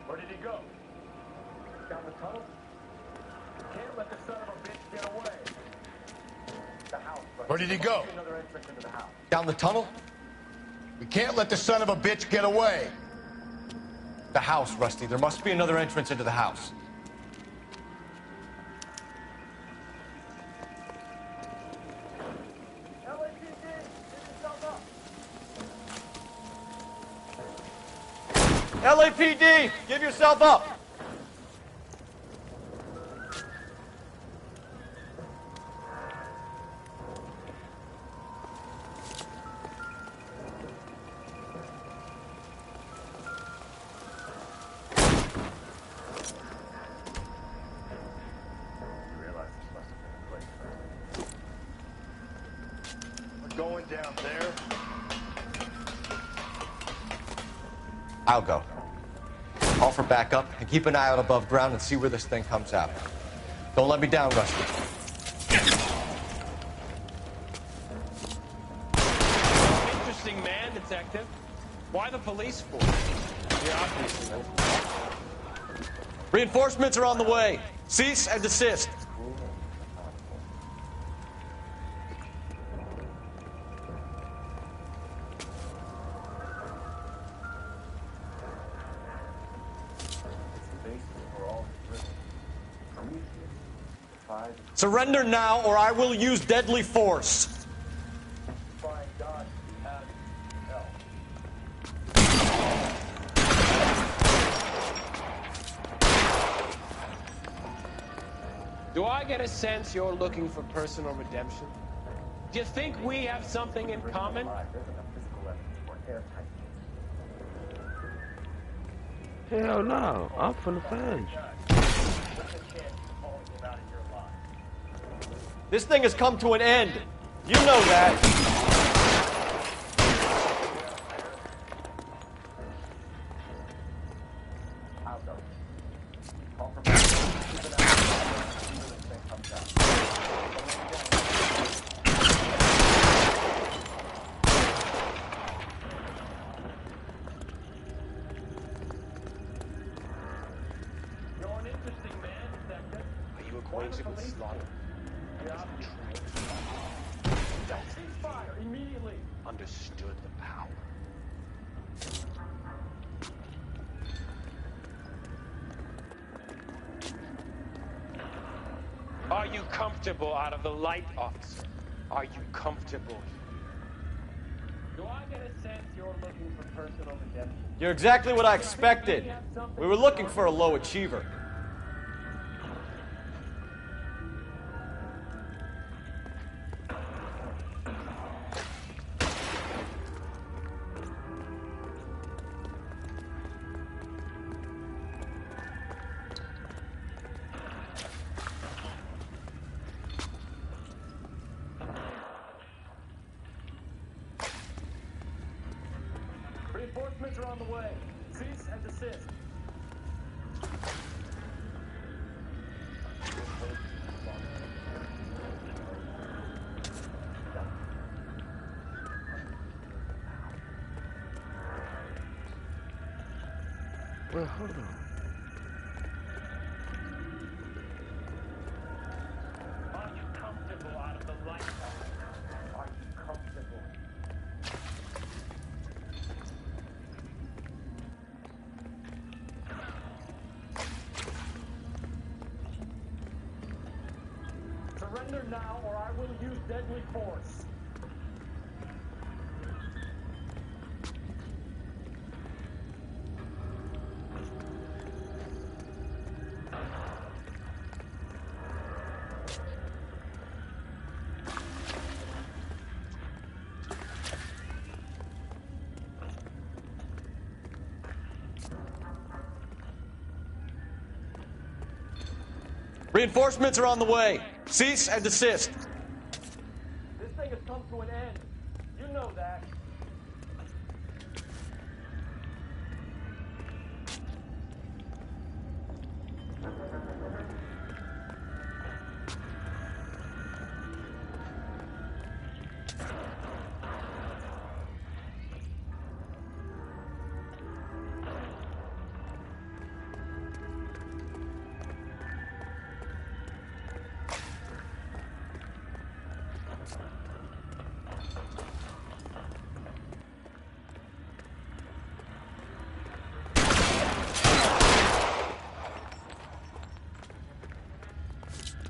Where did he go? Down the tunnel? Can't let the son of a bitch get away. The house. Where did he go? Another entrance into the house. Down the tunnel? We can't let the son of a bitch get away. The house, Rusty. There must be another entrance into the house. LAPD, give yourself up! We're going down there. I'll go. Call for backup and keep an eye out above ground and see where this thing comes out. Don't let me down, Rusty. Interesting man, detective. Why the police force? You're obviously Reinforcements are on the way. Cease and desist. Surrender now, or I will use deadly force. Do I get a sense you're looking for personal redemption? Do you think we have something in common? Hell no, I'm finna find you. This thing has come to an end. You know that. Are you acquainted with slaughter? Immediately. Understood the power. Are you comfortable out of the light, officer? Are you comfortable? Do I get a sense you're looking for personal redemption? You're exactly what I expected. We were looking for a low achiever. Reinforcements are on the way. Cease and desist. Well, hold on. Are you comfortable out of the light? Are you comfortable? Surrender now, or I will use deadly force. Reinforcements are on the way. Cease and desist. This thing has come to an end. You know that.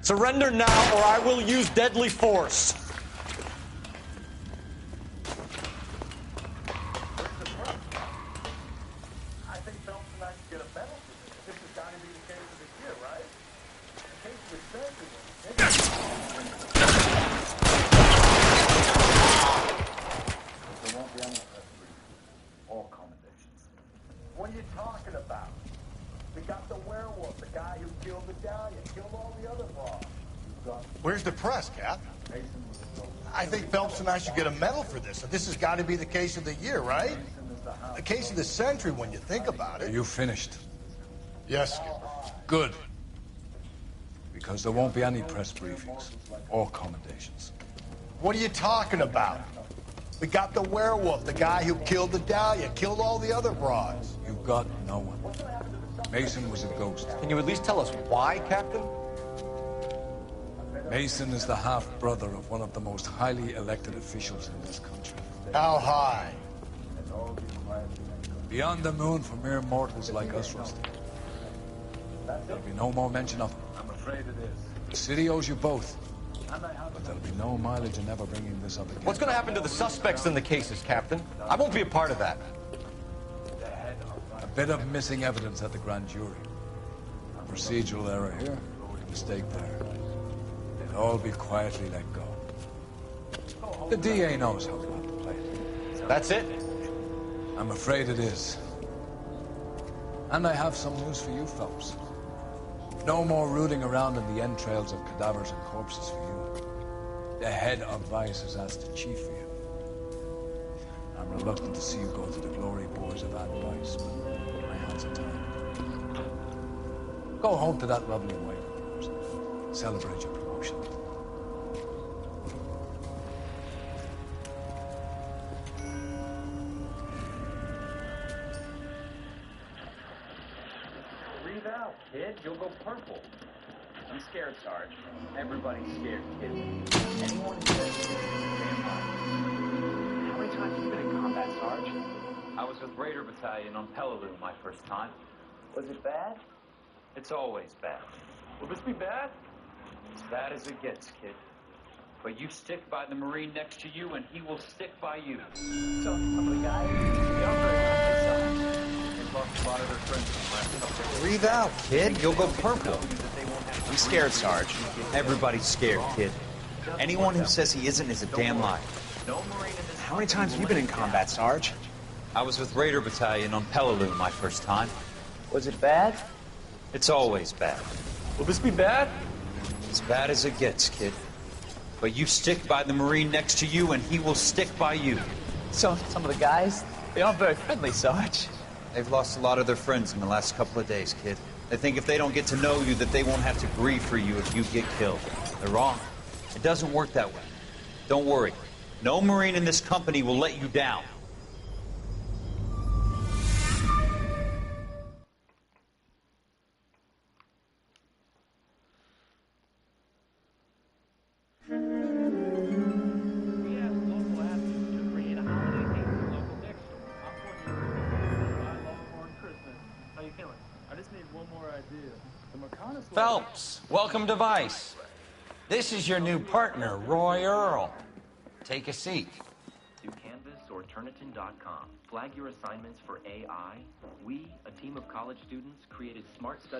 Surrender now, or I will use deadly force. I think Phelps and I should get a medal for this. This has got to be the case of the year, right? The case of the century. There won't be any press briefing or commendations. What are you talking about? We got the werewolf, the guy who killed the Dahlia, killed all the other bras. Where's the press, Cap? Mason was a ghost. I think Phelps and I should get a medal for this. This has got to be the case of the year, right? The case of the century when you think about Are it. you finished? Yes, Skipper. Good. Because there won't be any press briefings or commendations. What are you talking about? We got the werewolf, the guy who killed the Dahlia, killed all the other broads. You got no one. Mason was a ghost. Can you at least tell us why, Captain? Mason is the half-brother of one of the most highly elected officials in this country. How high? Beyond the moon for mere mortals like us, Rusty. There'll be no more mention of him. I'm afraid it is. The city owes you both. But there'll be no mileage in ever bringing this up again. What's going to happen to the suspects in the cases, Captain? I won't be a part of that. A bit of missing evidence at the grand jury. A procedural error here, a mistake there. They'll all be quietly let go. The DA knows how they want to play it. That's it? I'm afraid it is. And I have some news for you, Phelps. No more rooting around in the entrails of cadavers and corpses for you. The head of Vice has asked the chief for you. I'm reluctant to see you go to the glory boys of advice, but my hands are tied. Go home to that lovely wife of yours. Celebrate your promotion. Breathe out, kid. You'll go purple. I'm scared, Sarge. Everybody's scared, kid. Anyone who says this is damn right. How many times have you been in combat, Sarge? I was with Raider Battalion on Peleliu my first time. Was it bad? It's always bad. Will this be bad? As bad as it gets, kid. But you stick by the Marine next to you, and he will stick by you. So, some of the guys, they're very nice. They've lost a lot of their friends in the last couple of days. Breathe out, kid. You'll go purple. I'm scared, Sarge. Everybody's scared, kid. Anyone who says he isn't is a damn liar. How many times have you been in combat, Sarge? I was with Raider Battalion on Peleliu my first time. Was it bad? It's always bad. Will this be bad? As bad as it gets, kid. But you stick by the Marine next to you, and he will stick by you. So, some of the guys, they aren't very friendly, Sarge. They've lost a lot of their friends in the last couple of days, kid. They think if they don't get to know you, that they won't have to grieve for you if you get killed. They're wrong. It doesn't work that way. Don't worry. No Marine in this company will let you down. Phelps, welcome to Vice. This is your new partner, Roy Earl. Take a seat. Do Canvas or Turnitin.com. Flag your assignments for AI. We, a team of college students, created smart study